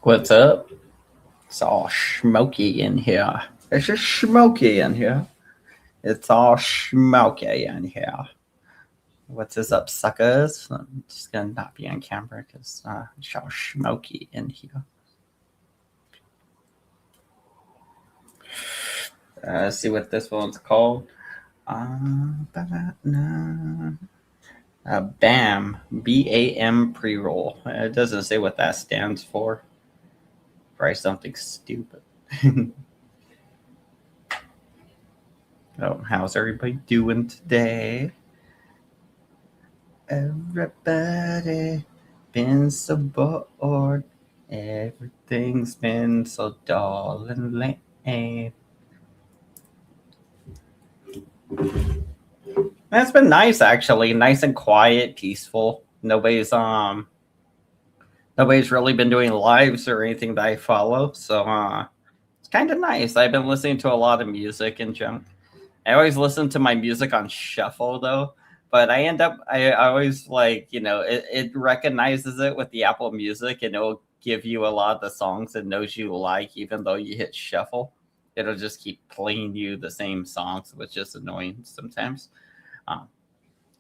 What's up? It's all smoky in here. It's just smoky in here. It's all smoky in here. What's this up, suckers? I'm just gonna not be on camera because it's all smoky in here. Let's see what this one's called. BAM. BAM pre roll. It doesn't say what that stands for. Probably something stupid. Oh, how's everybody doing today? Everybody been so bored. Everything's been so dull and lame. That's been nice, actually. Nice and quiet, peaceful. Nobody's really been doing lives or anything that I follow, so it's kind of nice. I've been listening to a lot of music and junk. I always listen to my music on shuffle though, but I always it recognizes it with the Apple Music, and it'll give you a lot of the songs it knows you like, even though you hit shuffle. It'll just keep playing you the same songs, which is annoying sometimes. Um,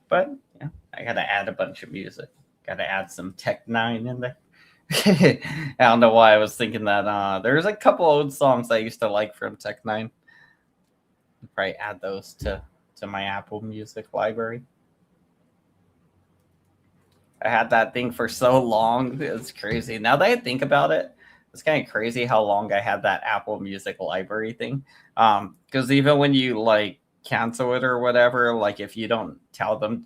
but yeah, I gotta add a bunch of music. Gotta add some Tech Nine in there. I don't know why I was thinking that. There's a couple old songs I used to like from Tech Nine. Probably add those to my Apple Music library. I had that thing for so long. It's crazy. Now that I think about it, it's kind of crazy how long I had that Apple Music library thing. Because even when you like cancel it or whatever, like if you don't tell them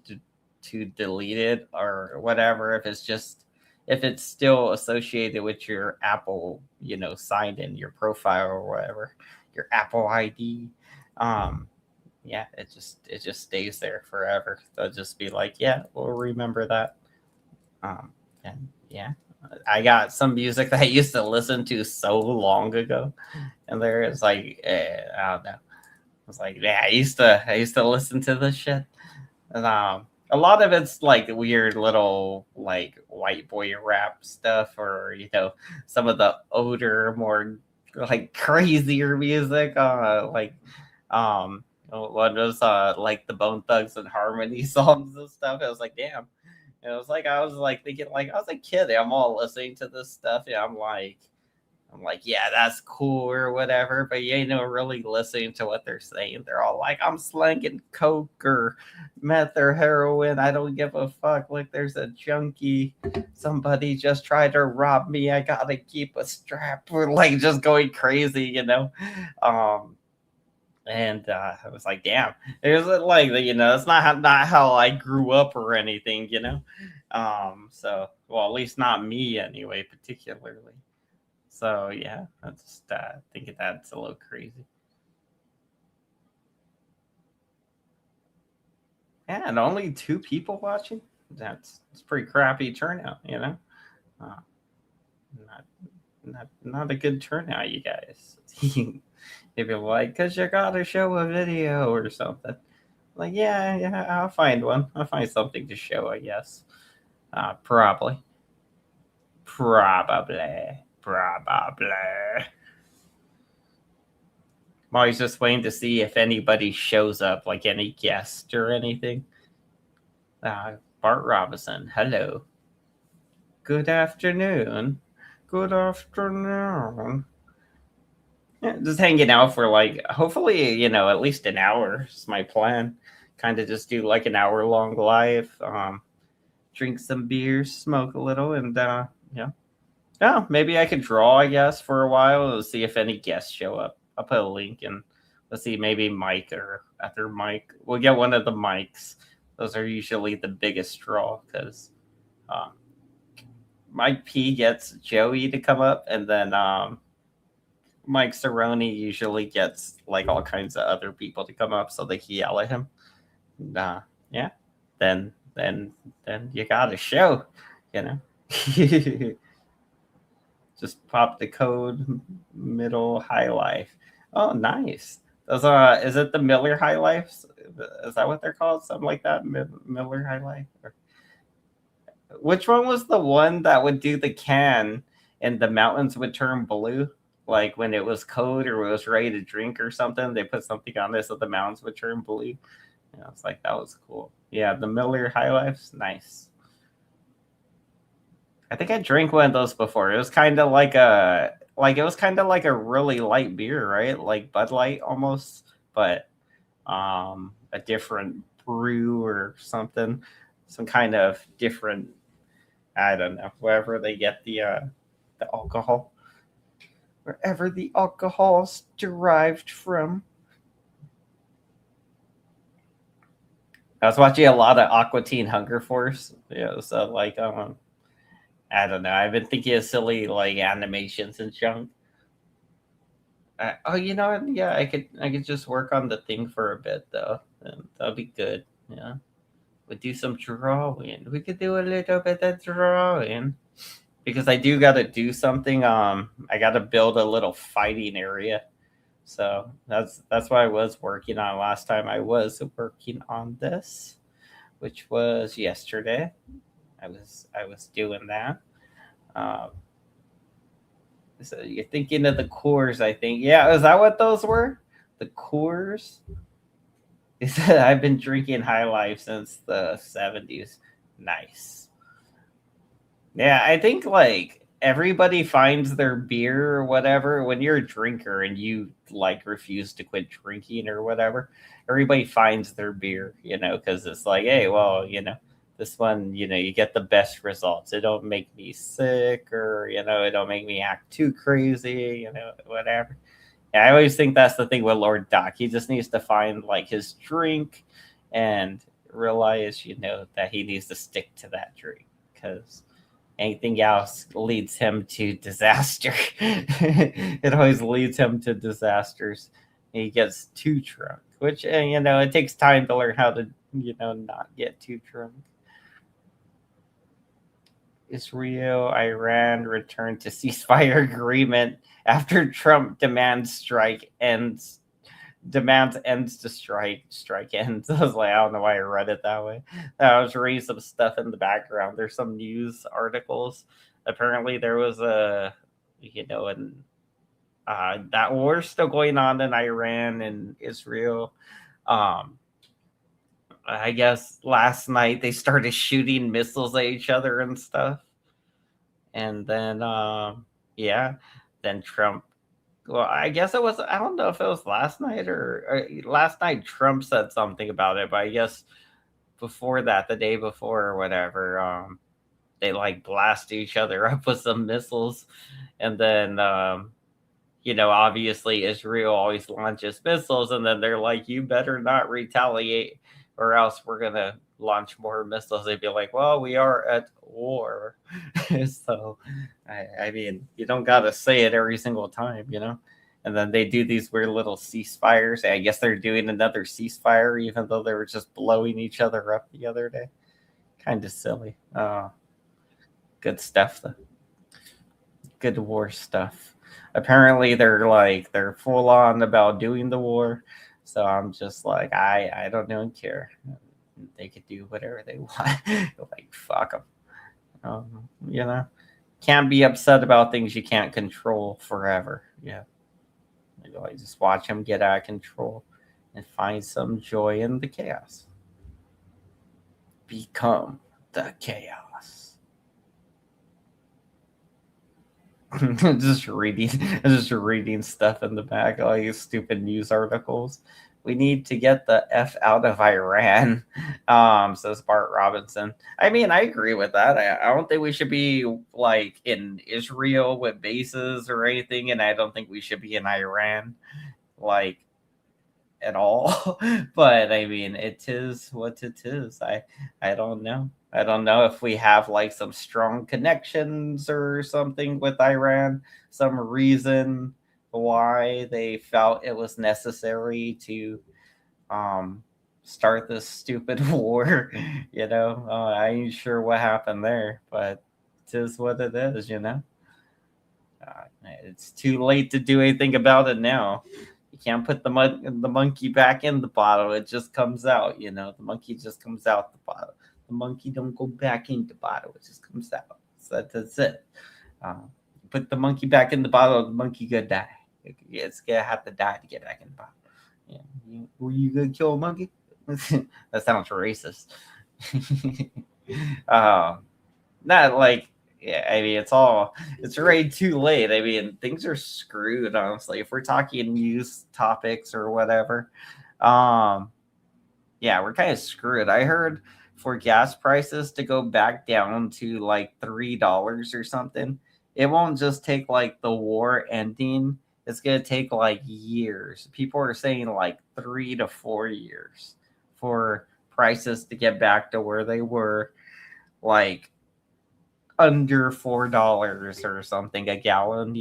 to delete it or whatever, if it's still associated with your Apple, signed in your profile or whatever, your Apple ID, yeah, it just stays there forever. They'll just be like, yeah, we'll remember that. And yeah, I got some music that I used to listen to so long ago, and there is like, I don't know. I was like, yeah, I used to listen to this shit, and a lot of it's like weird little like white boy rap stuff, or some of the older, more like crazier music, what was like the Bone Thugs and Harmony songs and stuff. It was like, damn. It was like I was like thinking like I was a kid. I'm all listening to this stuff. Yeah, I'm like, yeah, that's cool or whatever. But you ain't no really listening to what they're saying. They're all like, I'm slanging coke or meth or heroin. I don't give a fuck. Like there's a junkie. Somebody just tried to rob me. I gotta keep a strap. Or like just going crazy. Um, and I was like, damn, it was like it's not how I grew up or anything. So well, at least not me anyway, particularly. So yeah, I just think that's a little crazy. Yeah, and only two people watching. It's pretty crappy turnout. Uh, not not a good turnout, you guys. If you're like, because you gotta show a video or something. Like, yeah, I'll find one. I'll find something to show, I guess. Probably. Probably. I'm always just waiting to see if anybody shows up, like any guest or anything. Bart Robinson, hello. Good afternoon. Good afternoon. Yeah, just hanging out for like hopefully at least an hour is my plan. Kind of just do like an hour long live. Drink some beers, smoke a little, and yeah. Oh, maybe I could draw, I guess, for a while and see if any guests show up. I'll put a link and let's see, maybe Mike or after Mike. We'll get one of the mics. Those are usually the biggest draw because um, Mike P gets Joey to come up, and then Mike Cerrone usually gets like all kinds of other people to come up so they can yell at him. And, yeah, then you got a show, you know. Just pop the code middle high life. Oh, nice. Those is it the Miller High Life? Is that what they're called? Something like that? Miller High Life? Which one was the one that would do the can and the mountains would turn blue. Like when it was cold or it was ready to drink or something, they put something on this so the mountains would turn blue. And I was like, that was cool. Yeah, the Miller High Life's nice. I think I drank one of those before. It was kind of like a really light beer, right? Like Bud Light almost, but a different brew or something, some kind of different. I don't know, wherever they get the alcohol, wherever the alcohol's derived from. I was watching a lot of Aqua Teen Hunger Force. Yeah, so like I don't know. I've been thinking of silly like animations and junk. Oh, you know what? Yeah, I could just work on the thing for a bit though, and that'll be good. Yeah, we do some drawing. We could do a little bit of drawing because I do got to do something. I got to build a little fighting area, so that's what I was working on last time. I was working on this, which was yesterday. I was doing that. Um, so you're thinking of the cores, I think. Yeah, is that what those were? The cores? I've been drinking High Life since the 70s. Nice. Yeah, I think like everybody finds their beer or whatever when you're a drinker and you like refuse to quit drinking or whatever. Everybody finds their beer, because it's like, hey, well, this one, you get the best results. It don't make me sick or, it don't make me act too crazy, whatever. Yeah, I always think that's the thing with Lord Doc. He just needs to find like his drink and realize, that he needs to stick to that drink because anything else leads him to disaster. It always leads him to disasters. He gets too drunk, which, it takes time to learn how to, not get too drunk. Israel, Iran returned to ceasefire agreement after Trump demands ends to strike ends. I was like, I don't know why I read it that way. I was reading some stuff in the background. There's some news articles. Apparently there was and that war still going on in Iran and Israel. um I guess last night they started shooting missiles at each other and stuff. And then yeah, then Trump, well, I guess it was, I don't know if it was last night or last night Trump said something about it, but I guess before that, the day before or whatever, they like blast each other up with some missiles. And then obviously Israel always launches missiles, and then they're like, you better not retaliate or else we're going to launch more missiles. They'd be like, well, we are at war. So, I mean, you don't got to say it every single time, And then they do these weird little ceasefires. I guess they're doing another ceasefire, even though they were just blowing each other up the other day. Kind of silly. Good stuff, though. Good war stuff. Apparently they're full on about doing the war, so I'm just like, I don't even care. They could do whatever they want. Like, fuck them. Can't be upset about things you can't control forever. Yeah, like just watch them get out of control and find some joy in the chaos. Become the chaos. just reading stuff in the back, all these stupid news articles. We need to get the F out of Iran, says Bart Robinson. I mean, I agree with that. I don't think we should be like in Israel with bases or anything, and I don't think we should be in Iran like at all. But I mean, it is what it is. I don't know. I don't know if we have like some strong connections or something with Iran, some reason why they felt it was necessary to start this stupid war. I ain't sure what happened there, but it is what it is. It's too late to do anything about it now. You can't put the monkey back in the bottle. It just comes out. The monkey just comes out the bottle. The monkey don't go back in the bottle. It just comes out. So that's it. Put put the monkey back in the bottle, the monkey gonna die. It's gonna have to die to get back in the bottle. Yeah. Were you gonna kill a monkey? That sounds racist. um, Not like, yeah, I mean, it's already too late. I mean, things are screwed, honestly. If we're talking news topics or whatever, um, yeah, we're kind of screwed. I heard for gas prices to go back down to like $3 or something, it won't just take like the war ending. It's gonna take like years. People are saying like 3 to 4 years for prices to get back to where they were, like under $4 or something a gallon,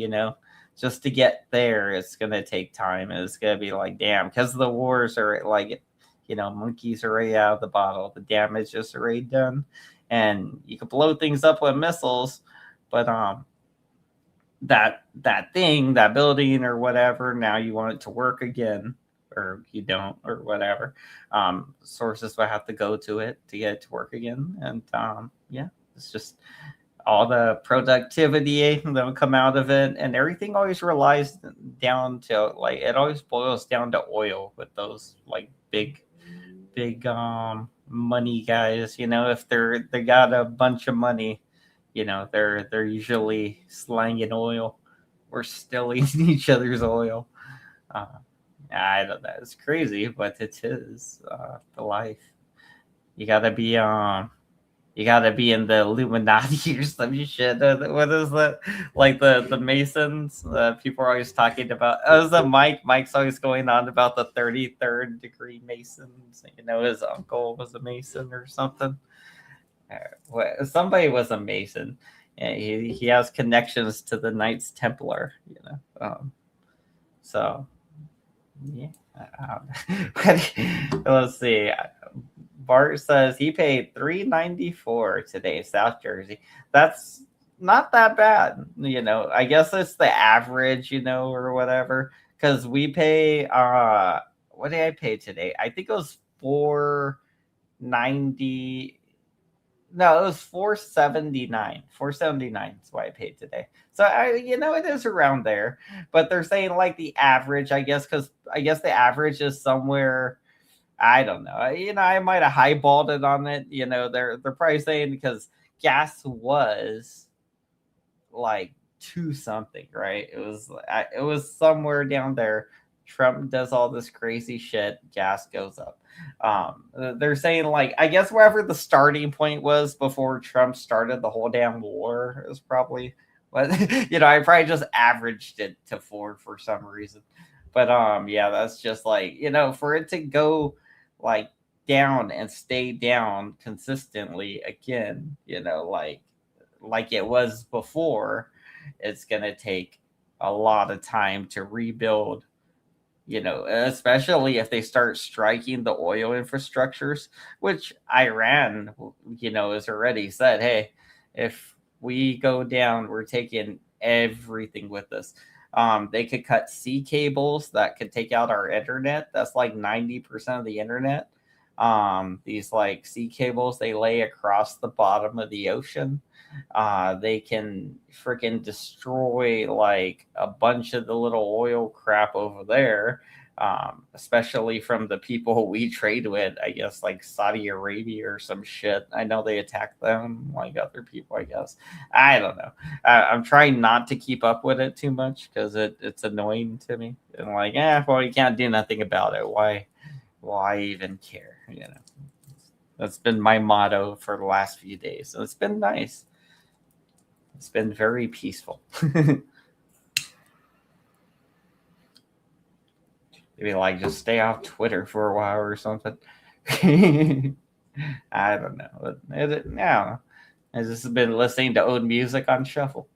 just to get there. It's gonna take time, and it's gonna be like, damn, because the wars are like, monkeys are already out of the bottle, the damage is already done, and you can blow things up with missiles, but that building or whatever, now you want it to work again, or you don't, or whatever. Sources will have to go to it to get it to work again, and yeah, it's just all the productivity that would come out of it, and everything always relies down to, like, it always boils down to oil with those like big money guys. If they got a bunch of money, they're usually slanging oil or stealing each other's oil. uh, I don't know, it's crazy, but it is the life. You gotta be you gotta be in the Illuminati or some shit. What is that? Like the Masons? People are always talking about. Oh, is that Mike? Mike's always going on about the 33rd degree Masons. His uncle was a Mason or something. Somebody was a Mason. And he has connections to the Knights Templar. So yeah. Let's see. Bart says he paid $3.94 today, South Jersey. That's not that bad. I guess it's the average, or whatever. Because we pay what did I pay today? I think it was 490. No, it was 479. 479 is what I paid today. So it is around there. But they're saying like the average, I guess, because I guess the average is somewhere, I don't know. I might have highballed it on it. They're probably saying because gas was like two something, right? It was somewhere down there. Trump does all this crazy shit, gas goes up. They're saying, like, I guess wherever the starting point was before Trump started the whole damn war is probably what I probably just averaged it to 4 for some reason. But yeah, that's just like, for it to go like down and stay down consistently again, like it was before, it's gonna take a lot of time to rebuild, especially if they start striking the oil infrastructures, which Iran, has already said, hey, if we go down, we're taking everything with us. They could cut sea cables that could take out our internet. That's like 90% of the internet. These like sea cables they lay across the bottom of the ocean. They can freaking destroy like a bunch of the little oil crap over there, especially from the people we trade with. I guess like Saudi Arabia or some shit. I know they attack them like other people, I guess. I don't know. I'm trying not to keep up with it too much because it's annoying to me. And like, well, you can't do nothing about it. Why even care? That's been my motto for the last few days. So it's been nice. It's been very peaceful. Maybe like just stay off Twitter for a while or something. I don't know. No, I've just been listening to old music on shuffle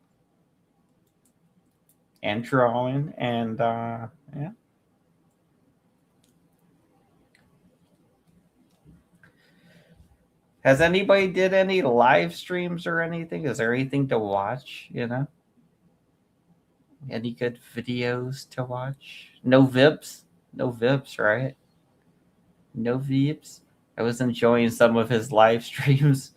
and drawing, and yeah. Has anybody did any live streams or anything? Is there anything to watch? Any good videos to watch? No Vips, right? No Vips. I was enjoying some of his live streams.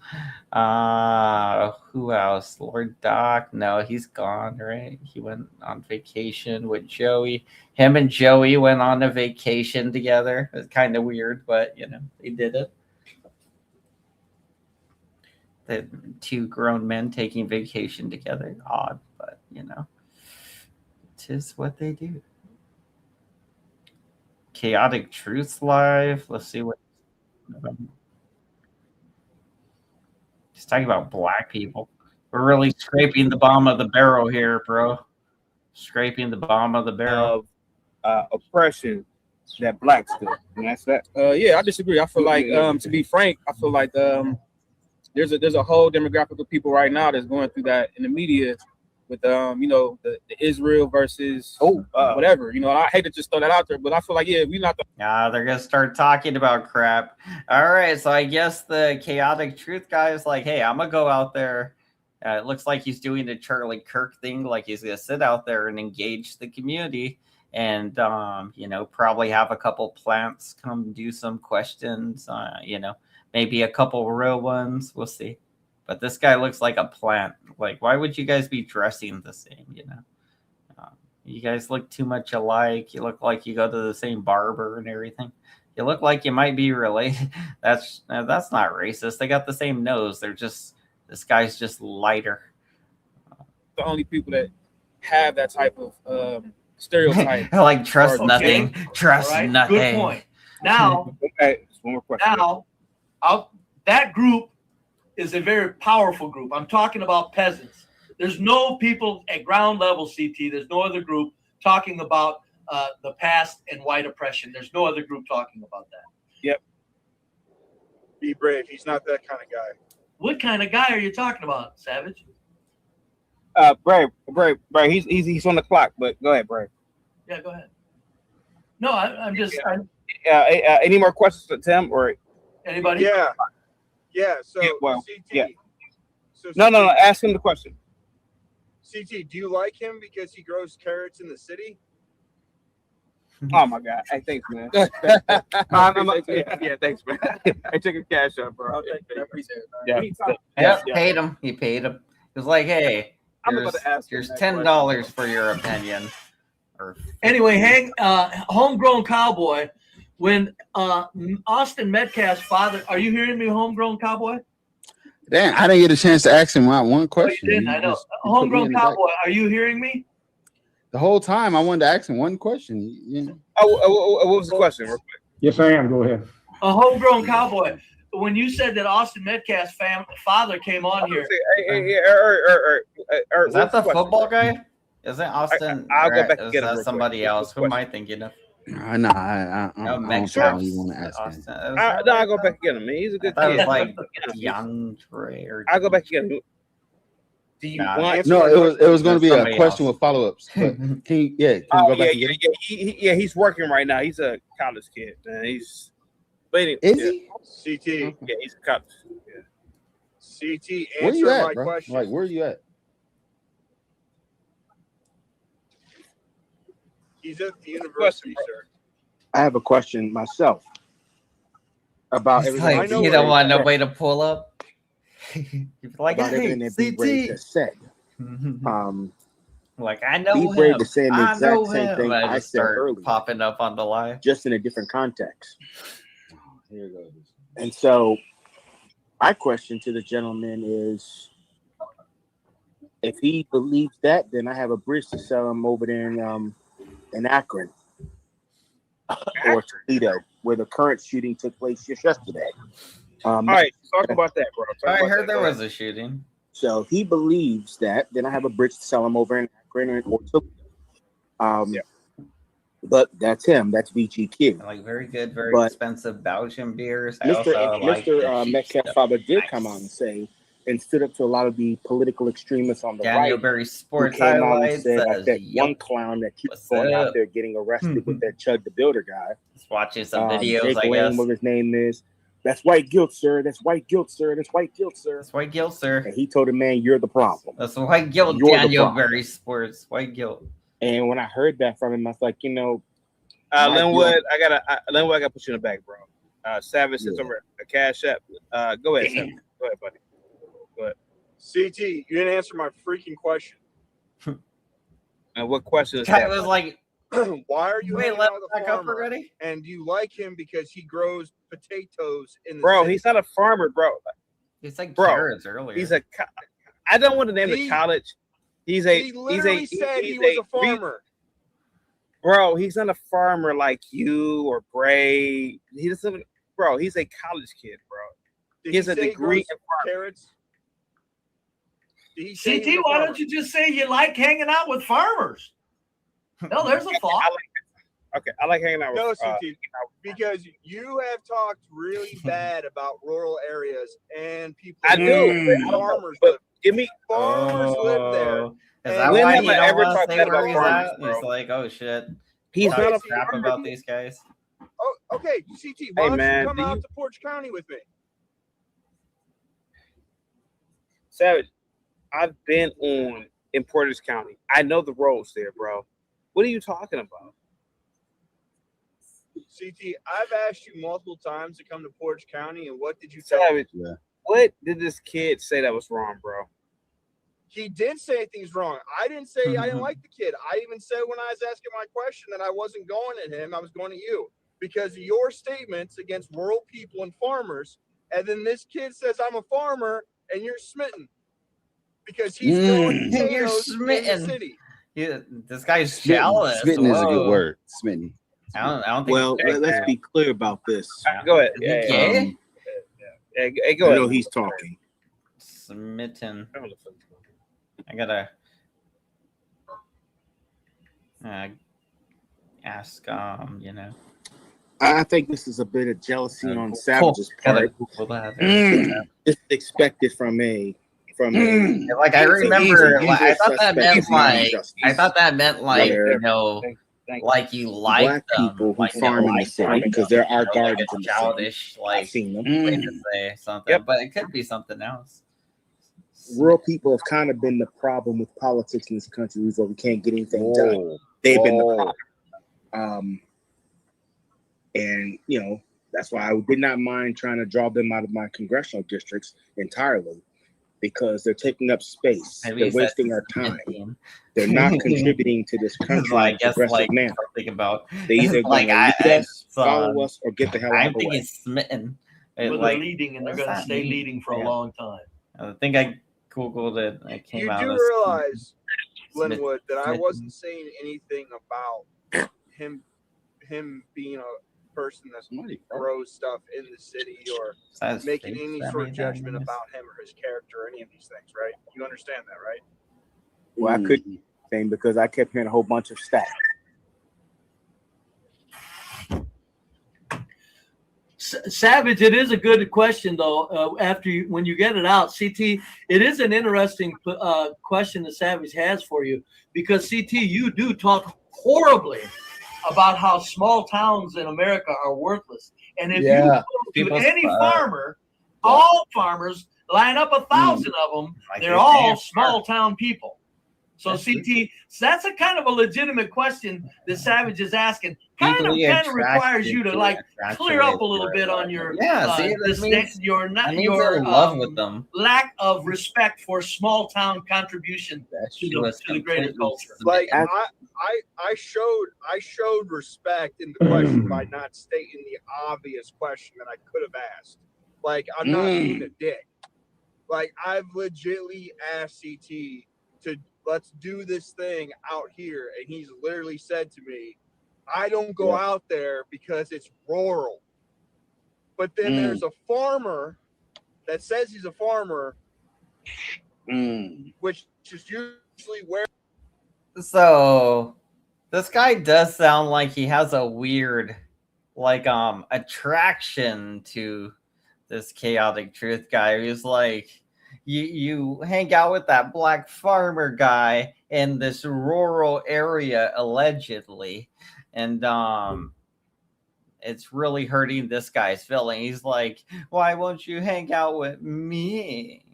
Who else? Lord Doc? No, he's gone, right? He went on vacation with Joey. Him and Joey went on a vacation together. It's kind of weird, but they did it. The two grown men taking vacation together. Odd, but tis what they do. Chaotic Truth Live. Let's see what he's talking about. Black people. We're really scraping the bottom of the barrel here, bro. Scraping the bottom of the barrel of oppression that blacks do. And that's that. Yeah, I disagree. I feel like, to be frank, I feel like there's a whole demographic of people right now that's going through that in the media with the Israel versus whatever. I hate to just throw that out there, but I feel like we're not. They're gonna start talking about crap. All right, so I guess the Chaotic Truth guy is like, hey, I'm gonna go out there. It looks like he's doing the Charlie Kirk thing, like he's gonna sit out there and engage the community, and probably have a couple plants come do some questions. Maybe a couple real ones. We'll see. But this guy looks like a plant. Like, why would you guys be dressing the same? You guys look too much alike. You look like you go to the same barber and everything. You look like you might be related. That's not racist. They got the same nose. This guy's just lighter. The only people that have that type of stereotype. Like trust nothing. Trust nothing. Good point. Now, okay, one more question. Now, that group is a very powerful group. I'm talking about peasants. There's no people at ground level, CT. There's no other group talking about the past and white oppression. There's no other group talking about that. Yep. Be brave. He's not that kind of guy. What kind of guy are you talking about, Savage? Brave. He's on the clock, but go ahead, Brave. Yeah, go ahead. No, I'm just. Any more questions for Tim or anybody? Yeah. So well, CT. yeah. So No. Ask him the question. CT, do you like him because he grows carrots in the city? Oh my God! Hey, thanks, man. Thanks, man. I took a cash up, bro. I appreciate it. Yeah, paid him. He paid him. He was like, hey, here's $10 for your opinion. Anyway, Homegrown Cowboy. When Austin Metcalf's father, are you hearing me, Homegrown Cowboy? Damn, I didn't get a chance to ask him one question. Oh, you didn't, I know. Homegrown Cowboy, are you hearing me? The whole time I wanted to ask him one question. What was the question? Real quick. Yes, I am. Go ahead. A Homegrown Cowboy. When you said that Austin Metcalf's father came on here. Is that the football guy? Is it Austin? I'll go back and get him. Somebody else? Who am I thinking of? I don't know you want to ask him. No, I'll go back and get him. Man. He's a good kid. It was like DeAndre. I'll go back and get him. Do you want? No, it was going to be a question with follow-ups. Can you go back and get him? He's working right now. He's a college kid. Man. He's waiting. Is he? CT. Yeah, he's a college. Yeah. CT, Where you answer at, my bro? question. Like, where you at? He's at the university, sir. I have a question myself about everything. Like, you don't want nobody to pull up. Like, about everything that B Brave just said. Like, I know B him. Brave is saying the I know exact same him. thing I just said start earlier, popping up on the live. just in a different context. Here it goes. And so, my question to the gentleman is, if he believes that, then I have a bridge to sell him over there in Akron or Toledo, where the current shooting took place just yesterday. All right, talk about that, bro. I heard there was a shooting. So if he believes that, then I have a bridge to sell him over in Akron or Toledo. But that's him. That's VGQ. Like, very good, very But expensive Belgian beers. Mr. Metcalf Faber did come out and say, and stood up to a lot of the political extremists on the Daniel right, Berry who Sports came out and Highlights said says, that one "Yup, clown that keeps what's going up?" out there getting arrested with that Chud the Builder guy. Just watching some videos, Jake I Lane, guess. what his name is. That's white guilt, sir. That's white guilt, sir. That's white guilt, sir. That's white guilt, sir. And he told the man, "You're the problem." That's white guilt, You're the Daniel problem. Berry Sports. White guilt. And when I heard that from him, I was like, Linwood, I gotta put you in the back, bro. Savage sends over a cash app. Go ahead, Savage. Go ahead, buddy. Go ahead. CT, you didn't answer my freaking question. And what question is Guy that? was buddy? like, Why are you wait, hanging let out with back a up farmer? already? And do you like him because he grows potatoes in the Bro, city? he's not a farmer, bro. He's like Bro, carrots earlier. He's a. I don't want to name the college. He literally said he was a farmer. Bro, he's not a farmer like you or Bray. He doesn't. Bro, he's a college kid, bro. Did He has he a say he degree grows in farming. carrots? Did he say he CT, was a why farmer? don't you just say you like hanging out with farmers? No, there's a thought. I like hanging out with. No, CT, because you have talked really bad about rural areas and people. I do. Farmers But live. Give me. Farmers live there. Is that When why have you I don't ever want to talked say bad where about he's farmers, at? bro? He's like, oh shit. He's Talk not a crap farmer. about these guys. Oh, okay, CT, why don't man, you come do out you- to Porch County with me? Savage, I've been in Portage County. I know the roads there, bro. What are you talking about? CT, I've asked you multiple times to come to Porch County, and what did you tell me? Savage, what did this kid say that was wrong, bro? He did say things wrong. I didn't say I didn't like the kid. I even said when I was asking my question that I wasn't going at him, I was going at you because of your statements against rural people and farmers. And then this kid says I'm a farmer, and you're smitten because he's growing You're potatoes in the smitten. city. This guy's jealous. Smitten is a good Whoa. word. Smitten. I don't think. Well, let's be clear about this. Go ahead. Is he gay? Hey, go I ahead. know he's talking. Smitten. I gotta ask. I think this is a bit of jealousy on Cool. Savage's Gotta part. Google that. It's expected from a Like I remember, he's like, a I thought that suspect meant in like injustice. I thought that meant like Where like you like black them, people who like farm in the city, because there are like gardens a in the city. childish I've like seen them. way to say something, Yep. but it could be something else. Rural people have kind of been the problem with politics in this country, where we can't get anything done. They've been the problem. And that's why I did not mind trying to draw them out of my congressional districts entirely, because they're taking up space. Maybe They're wasting our time. They're not contributing to this country So I in a guess progressive like manner. something about They either like gonna lead us, so, follow us, or get the hell out I'm of the thinking way. smitten. Well, Like they're leading, and they're what going does to that stay mean? leading for a Yeah. long time. I think I googled it. It came You out do as realize, Glenwood, that I smitten. wasn't saying anything about him being a person that grows stuff in the city or That's making fake. any That sort of made that judgment noise. about him or his character or any of these things, right? You understand that, right? Well, I couldn't say because I kept hearing a whole bunch of static. Savage, it is a good question though. When you get it out, CT, it is an interesting question that Savage has for you, because CT, you do talk horribly about how small towns in America are worthless, and if you go to People's- any farmer, all farmers line up 1,000 of them. Like They're they all can't small town people. So CT, that's a kind of a legitimate question that Savage is asking. Kind of requires you to like clear up a little bit on your your love with them. lack of respect for small town contribution to the greater culture. Like I showed respect in the question by not stating the obvious question that I could have asked. Like I'm not being a dick. Like I've legitimately asked CT to let's do this thing out here, and he's literally said to me, I don't go out there because it's rural. But then there's a farmer that says he's a farmer, which is usually where. So this guy does sound like he has a weird attraction to this chaotic truth guy who's like, you hang out with that black farmer guy in this rural area allegedly, and it's really hurting this guy's feeling. He's like, why won't you hang out with me?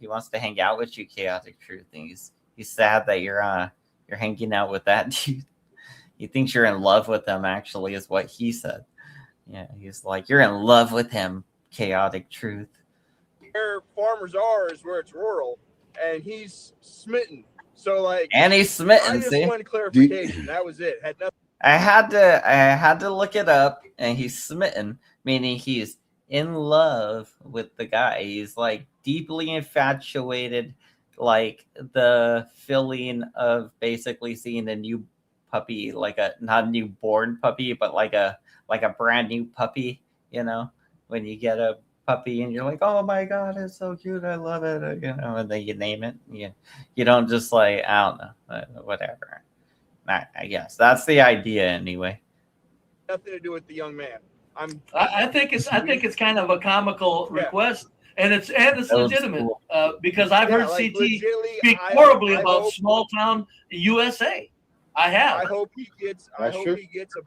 He wants to hang out with you, chaotic truth. And he's sad that you're hanging out with that dude. He thinks you're in love with him, actually, is what he said. Yeah, he's like, you're in love with him. Chaotic truth. Where farmers are is where it's rural, and he's smitten. So like, And he's I smitten. just See, wanted clarification. That was it. Had nothing. I had to look it up, and he's smitten, meaning he's in love with the guy. He's like deeply infatuated, like the feeling of basically seeing a new puppy, like a not a newborn puppy, but like a brand new puppy. You know, when you get a puppy and you're like, oh my god, it's so cute, I love it. You know, and then you name it. You don't just like, I don't know, whatever. I guess that's the idea anyway. Nothing to do with the young man. I think it's kind of a comical request, and it's legitimate because I've heard CT speak horribly about small town USA. I have. I hope he gets a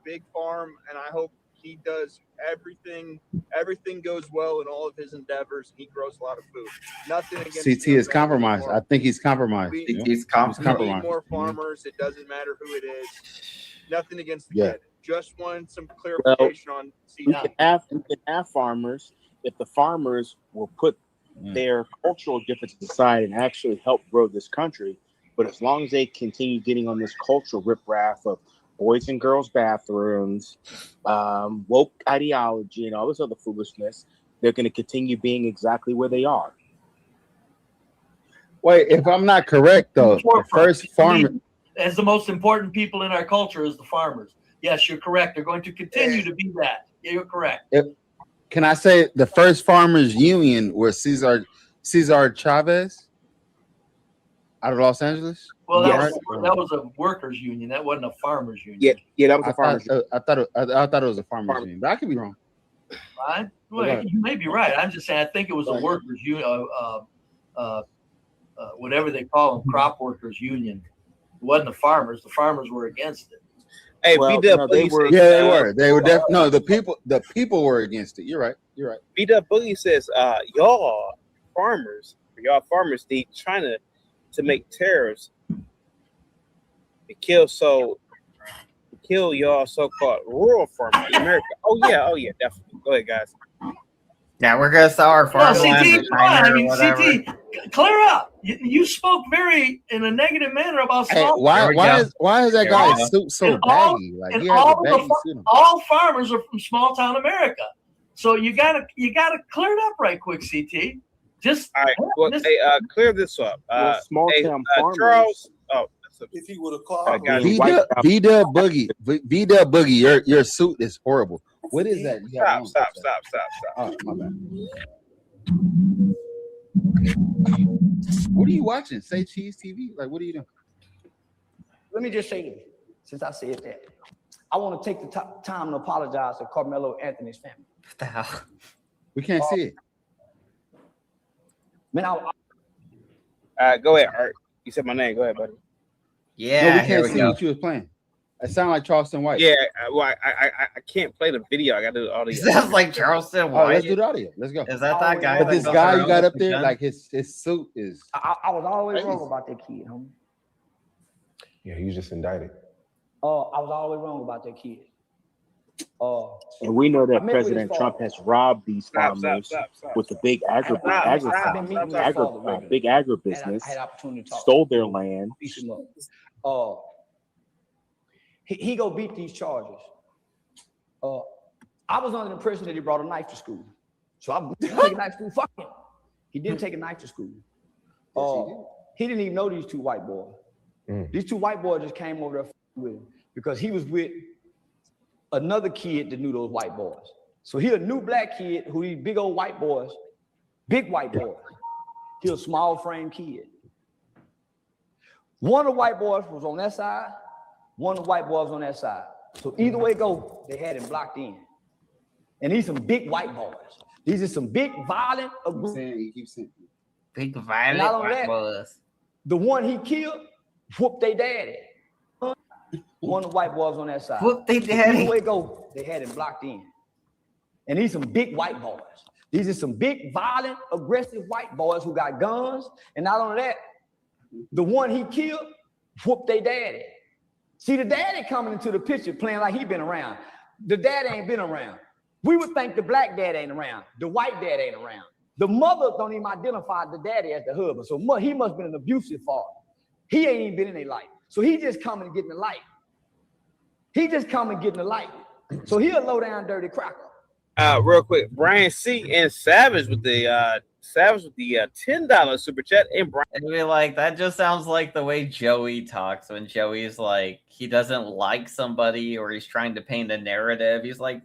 big farm, and I hope he does everything. Everything goes well in all of his endeavors. He grows a lot of food. Nothing against CT is compromised. I think he's compromised. He's compromised. We need more farmers. It doesn't matter who it is. Nothing against the kid. Just want some clarification on CT. We can have farmers if the farmers will put their cultural differences aside and actually help grow this country. But as long as they continue getting on this cultural riprap of boys and girls bathrooms, woke ideology, and all this other foolishness, they're going to continue being exactly where they are. Wait, if I'm not correct, though, the first farmer... As the most important people in our culture is the farmers. Yes, you're correct. They're going to continue to be that. You're correct. Can I say the first farmers union was Cesar Chavez out of Los Angeles? Well, that was a workers' union. That wasn't a farmers' union. Yeah, that was a farmers' union. I thought it was a farmers' union, but I could be wrong. Well, you may be right. I'm just saying I think it was a workers' union, whatever they call them, crop workers' union. It wasn't the farmers. The farmers were against it. Hey, they were. They were definitely no. The people were against it. You're right. B-Dub Boogie says, y'all farmers, they trying to make tariffs to kill y'all so-called rural farmers in America. Oh yeah, definitely. Go ahead, guys. Yeah, we're gonna sell our farmland. CT, clear up. You spoke in a negative manner about small. Why is that guy's suit so baggy? Like he has a baggy suit on. All farmers are from small town America, so you gotta clear it up right quick, CT. Just all right. Well, clear this up. Small town farmers. Charles. If he would have called B-Dub Boogie, your suit is horrible. What is that? Stop. Oh, my bad. What are you watching? Say Cheese TV? Like, what are you doing? Let me just say this, since I said that. I want to take the time to apologize to Carmelo Anthony's family. What the hell? We can't see it. Man, go ahead, Art. You said my name. Go ahead, buddy. Yeah, no, we can't see what you was playing. It sounded like Charleston White. Yeah, well, I can't play the video. I got to do the audio. Sounds like Charleston White. Let's do the audio. Let's go. Is that guy? But this guy you got up there, like his suit is. I was always wrong about that kid, homie. Yeah, he was just indicted. I was always wrong about that kid. And we know that President Trump has robbed these farmers with the big agribusiness, stole their land. He go beat these charges. I was under the impression that he brought a knife to school. So I'm taking a knife to school. Fuck him. He didn't take a knife to school. He didn't even know these two white boys. These two white boys just came over there with him because he was with another kid that knew those white boys. So he a new black kid who these big old white boys, big white boys. He a small frame kid. One of the white boys was on that side, one of the white boys on that side. So either way go, they had him blocked in. And these some big white boys. These are some big violent, big violent white boys. The one he killed, whooped they daddy. One of the white boys on that side. Whoop they daddy. Either way go, they had him blocked in. And these some big white boys. These are some big, violent, aggressive white boys who got guns. And not only that, the one he killed, whooped they daddy. See, the daddy coming into the picture playing like he been around. The daddy ain't been around. We would think the black dad ain't around, the white dad ain't around. The mother don't even identify the daddy as the husband. So he must have been an abusive father. He ain't even been in their life. So he just coming and getting the light. He just coming and getting the light. So he a low down dirty cracker. Real quick, Brian C and Savage with the $10 super chat. And Brian, And be like, that just sounds like the way Joey talks when Joey's like, he doesn't like somebody or he's trying to paint a narrative. He's like,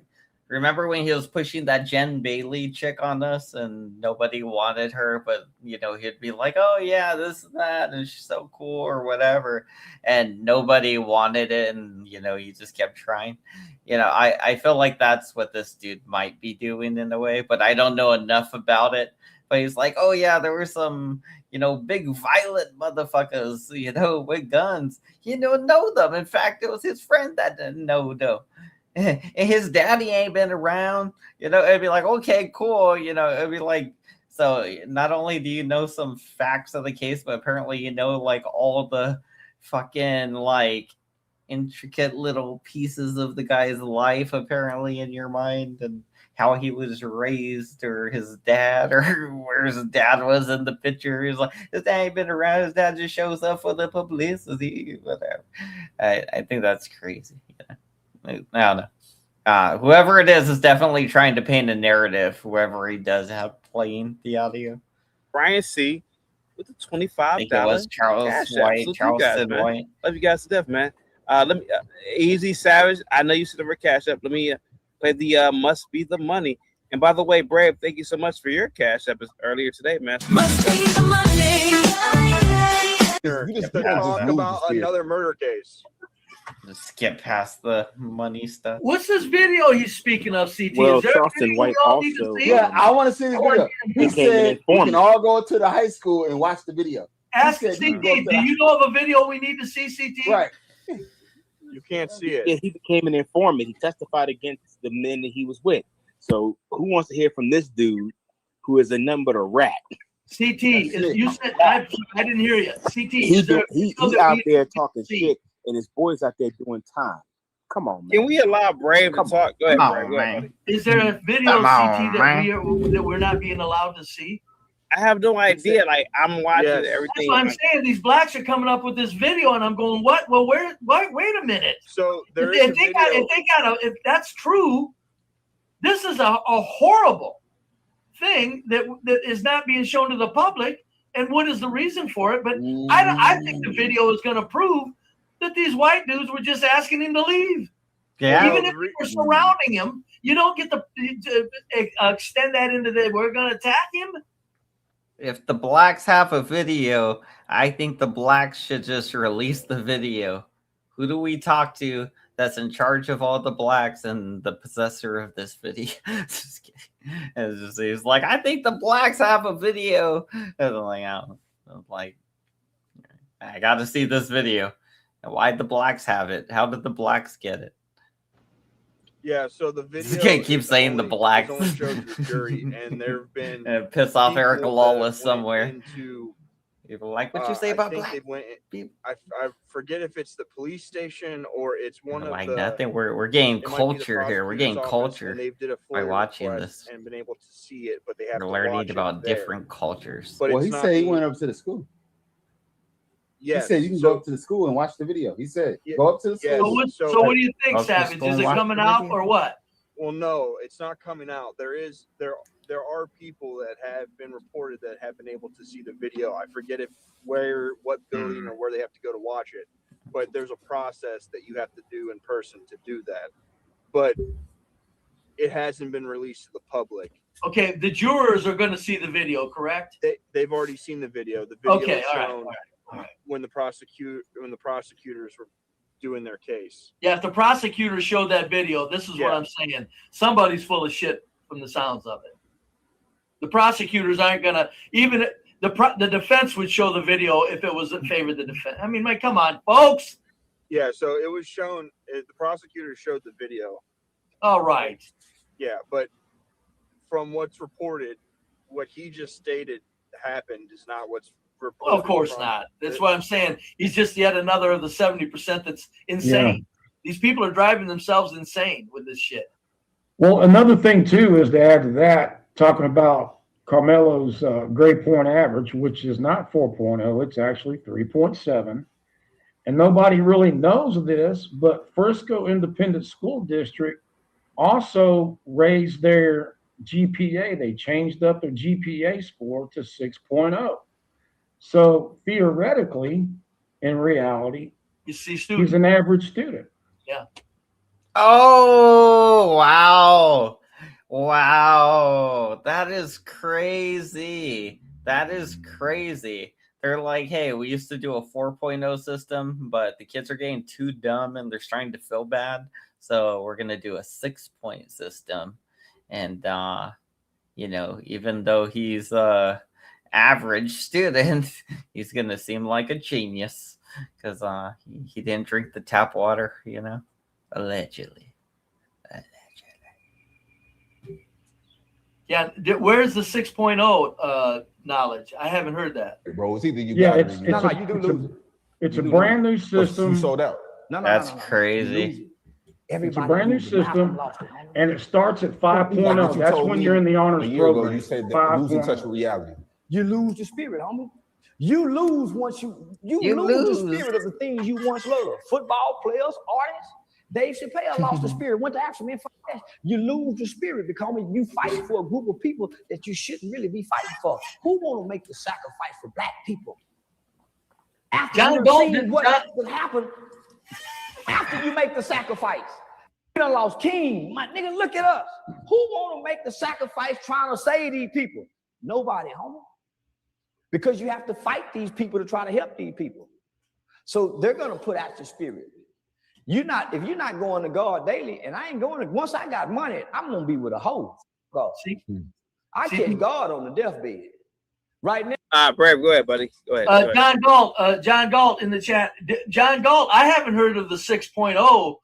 remember when he was pushing that Jen Bailey chick on us and nobody wanted her, but he'd be like, oh yeah, this and that, and she's so cool or whatever, and nobody wanted it, and he just kept trying. I feel like that's what this dude might be doing in a way, but I don't know enough about it. But he's like, oh yeah, there were some big violent motherfuckers, with guns. Know them. In fact, it was his friend that didn't know them. And his daddy ain't been around, it'd be like, okay, cool. It'd be like, so not only do you know some facts of the case, but apparently like all the fucking like intricate little pieces of the guy's life apparently in your mind, and how he was raised, or his dad, or where his dad was in the picture. He's like, his dad ain't been around, his dad just shows up for the publicity, whatever. I think that's crazy. I don't know. Whoever it is definitely trying to paint a narrative. Whoever he does have playing the audio. Brian C with the $25. I think it was Charles White. Charleston White. Love you guys to death, man. Let me Easy Savage. I know you said the cash up. Let me play the must be the money. And by the way, Brave, thank you so much for your cash up earlier today, man. Must be the money. You just talk about another murder case. Just skip past the money stuff. What's this video he's speaking of, CT? Well, Is there a Charleston video White we all need to also. see? Yeah, I want to see the video. He said we can all go to the high school and watch the video. Ask He said CT, you do you know of a video we need to see, CT? Right. You can't see it. Yeah, he became an informant. He testified against the men that he was with. So who wants to hear from this dude who is a number a rat? CT, you said I didn't hear you. CT, He's out there talking shit, and his boys out there doing time. Come on, man. Can we allow Brave to talk? Go ahead, Brave. Go ahead. Is there a video, CT, that we're not being allowed to see? I have no idea. Like, I'm watching everything. That's what I'm saying. These blacks are coming up with this video, and I'm going, what? Well, wait a minute. So there if that's true, this is a horrible thing that is not being shown to the public. And what is the reason for it? But I think the video is going to prove that these white dudes were just asking him to leave. Yeah. Even if they were surrounding him, you don't get to extend that into we're going to attack him. If the blacks have a video, I think the blacks should just release the video. Who do we talk to that's in charge of all the blacks and the possessor of this video? Just kidding. And he's like, I think the blacks have a video. And I'm like, I got to see this video. And why'd the blacks have it? How did the blacks get it? Yeah, so the video. Can't keep saying the blacks. Only shows the jury, and there have been and piss off Erica Lawless somewhere. People like what you say about black. I forget if it's the police station or it's one of the. Nothing. We're getting culture here. We're getting culture by watching this and been able to see it, but they have. We're learning about different cultures. But he said he went up to the school. Yeah, he said you can go up to the school and watch the video. He said go up to the school. So what do you think, Savage? Is it coming out or what? Well, no, it's not coming out. There are people that have been reported that have been able to see the video. I forget what building or where they have to go to watch it, but there's a process that you have to do in person to do that. But it hasn't been released to the public. Okay, the jurors are going to see the video, correct? They've already seen the video. The video okay, was shown when the prosecutors were doing their case. Yeah, if the prosecutors showed that video, this is what I'm saying. Somebody's full of shit from the sounds of it. The prosecutors aren't gonna even the defense would show the video if it was in favor of the defense. I mean, come on, folks. Yeah, so it was shown. The prosecutor showed the video. All right. Yeah, but from what's reported, what he just stated happened is not what's reported. Of course not. That's what I'm saying. He's just yet another of the 70% that's insane. Yeah. These people are driving themselves insane with this shit. Well, another thing too is to add to that, talking about Carmelo's grade point average, which is not 4.0, it's actually 3.7. And nobody really knows this, but Frisco Independent School District also raised their GPA. They changed up their GPA score to 6.0. So theoretically, in reality, You see, he's an average student. Yeah. Oh, wow. Wow. That is crazy. That is crazy. They're like, hey, we used to do a 4.0 system, but the kids are getting too dumb and they're starting to feel bad. So we're going to do a 6-point system. And, even though he's average student, he's going to seem like a genius because he didn't drink the tap water, allegedly. Yeah, where's the 6.0 knowledge? I haven't heard that. Bro, it's either you Yeah, got it's, it or you it's, don't. a, it's, a, it's a brand new system. You sold out. That's crazy. It's a brand new system, and it starts at 5.0. you That's told when me you're in the honors a year ago, program. you said that losing touch with reality. You lose the spirit, homie. You lose once you lose the spirit of the things you once loved. Football players, artists. Dave Chappelle lost the spirit, went to Africa, man. You lose the spirit because you fight for a group of people that you shouldn't really be fighting for. Who want to make the sacrifice for black people? After John you've Bolton, seen what happened, after you make the sacrifice, you done lost King. My nigga, look at us. Who want to make the sacrifice trying to save these people? Nobody, homie. Because you have to fight these people to try to help these people. So they're going to put out your spirit. If you're not going to God daily, and I ain't going to, once I got money, I'm going to be with a hoe. I catch God on the deathbed. Right now. Brad, go ahead, buddy. Go ahead. John Galt in the chat. John Galt, I haven't heard of the 6.0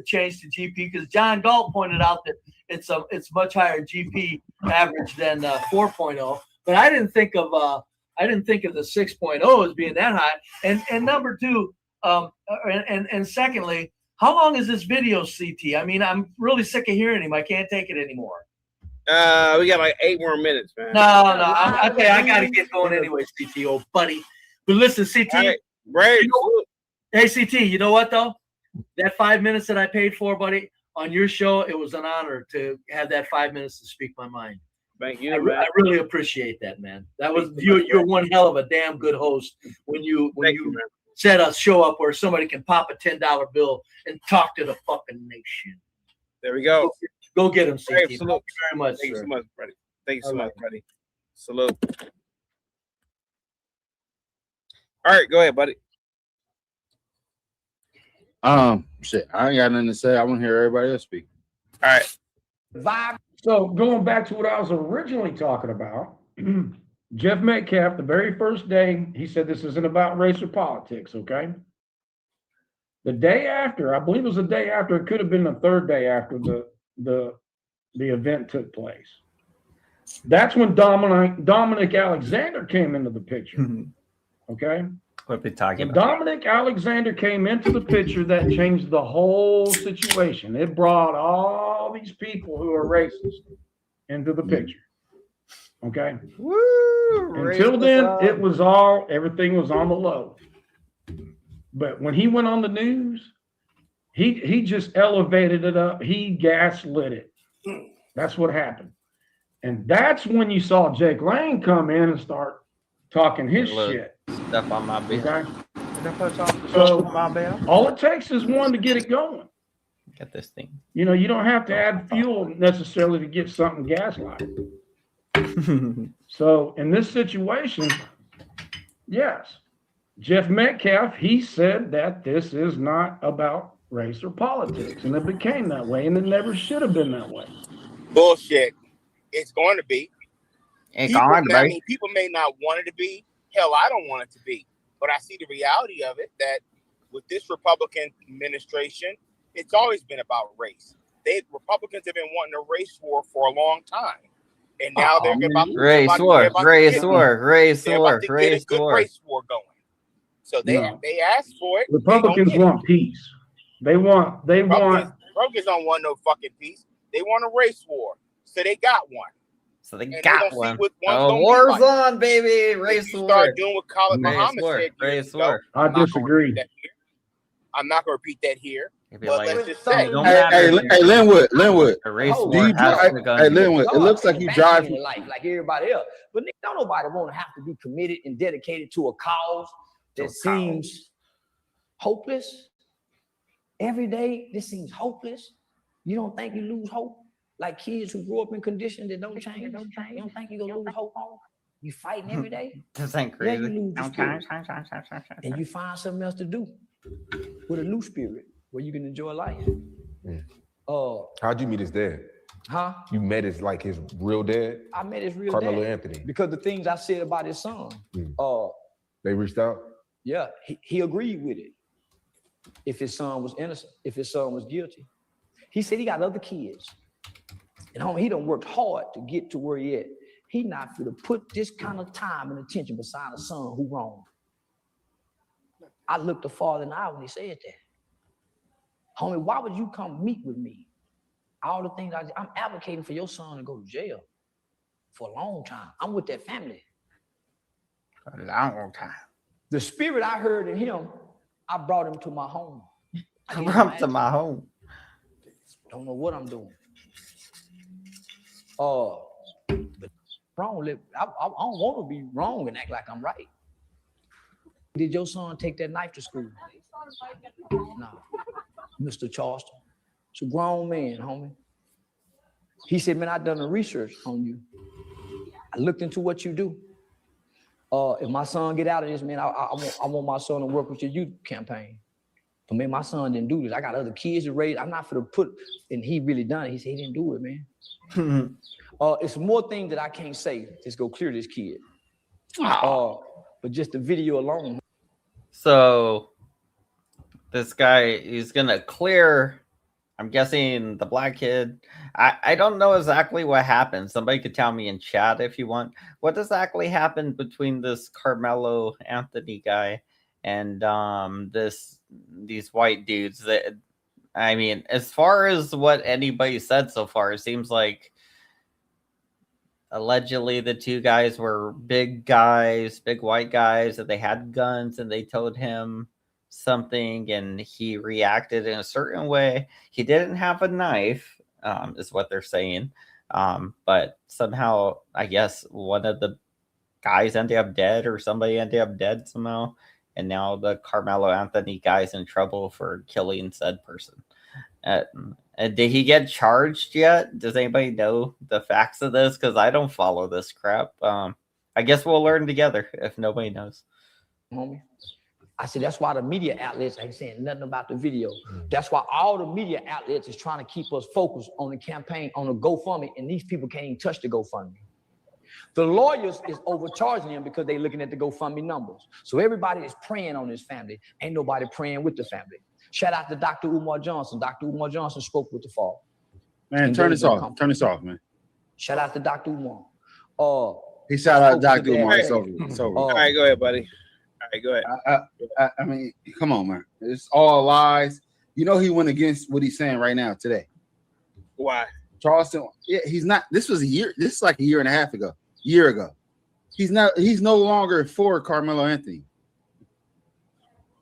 change to GP because John Galt pointed out that it's much higher GP average than 4.0. But I didn't think of the 6.0 as being that high. And number two, and secondly, how long is this video, CT? I mean, I'm really sick of hearing him. I can't take it anymore. We got like 8 more minutes, man. No. I got to get going anyway, CT, old buddy. But listen, CT. Right. Brave. Hey, CT, you know what, though? That 5 minutes that I paid for, buddy, on your show, it was an honor to have that 5 minutes to speak my mind. Thank you, I really appreciate that, man. That was you're one hell of a damn good host when you set a show up where somebody can pop a $10 bill and talk to the fucking nation. There we go. Go get him, CT. Brave, Thank salute. you very much, Thank sir. you so much, buddy. Thank you so much, buddy. Salute. All right, go ahead, buddy. Shit, I ain't got nothing to say. I want to hear everybody else speak. All right. So going back to what I was originally talking about, Jeff Metcalf, the very first day, he said this isn't about race or politics, okay? The day after, I believe it was the day after, it could have been the third day after the event took place. That's when Dominic Alexander came into the picture, okay? What we talking When about? Dominic Alexander came into the picture, that changed the whole situation. It brought all these people who are racist into the picture. Okay. Until then, everything was on the low. But when he went on the news, he just elevated it up. He gaslit it. That's what happened. And that's when you saw Jake Lang come in and start talking his shit. Stuff on my bill. Okay. So all it takes is one to get it going. Get this thing. You don't have to add fuel necessarily to get something gaslighted. So in this situation, yes, Jeff Metcalf, he said that this is not about race or politics, and it became that way, and it never should have been that way. Bullshit. It's going to be. People may not want it to be. Hell, I don't want it to be. But I see the reality of it that with this Republican administration, it's always been about race. Republicans have been wanting a race war for a long time. And now they're about to race war get a good race war going. So they asked for it. Republicans want peace. They want Ruggers don't want no fucking peace. They want a race war, so they got one. So they And got they one. See what one's Oh, gonna war's be like. on, baby. Race If you war. start doing what Khalid Race Muhammad war. said years Race ago, war. I disagree. I'm not going to repeat that here. It'd be But like, let's just say, it don't Hey, matter. hey, Linwood, The race Hold do war you has drive? begun. Hey, Linwood, it looks like you drive. in life like everybody else. But nigga, don't nobody want to have to be committed and dedicated to a cause that seems hopeless. Every day, this seems hopeless. You don't think you lose hope? Like kids who grow up in conditions that don't change. You don't think you're gonna lose hope on? You fighting every day. This ain't Yeah, crazy. you lose your spirit. And you find something else to do with a new spirit where you can enjoy life. How'd you meet his dad? Huh? You met his real dad? I met his real Carmelo dad Anthony. because the things I said about his son. They reached out? Yeah, he agreed with it. If his son was innocent, if his son was guilty. He said he got other kids. And homie, he done worked hard to get to where he at. He not gonna put this kind of time and attention beside a son who wrong. I looked the father in the eye when he said that. Homie, why would you come meet with me? All the things I'm advocating for your son to go to jail for a long time. I'm with that family. A long time. The spirit I heard in him, I brought him to my home. I brought him to my home. Don't know what I'm doing. But wrong. I don't want to be wrong and act like I'm right. Did your son take that knife to school? No. Mr. Charleston. It's a grown man, homie. He said, man, I done the research on you. I looked into what you do. If my son get out of this, man, I want my son to work with your youth campaign. But man, my son didn't do this. I got other kids to raise. I'm not for to put, and he really done it. He said he didn't do it, man. It's more things that I can't say. Just go clear this kid. But just the video alone. So this guy, he's gonna clear, I'm guessing, the black kid. I don't know exactly what happened. Somebody could tell me in chat if you want. What exactly happened between this Carmelo Anthony guy and these white dudes? That, I mean, as far as what anybody said so far, it seems like allegedly the two guys were big guys, big white guys, that they had guns and they told him something and he reacted in a certain way. He didn't have a knife, is what they're saying. But somehow, I guess one of the guys ended up dead or somebody ended up dead somehow. And now the Carmelo Anthony guy's in trouble for killing said person. Did he get charged yet? Does anybody know the facts of this? Because I don't follow this crap. I guess we'll learn together if nobody knows. Homie. I said, that's why the media outlets ain't saying nothing about the video. That's why all the media outlets is trying to keep us focused on the campaign, on the GoFundMe, and these people can't even touch the GoFundMe. The lawyers is overcharging them because they're looking at the GoFundMe numbers. So everybody is praying on this family. Ain't nobody praying with the family. Shout out to Dr. Umar Johnson. Dr. Umar Johnson spoke with the father. Man, turn this off. Turn this off, man. Shout out to Dr. Umar. He shout out Dr. Umar. It's over. All right, go ahead, buddy. All right, go ahead. I mean, come on, man. It's all lies. You know he went against what he's saying right now today. Why? Charleston, yeah, he's not. This was a year. This is like a year and a half ago. Year ago. He's no longer for Carmelo Anthony.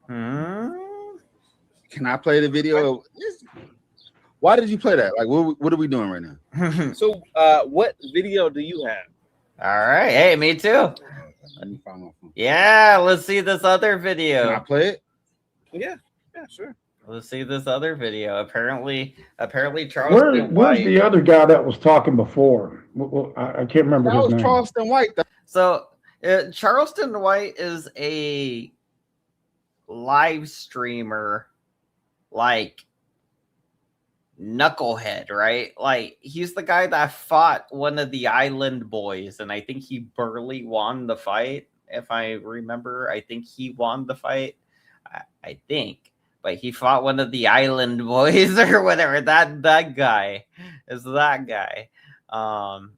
Can I play the video? Why did you play that? Like, what are we doing right now? So, what video do you have? All right. Hey, me too. Yeah, let's see this other video. Can I play it? Yeah, sure. Let's see this other video. Apparently Charleston Where's White. the other guy that was talking before? Well, I can't remember his name. Charleston White. So Charleston White is a live streamer, like knucklehead, right? Like he's the guy that fought one of the Island Boys, and I think he barely won the fight. If I remember, I think he won the fight. I think, but he fought one of the Island Boys or whatever. That guy is that guy. So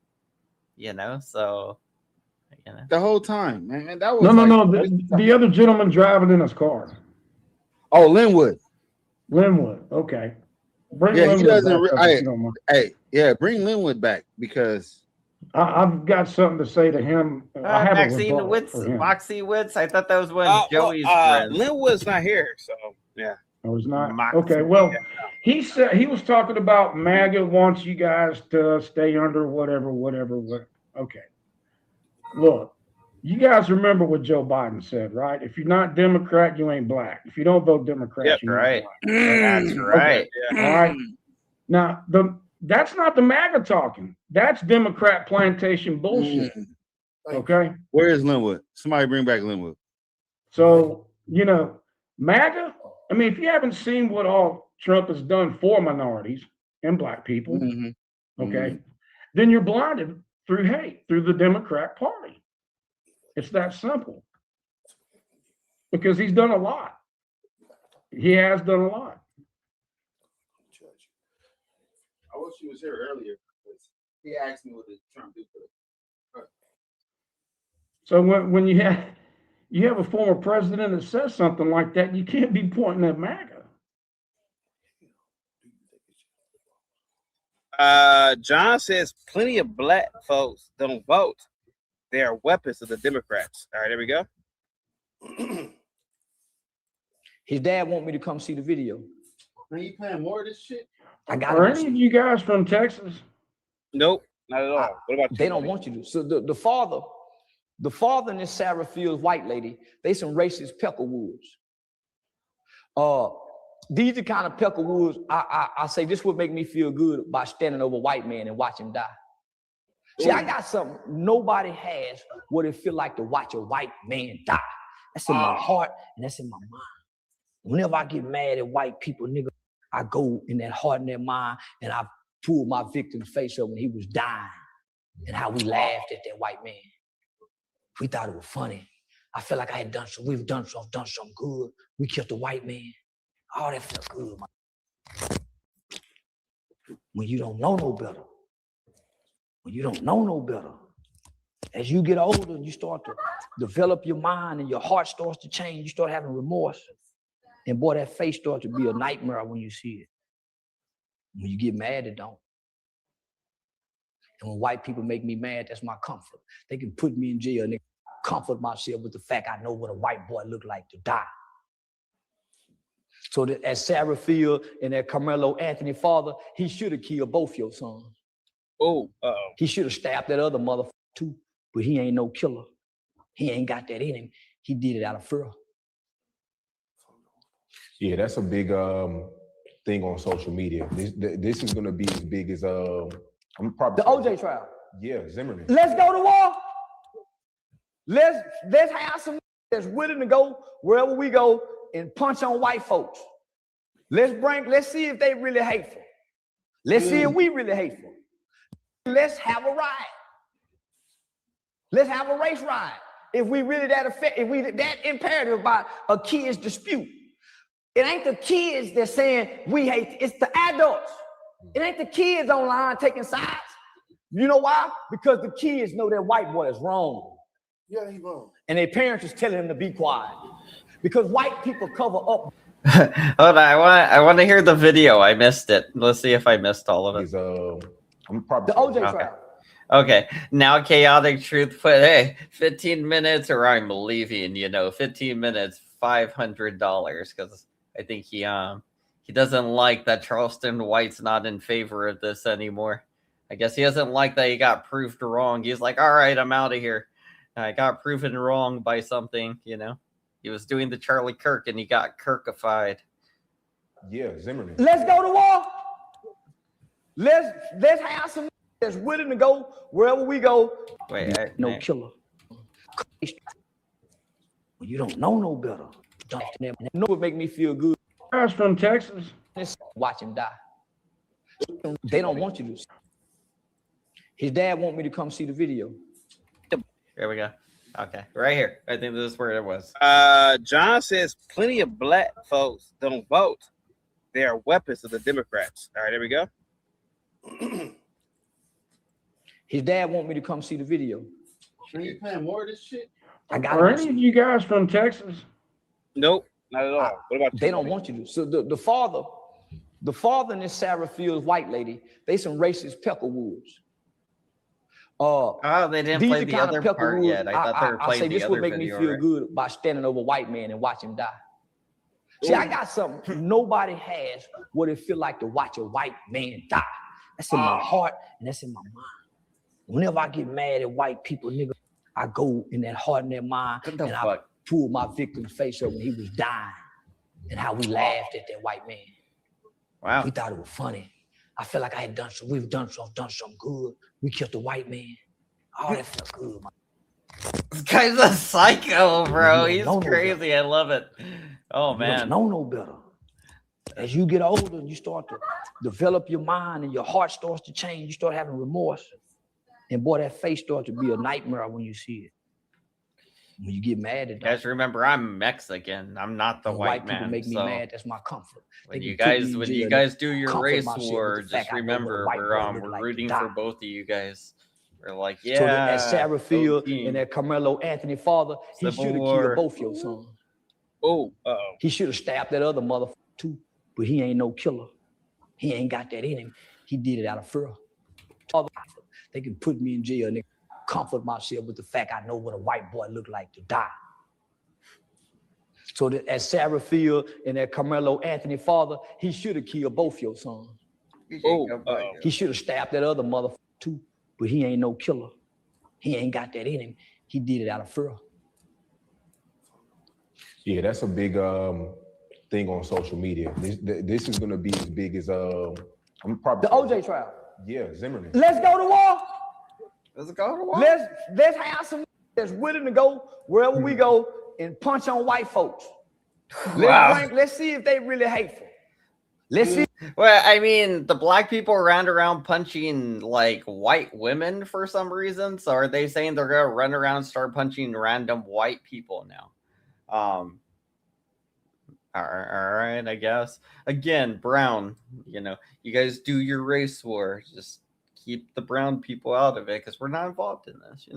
the whole time, man. That was no. The other gentleman driving in his car. Oh, Linwood. Okay. Bring Yeah, he Linwood doesn't. back up if you don't mind. Hey, yeah, bring Linwood back because I've got something to say to him. I have a Maxine rebuttal Wits, for him. Moxie Wits. I thought that was one of Joey's well, friends. Linwood's not here, so yeah. Oh, it's not? Moxie. Okay, well, he said he was talking about MAGA wants you guys to stay under whatever. Okay. Look, you guys remember what Joe Biden said, right? If you're not Democrat, you ain't black. If you don't vote Democrat, Yep, you're right. not black. That's right. All right. Now, that's not the MAGA talking. That's Democrat plantation bullshit. Okay. where is Linwood? Somebody bring back Linwood. So, MAGA, I mean, if you haven't seen what all Trump has done for minorities and black people, okay, then you're blinded through hate, through the Democrat Party. It's that simple. Because he's done a lot. He has done a lot. I wish he was here earlier because he asked me what did Trump do for it. So when you have a former president that says something like that, you can't be pointing at MAGA. John says plenty of black folks don't vote. They are weapons of the Democrats. All right, there we go. His dad want me to come see the video. Are you playing more of this shit? Are any of you guys from Texas? Nope, not at all. What about you? They don't want you to. So the father and this Sarah Fields white lady, they some racist peckerwoods. These are kind of peckerwoods. I say this would make me feel good by standing over a white man and watch him die. See, I got something nobody has what it feel like to watch a white man die. That's in my heart and that's in my mind. Whenever I get mad at white people, nigga, I go in that heart and that mind and I pull my victim's face up when he was dying and how we laughed at that white man. We thought it was funny. I felt like we've done something good. We killed the white man. Oh, that felt good, man. When you don't know no better. When you don't know no better. As you get older and you start to develop your mind and your heart starts to change, you start having remorse. And boy, that face starts to be a nightmare when you see it. When you get mad, it don't. And when white people make me mad, that's my comfort. They can put me in jail and they comfort myself with the fact I know what a white boy look like to die. So that as Sarah Field and that Carmelo Anthony father, he should have killed both your sons. He should have stabbed that other motherfucker too, but he ain't no killer. He ain't got that in him. He did it out of fear. Yeah, that's a big thing on social media. This is gonna be as big as I'm probably the OJ trial. Yeah, Zimmerman. Let's go to war. Let's have some that's willing to go wherever we go and punch on white folks. Let's see if they really hateful. Let's see if we really hateful. Let's have a riot. Let's have a race riot. If we really if we that imperative about a kid's dispute. It ain't the kids that's saying we hate, it's the adults. It ain't the kids online taking sides. You know why? Because the kids know that white boy is wrong. Yeah, he's wrong. And their parents is telling them to be quiet. Because white people cover up. Hold on, I want to hear the video. I missed it. Let's see if I missed all of it. I'm probably the OJ trial. Okay, now Chaotic Truth put, hey, 15 minutes or I'm leaving, 15 minutes, $500, because I think he doesn't like that Charleston White's not in favor of this anymore. I guess he doesn't like that he got proved wrong. He's like, all right, I'm out of here. I got proven wrong by something, He was doing the Charlie Kirk and he got Kirkified. Yeah, Zimmerman. Let's go to war. Let's have some that's willing to go wherever we go. Wait, no killer. When you don't know no better. Know what make me feel good. Guys from Texas. Watch him die. They don't want you to. His dad want me to come see the video. Here we go. Okay, right here. I think this is where it was. John says plenty of black folks don't vote. They are weapons of the Democrats. All right, there we go. His dad want me to come see the video. Are you playing more of this shit? Are any of you guys from Texas? Nope, not at all. What about you? They don't want you to. So the father The father and this Sarah Fields white lady, they some racist peckerwoods. Oh, they didn't play the other part yet. I thought they were playing the other video. This would make me feel good by standing over a white man and watch him die. See, I got something nobody has what it feel like to watch a white man die. That's in my heart and that's in my mind. Whenever I get mad at white people, nigga, I go in that heart and that mind and I pull my victim's face up when he was dying and how we laughed at that white man. Wow. We thought it was funny. I felt like I had we've done something good. We killed the white man. Oh, that felt good, man. This guy's a psycho, bro. He's crazy. I love it. Oh, man. You don't know no better. As you get older and you start to develop your mind and your heart starts to change, you start having remorse. And boy, that face starts to be a nightmare when you see it. When you get mad at that. Guys, remember, I'm Mexican. I'm not the white man. People make me mad. That's my comfort. When you guys do your race war, just remember we're rooting for both of you guys. We're like, yeah. So that Sarah Field and that Carmelo Anthony father, he should have killed both your sons. He should have stabbed that other motherfucker too, but he ain't no killer. He ain't got that in him. He did it out of fear. They can put me in jail and they comfort myself with the fact I know what a white boy look like to die. So that as Sarah Field and that Carmelo Anthony father, he should have killed both your sons. He should have stabbed that other motherfucker too, but he ain't no killer. He ain't got that in him. He did it out of fear. Yeah, that's a big thing on social media. This is gonna be as big as I'm probably the OJ trial. Yeah, Zimmerman. Let's go to war. Let's go to war. Let's have some that's willing to go wherever we go and punch on white folks. Let's see if they really hateful. Let's see. Well, I mean, the black people ran around punching like white women for some reason. So are they saying they're gonna run around and start punching random white people now? All right, I guess. Again, brown, you guys do your race war. Just keep the brown people out of it because we're not involved in this,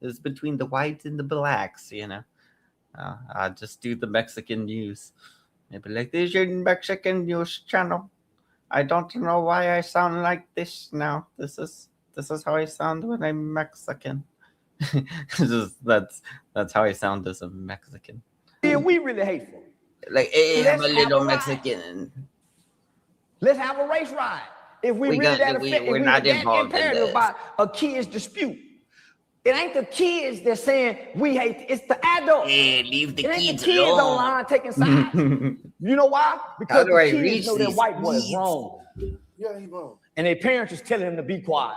This is between the whites and the blacks, I just do the Mexican news. Maybe like, this is your Mexican news channel. I don't know why I sound like this now. This is how I sound when I'm Mexican. That's how I sound as a Mexican. Yeah, we really hateful. Like, hey, I'm a little Mexican. Let's have a race ride. If we really we're not involved in this. About a kid's dispute. It ain't the kids that's saying we hate. It's the adults. Hey, leave the kids alone. It ain't the kids alone. Online taking sides. You know why? Because the kids know that white boy is wrong. Yeah, he's wrong. And their parents is telling them to be quiet.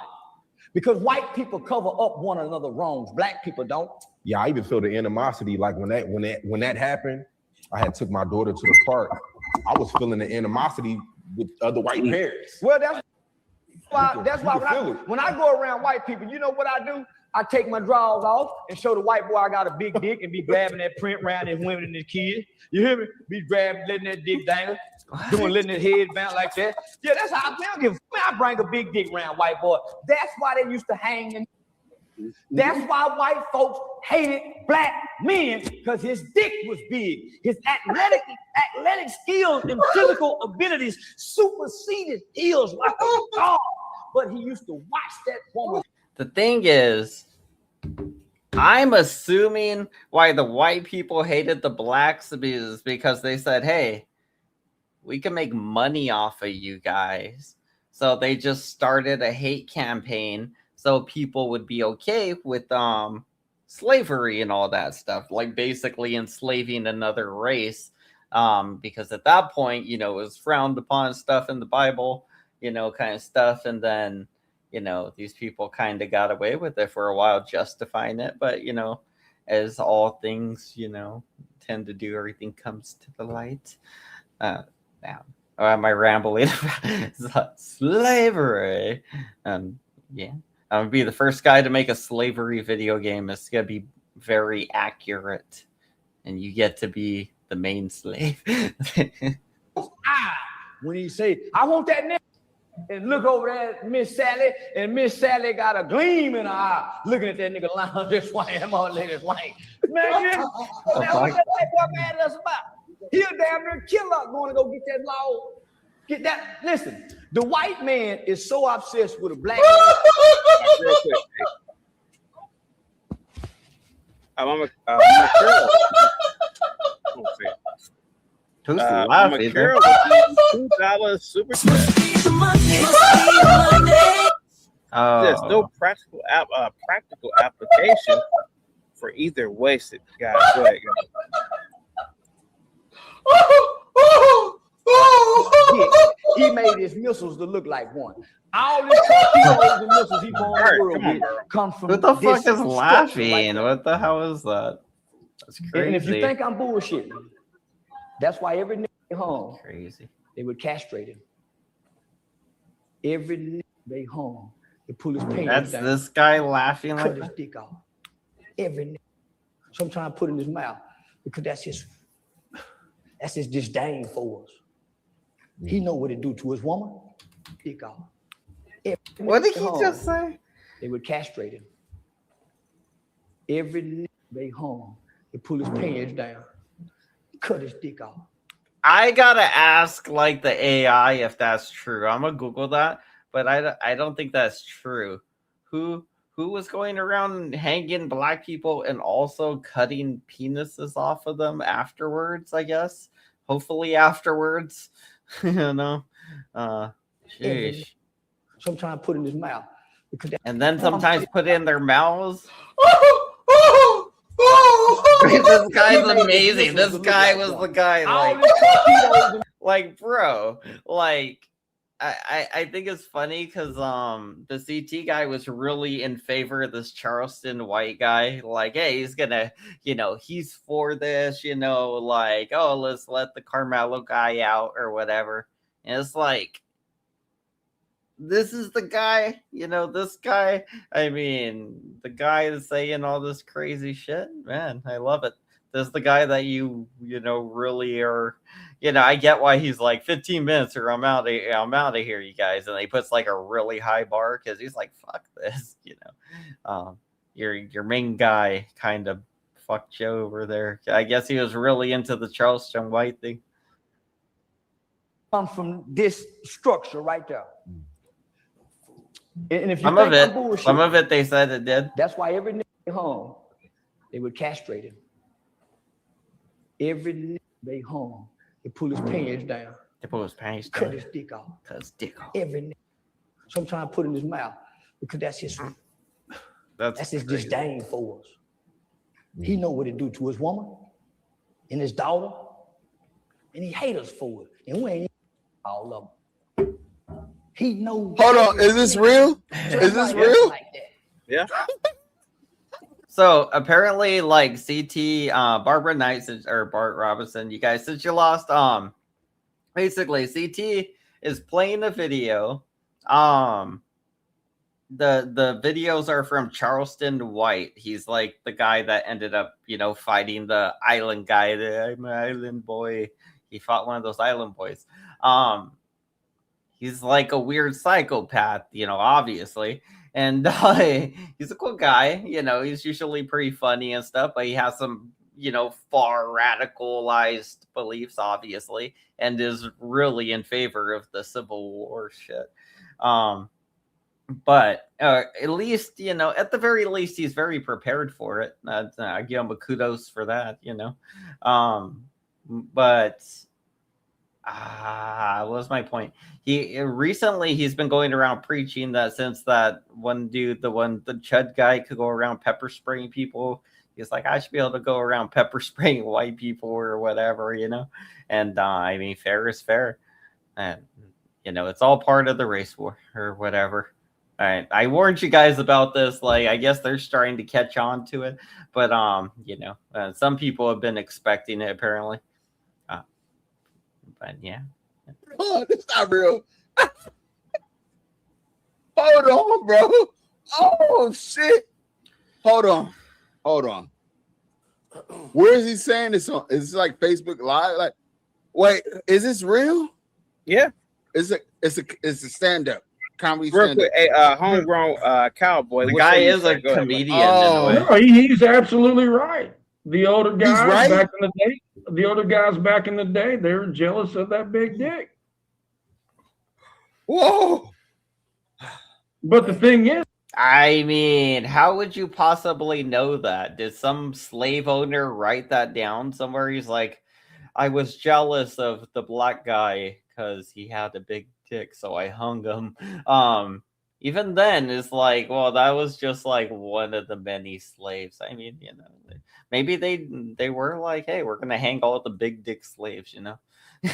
Because white people cover up one another's wrongs. Black people don't. Yeah, I even feel the animosity. Like when that happened, I had took my daughter to the park. I was feeling the animosity with other white parents. Well, that's why when I go around white people, you know what I do? I take my drawers off and show the white boy I got a big dick and be grabbing that print around his women and his kids. You hear me? Be grabbing, letting that dick dangle, letting his head bounce like that. Yeah, that's how I bring a big dick around white boy. That's why they used to hang him. That's why white folks hated black men, because his dick was big. His athletic skills and physical abilities superseded his like a dog. But he used to watch that woman. The thing is, I'm assuming why the white people hated the blacks is because they said, hey, we can make money off of you guys. So they just started a hate campaign so people would be okay with slavery and all that stuff, like basically enslaving another race. Because at that point, it was frowned upon stuff in the Bible, kind of stuff. And then, these people kind of got away with it for a while, justifying it. But, as all things, tend to do, everything comes to the light. Now, am I rambling about slavery? Yeah. I'm going to be the first guy to make a slavery video game. It's going to be very accurate. And you get to be the main slave. When he say, I want that nigga. And look over there at Miss Sally, and Miss Sally got a gleam in her eye, looking at that nigga lying this way, that old lady's white. Man, that's what that white boy mad at us about. He a damn near killer going to go get that law. Get that. Listen, the white man is so obsessed with a black Real quick. Mama Carol. Who's Mama laughing? Carol with $2 super chat. There's no practical application for either wasted. Guys, go ahead, guys. He made his missiles to look like one. All the torpedoes and missiles he going the world with come from Who the fuck this is structure laughing? right there. What the hell is that? That's crazy. And if you think I'm bullshitting, that's why every nigga home, crazy. They would castrate him. Every nigga they home, they pull his pants That's down. this guy laughing Cut like his that? dick off. Every nigga. Sometimes put in his mouth because that's his disdain for us. He know what it do to his woman. Dick off. What did he just say? They would castrate him. Every nigga they home, they pull his pants down, cut his dick off. I gotta ask like the AI if that's true. I'm gonna Google that, but I don't think that's true. Who was going around hanging black people and also cutting penises off of them afterwards? I guess. Hopefully afterwards, you know. Sheesh. Sometimes put in his mouth because and then sometimes put in their mouths. This guy's amazing. This guy was the guy, like bro, like I think it's funny because the CT guy was really in favor of this Charleston white guy. Like, hey, he's gonna, he's for this, like, oh, let's let the Carmelo guy out or whatever. And it's like, this is the guy, this guy. I mean, the guy is saying all this crazy shit. Man, I love it. This is the guy that you really are. I get why he's like 15 minutes or I'm out of here, you guys. And he puts like a really high bar because he's like, fuck this, your main guy kind of fucked you over there. I guess he was really into the Charleston white thing. Come from this structure right there. And if you some of it they said it did. That's why every nigga home, they would castrate him. Every nigga they home, they pull his pants down. They pull his pants down. Cut his dick off. Cut his dick off. Every nigga. Sometimes put in his mouth because that's his disdain for us. He know what it do to his woman and his daughter, and he hate us for it. And we ain't all of them. He knows. Hold on, is this real? Is this real? Like that. Yeah. So apparently, like CT, Barbara Knight or Bart Robinson, you guys, since you lost, basically CT is playing a video. The videos are from Charleston White. He's like the guy that ended up, fighting the island guy. I'm an island boy. He fought one of those island boys. He's like a weird psychopath, obviously. And he's a cool guy. He's usually pretty funny and stuff, but he has some, far radicalized beliefs, obviously, and is really in favor of the Civil War shit. But at least, at the very least, he's very prepared for it. I give him a kudos for that, But what was my point? He's been going around preaching that since that one dude, the Chud guy, could go around pepper spraying people. He's like, I should be able to go around pepper spraying white people or whatever, And I mean, fair is fair, and it's all part of the race war or whatever. All right, I warned you guys about this. Like, I guess they're starting to catch on to it, but some people have been expecting it apparently. But yeah. Oh, it's not real. Hold on, bro. Oh shit. Hold on. Where is he saying this on? Is this like Facebook Live? Like, wait, is this real? Yeah. It's a stand-up comedy. Real quick, hey, homegrown cowboy. The guy is a comedian. Oh, no, he's absolutely right. The older guys right. back in the day, they were jealous of that big dick. Whoa. But the thing is, I mean, how would you possibly know that? Did some slave owner write that down somewhere? He's like, I was jealous of the black guy because he had a big dick, so I hung him. Even then, it's like, well, that was just like one of the many slaves. I mean, maybe they were like, hey, we're gonna hang all the big dick slaves,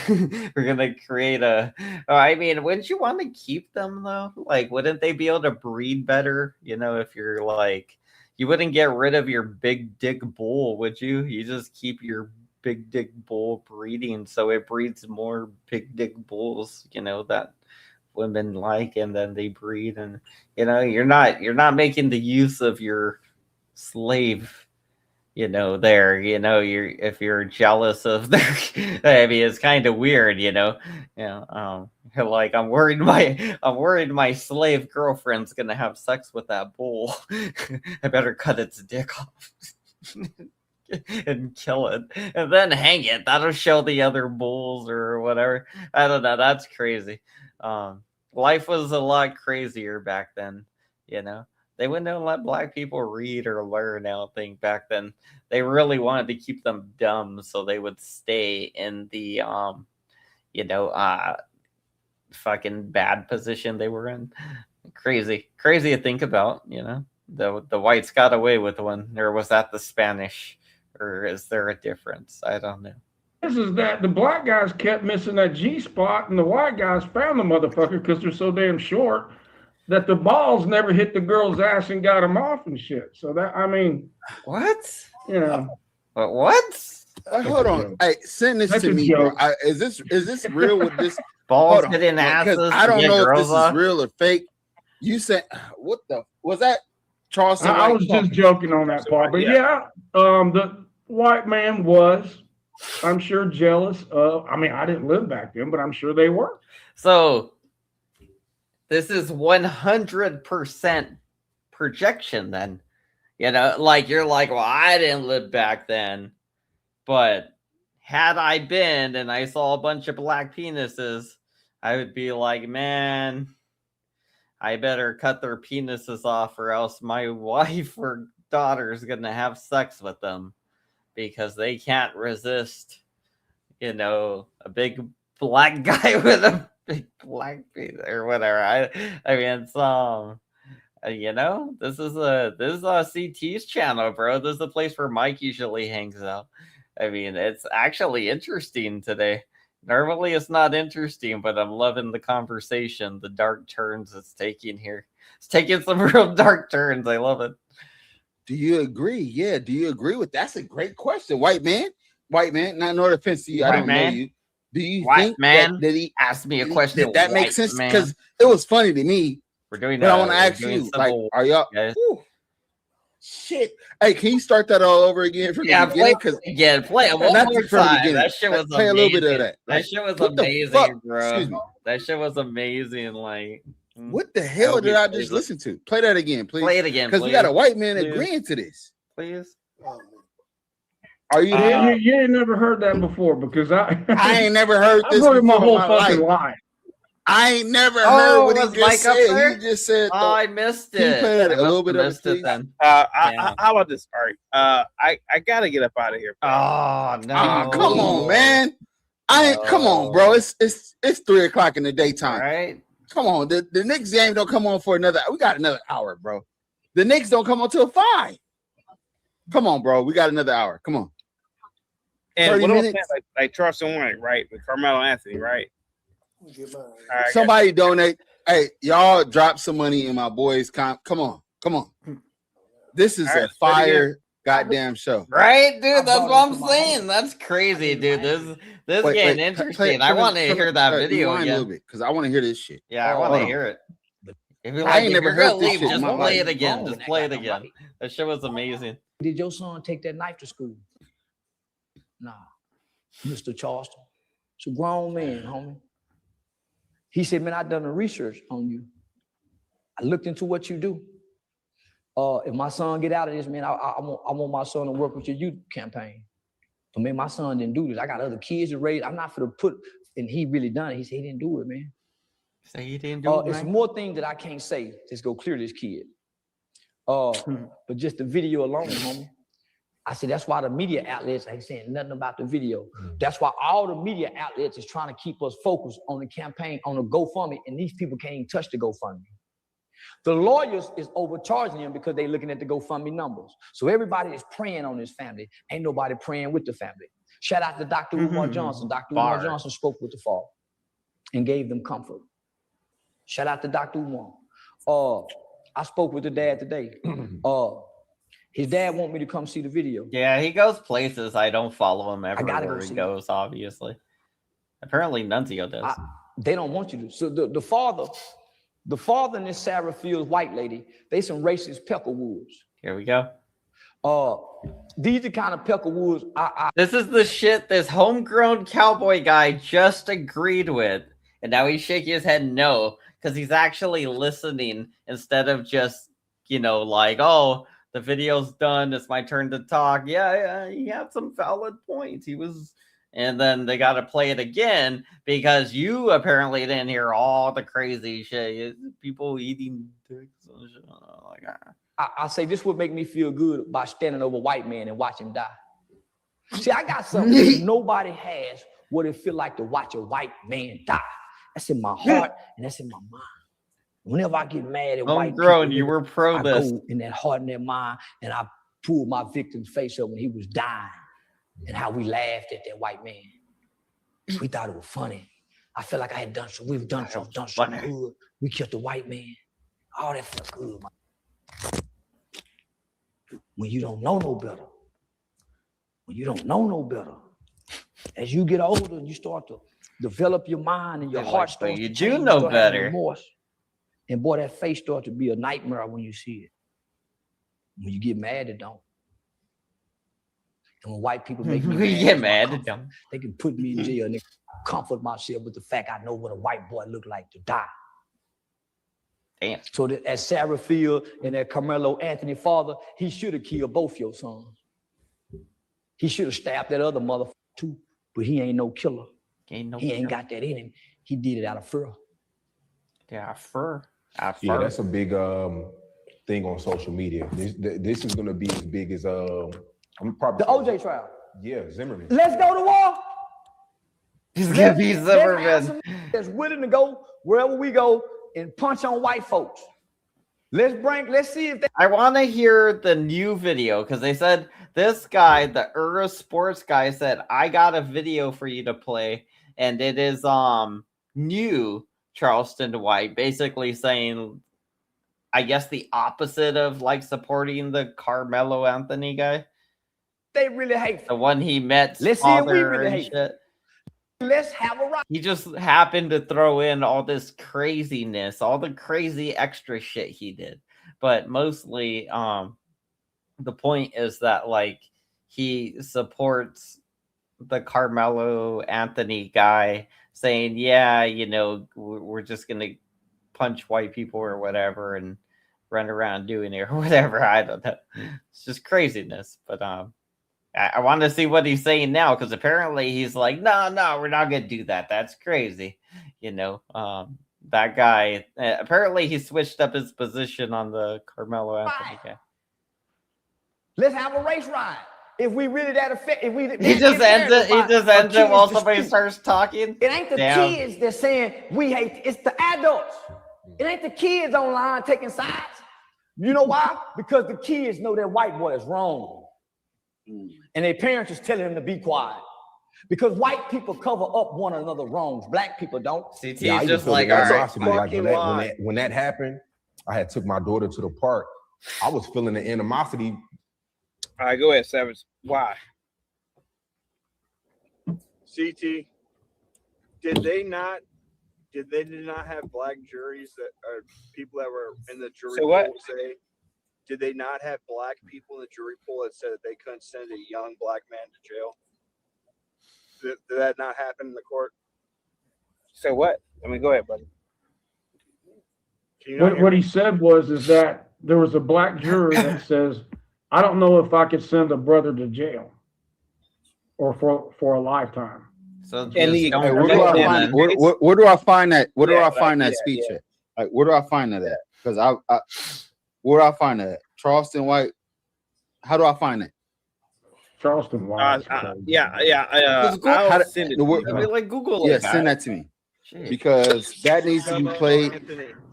We're gonna create a. I mean, wouldn't you want to keep them though? Like, wouldn't they be able to breed better? If you're like, you wouldn't get rid of your big dick bull, would you? You just keep your big dick bull breeding, so it breeds more big dick bulls. That women like, and then they breed, and you're not making the use of your slave. If you're jealous of their, I mean, it's kind of weird, like I'm worried my slave girlfriend's gonna have sex with that bull. I better cut its dick off and kill it, and then hang it. That'll show the other bulls or whatever. I don't know. That's crazy. Life was a lot crazier back then, They wouldn't have let black people read or learn, I don't think, back then. They really wanted to keep them dumb so they would stay in the fucking bad position they were in. Crazy to think about. The whites got away with one, or was that the Spanish, or is there a difference? I don't know. This is that the black guys kept missing that G spot, and the white guys found the motherfucker because they're so damn short that the balls never hit the girl's ass and got him off and shit. So that, I mean, what? But what? Hold on. Hey, send this to me, bro. Is this real with this? Balls hitting asses? I don't know if this is real or fake. You said, what the, was that Charleston? I was just joking on that part. But yeah, the white man was, I'm sure, jealous of, I mean, I didn't live back then, but I'm sure they were. So this is 100% projection then. Like you're like, well, I didn't live back then, but had I been and I saw a bunch of black penises, I would be like, man, I better cut their penises off or else my wife or daughter is going to have sex with them because they can't resist, a big black guy with a big black penis or whatever. I mean, it's this is CT's channel, bro. This is the place where Mike usually hangs out. I mean, it's actually interesting today. Normally it's not interesting, but I'm loving the conversation, the dark turns it's taking here. It's taking some real dark turns. I love it. Do you agree? Yeah. Do you agree with that's a great question, white man? Not no offense to you. I don't know you. Do you think that he asked me a question? That makes sense because it was funny to me. We're doing that. I want to ask you, like, are y'all? Shit. Hey, can you start that all over again from the beginning? Because play it one more time. That shit was play amazing. A little bit of that. That shit was amazing, bro. Excuse me. That shit was amazing. Like, what the hell did I just listen to? Play that again, please. Play it again, because we got a white man agreeing to this. Please. Are you there? You ain't never heard that before because I ain't never heard this. I've heard my whole fucking life. I ain't never heard what he just said. He just said, "Oh, I missed it." Can you play that a little bit of it, then. How about this? All right. I gotta get up out of here. Oh no! Come on, man. Come on, bro. It's 3:00 in the daytime. Right? Come on. The Knicks game don't come on for another. We got another hour, bro. The Knicks don't come on till 5. Come on, bro. We got another hour. Come on. And what I'm saying, like Charleston White, right? With Carmelo Anthony, right? Right, somebody donate. Hey, y'all drop some money in my boys' Come on. This is a fire goddamn show. Right, dude? That's what I'm saying. That's crazy, dude. This getting interesting. I want to hear that video again. A little bit because I want to hear this shit. Yeah, I want to hear it. If you're like, I ain't never heard this shit. Just play it again. Just play it again. That shit was amazing. Did your son take that knife to school? Nah, Mr. Charleston. It's a grown man, homie. He said, man, I done the research on you. I looked into what you do. If my son get out of this, man, I want my son to work with your youth campaign. But man, my son didn't do this. I got other kids to raise. I'm not for to put, and he really done it. He said he didn't do it, man. Say you didn't do it. It's more things that I can't say. Just go clear this kid. But just the video alone, homie. I said that's why the media outlets ain't saying nothing about the video. That's why all the media outlets is trying to keep us focused on the campaign, on the GoFundMe, and these people can't even touch the GoFundMe. The lawyers is overcharging them because they're looking at the GoFundMe numbers. So everybody is praying on this family. Ain't nobody praying with the family. Shout out to Dr. Umar Johnson. Dr. Umar Johnson spoke with the father and gave them comfort. Shout out to Dr. Umar. I spoke with the dad today. His dad want me to come see the video. Yeah, he goes places. I don't follow him I gotta everywhere go he see goes, obviously. Apparently Nunzio does. They don't want you to. So the father and this Sarah Fields white lady, they some racist peckerwoods. Here we go. These are kind of peckerwoods. This is the shit this homegrown cowboy guy just agreed with. And now he's shaking his head no, because he's actually listening instead of just, like, oh, the video's done. It's my turn to talk. Yeah, he had some valid points. And then they got to play it again because you apparently didn't hear all the crazy shit. People eating dicks and shit. Like, I say this would make me feel good by standing over a white man and watch him die. See, I got something that nobody has what it feel like to watch a white man die. That's in my heart and that's in my mind. Whenever I get mad at white people, you were pro I this. go in that heart and that mind, and I pulled my victim's face up when he was dying, and how we laughed at that white man. We thought it was funny. I felt like I had done so. We've done something good. We killed the white man. Oh, that felt good, man. When you don't know no better. When you don't know no better. As you get older, you start to develop your mind and your heart starts to change. You do know better. Remorse. And boy, that face starts to be a nightmare when you see it. When you get mad, it don't. And when white people make me get mad, it don't. They can put me in jail and they comfort myself with the fact I know what a white boy look like to die. Damn. So that as Sarah Field and that Carmelo Anthony father, he should have killed both your sons. He should have stabbed that other motherfucker too, but he ain't no killer. He ain't got that in him. He did it out of fear. Yeah, fur. Yeah, that's a big thing on social media. This is gonna be as big as I'm probably the OJ trial. Yeah, Zimmerman. Let's go to war. He's gonna be Zimmerman. That's willing to go wherever we go and punch on white folks. Let's see if they. I want to hear the new video because they said this guy, the Ura Sports guy, said I got a video for you to play, and it is new Charleston White, basically saying, I guess the opposite of like supporting the Carmelo Anthony guy. They really hate the one he met. Let's see if we really hate shit. Let's have a rock. He just happened to throw in all this craziness, all the crazy extra shit he did. But mostly, the point is that like he supports the Carmelo Anthony guy, saying, yeah, we're just gonna punch white people or whatever and run around doing it or whatever. I don't know. It's just craziness. But I want to see what he's saying now, because apparently he's like, no, we're not going to do that. That's crazy. That guy, apparently he switched up his position on the Carmelo Anthony guy. Let's have a race ride. If we really that effect, if we he just ends it while somebody starts talking. It ain't the kids that's saying we hate, it's the adults. It ain't the kids online taking sides. You know why? Because the kids know that white boy is wrong. And their parents is telling them to be quiet. Because white people cover up one another's wrongs. Black people don't. CT is just like, all right. When that happened, I had took my daughter to the park. I was feeling the animosity. All right, go ahead, Savage. Why? CT, did they not have black juries that are people that were in the jury pool say? Did they not have black people in the jury pool that said that they couldn't send a young black man to jail? Did that not happen in the court? Say what? I mean, go ahead, buddy. What he said is that there was a black juror that says, I don't know if I could send a brother to jail or for a lifetime. So And just the don't Hey, where kill do I him find then. where do I find that? Where do Yeah, I find that speech at? Like, where do I find that at? Because I where do I find that at? Charleston White. How do I find that? Charleston White. I'll send it. The word- I mean, like Google yeah, it, send guys. that to me Shit. because that needs to be played.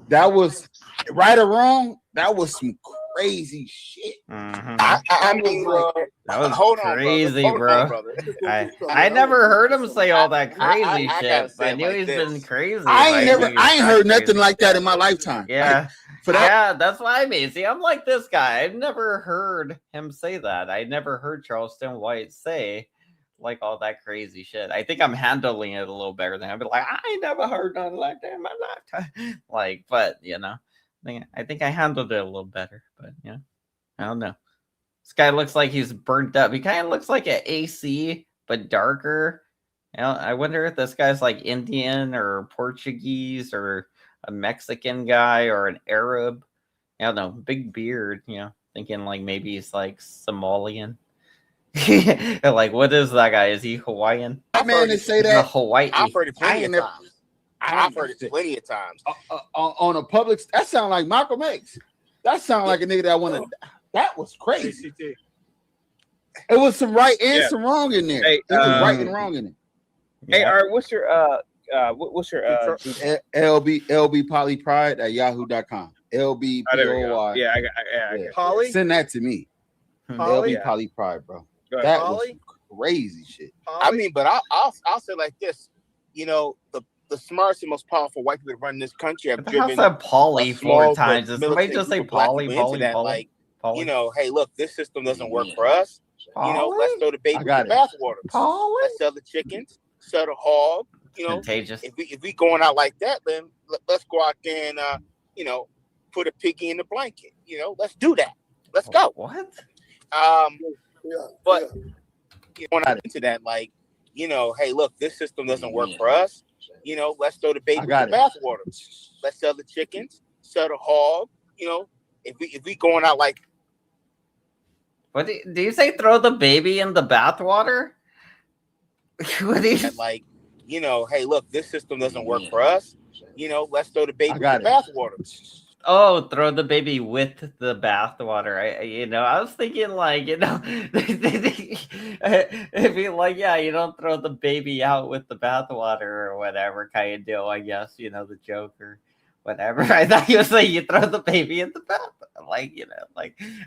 That was right or wrong. That was some crazy shit. Mhm. I mean, That was hold on, crazy, brother. bro. Hold on, brother. I never heard him say all that crazy I shit, gotta but I say it knew like he's this. been crazy. I ain't Like, heard nothing like that in my lifetime. Yeah. For that, Yeah, that's what I mean. See, I'm like this guy. I've never heard him say that. I never heard Charleston White say like all that crazy shit. I think I'm handling it a little better than him. But like, I ain't never heard nothing like that in my lifetime. Like, but you know, I think I handled it a little better. But yeah, I don't know. This guy looks like he's burnt up. He kind of looks like an AC, but darker. You know, I wonder if this guy's like Indian or Portuguese or a Mexican guy or an Arab. I don't know. Big beard, you know, thinking like maybe he's like Somalian. Like, what is that guy? Is he Hawaiian? that man to say The that Hawaii. I've heard it I plenty ain't of never- times. I've heard it plenty of times. on a public. That sound like Malcolm X. That sound like a nigga that want to. That was crazy. ACT. It was some right and Yeah. some wrong in there. Hey, It was right and wrong in it. Hey, Yeah. Art, what's your LB Poly Pride at yahoo.com. LB Oh, there we go. POY. Yeah, I got it. Polly? Send that to me. Polly? LB Poly Pride, bro. Go ahead. That was Polly? crazy shit. I mean, but I'll say like this. You know, the smartest and most powerful white people that run this country have What the hell driven said Polly a 4 small times? but Did somebody militant just say group of black Polly, people into Polly, that, Polly? like, Polly? you know, hey, look, this system doesn't work for us. You know, let's throw the baby I with got the bathwater. Polly? Let's sell the chickens, sell the hog. You know, Contagious. if we going out like that, then let's go out there and you know, put a piggy in the blanket. You know, let's do that. Let's go. What? But going out into that, like, you know, hey, look, this system doesn't work for us. You know, let's throw the baby with the bathwater. Let's sell the chickens, sell the hog. You know, if we going out like, What do you say? Throw the baby in the bathwater? What do you? like, you know, hey, look, this system doesn't work for us. You know, let's throw the baby with the bathwater. Oh, throw the baby with the bathwater. I was thinking like, it'd be like, yeah, you don't throw the baby out with the bathwater or whatever kind of deal. I guess the joke or whatever. I thought you were saying you throw the baby in the bath. Like,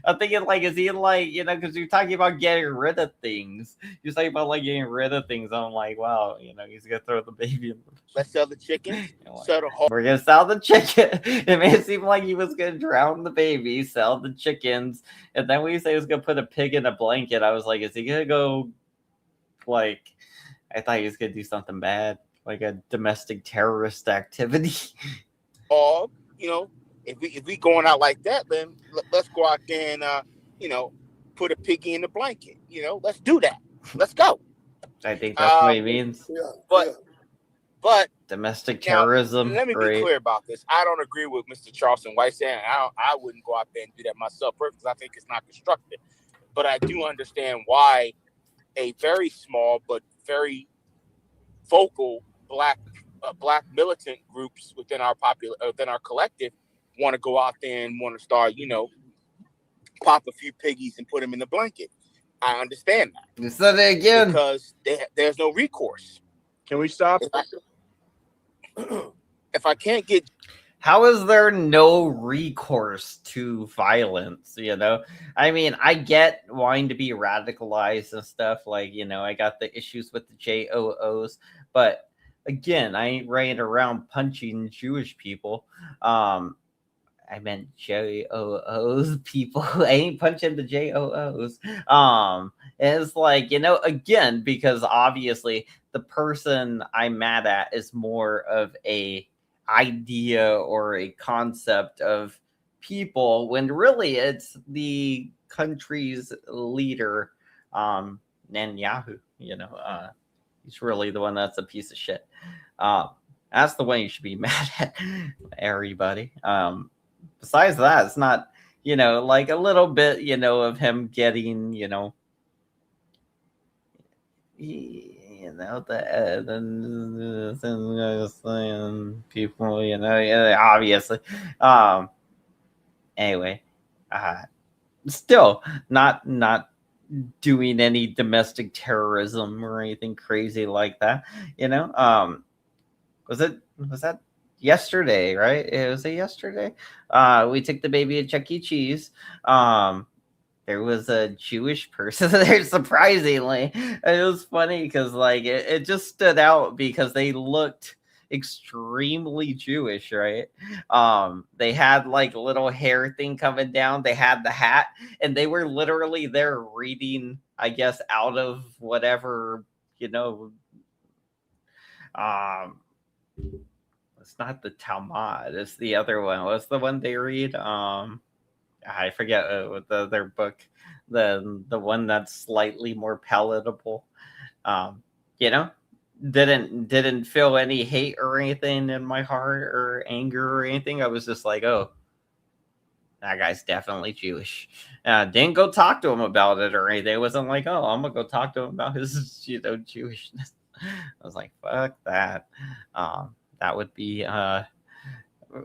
I'm thinking like, is he like, because you're talking about getting rid of things. You're talking about like getting rid of things. I'm like, wow, he's gonna throw the baby in the. Let's sell the chicken, sell the hog. We're gonna sell the chicken. It made it seem like he was gonna drown the baby, sell the chickens, and then when you say he was gonna put a pig in a blanket, I was like, is he gonna go like? I thought he was gonna do something bad, like a domestic terrorist activity. Hog, if we going out like that, then let's go out there and put a piggy in the blanket. Let's do that. Let's go. I think that's what he means. But domestic terrorism. Let me be clear about this. I don't agree with Mr. Charleston White saying I wouldn't go out there and do that myself because I think it's not constructive. But I do understand why a very small but very vocal black militant groups within our collective want to go out there and want to start, pop a few piggies and put them in the blanket. I understand that. You said it again. Because there's no recourse. Can we stop? If I can't get, how is there no recourse to violence? I mean, I get wanting to be radicalized and stuff. Like, I got the issues with the JOOs, but again, I ain't running around punching Jewish people. I meant JOOs people. I ain't punching the JOOs. It's like, again, because obviously the person I'm mad at is more of a idea or a concept of people when really it's the country's leader, Netanyahu. He's really the one that's a piece of shit. That's the one you should be mad at, everybody. Besides that, it's not, like a little bit, of him getting, you know, people, you know, yeah, obviously. Anyway, still not doing any domestic terrorism or anything crazy like that, you know. Was that yesterday, right? It was yesterday. We took the baby to Chuck E. Cheese. There was a Jewish person there, surprisingly. It was funny because like it just stood out because they looked extremely Jewish, right? They had like a little hair thing coming down, they had the hat, and they were literally there reading, I guess, out of whatever, you know. It's not the Talmud, it's the other one. What's the one they read? I forget what their book, the one that's slightly more palatable. You know, didn't feel any hate or anything in my heart or anger or anything. I was just like, oh, that guy's definitely Jewish. Didn't go talk to him about it or anything. It wasn't like, oh, I'm gonna go talk to him about his, you know, Jewishness. I was like, fuck that. That would be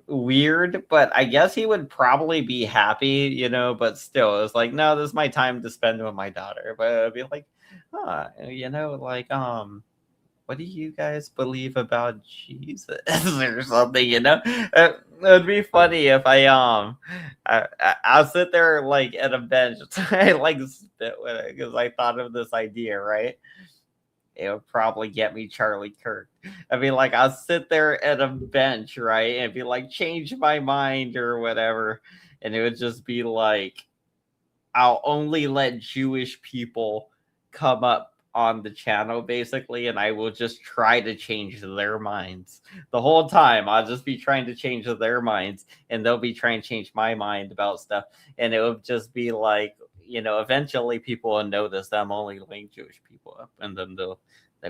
weird, but I guess he would probably be happy, you know, but still, it was like, no, this is my time to spend with my daughter. But it'd be like, you know, like, what do you guys believe about Jesus or something, you know? It'd be funny if I'll sit there like at a bench. I like spit with it because I thought of this idea, right? It would probably get me Charlie Kirk. I mean, like, I'll sit there at a bench, right? And be like, change my mind or whatever. And it would just be like, I'll only let Jewish people come up on the channel, basically. And I will just try to change their minds. The whole time, I'll just be trying to change their minds. And they'll be trying to change my mind about stuff. And it would just be like, you know, eventually people will notice that I'm only letting Jewish people up, and then they'll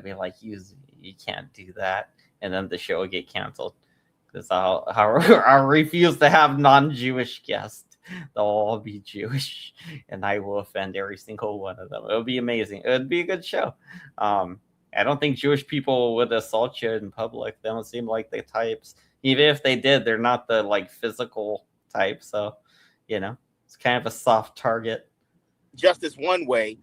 be like, you can't do that, and then the show will get canceled because I'll refuse to have non-Jewish guests. They'll all be Jewish, and I will offend every single one of them. It'll be amazing. It would be a good show. I don't think Jewish people would assault you in public. They don't seem like the types. Even if they did, they're not the like physical type. So, you know, it's kind of a soft target. Justice one way,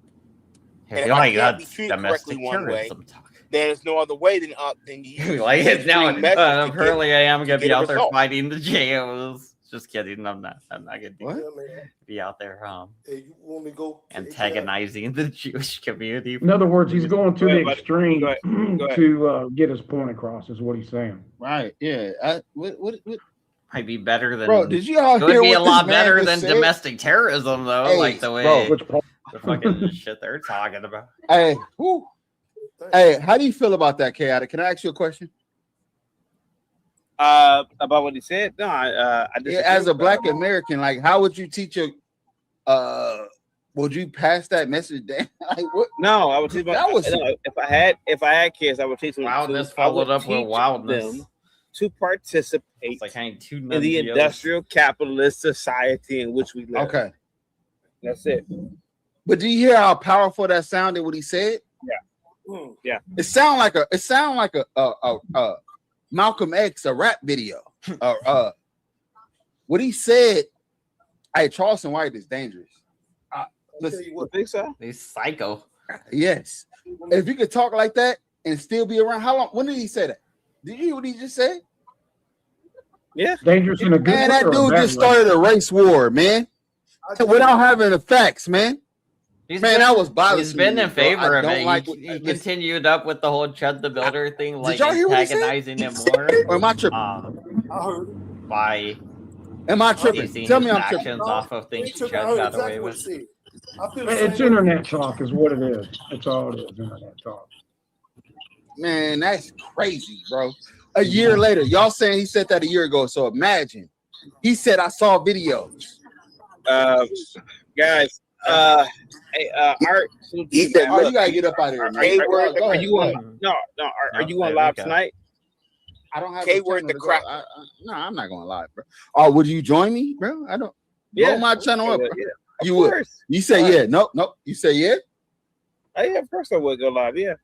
and if I can't be treated correctly one way, then there's no other way than you like it now. Apparently, I am gonna be out there fighting the JOs. Just kidding. I'm not gonna be out there hey, you want me to go antagonizing the Jewish community. In other words, he's going to the extreme to get his point across. Is what he's saying. Right? Yeah. What? Might be better than, bro. Did you all hear? It would be a lot better than domestic terrorism, though. Hey, like the way the fucking shit they're talking about. Hey, hey, how do you feel about that, Chaotic? Can I ask you a question? About what he said? No, I as a Black American, like, how would you teach your? Would you pass that message down? Like, what? No, I would teach. If I had kids, I would teach them. Wildness followed up with wildness. To participate in the industrial capitalist society in which we live. Okay, that's it. But do you hear how powerful that sounded? What he said? Yeah, yeah. It sound like a Malcolm X, a rap video. What he said. Hey, Charleston White is dangerous. Listen, you think so? He's psycho. Yes. If you could talk like that and still be around, how long? When did he say that? Did you hear what he just said? Yeah. Dangerous in a good way. Man, that dude just started a race war, man. Without having the facts, man. That was bothering. He's been in favor of it. He continued up with the whole Chud the Builder thing, like antagonizing him more. Or am I tripping? I heard. By am I tripping? Tell me I'm tripping. Actions off of things Chud got away with. It's internet talk, is what it is. That's all it is. Internet talk. Man, that's crazy, bro. A year later, y'all saying he said that a year ago. So imagine, he said, "I saw videos." Guys, hey, Art. You gotta get up out of here. Are you on? No. Are you on live tonight? I don't have K-word the crap. No, I'm not going live, bro. Oh, would you join me, bro? I don't. Yeah, blow my channel up. Yeah. You would. You say yeah. Nope. You say yeah. Oh, yeah, of course I would go live. Yeah.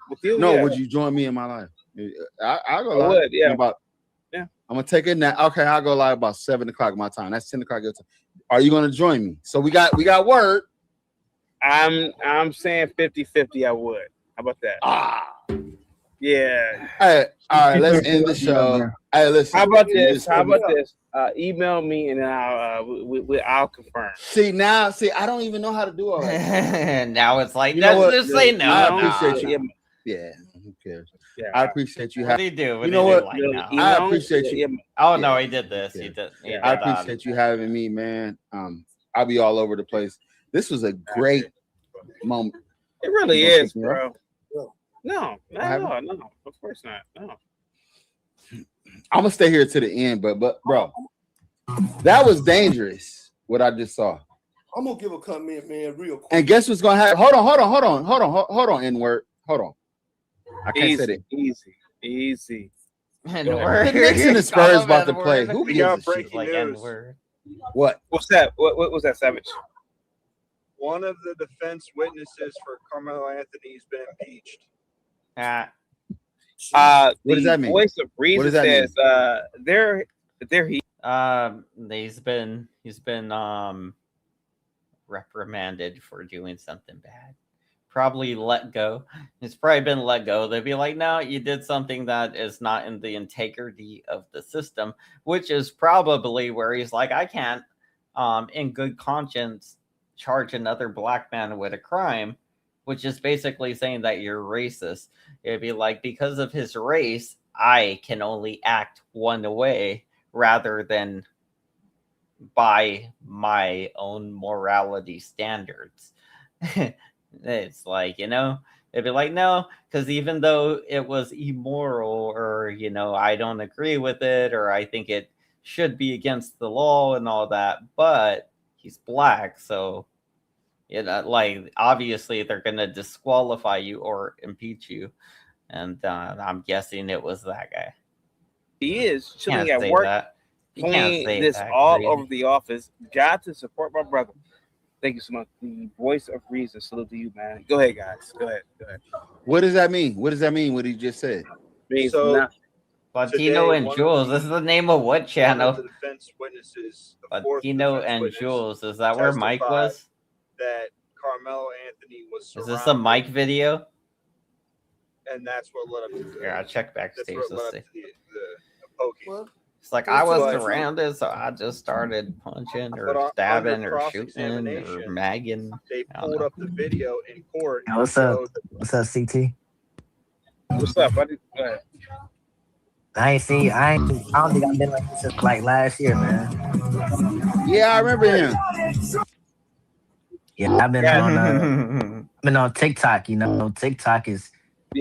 With you, No, yeah. would you join me in my live? I'll go I live. would, yeah. I'm gonna take a nap. Okay, I'll go live about 7 o'clock my time. That's 10 o'clock your time. Are you gonna join me? So we got word. I'm saying 50-50. I would. How about that? Yeah. Hey, all right, let's end the show. Hey, listen. How about this? Email me and then I'll confirm. See, I don't even know how to do all that. Now it's like, You know what? just say no. I appreciate you. Yeah, who cares? Yeah. I appreciate you. What do you do? What You do know you what? do like now? I appreciate you. Oh no, he did this. He did. I appreciate you having me, man. I'll be all over the place. This was a great moment. It really is, bro. No, of course not. No. I'm gonna stay here to the end, but bro, that was dangerous. What I just saw. I'm gonna give a comment, man, real quick. And guess what's gonna happen? Hold on, N-word. Hold on. I can't say that. Easy. The Knicks and the Spurs about to play. Who We gives got a shit? breaking news. What? What's that? What was that, Savage? One of the defense witnesses for Carmelo Anthony has been impeached. What does that mean? Voice of Reason says he's been reprimanded for doing something bad. Probably let go. He's probably been let go. They'd be like, no, you did something that is not in the integrity of the system, which is probably where he's like, I can't in good conscience charge another black man with a crime, which is basically saying that you're racist. It'd be like, because of his race, I can only act one way rather than by my own morality standards. It's like, it'd be like, no, because even though it was immoral or, I don't agree with it, or I think it should be against the law and all that, but he's black, so like obviously they're gonna disqualify you or impeach you, and I'm guessing it was that guy. He is chilling Can't at say work, that. You can't playing say this that, all crazy. over the office. Got to support my brother. Thank you so much. The voice of reason. Salute to you, man. Go ahead, guys. Go ahead. What does that mean? What does that mean? What he just said? Means So, nothing. Latino and Jules. This is the name of what One channel? of the defense witnesses, the fourth Latino defense and witness, Jules. Is that where Mike testified was? that Carmelo Anthony was Is surrounded, this a Mike video? and that's what led up to the. Here, I'll check That's backstage. what Let's led see. up to the poking. It's like I was But- surrounded, so I just started punching But or stabbing under or shooting or cross-examination, magging. They I don't pulled know. up the video in court. Yo, and what's up? showed that What's up, CT? What's up, buddy? Go ahead. I don't think I've been like this since like last year, man. Yeah, I remember him. Yeah, I've been on TikTok. TikTok is.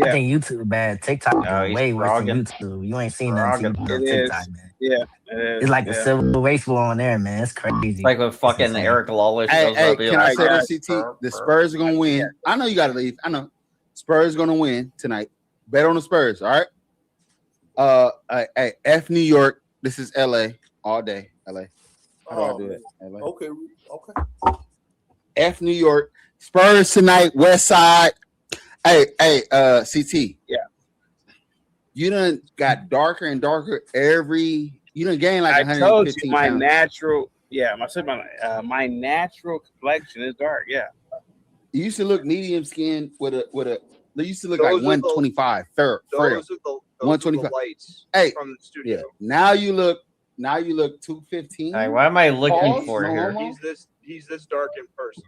I think YouTube bad. TikTok Oh, is he's way worse than frogging. YouTube. You ain't seen nothing on It is. TikTok, man. Yeah. It is. It's like a yeah. civil race war on there, man. It's crazy. It's like when fucking insane. Eric Lawless Hey, goes hey, up. can I say this, CT? The Spurs are gonna win. Yeah. I know you gotta leave. I know. Spurs gonna win tonight. Bet on the Spurs, all right? Hey, F New York. This is LA all day. LA. How do I do it? LA. Okay. F New York. Spurs tonight, West Side. Hey, CT. Yeah. You done got darker and darker you done gained like I 115 told you my pounds. natural. Yeah, my natural complexion is dark. Yeah. You used to look medium skin with a. They used to look Those like are the- 125. Frail. those are the 125. lights Hey, from the studio. yeah. Now you look 215. Like, what am I looking Pause, for no here? homo. He's this dark in person.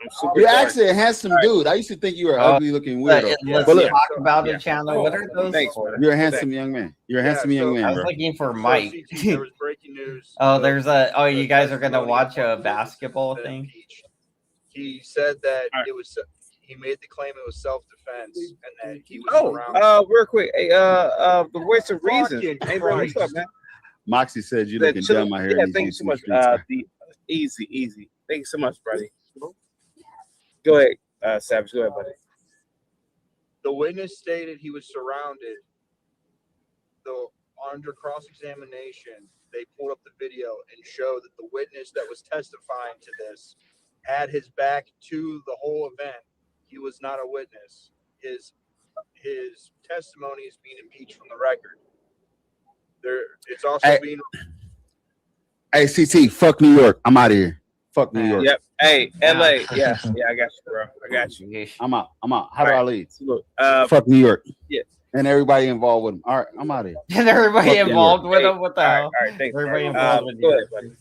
I'm super You're dark. actually a handsome dude. I used to think you were an Oh, ugly looking weirdo. Let's But look, talk about Yeah. the channel. What are those Thanks, for? you're a handsome young man. You're a handsome young so- I man, was bro. looking for So, Mike. CT, there was breaking news. Oh, The- there's you the guys are gonna testimony watch of a one basketball witness thing? been impeached. He said that All right. it was. He made the claim it was self-defense and that he was surrounded. Oh, real quick. Hey, the voice of reason. Fucking Hey, bro, what's up, Christ. man? Moxie said you're That looking chill- dumb out here. Yeah, in these thank you so Houston much. streets, man. Easy. Thank you so much, buddy. Go ahead, Savage. Go ahead, buddy. The witness stated he was surrounded. Though under cross-examination, they pulled up the video and showed that the witness that was testifying to this had his back to the whole event. He was not a witness. His testimony is being impeached from the record. It's also being. Hey, CT, fuck New York. I'm out of here. Fuck New York. Yep. Hey, LA. Yeah, I got you, bro. I got you. I'm out. How do I leave? Fuck New York. Yeah. And everybody involved with him. All right, I'm out of here. And everybody Fuck New involved York. with him. What the hell? All right, thanks. Everybody involved with go you. ahead, buddy.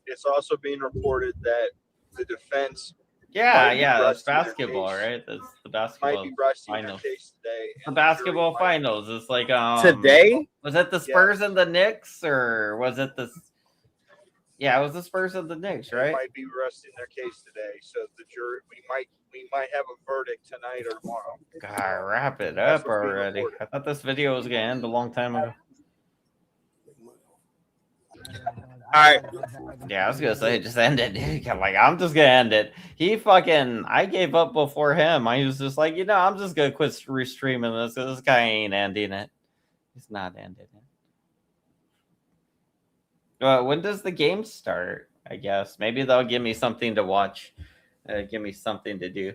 It's also being reported that the defense. Yeah, that's basketball, right? That's the basketball Might be resting their finals. case today. The basketball finals. It's like today. Was it the Spurs and the Knicks, or was it the? Yeah, it was the Spurs and the Knicks, right? They might be resting their case today, so the jury we might have a verdict tonight or tomorrow. God, wrap it up already. I thought this video was gonna end a long time ago. All right. Yeah, I was gonna say just end it. Like, I'm just gonna end it. I gave up before him. I was just like, I'm just gonna quit restreaming this. This guy ain't ending it. He's not ending it. When does the game start? I guess maybe they'll give me something to watch. Give me something to do.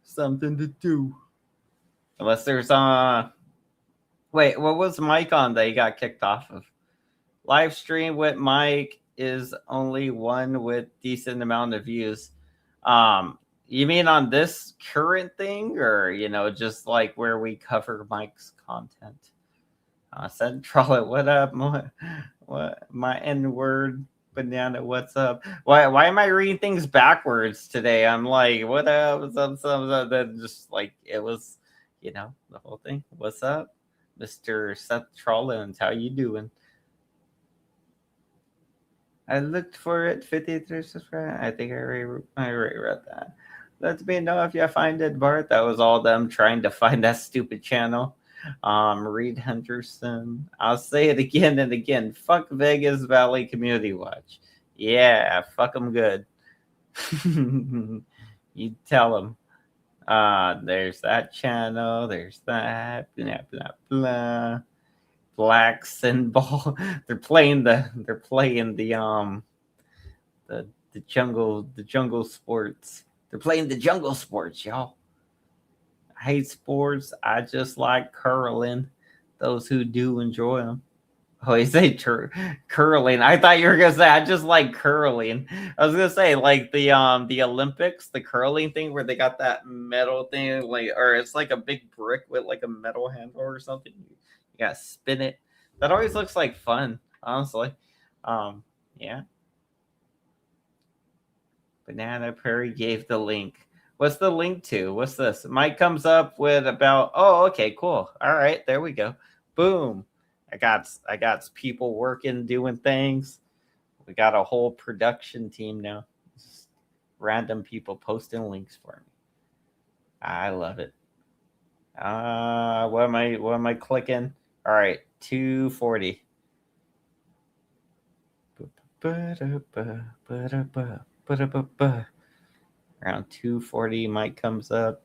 Something to do. Unless there's wait, what was Mike on that he got kicked off of? Live stream with Mike is only one with decent amount of views. You mean on this current thing, or just like where we cover Mike's content? Central, what up? What my N-word banana? What's up? Why am I reading things backwards today? I'm like, what up? Then just like it was, the whole thing. What's up, Mr. Seth Trollins? How you doing? I looked for it. 53 subscribers. I think I already read that. Let me know if you find it, Bart. That was all them trying to find that stupid channel. Reed Henderson. I'll say it again and again. Fuck Vegas Valley Community Watch. Yeah, fuck them good. You tell them. There's that channel. There's that. Blah blah blah. Black Symbol. They're playing the jungle sports. They're playing the jungle sports, y'all. I hate sports. I just like curling. Those who do enjoy them. Oh, you say curling. I thought you were gonna say I just like curling. I was gonna say like the Olympics, the curling thing where they got that metal thing, or it's like a big brick with like a metal handle or something. You gotta spin it. That always looks like fun, honestly. Yeah. Banana Prairie gave the link. What's the link to? What's this? Mike comes up with about. Oh, okay, cool. All right, there we go. Boom. I got people working, doing things. We got a whole production team now. Just random people posting links for me. I love it. What am I clicking? All right, 240. Around 240, Mike comes up,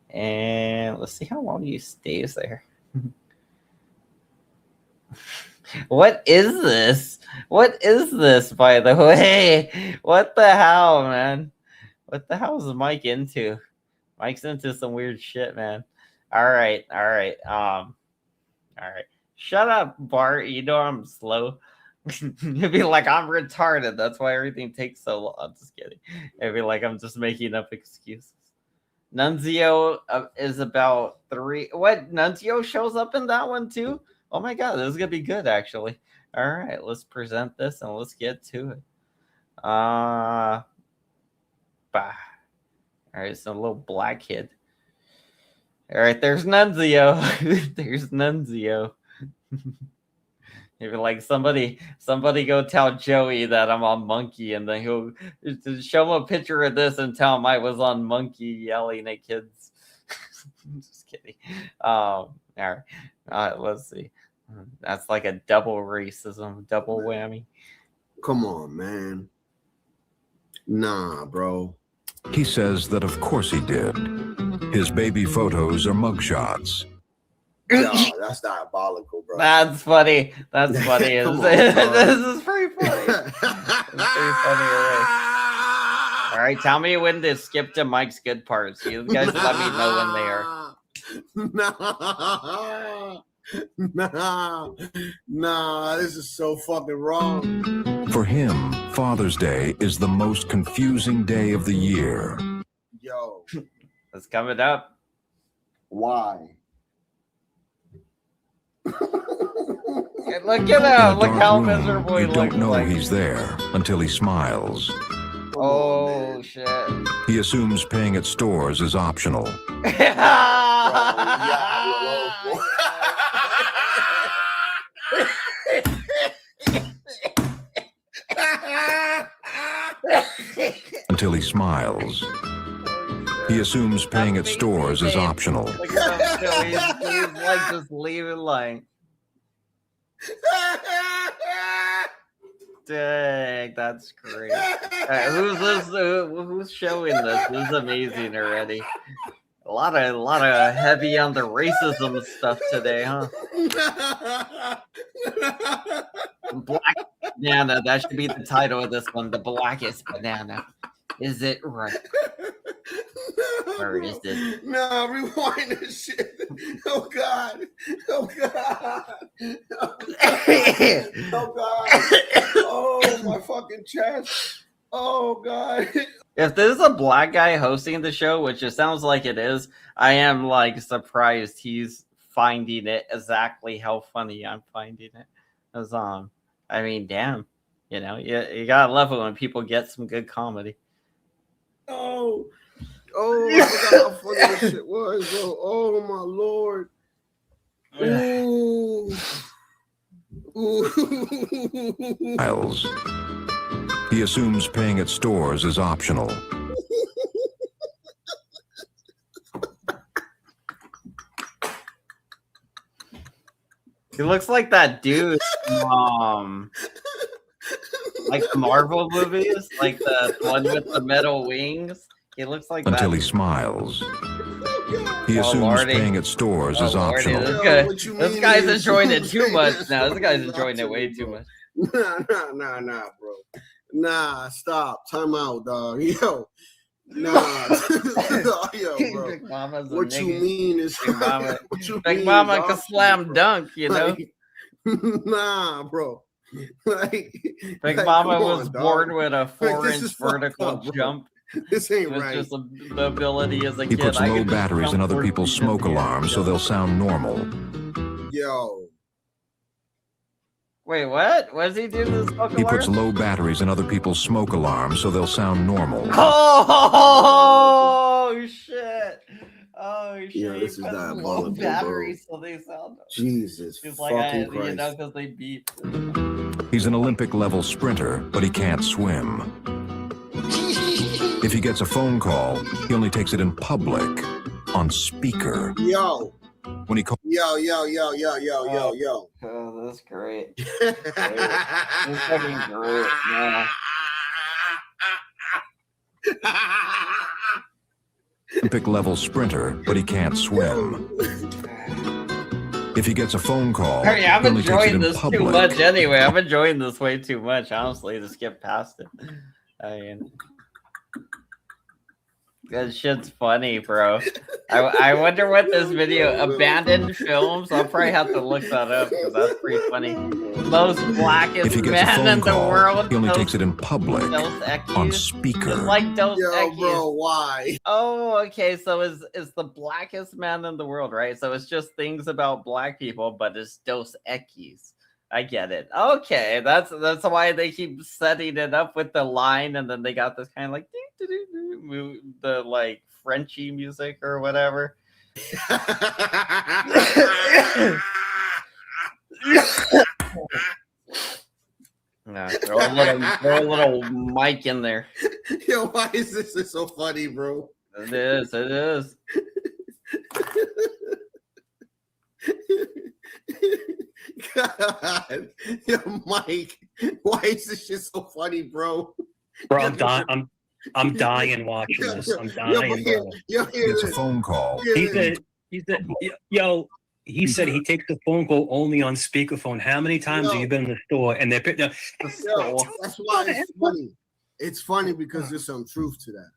and let's see how long he stays there. What is this? What is this, by the way? What the hell, man? What the hell is Mike into? Mike's into some weird shit, man. All right. Shut up, Bart. You know I'm slow. You'd be like, I'm retarded. That's why everything takes so long. I'm just kidding. It'd be like I'm just making up excuses. Nunzio is about 3. What? Nunzio shows up in that one too? Oh my god, this is gonna be good actually. All right, let's present this and let's get to it. All right, so a little black kid. All right, there's Nunzio. There's Nunzio. Maybe like somebody go tell Joey that I'm on Monkey, and then he'll show him a picture of this and tell him I was on Monkey yelling at kids. Just kidding. All right, let's see. That's like a double racism, double whammy. Come on, man. Nah, bro. He says that of course he did. His baby photos are mugshots. No, that's diabolical, bro. That's funny. That's funny. Come on, this is pretty funny. It's pretty funny, right? All right, tell me when to skip to Mike's good parts. You guys let me know when they are. Nah, this is so fucking wrong. For him, Father's Day is the most confusing day of the year. Yo, It's coming up. why? Look at In a him. Look dark how room, miserable he you don't looks know like. he's there until he smiles. Oh, shit. He assumes paying at stores is optional. Until he smiles. He assumes paying at stores is optional. Look at him. He's like just leaving like. Dang, that's great. Who's this? Who's showing this? This is amazing already. A lot of heavy on the racism stuff today, huh? Black banana. That should be the title of this one. The blackest banana. Is it right? Or is it? No, rewind this shit. Oh God. Oh God. Oh God. Oh God. Oh my fucking chest. Oh God. If this is a black guy hosting the show, which it sounds like it is, I am like surprised he's finding it exactly how funny I'm finding it. As I mean, damn, you gotta love it when people get some good comedy. Oh, I forgot how funny this shit was, bro. Oh my Lord. Ooh. Ooh. Miles. He assumes paying at stores is optional. He looks like that dude from like the Marvel movies, like the one with the metal wings. He looks like that. Until he smiles. He assumes paying at stores is optional. This guy's enjoying it too much now. This guy's enjoying it way too much. Nah, bro. Nah, stop. Time out, dog. Yo. Nah. Yo, bro. Big Mama's a What you nigga. mean is Big Mama, what you Big mean Mama is can optional, slam bro. dunk, you know. Nah, bro. Like, Big like, Mama come was on, born dog. with a Like, this 4-inch is fucked vertical up, bro. jump. This ain't It was right. just the ability as a He kid. puts I low could just batteries jump in other 4 people's feet in smoke the air. alarms so they'll sound normal. Yo. Wait, what? What does he do to the smoke He puts alarm? low batteries in other people's smoke alarms so they'll sound normal. Oh shit! Oh shit! Yo, this is He puts low diabolical, bro. batteries so they sound. Jesus He's like, fucking Christ. because they beep. He's an Olympic level sprinter, but he can't swim. If he gets a phone call, he only takes it in public, on speaker. Yo. When he calls, Yo. Oh, that's great. That's fucking great. Yeah. Olympic level sprinter, but he can't swim. If he gets a phone call, Hey, I'm he only takes it enjoying in this public. too much anyway. I'm enjoying this way too much, honestly, to skip past it. I mean, that shit's funny, bro. I wonder what this video, abandoned films. I'll probably have to look that up because that's pretty funny. Most If blackest he gets a man phone in the call, world. he only Dos- takes it in public, Dos on Equis. speaker. Just like Dos Yo, Equis. bro, why? Oh, okay. So is the blackest man in the world, right? So it's just things about black people, but it's Dos Equis. I get it. Okay, that's why they keep setting it up with the line, and then they got this kind of like the like Frenchy music or whatever. No, throw a little mic in there. Yo, why is this so funny, bro? It is. God, yo, Mike, why is this shit so funny, bro? Bro, I'm dying watching this. I'm dying, bro. Yo, He gets a phone call. He said, yo, he said he takes the phone call only on speakerphone. How many times have you been in the store and they're picking up? Yo, that's why it's funny. It's funny because there's some truth to that.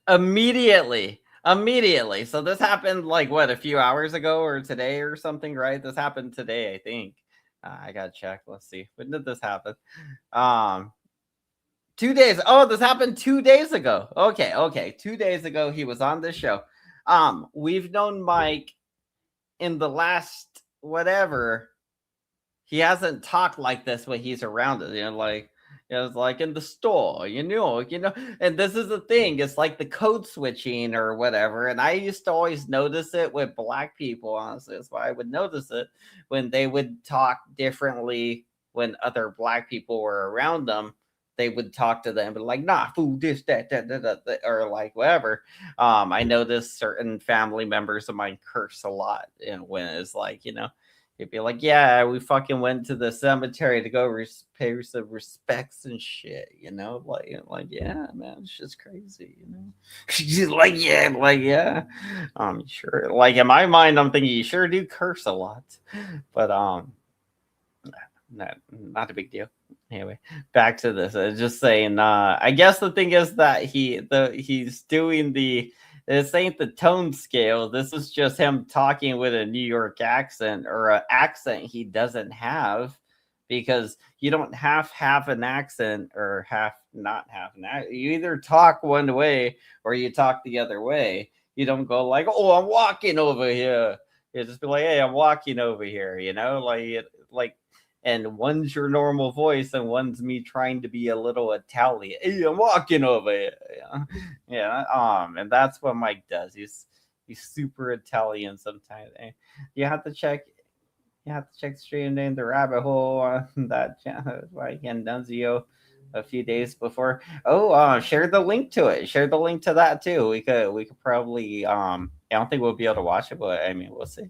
Immediately. So this happened like what, a few hours ago or today or something, right? This happened today, I think. I gotta check. Let's see. When did this happen? 2 days. Oh, this happened 2 days ago. Okay. 2 days ago, he was on this show. We've known Mike in the last whatever. He hasn't talked like this when he's around it, like it was like in the store, and this is the thing, it's like the code switching or whatever. And I used to always notice it with black people, honestly. That's why I would notice it when they would talk differently when other black people were around them. They would talk to them, but like, nah, food, this, that, or like whatever. I noticed certain family members of mine curse a lot, when it's like, he'd be like, yeah, we fucking went to the cemetery to go pay some respects and shit, like, yeah, man, it's just crazy, She's like, yeah. Sure. Like in my mind, I'm thinking you sure do curse a lot. But not a big deal. Anyway, back to this. I was just saying, I guess the thing is that he's doing this ain't the tone scale. This is just him talking with a New York accent, or an accent he doesn't have, because you don't have an accent or not have an accent. You either talk one way or you talk the other way. You don't go like, oh, I'm walking over here. You just be like, hey, I'm walking over here, like, and one's your normal voice and one's me trying to be a little Italian. Hey, I'm walking over here. And that's what Mike does. He's super Italian sometimes. You have to check the stream name, The Rabbit Hole, on that channel. Like Nunzio a few days before. Share the link to it. Share the link to that too. We could probably I don't think we'll be able to watch it, but I mean, we'll see.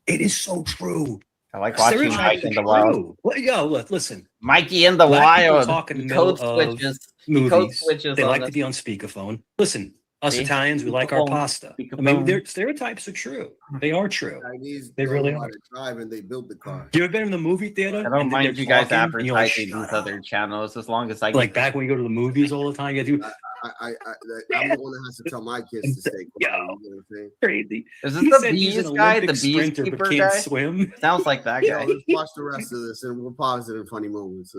It is so true. I like watching Mike in the Wild. Listen. Mikey in the Wild. Talk in the Code middle of switches. movies. Switches. They like to be on speakerphone. Listen, us Italians, we like our pasta. I mean, their stereotypes are true. They are true. Chinese They really know how are. to drive and they build the car. You ever been in the movie theater? I don't mind you guys advertising like, these other channels as long as I like back when you go to the movies all the time. You do. I'm the one that has to tell my kids to stay quiet. You know what I'm saying? Crazy. Is this the bees guy? The bees keeper guy? Swim. Sounds like that guy. Let's watch the rest of this and we'll pause it in funny moments.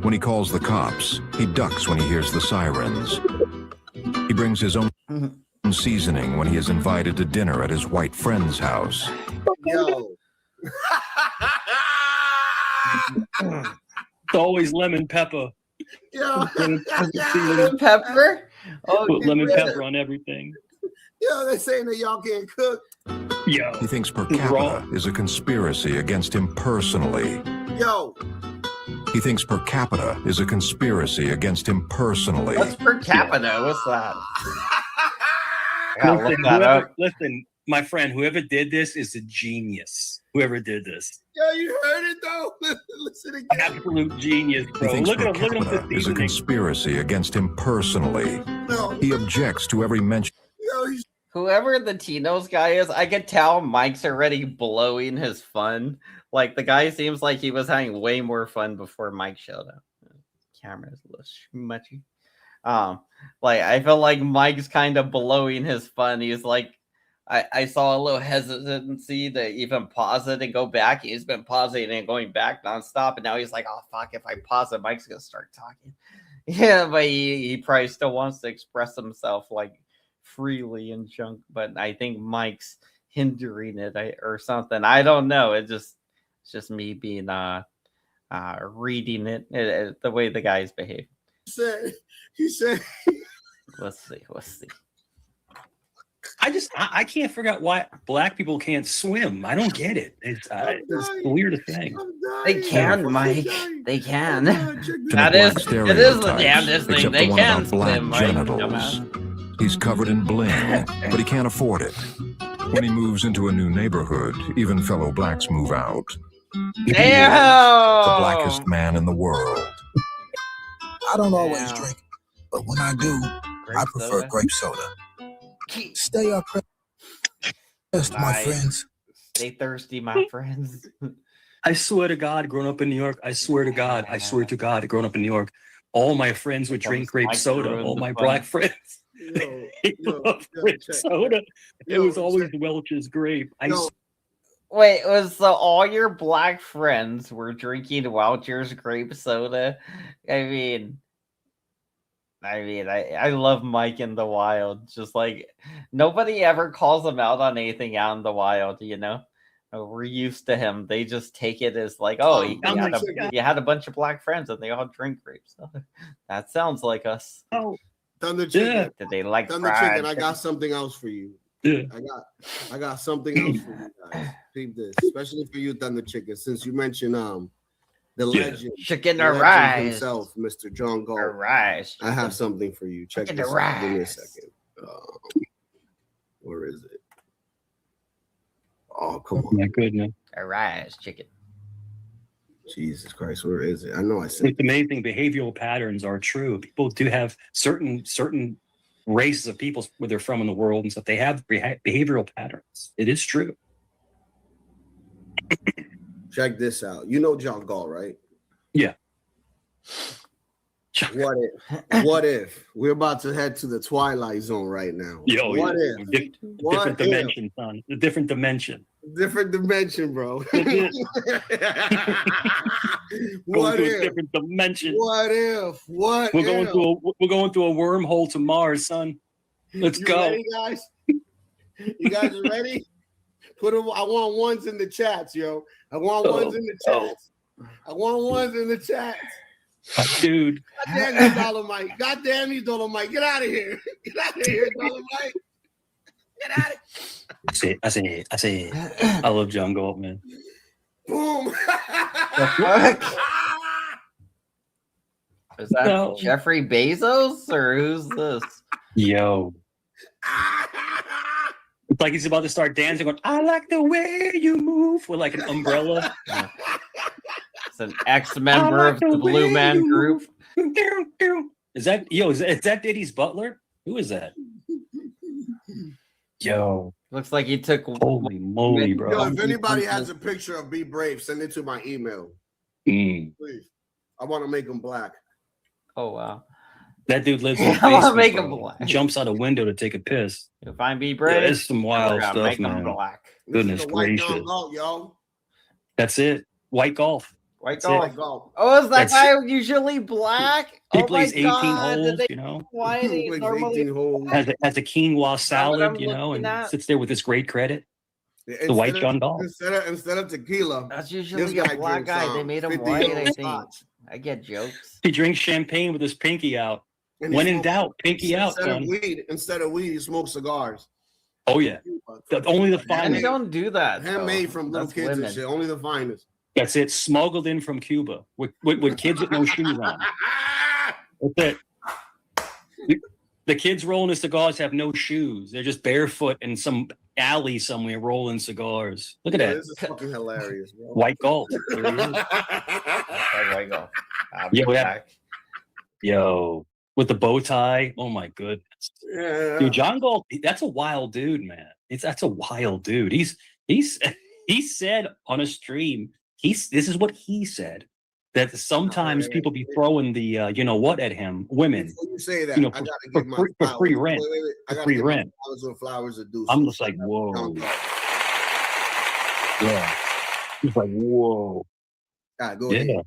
When he calls the cops, he ducks when he hears the sirens. He brings his own seasoning when he is invited to dinner at his white friend's house. Yo. It's always lemon pepper. Yo. Lemon pepper? Put lemon pepper on everything. Yo, they're saying that y'all can't cook. Yo. He thinks per capita is a conspiracy against him personally. Yo. Mm-hmm. He thinks per capita is a conspiracy against him personally. What's per capita? What's that? Listen, my friend, whoever did this is a genius. Whoever did this. Yo, you heard it though. Listen again. Absolute genius, bro. He thinks Look per at him. capita is a conspiracy against him personally. No. He objects to every mention. Yo, Whoever the Tino's guy is, I could tell Mike's already blowing his fun. Like, the guy seems like he was having way more fun before Mike showed up. Camera's a little smudgy. Like, I feel like Mike's kind of blowing his fun. He's like, I saw a little hesitancy to even pause it and go back. He's been pausing and going back nonstop, and now he's like, oh, fuck, if I pause it, Mike's going to start talking. Yeah, but he probably still wants to express himself, like, freely and junk, but I think Mike's hindering it or something. I don't know. It's just me being reading it the way the guys behave. He said Let's see. I can't figure out why black people can't swim. I don't get it. It's the weirdest thing. They can, Mike. They can. It is the damnedest thing. They can swim, Mike. Genitals. He's covered in bling, but he can't afford it. When he moves into a new neighborhood, even fellow blacks move out. He is the blackest man in the world. I don't always drink, but when I do, I prefer grape soda. Stay up, my friends. Stay thirsty, my friends. I swear to God, growing up in New York, I swear to God, growing up in New York, all my friends would drink grape soda. All my black friends. They love grape soda. It was always Welch's grape. Wait, so all your black friends were drinking Welch's grape soda? I love Mike in the wild. Just like nobody ever calls him out on anything out in the wild, you know? We're used to him. They just take it as like, oh, you had a bunch of black friends and they all drink grapes. That sounds like us. Oh, Thunder Chicken. Did they like Thunder Chicken? I got something else for you. Yeah. I got something else for you guys. Keep this, especially for you, Thunder Chicken, since you mentioned the legend, Chicken the legend arise himself, Mr. John Gold. Arise. I have something for you. Check Chicken this out. arise. Give me a second. Where is it? Oh, come on. My goodness. Arise, chicken. Jesus Christ, where is it? I know I said It's amazing. Behavioral patterns are true. People do have certain races of people where they're from in the world and stuff. They have behavioral patterns. It is true. Check this out. You know John Gall, right? Yeah. What if we're about to head to the Twilight Zone right now? What if? Different dimension, son. A different dimension. Different dimension, bro. What if? Different dimension. What if? We're going through a wormhole to Mars, son. Let's go. Ready, guys? You guys ready? I want ones in the chats, yo. I want ones in the chats. I want ones in the chats. Dude. God damn you, Dolomite. God damn you, Dolomite. Get out of here. Get out of here, Dolomite. Get out of here. I say it. I love John Galt, man. Boom. Is that Jeffrey Bezos or who's this? Yo. It's like he's about to start dancing going, I like the way you move with like an umbrella. It's an ex-member of the Blue Man Group. Is that Diddy's butler? Who is that? Yo. Looks like he took holy moly, bro. Yo, if anybody has a picture of Be Brave, send it to my email. Please. I want to make him black. Oh wow. That dude lives in the I want to basement, make bro. him black. Jumps out a window to take a piss. If I'm Be Brave, yeah, it's some wild stuff, stuff, make him man. black. Goodness gracious. Yo. That's it. White golf. White That's golf. it. Oh, is that That's guy usually black? He Oh plays my 18 God. holes, Did you know. Why is he normally Has a quinoa salad, I'm you know, looking and at. sits there with his great credit. The white John Galt. Instead of tequila, That's usually a black guy. They made him 50 white, I think. shots. I get jokes. He drinks champagne with his pinky out. And he When in smokes- doubt, pinky out, son. Instead of weed, he smokes cigars. Oh yeah, only the Men finest. don't do that. Handmade though. from little That's kids women. and shit. Only the finest. That's it. Smuggled in from Cuba with kids with no shoes on. That's it. The kids rolling the cigars have no shoes. They're just barefoot in some alley somewhere rolling cigars. Look at that. This is fucking hilarious, bro. White gold. There he is. White golf. Yo, yo, with the bow tie. Oh my goodness. Yeah. Dude, John Galt, that's a wild dude, man. That's a wild dude. He said on a stream, this is what he said, that sometimes people be throwing the you know what at him, women. Before you say that, You know, I gotta for give my free- for flowers. free rent. Wait. I For gotta free give my rent. flowers when flowers are due. I'm just like, whoa. Yeah. He's like, whoa. Go Yeah. ahead.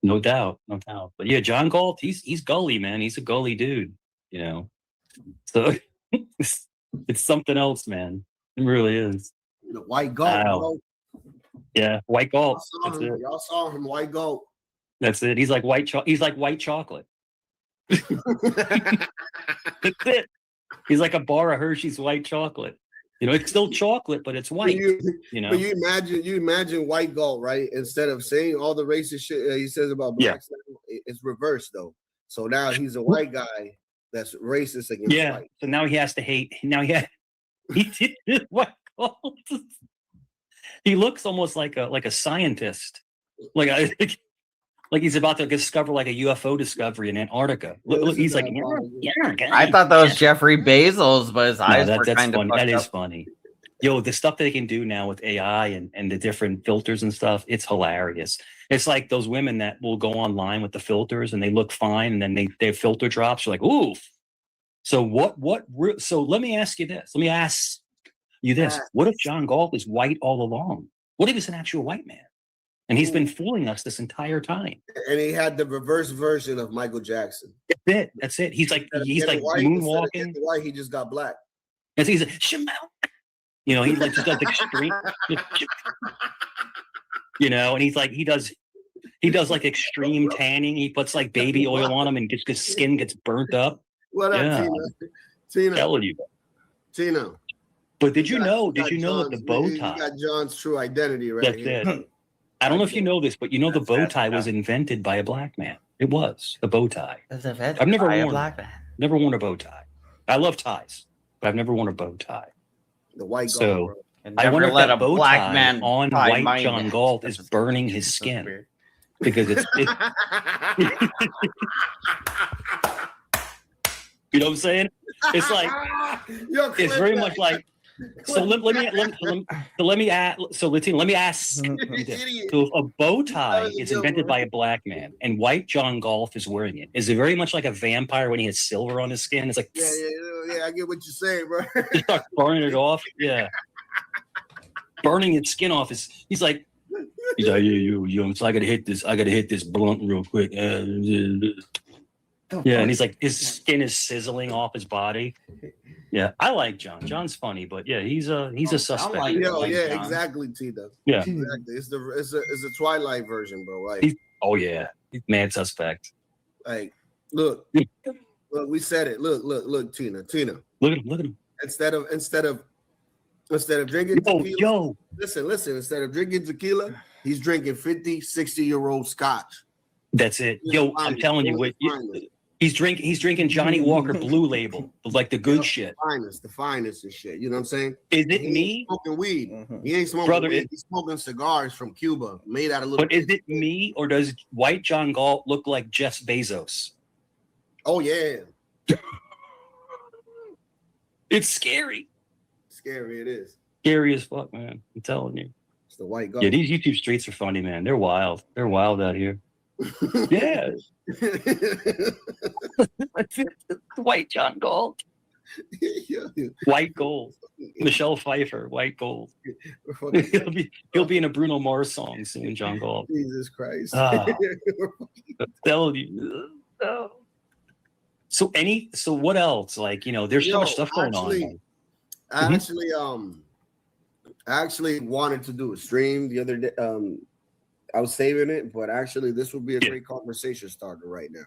No doubt. But yeah, John Galt, he's gully, man. He's a gully dude, you know. So it's something else, man. It really is. The white gold, bro. Yeah, white Galt. Y'all That's saw him. it. Y'all saw him, white gold. That's it. He's like white chocolate. That's it. He's like a bar of Hershey's white chocolate. You know, it's still chocolate, but it's white. You know. But you imagine white gold, right? Instead of saying all the racist shit he says about blacks, it's reversed though. So now he's a white guy that's racist against white. So now he has to hate. Now he did this white gold. He looks almost like a scientist, like he's about to discover like a UFO discovery in Antarctica. Look, he's like, I thought that was Jeffrey Bezos, but his eyes were that's kind of funny. fucked That is up. funny. Yo, the stuff they can do now with AI and the different filters and stuff, it's hilarious. It's like those women that will go online with the filters and they look fine, and then their filter drops. You're like, ooh. So so let me ask you this. Let me ask you this. What if John Galt is white all along? What if he's an actual white man? And he's been fooling us this entire time. And he had the reverse version of Michael Jackson. That's it. He's like moonwalking. White, he just got black. And he's like, Shamel. You know, he like just does extreme. You know, and he's like he does like extreme tanning. He puts like baby oil on him, and just his skin gets burnt up. What up, Tina? Telling you, Tina. But did you know that the bow tie? You got John's true identity right here. That's it. I don't know if you know this, but you know the bow tie was invented by a black man. It was the bow tie. I've never worn a bow tie. I love ties, but I've never worn a bow tie. The white so Galt, I wonder if let that a bow black tie man on tie white my John neck. Galt is burning his skin because it's you know what I'm saying? It's like it's very much like. So let me ask. So Latina, let me ask. So if a bow tie is invented by a black man and white John Galt is wearing it, is it very much like a vampire when he has silver on his skin? It's like yeah, I get what you're saying, bro. Just start burning it off. Yeah, burning its skin off. He's like, yeah, you. So I gotta hit this blunt real quick. Yeah, and he's like, his skin is sizzling off his body. Yeah, I like John. John's funny, but yeah, he's a suspect. Exactly, Tita. Yeah, exactly. It's a Twilight version, bro. Like, he's mad suspect. Like, look, we said it. Look, Tina. Look at him. Instead of drinking tequila, listen. Instead of drinking tequila, he's drinking 50, 60-year-old scotch. That's it. Yo, I'm telling you what. He's drinking Johnny Walker Blue Label, like the good shit. The finest and shit. You know what I'm saying? Is it me? Smoking weed. He ain't smoking weed. He's smoking cigars from Cuba, made out of little. But is it me, or does white John Galt look like Jeff Bezos? Oh yeah. It's scary. Scary it is. Scary as fuck, man. I'm telling you. It's the white guy. Yeah, these YouTube streets are funny, man. They're wild. They're wild out here. Yeah. White John Galt. White gold. Michelle Pfeiffer, white gold. he'll be in a Bruno Mars song soon, John Galt. Jesus Christ. I'm telling you. So what else? Like, you know, there's so much stuff going on. I actually wanted to do a stream the other day. I was saving it, but actually this would be a great conversation starter right now.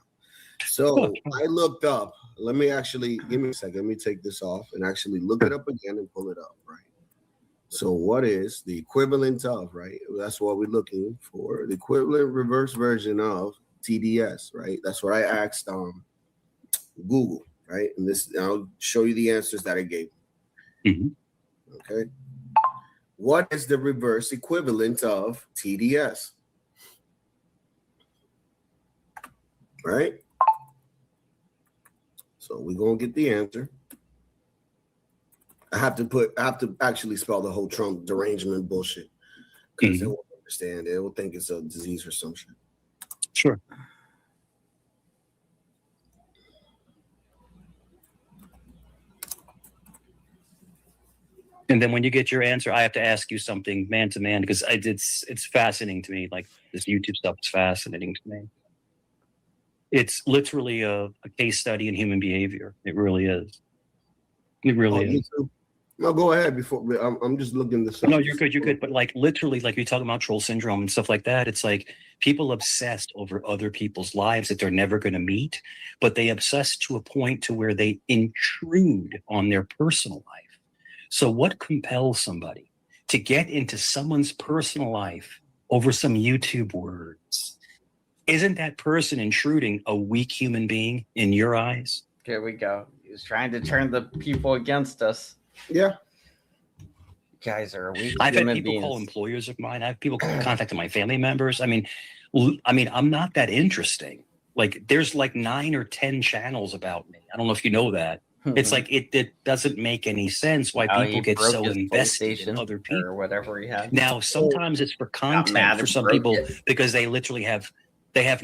So I looked up. Let me actually give me a second. Let me take this off and actually look it up again and pull it up, right? So what is the equivalent of, right? That's what we're looking for. The equivalent reverse version of TDS, right? That's what I asked Google, right? And this, I'll show you the answers that I gave. Okay. What is the reverse equivalent of TDS? Right? So we're gonna get the answer. I have to actually spell the whole Trump derangement bullshit because they won't understand. They will think it's a disease or some shit. Sure. And then when you get your answer, I have to ask you something man to man because it's fascinating to me. Like this YouTube stuff is fascinating to me. It's literally a case study in human behavior. It really is. It really is. No, go ahead. Before I'm just looking this up. No, you're good. You're good. But like literally, like you're talking about troll syndrome and stuff like that. It's like people obsessed over other people's lives that they're never going to meet, but they obsess to a point to where they intrude on their personal life. So what compels somebody to get into someone's personal life over some YouTube words? Isn't that person intruding a weak human being in your eyes? Here we go. He's trying to turn the people against us. Yeah. You guys are weak I've had human people beings. call employers of mine. I have people contacting my family members. I mean, I'm not that interesting. Like there's like 9 or 10 channels about me. I don't know if you know that. It's like it doesn't make any sense why He people get broke so his invested in PlayStation other people or whatever he had. Now, sometimes it's for Got mad content for and some broke people it. because they literally have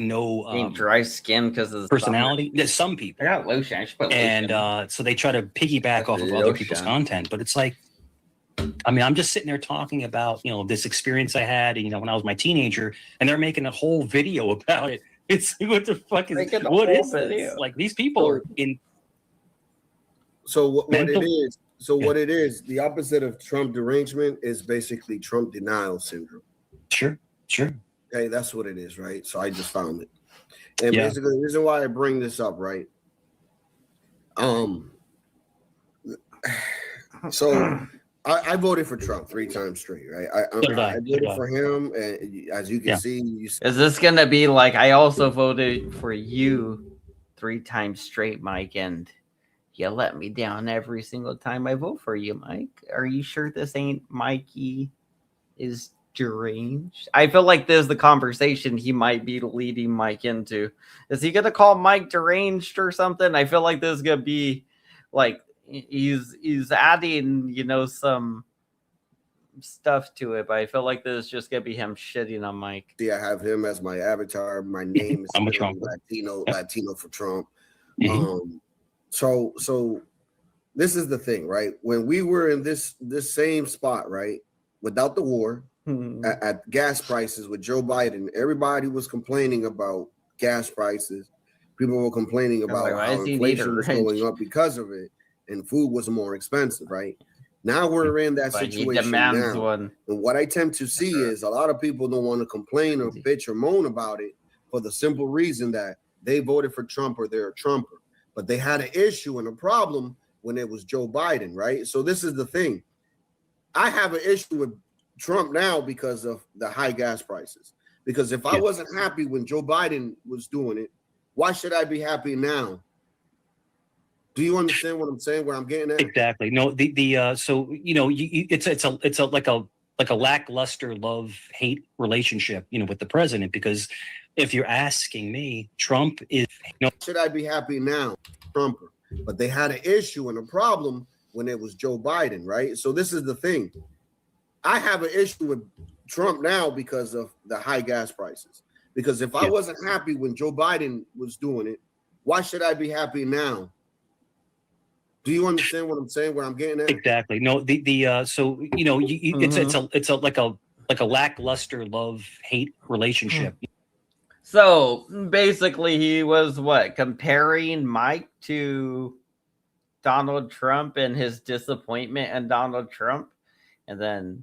no Being dry skin because of the personality. There's some people. I got lotion. I should put And lotion. so they try to piggyback off of other people's Lotion. content, but it's like, I mean, I'm just sitting there talking about, this experience I had, when I was my teenager, and they're making a whole video about it. It's like, what the fuck is Making a what whole is video. this? Like, these people are in. So what it Mental- is? So what it is? The opposite of Trump derangement is basically Trump denial syndrome. Sure. Okay, that's what it is, right? So I just found it, and Yeah. basically the reason why I bring this up, right? So I voted for Trump 3 times straight, right? I voted for him, and as you can see, Is this gonna be like I also voted for you 3 times straight, Mike, and you let me down every single time I vote for you, Mike? Are you sure this ain't Mikey is deranged? I feel like this is the conversation he might be leading Mike into. Is he gonna call Mike deranged or something? I feel like this is gonna be like he's adding, some stuff to it, but I feel like this is just gonna be him shitting on Mike. See, I have him as my avatar. My name is I'm a Trump. Latino for Trump. Mm-hmm. So this is the thing, right? When we were in this same spot, right, without the war, at gas prices with Joe Biden, everybody was complaining about gas prices. People were complaining about how inflation was going up because of it, and food was more expensive, right? Now we're in that But he situation demands now. one. And what I tend to see is a lot of people don't want to complain or bitch or moan about it for the simple reason that they voted for Trump or they're a Trumper. But they had an issue and a problem when it was Joe Biden, right? So this is the thing. I have an issue with Trump now because of the high gas prices. Because if I wasn't happy when Joe Biden was doing it, why should I be happy now? Do you understand what I'm saying? Where I'm getting at? Exactly. No, so it's like a lackluster love-hate relationship, with the president, because if you're asking me, Trump is should I be happy now? Trumper. But they had an issue and a problem when it was Joe Biden, right? So this is the thing. I have an issue with Trump now because of the high gas prices. Because if I wasn't happy when Joe Biden was doing it, why should I be happy now? Do you understand what I'm saying? Where I'm getting at? Exactly. No, so it's like a lackluster love-hate relationship. So basically, he was comparing Mike to Donald Trump and his disappointment in Donald Trump, and then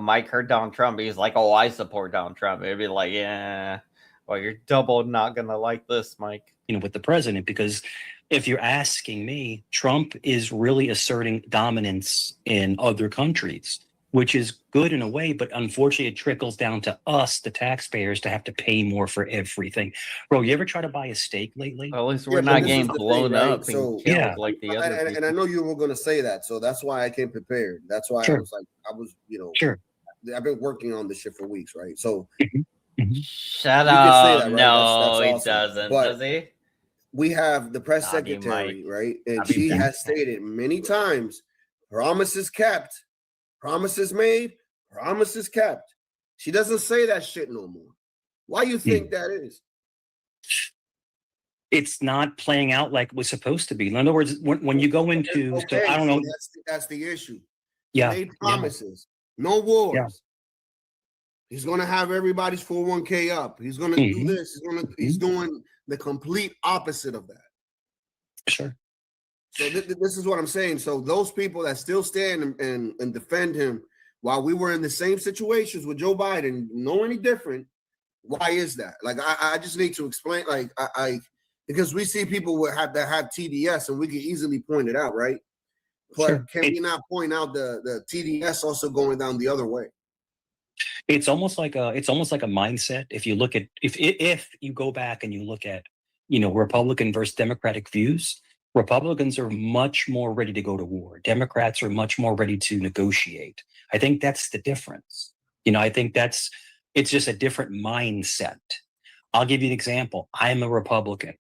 Mike heard Donald Trump. He's like, "Oh, I support Donald Trump." It'd be like, "Yeah, well, you're double not gonna like this, Mike." With the president, because if you're asking me, Trump is really asserting dominance in other countries, which is good in a way, but unfortunately it trickles down to us, the taxpayers, to have to pay more for everything. Bro, you ever try to buy a steak lately? Well, at least we're not getting blown up and killed like the other and I know you were going to say that, so that's why I came prepared. That's why I was sure. I've been working on this shit for weeks, right? So shut you up. can say that, right? No, that's he awesome. doesn't. But Does he? we have the press Naughty secretary, Mike. right? And Naughty she Mike. has stated many times, promises kept, promises made, promises kept. She doesn't say that shit no more. Why you think that is? It's not playing out like it was supposed to be. In other words, when you go into, so I don't know. That's the issue. Yeah. Made promises, no wars. He's going to have everybody's 401k up. He's going to do this. He's doing the complete opposite of that. Sure. So this is what I'm saying. So those people that still stand and defend him while we were in the same situations with Joe Biden, no any different. Why is that? Like, I just need to explain, like, because we see people that have TDS and we can easily point it out, right? But can we not point out the TDS also going down the other way? It's almost like a mindset. If you look at if you go back and you look at Republican versus Democratic views, Republicans are much more ready to go to war. Democrats are much more ready to negotiate. I think that's the difference. I think it's just a different mindset. I'll give you an example. I'm a Republican.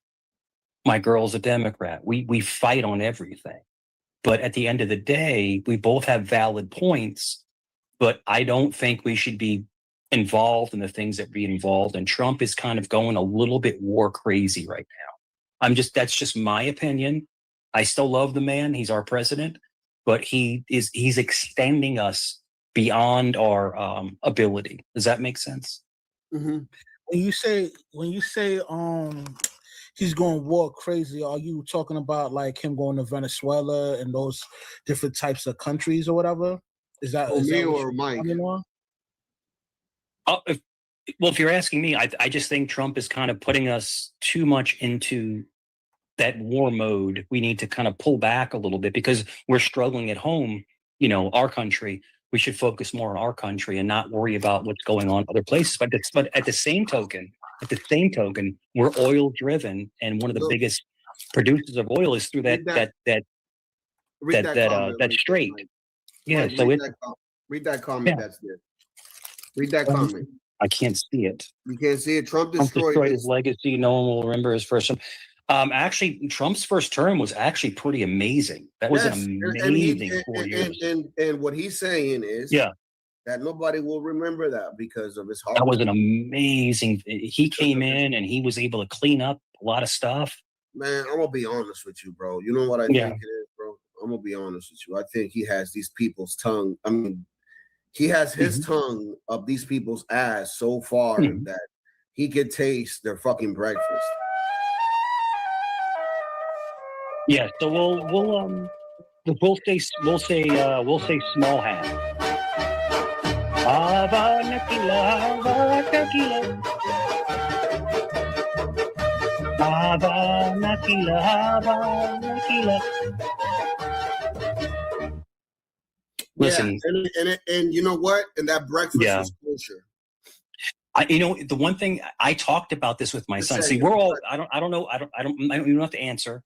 My girl's a Democrat. We fight on everything. But at the end of the day, we both have valid points, but I don't think we should be involved in the things that we involved. And Trump is kind of going a little bit war crazy right now. That's just my opinion. I still love the man. He's our president, but he's extending us beyond our ability. Does that make sense? Mm-hmm. When you say he's going war crazy, are you talking about like him going to Venezuela and those different types of countries or whatever? Is that me or Mike? If you're asking me, I just think Trump is kind of putting us too much into that war mode. We need to kind of pull back a little bit because we're struggling at home, our country. We should focus more on our country and not worry about what's going on other places. But at the same token, we're oil driven, and one of the biggest producers of oil is through that strait. Yeah. So read that comment that's there. Read that comment. I can't see it. You can't see it. Trump destroyed his legacy. No one will remember his first term. Actually, Trump's first term was actually pretty amazing. That was an amazing 4 years. And what he's saying is that nobody will remember that because of his heart. That was an amazing. He came in and he was able to clean up a lot of stuff. Man, I'm gonna be honest with you, bro. You know what I think it is, bro? I'm gonna be honest with you. I think he has these people's tongue. I mean, he has his tongue up these people's ass so far that he could taste their fucking breakfast. Yeah, so we'll say small hat. Havana tequila. Havana tequila. Listen, and you know what? And that breakfast was kosher. The one thing I talked about this with my son. See, we're all. I don't know. I don't even have to answer.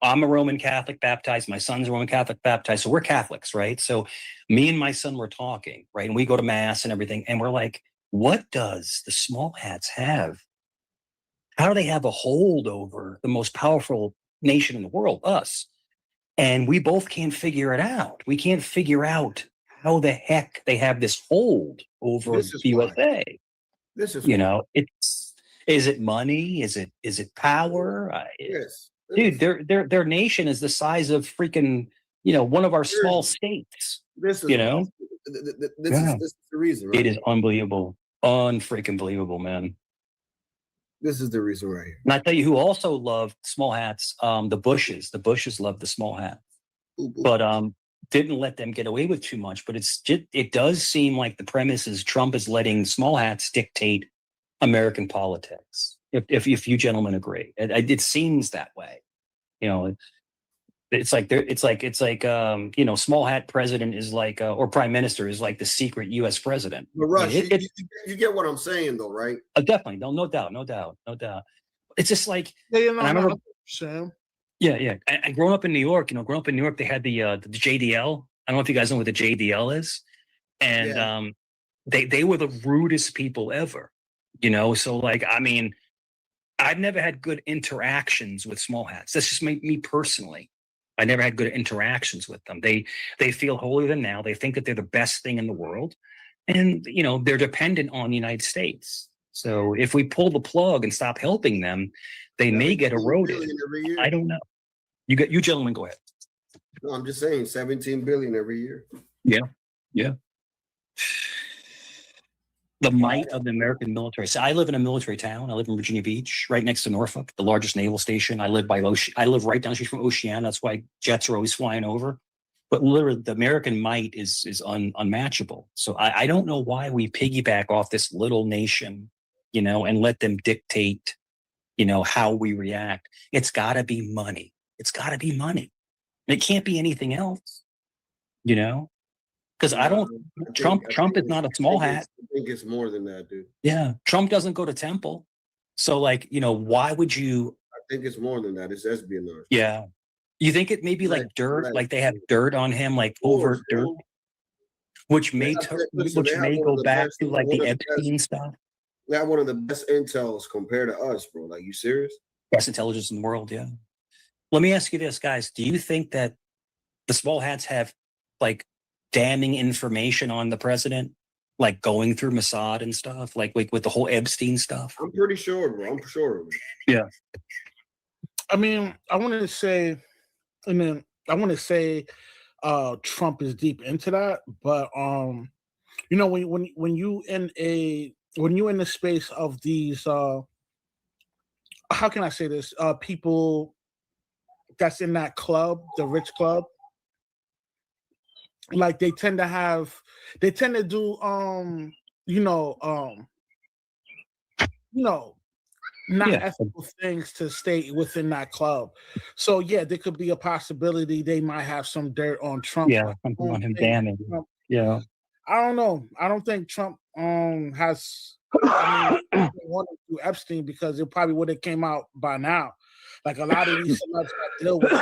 I'm a Roman Catholic baptized. My son's a Roman Catholic baptized. So we're Catholics, right? So me and my son were talking, right? And we go to mass and everything. And we're like, what does the small hats have? How do they have a hold over the most powerful nation in the world, us? And we both can't figure it out. We can't figure out how the heck they have this hold over the USA. This is is it money? Is it power? Yes. Dude, their nation is the size of freaking, one of our small states. This is the reason, right? It is unbelievable. Unfreaking believable, man. This is the reason right here. And I tell you who also loved small hats, the Bushes. The Bushes loved the small hat. But didn't let them get away with too much. But it does seem like the premise is Trump is letting small hats dictate American politics. If you gentlemen agree, it seems that way. It's like small hat president is like or prime minister is like the secret U.S. president. But Rush, you get what I'm saying, though, right? Definitely, no doubt. It's just like I remember. Yeah. I growing up in New York, they had the JDL. I don't know if you guys know what the JDL is, and they were the rudest people ever. So like, I mean, I've never had good interactions with small hats. That's just me personally. I never had good interactions with them. They feel holier than thou. They think that they're the best thing in the world, and they're dependent on the United States. So if we pull the plug and stop helping them, they may get eroded. I don't know. You gentlemen, go ahead. No, I'm just saying, 17 billion every year. Yeah. The might of the American military. So I live in a military town. I live in Virginia Beach, right next to Norfolk, the largest naval station. I live right down the street from Oceana. That's why jets are always flying over. But literally, the American might is unmatchable. So I don't know why we piggyback off this little nation, and let them dictate, how we react. It's got to be money. It's got to be money. It can't be anything else, Because Trump is not a small hat. I think it's more than that, dude. Yeah, Trump doesn't go to temple, so like why would you? I think it's more than that. It's espionage. Yeah, you think it may be like dirt, like they have dirt on him, like overt dirt, which may go back to like the Epstein stuff. They have one of the best intels compared to us, bro. Like, you serious? Best intelligence in the world, yeah. Let me ask you this, guys. Do you think that the small hats have like damning information on the president? Like going through Mossad and stuff, like with the whole Epstein stuff? I'm pretty sure, bro. I'm sure. Yeah. I mean, I want to say, Trump is deep into that, but you know, when you in the space of these how can I say this? People that's in that club, the rich club, like they tend to do not ethical things to stay within that club. So yeah, there could be a possibility they might have some dirt on Trump. Yeah, something on him damning. Yeah. I don't know. I don't think Trump has wanted to do Epstein because it probably would have came out by now. Like a lot of these celebs that deal with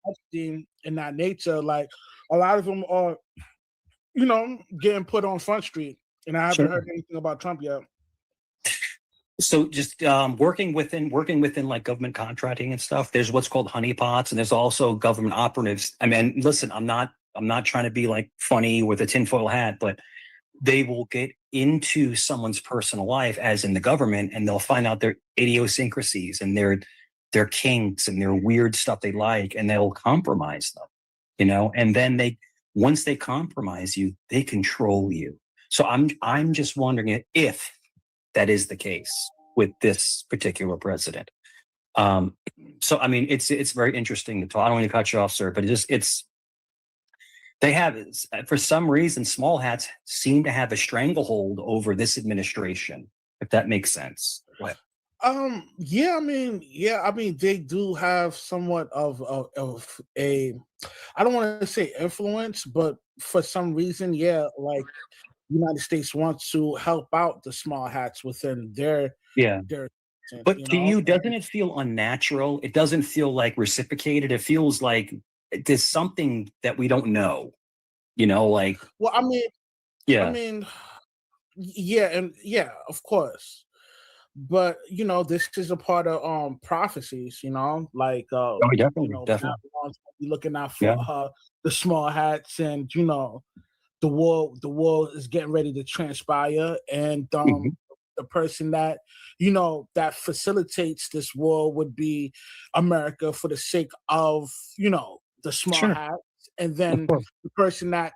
Epstein in that nature, like a lot of them are, getting put on Front Street, and I haven't heard anything about Trump yet. So just working within like government contracting and stuff, there's what's called honeypots, and there's also government operatives. I mean, listen, I'm not trying to be like funny with a tinfoil hat, but they will get into someone's personal life, as in the government, and they'll find out their idiosyncrasies and their kinks and their weird stuff they like, and they'll compromise them, and then once they compromise you, they control you. So I'm just wondering if that is the case with this particular president. So I mean, it's very interesting to talk. I don't want to cut you off, sir, but they have, for some reason, small hats seem to have a stranglehold over this administration, if that makes sense. What? I mean, they do have somewhat of a, I don't want to say influence, but for some reason, yeah, like the United States wants to help out the small hats within their. But to you, doesn't it feel unnatural? It doesn't feel like reciprocated. It feels like there's something that we don't know, like. Well, I mean, yeah. I mean, yeah, of course. But this is a part of prophecies, like definitely. You're looking out for the small hats, and the war is getting ready to transpire, and the person that that facilitates this war would be America for the sake of the small hats, and then the person that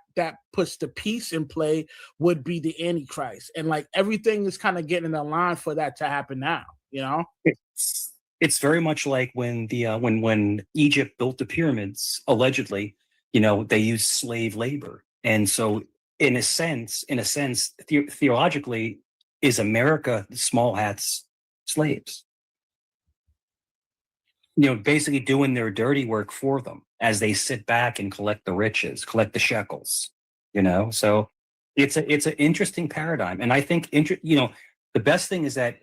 puts the peace in play would be the Antichrist, and like everything is kind of getting in line for that to happen now. It's very much like when when Egypt built the pyramids, allegedly, they used slave labor, and so in a sense, theologically, is America the small hats slaves? Basically doing their dirty work for them as they sit back and collect the riches, collect the shekels, So it's an interesting paradigm. And I think, the best thing is that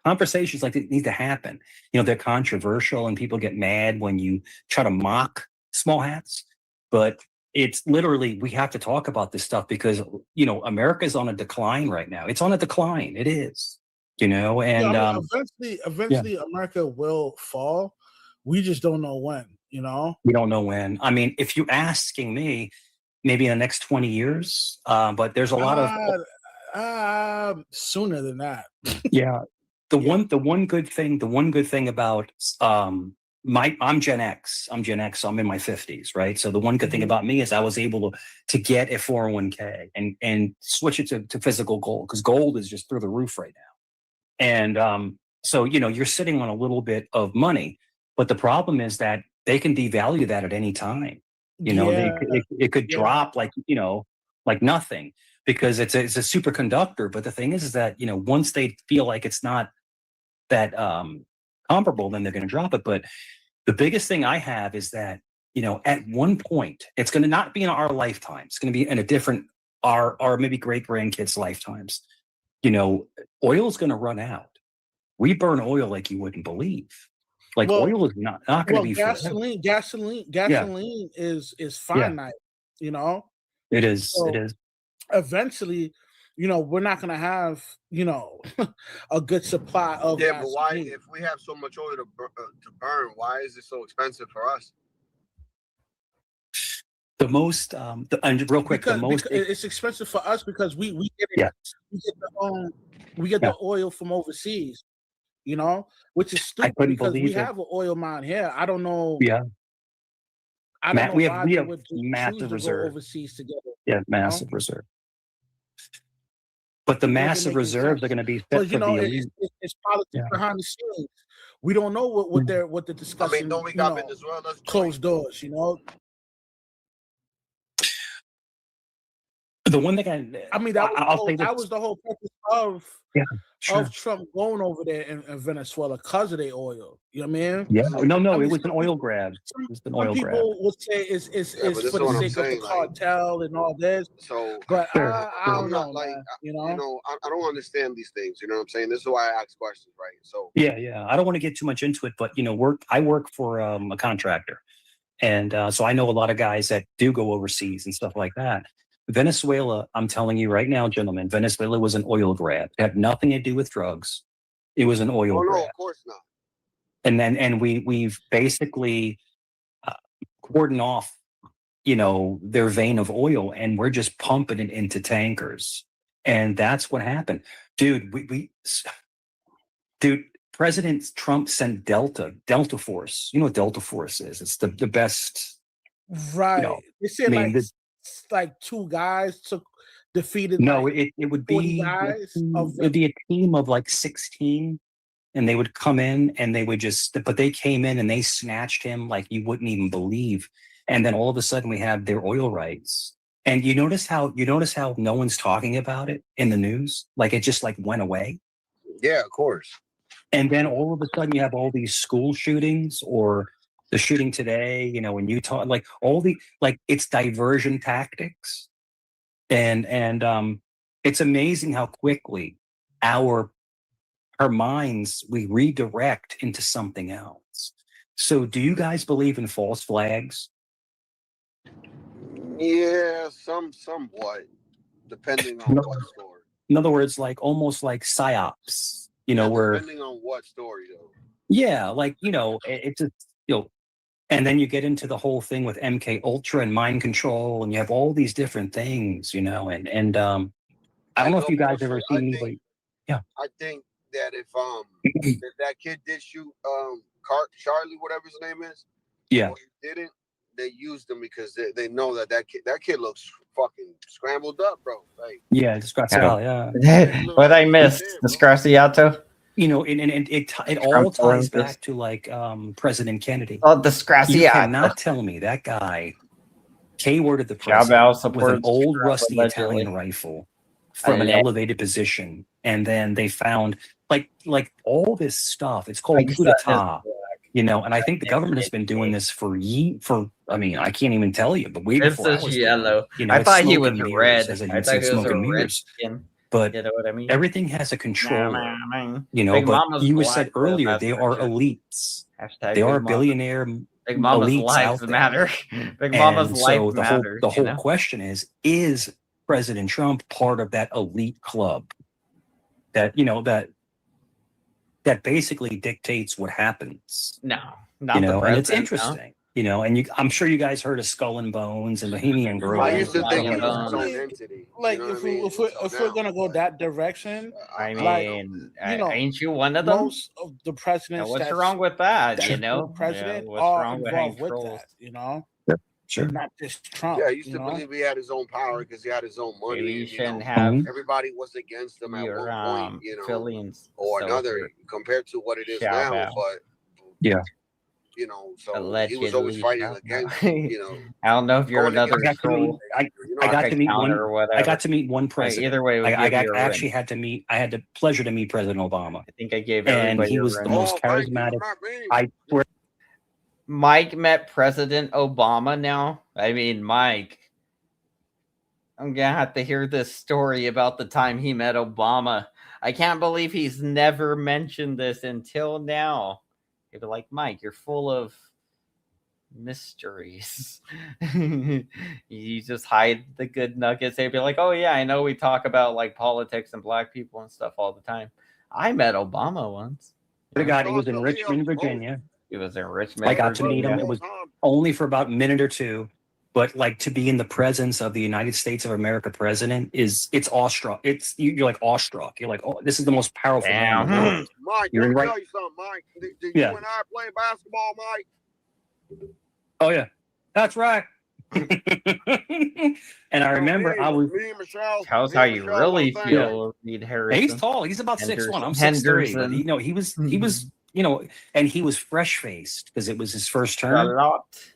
conversations like that need to happen. They're controversial and people get mad when you try to mock small hats, but it's literally, we have to talk about this stuff because, America's on a decline right now. It's on a decline. It is, and eventually America will fall. We just don't know when, We don't know when. I mean, if you're asking me, maybe in the next 20 years, but there's a lot of sooner than that. Yeah. The one good thing about I'm Gen X. So I'm in my 50s, right? So the one good thing about me is I was able to get a 401k and switch it to physical gold, because gold is just through the roof right now. And so you're sitting on a little bit of money, but the problem is that they can devalue that at any time. It could drop like nothing, because it's a superconductor. But the thing is that once they feel like it's not that comparable, then they're going to drop it. But the biggest thing I have is that at one point it's going to not be in our lifetime. It's going to be in a different our maybe great grandkids' lifetimes. Oil is going to run out. We burn oil like you wouldn't believe. Like oil is not going to be gasoline. Gasoline is finite. It is. So it is. Eventually, we're not gonna have, a good supply of Yeah, but why, gasoline. if we have so much oil to burn, why is it so expensive for us? The most, and real quick, Because the most. it's expensive for us because we get it. Yeah. We get the oil from overseas, which is I stupid couldn't because we believe it. have an oil mine here. I don't know. Yeah. I don't know We why they have would just choose massive to go reserve. overseas to get it. Yeah, massive reserve. But the It doesn't massive make any reserves are sense. going to be But set for the elite. it's politics Yeah. behind the scenes. We don't know what the discussion. don't we got Venezuela's closed doors. The one thing I mean, that I'll say this. was the whole purpose of Sure. of Trump going over there in Venezuela because of their oil. You know what I mean? Yeah. No, I mean, it was an oil grab. It was an some oil grab. people would say it's but this for is what the I'm sake of the saying, like, cartel and all this. So, But I I'm don't not know, like, man, I don't understand these things. You know what I'm saying? This is why I ask questions, right? So, Yeah. I don't want to get too much into it, but I work for a contractor, and so I know a lot of guys that do go overseas and stuff like that. Venezuela, I'm telling you right now, gentlemen, Venezuela was an oil grab. It had nothing to do with drugs. It was an oil grab. no, of course not. And we've basically cordoned off, their vein of oil, and we're just pumping it into tankers, and that's what happened, dude. Dude, President Trump sent Delta Force. You know what Delta Force is? It's the best. right? They said like two guys defeated. No, like it would 40 be guys of it'd be a team of like 16, and they would come in and they would but they came in and they snatched him like you wouldn't even believe. And then all of a sudden we have their oil rights. And you notice how no one's talking about it in the news? Like it just like went away. Yeah, of course. And then all of a sudden you have all these school shootings, or the shooting today, in Utah, like it's diversion tactics. And it's amazing how quickly our minds we redirect into something else. So do you guys believe in false flags? Yeah, somewhat, depending on what story. In other words, like almost like psyops, where depending on what story though. Yeah, like it's a and then you get into the whole thing with MK Ultra and mind control, and you have all these different things, and I don't know if you guys ever seen anybody. Yeah, I think that if that kid did shoot Charlie, whatever his name is, yeah, or he didn't, they used him because they know that kid looks fucking scrambled up, bro. Like, yeah, Disgraziato, yeah. What I missed, Disgraziato. And it all ties back to like President Kennedy. Oh, Disgraziato. You cannot tell me that guy K-worded the president with an old rusty Italian rifle from an elevated position, and then they found like all this stuff. It's called coup d'etat, and I think the government has been doing this for I mean, I can't even tell you, but way before I was yellow. born, I thought he was mirrors, red. as I you'd thought say, he was smoke a and red mirrors. skin. But You know what I mean? everything has a controller, Big but Mama's you black, said though, earlier, that's they for are sure. elites. Hashtag They are Big Mama. billionaire Big Mama's elites lives out there. matter. Big Mama's And life so the matters. whole question is President Trump part of that elite club that that basically dictates what happens? No, not the and it's president, interesting. And I'm sure you guys heard of Skull and Bones and Bohemian Grove. I used to think and it stuff was like its that. own entity. Like if we're gonna go that direction, I like, mean, ain't you one of them? most of the presidents. Now, what's that's- wrong with that? that's You been know, president what's are wrong with having involved with trolls? that. Sure. Not just Trump. Yeah, I used to believe he had his own power because he had his own money. Maybe you and, shouldn't have everybody was against him at your one point, feelings or so another compared to what it is shout now. out. But yeah, so he was always fighting against. I don't know if you're going another against troll. I got to meet one. or whatever. I got to meet one president. Either way, we I give you a actually win. had to meet. I had the pleasure to meet President Obama. I think I gave and everybody he a was win. the most charismatic. I swear. Mike met President Obama now. I mean, Mike, I'm gonna have to hear this story about the time he met Obama. I can't believe he's never mentioned this until now. You'd be like, Mike, you're full of mysteries. You just hide the good nuggets. They'd be like, oh yeah, I know we talk about like politics and black people and stuff all the time. I met Obama once. The guy, he was in Richmond, Virginia. He was in Richmond. I got to meet him. It was only for about a minute or two, but like to be in the presence of the United States of America president it's awestruck. You're like awestruck. You're like, oh, this is the most powerful man in the world. Mike, You're let me right. tell you something, Mike. Did Yeah. you and I play basketball, Mike? Oh yeah, that's right. And I remember I was. Me and Michelle. Tells how you really feel, Reed Harrison. He's tall. He's about 6'1". I'm 6'3". But he was and he was fresh faced because it was his first term.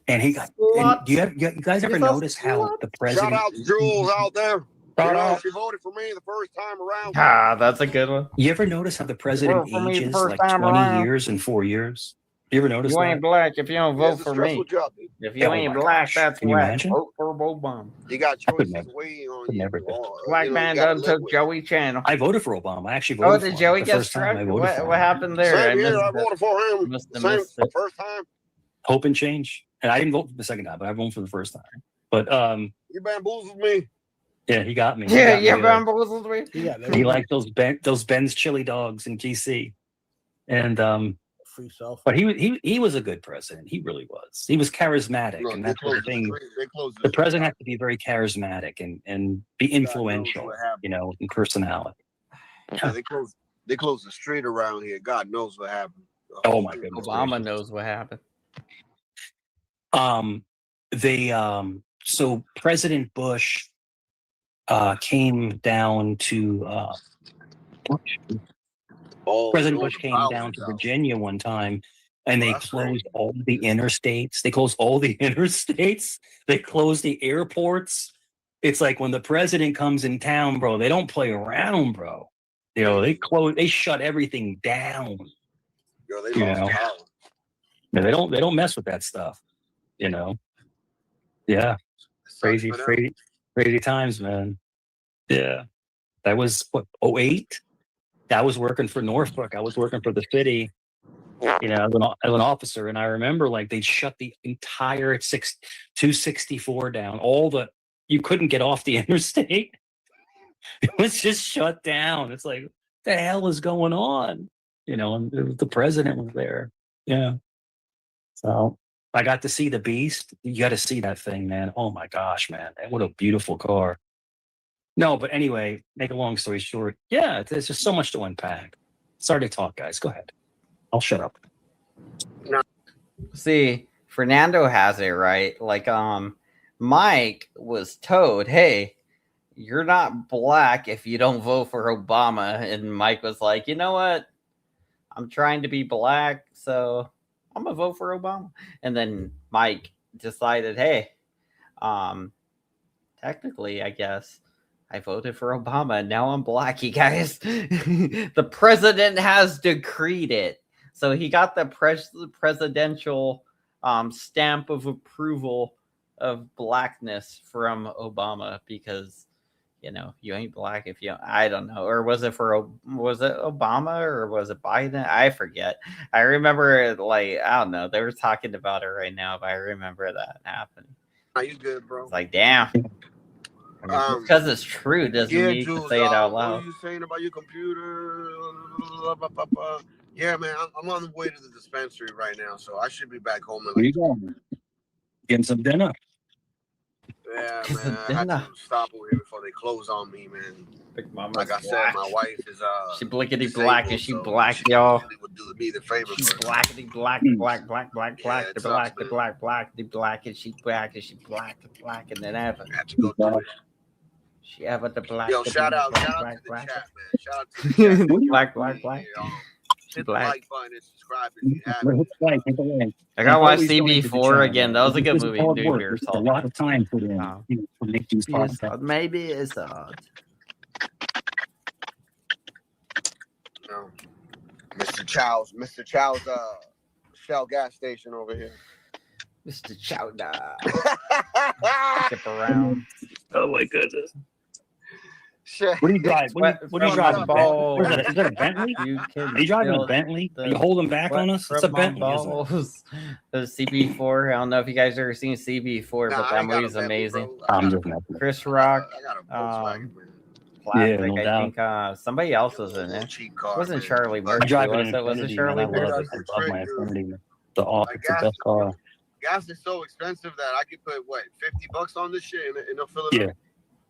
And he got. And do you guys ever notice how the president? Shout out to Jules out there. Shout out. She voted for me the first time around. Ah, that's a good one. You ever notice how the president Vote for me the ages first like 20 time around. years in 4 years? You ever notice You that? ain't black if you don't vote for me. Job, if you ain't black, that's Can you whack. imagine? Vote for Obama. You got I could choices never. waiting on Could you. never do. Black man done took Joey Channel. I voted for Obama. I actually Oh, voted did for him. Joey The get first time I struck? voted for What him. happened there? Same here. I missed voted for him. Must have Same missed it. first time. Hope and change. And I didn't vote for the second time, but I voted for the first time. But You bamboozled me. yeah, he got me. Yeah, He yeah, got me, bamboozled me. he liked those Ben's chili dogs in GC. And Free self. but he was a good president. He really was. He was charismatic, Look, and they that's the closed the thing. street. They closed The president has to be very charismatic and be influential, in personality. Yeah, they closed the street around here. God knows what happened. Oh my goodness. Obama knows what happened. So President Bush came down to President Bush came down to Virginia one time, and they closed all the interstates. They closed all the interstates. They closed the airports. It's like when the president comes in town, bro, they don't play around, bro. They shut everything down. Yo, they lost power. No, they don't mess with that stuff. Yeah. Crazy times, man. Yeah. That was what, 2008? I was working for Norfolk. I was working for the city, as an officer. And I remember like they shut the entire 264 down. You couldn't get off the interstate. It was just shut down. It's like, what the hell is going on? And the president was there. Yeah. So I got to see the Beast. You got to see that thing, man. Oh my gosh, man. What a beautiful car. No, but anyway, make a long story short. Yeah, there's just so much to unpack. Sorry to talk, guys. Go ahead. I'll shut up. See, Fernando has it right. Like, Mike was told, hey, you're not black if you don't vote for Obama. And Mike was like, you know what? I'm trying to be black, so I'm gonna vote for Obama. And then Mike decided, hey, technically, I guess I voted for Obama, and now I'm black, you guys. The president has decreed it. So he got the presidential stamp of approval of blackness from Obama because, you ain't black if you, I don't know. Or was it Obama or was it Biden? I forget. I remember it I don't know. They were talking about it right now, but I remember that happening. Are you good, bro? It's like, damn. Because it's true doesn't mean to say it out loud. What are you saying about your computer? Yeah, man, I'm on the way to the dispensary right now, so I should be back home. Where you going? Getting some dinner. Yeah, man, I had to stop over here before they close on me, man. Big Mama's like I said, black. my wife is she blickety black and she black, y'all. Really would do me the favor. She's blackety black, black, Yeah, the black, the black, and she black and then ever. I have to go do it. She ever the black. Yo, shout out to the chat, man. Shout out to the chat. black. Hit the like button and subscribe if you haven't. I gotta watch CB4 again. That was a good movie, dude. There's a lot of time put in to make these podcasts. Maybe it's odd. No. Mr. Chow's Shell gas station over here. Mr. Chowder. Skip around. Oh my goodness. Shit. What do you drive? What are you From driving? my balls. What is that? Is that a Bentley? You can Are you driving a feel Bentley? Are the you holding back sweat on us? It's a from my Bentley, isn't it? balls. The CB4. I don't know if you guys ever seen CB4, Nah, but I that ain't got a movie's Bentley, amazing. bro. I I'm got a, just messing. Chris Rock. I got a Volkswagen, man. Classic. Yeah, no I doubt. think somebody else was in Little it. cheap It car, wasn't man. Charlie But I Murphy, drive an was it? Was it Infinity, man. Charlie I love Murphy? it. I love my Dude, Infinity. The off, like it's the best car. gas is so expensive that I could put what $50 on this shit and it'll fill it Yeah. up.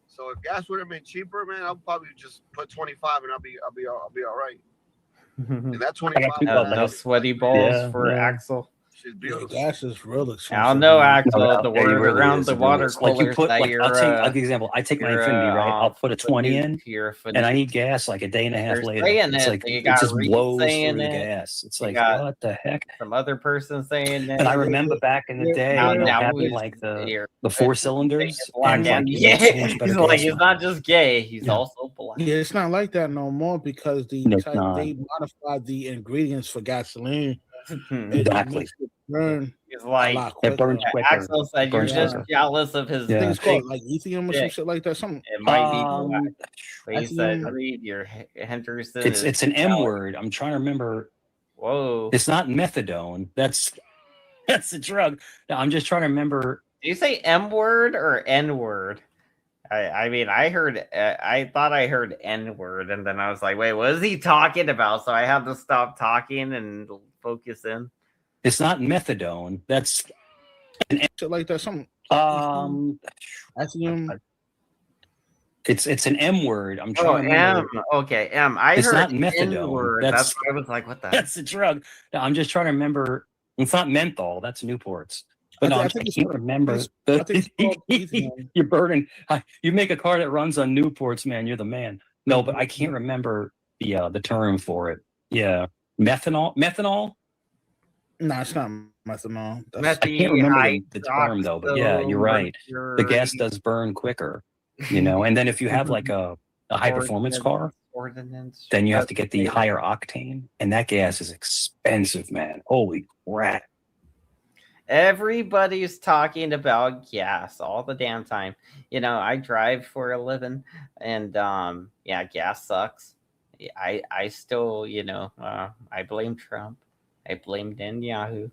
So if gas would have been cheaper, man, I'll probably just put 25 and I'll be all right. And that 25 No sweaty balls for Axel. She's Yeah, beautiful. gas is real expensive. I don't know, man. Axel. The Yeah, you word really around is. the It really water is. Like you coolers put, that like you're, I'll take an example. I take my you're, Infinity, right? I'll put a 20 in, You're and I need gas like a day and a half They're later. saying It's it. like You it got just Reed blows saying through the it. gas. It's You like got what the heck? some other person saying it. And I remember back in the day, Now, you know, now having he's like the here. 4 cylinders, Black and and like you had so much he's better like gas he's mileage. not just gay, he's Yeah. also black. Yeah, it's not like that no more because No, it's not. they modified the ingredients for gasoline. Exactly. It makes it burn He's a like lot quicker. It burns quicker. Axel said It you're burns just quicker. jealous of his I think Yeah. it's called like lithium or some dick. shit like that. Something. It might be black. But he I said think- Reed, your Henderson It's is an M jealous. word. I'm trying to remember. Whoa. It's not methadone. That's the drug. No, I'm just trying to remember. Do you say M word or N word? I mean, I heard, I thought I heard N word, and then I was like, wait, what is he talking about? So I had to stop talking and focus in. It's not methadone. That's shit like that. Something. It's an M word. I'm Oh, trying to remember. M. Okay, M. I It's heard not methadone. N word. That's why I was like, what the? That's a drug. No, I'm just trying to remember. It's not menthol. That's Newport's. But no, I can't remember. You're burning. You make a car that runs on Newports, man. You're the man. No, but I can't remember the term for it. Yeah, methanol. Methanol. No, it's not methanol. I can't remember the term though. But yeah, you're right. The gas does burn quicker. You know, and then if you have like a high performance car, then you have to get the higher octane, and that gas is expensive, man. Holy crap. Everybody's talking about gas all the damn time. You know, I drive for a living, and yeah, gas sucks. I still, you know, I blame Trump. I blame Netanyahu,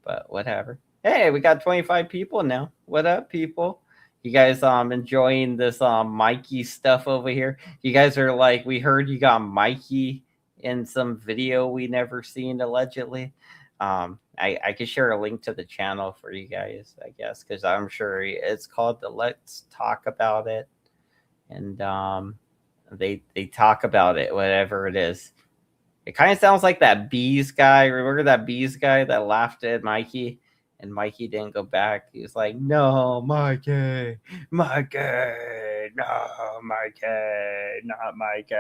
but whatever. Hey, we got 25 people now. What up, people? You guys enjoying this Mikey stuff over here? You guys are like, we heard you got Mikey in some video we never seen allegedly. I could share a link to the channel for you guys, I guess, because I'm sure it's called the Let's Talk About It, and they talk about it, whatever it is. It kind of sounds like that Bees guy. Remember that Bees guy that laughed at Mikey, and Mikey didn't go back. He was like, "No, Mikey, Mikey, no, Mikey, not Mikey,"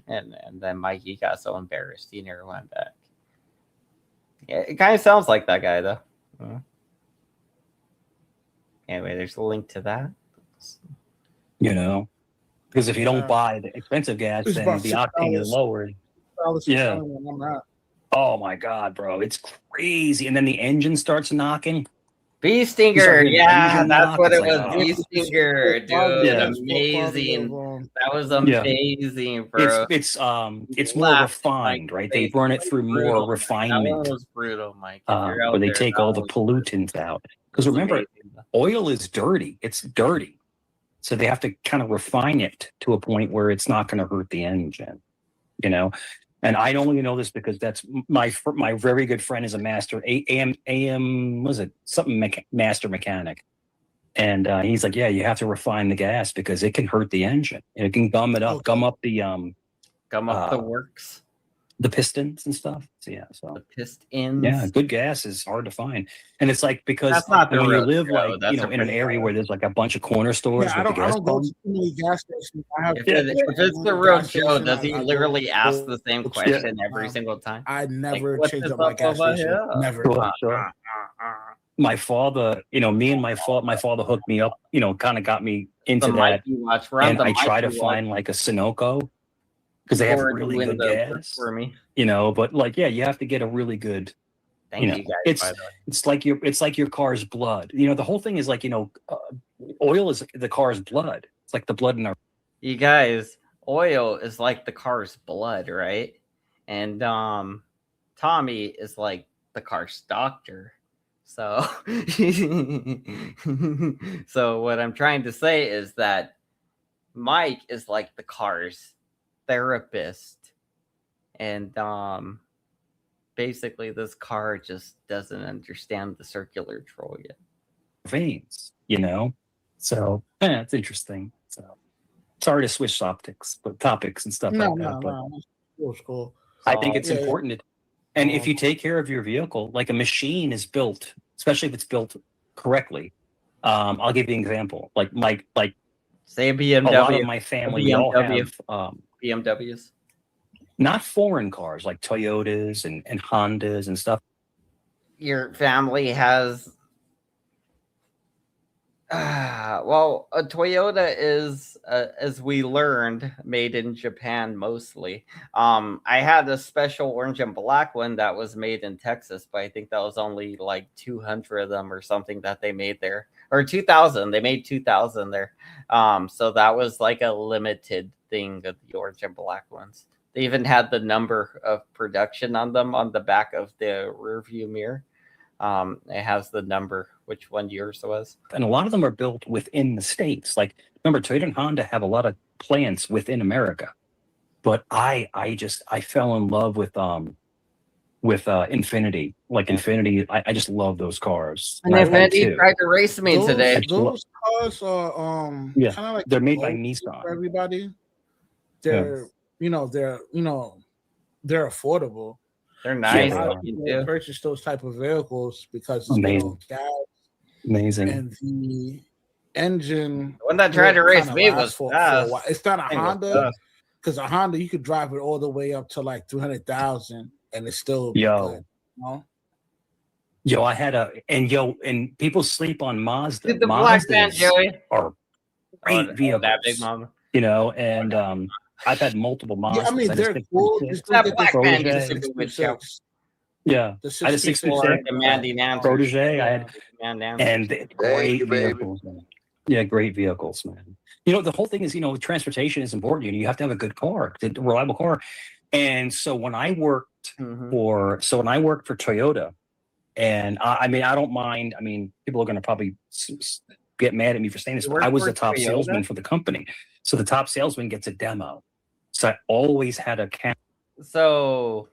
and then Mikey got so embarrassed he never went back. Yeah, it kind of sounds like that guy, though. Anyway, there's a link to that. You know, because if you don't buy the expensive gas, It's then about the octane is $6. lowered. Yeah. Oh my God, bro, it's crazy. And then the engine starts knocking. Bee You start Stinger, hearing the yeah, engine that's knock, what it's it like, was. oh. Bee Stinger, dude, Yeah. amazing. That was amazing, bro. It's more Laugh, refined, Mike, right? They burn it through brutal, more Mike. refinement. That was brutal, Mike. If you're out Where they there, take that all the was pollutants out. Because remember, oil is dirty. It's dirty. So they have to kind of refine it to a point where it's not going to hurt the engine, you know? And I only know this because that's my very good friend is a master AM was it something master mechanic, and he's like, yeah, you have to refine the gas because it can hurt the engine. It can gum it up, gum up the works, the pistons and stuff. So yeah, so the pistons. Yeah, good gas is hard to find, and it's like because That's not the when you road live to go. like That's in an a area where there's like a bunch of corner stores Yeah, I with the don't gas go pump. to too many gas stations. I have If it's the real Joe, does he literally ask the same question every single time? I never what's changed this up my up gas over station. here? Never. Sure. My father, you know, me and my father hooked me up, you know, kind of got me into The that. Mikey Watch. We're on And the I try to Mikey find Watch. like a Sunoco because they have Forward really good window gas for me. you know, but like, yeah, you have to get a really good, Thank you know, you guys, by the way. it's like your car's blood. You know, the whole thing is like, you know, oil is the car's blood. It's like the blood in our, You guys, oil is like the car's blood, right? And Tommy is like the car's doctor. So so what I'm trying to say is that Mike is like the car's therapist. And basically this car just doesn't understand the circular troll yet. Veins, So yeah, it's interesting. So sorry to switch topics and stuff like that. But Cool. I think it's important. And if you take care of your vehicle, like a machine is built, especially if it's built correctly. I'll give you an example. Like say a BMW. A lot of my family, we all have BMWs. Not foreign cars like Toyotas and Hondas and stuff. Your family has well, a Toyota is, as we learned, made in Japan mostly. I had a special orange and black one that was made in Texas, but I think that was only like 200 of them or something that they made there, or 2,000. They made 2,000 there. So that was like a limited thing of the orange and black ones. They even had the number of production on them on the back of the rear view mirror. It has the number, which one yours was. And a lot of them are built within the States. Like, remember, Toyota and Honda have a lot of plants within America. But I fell in love with Infinity. Like Infinity, I just love those cars. And Infinity tried to race me today. Those cars are kind of like they're made by Nissan. For everybody. They're they're affordable. They're nice. People purchase those type of vehicles because it's amazing. Gas. Amazing. And the engine. The one that tried to race me was fast. It's not a Honda, because a Honda you could drive it all the way up to like 300,000 and it's still good. I had and people sleep on Mazda. Did the black man, Joey? Are great vehicles. That big mama. And I've had multiple Mazdas. Yeah, I mean, they're cool. That black man gets gets a good show. Yeah, I had a 66 Protege. I had, and great vehicles, man. Yeah, great vehicles, man. The whole thing is, transportation is important. You have to have a good car, a reliable car. And so when I worked for Toyota, and I don't mind. I mean, people are going to probably get mad at me for saying this, but I was the top salesman for the company. So the top salesman gets a demo. So I always had a camera. So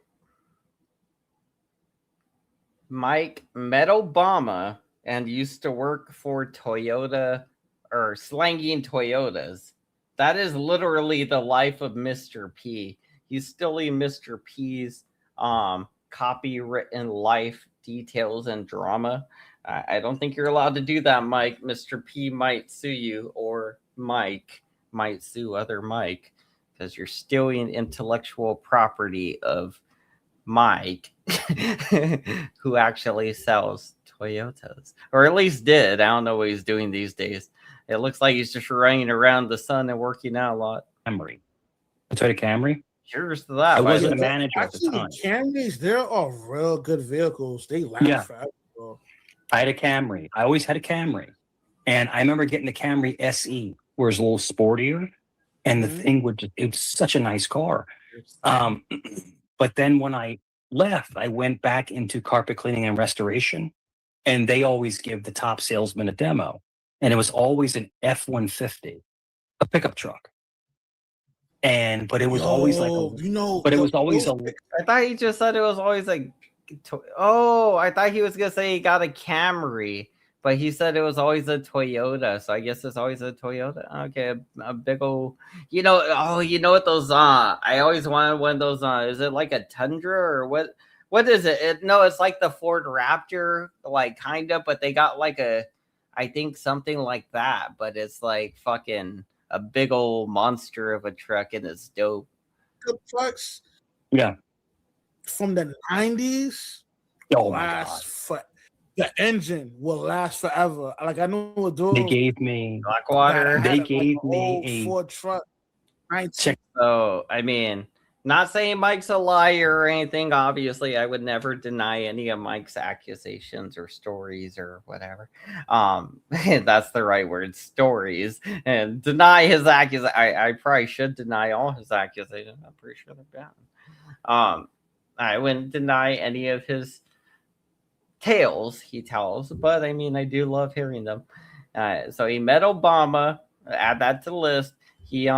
Mike met Obama and used to work for Toyota, or slanging Toyotas. That is literally the life of Mr. P. He's still in Mr. P's copywritten life details and drama. I don't think you're allowed to do that, Mike. Mr. P might sue you, or Mike might sue other Mike, because you're stealing intellectual property of Mike, who actually sells Toyotas, or at least did. I don't know what he's doing these days. It looks like he's just running around the sun and working out a lot. Camry. A Toyota Camry? Cheers to that. I wasn't a manager at the time. Camrys, they're all real good vehicles. They last forever. Bro. I had a Camry. I always had a Camry. And I remember getting the Camry SE, where it's a little sportier. And the thing it was such a nice car. But then when I left, I went back into carpet cleaning and restoration. And they always give the top salesman a demo. And it was always an F-150, a pickup truck. But it was always like, it was always I thought he just said it was always like, I thought he was going to say he got a Camry, but he said it was always a Toyota. So I guess it's always a Toyota. Okay. A big old, you know what those, I always wanted one of those, is it like a Tundra or what? What is it? No, it's like the Ford Raptor, like kind of, but they got like I think something like that, but it's like fucking a big old monster of a truck, and it's dope. The trucks, from the 90s, the engine will last forever. Like I know a dude. They gave me Blackwater. They gave me a Ford truck. So I mean, Not saying Mike's a liar or anything. Obviously, I would never deny any of Mike's accusations or stories or whatever. That's the right word, stories. And deny his accusations. I probably should deny all his accusations. I'm pretty sure they're bad. I wouldn't deny any of his tales he tells, but I mean, I do love hearing them. So he met Obama. Add that to the list. He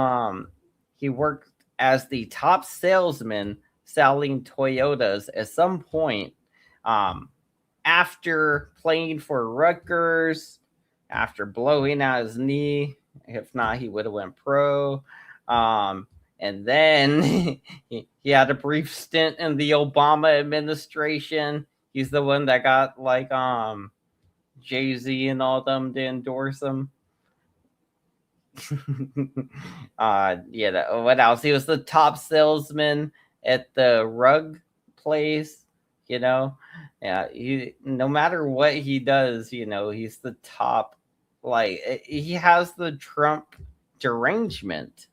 worked as the top salesman selling Toyotas at some point. After playing for Rutgers, after blowing out his knee. If not, he would have went pro. And then he had a brief stint in the Obama administration. He's the one that got like Jay-Z and all them to endorse him. What else? He was the top salesman at the rug place, Yeah, no matter what he does, he's the top. Like, he has the Trump derangement.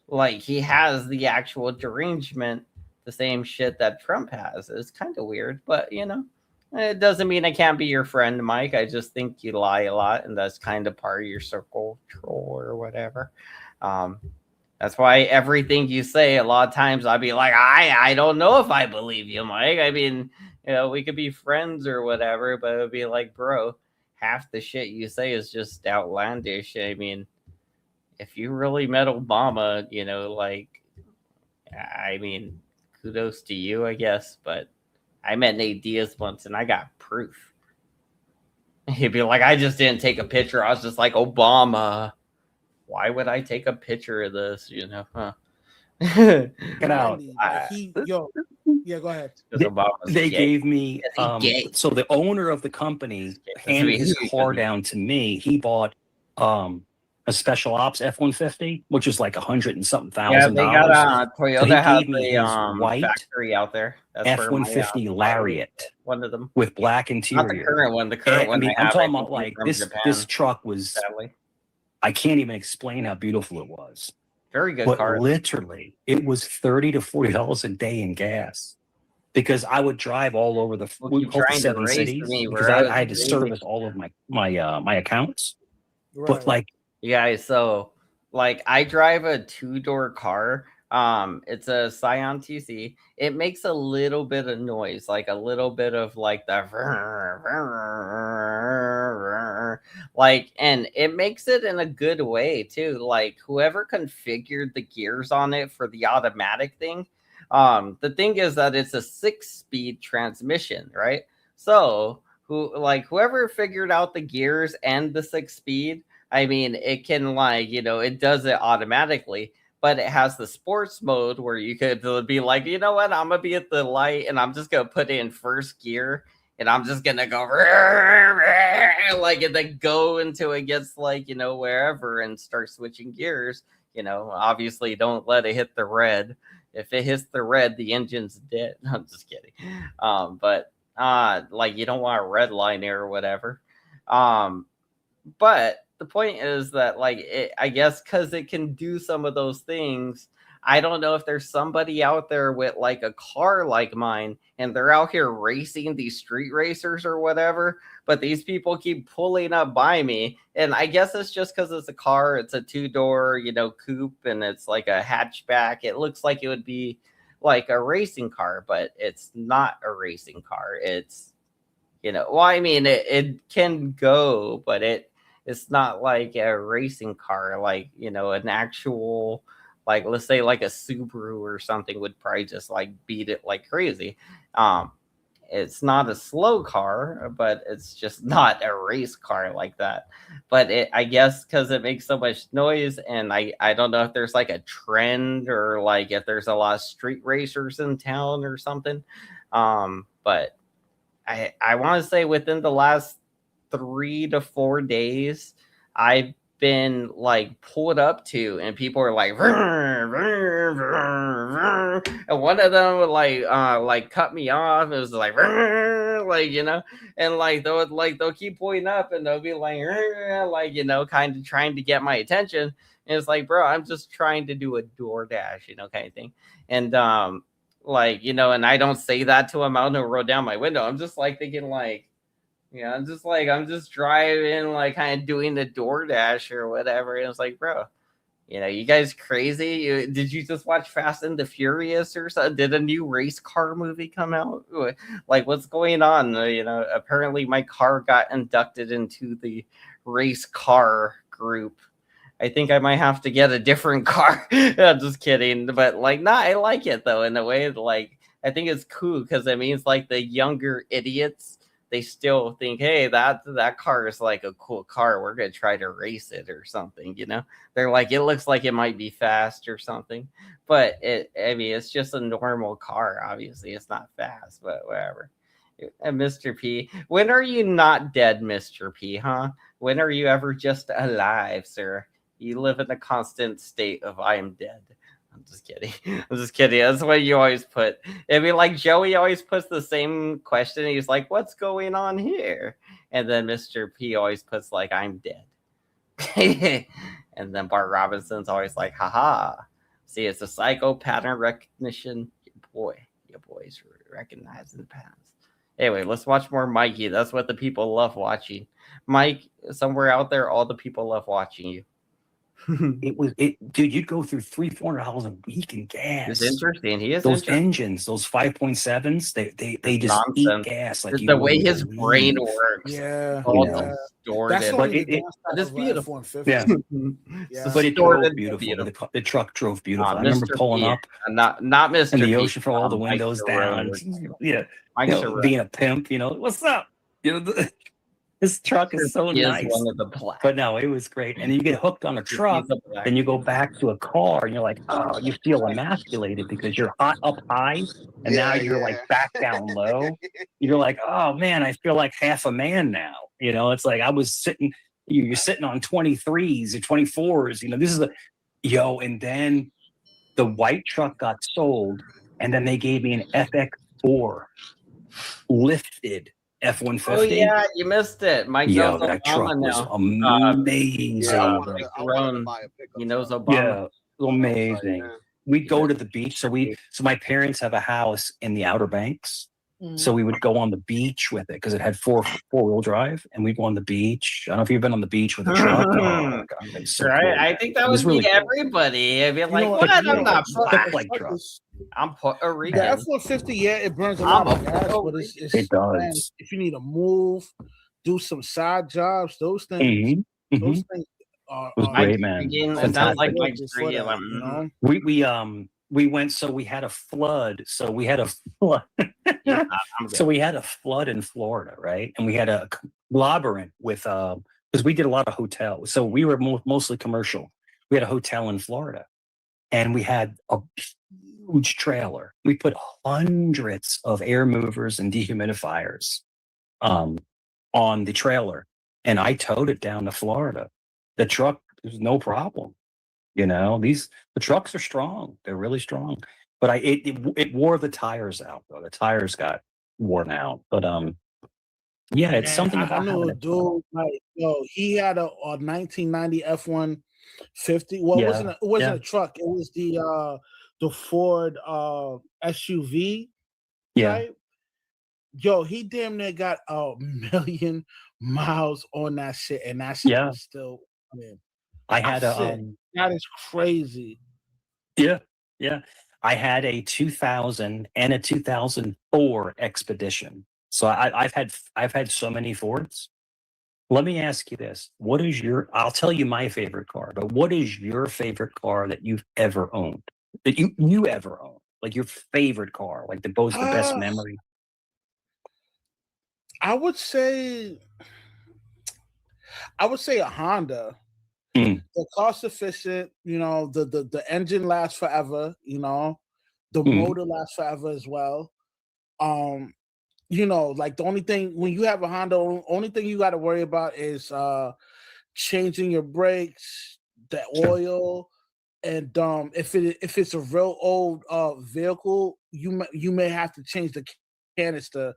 Like, he has the actual derangement, the same shit that Trump has. It's kind of weird, but it doesn't mean I can't be your friend, Mike. I just think you lie a lot, and that's kind of part of your circle troll or whatever. That's why everything you say, a lot of times I'll be like, I don't know if I believe you, Mike. I mean, we could be friends or whatever, but it would be like, bro, half the shit you say is just outlandish. I mean, if you really met Obama, I mean, kudos to you, I guess, but I met Nate Diaz once and I got proof. He'd be like, I just didn't take a picture. I was just like, Obama, why would I take a picture of this? Huh? Get out. Yeah, go ahead. They gave me, so the owner of the company handed his car down to me. He bought a special ops F-150, which is like $100 and something thousand. Yeah, they got So he Toyota has gave me the his white factory out there. That's F-150 Lariat, one of them with black interior. Not the current one. The current one. I'm talking about like this truck was. Sadly. I can't even explain how beautiful it was. Very good but car. Literally, it was $30 to $40 a day in gas. Because I would drive all over the 7 cities because I had to service all of my accounts. Right. But like, yeah, so like I drive a 2-door car. It's a Scion TC. It makes a little bit of noise, like a little bit of like the like, and it makes it in a good way too. Like whoever configured the gears on it for the automatic thing. The thing is that it's a 6-speed transmission, right? So whoever figured out the gears and the 6-speed, I mean, it can it does it automatically, but it has the sports mode where you could be like, you know what, I'm gonna be at the light and I'm just gonna put it in first gear and I'm just gonna go and then go until it gets wherever and start switching gears. Obviously don't let it hit the red. If it hits the red, the engine's dead. I'm just kidding. But you don't want a red line or whatever. But the point is that I guess because it can do some of those things, I don't know if there's somebody out there with a car like mine and they're out here racing these street racers or whatever, but these people keep pulling up by me. And I guess it's just because it's a car, it's a 2-door, coupe, and it's like a hatchback. It looks like it would be like a racing car, but it's not a racing car. It's, I mean, it can go, but it's not like a racing car, an actual, let's say a Subaru or something would probably just beat it like crazy. It's not a slow car, but it's just not a race car like that. But I guess because it makes so much noise, and I don't know if there's a trend or if there's a lot of street racers in town or something. But I want to say within the last 3 to 4 days, I've been pulled up to, and people are like, and one of them would cut me off. It was and they'll keep pulling up, and they'll be kind of trying to get my attention And it's like, bro, I'm just trying to do a DoorDash, kind of thing. And like, and I don't say that to him out and roll down my window. I'm just like thinking like, I'm just driving, like kind of doing the DoorDash or whatever. And it's like, bro, you guys crazy? Did you just watch Fast and the Furious or something? Did a new race car movie come out? Like, what's going on? Apparently my car got inducted into the race car group. I think I might have to get a different car. I'm just kidding. But like, nah, I like it though, in a way. Like, I think it's cool because it means like the younger idiots, they still think, hey, that car is like a cool car. We're gonna try to race it or something, They're like, it looks like it might be fast or something. But it's just a normal car, obviously. It's not fast, but whatever. And Mr. P, when are you not dead, Mr. P, huh? When are you ever just alive, sir? You live in a constant state of I am dead. I'm just kidding. I'm just kidding. That's what you always put. It'd be like Joey always puts the same question. He's like, what's going on here? And then Mr. P always puts like, I'm dead. And then Bart Robinson's always like, haha. See, it's a psycho pattern recognition. Your boys recognizing the patterns. Anyway, let's watch more Mikey. That's what the people love watching. Mike, somewhere out there, all the people love watching you. Dude, you'd go through $300-$400 a week in gas. It's interesting. He is those engines, those 5.7s, they just nonsense. eat gas like the way his brain works. Yeah, Stored. That's but it's beautiful. Yeah, but it drove beautiful. The truck drove beautiful. I remember pulling up, not Mr. in the P, ocean for all the windows down. Yeah, being a pimp. What's up? This truck is so nice. One of the but no, it was great. And you get hooked on a truck, then you go back to a car, and you're like, oh, you feel emasculated because you're up high, and now you're like back down low. You're like, oh man, I feel like half a man now. It's like I was sitting. You're sitting on 23s or 24s. This is and then the white truck got sold, and then they gave me an FX4 lifted F-150. Oh yeah, you missed it. Mike knows that Obama truck was now. amazing. He knows Obama. Yeah, amazing. We'd go to the beach. So my parents have a house in the Outer Banks. So we would go on the beach with it because it had four-wheel drive, and we'd go on the beach. I don't know if you've been on the beach with a truck. Oh my God, it's so cool. I think that would be everybody. I'd be like, what? I'm not black. Like trucks. I'm Puerto Rican. The F-150, yeah, it burns a lot of gas, but it does. Man, if you need to move, do some side jobs, those things, those things are great, man. It sounds like Mike's we went, so we had a flood. So we had a flood. So we had a flood in Florida, right? And we had a labyrinth with because we did a lot of hotels. So we were mostly commercial. We had a hotel in Florida, and we had a huge trailer. We put hundreds of air movers and dehumidifiers on the trailer, and I towed it down to Florida. The truck was no problem. The trucks are strong. They're really strong. But it wore the tires out though. The tires got worn out. But yeah, it's something about I know a dude he had a 1990 F-150. Well, it wasn't a truck. It was the Ford SUV. Yeah. Right? He damn near got 1,000,000 miles on that shit, and that shit is still. I mean, I had that is crazy. Yeah. I had a 2000 and a 2004 Expedition. So I've had so many Fords. Let me ask you this: I'll tell you my favorite car, but what is your favorite car that you've ever owned? That you ever owned? Like your favorite car, like the best memory. I would say a Honda. The cost efficient, the engine lasts forever, the motor lasts forever as well. Like the only thing when you have a Honda, only thing you got to worry about is changing your brakes, the oil, and if it's a real old vehicle, you may have to change the canister.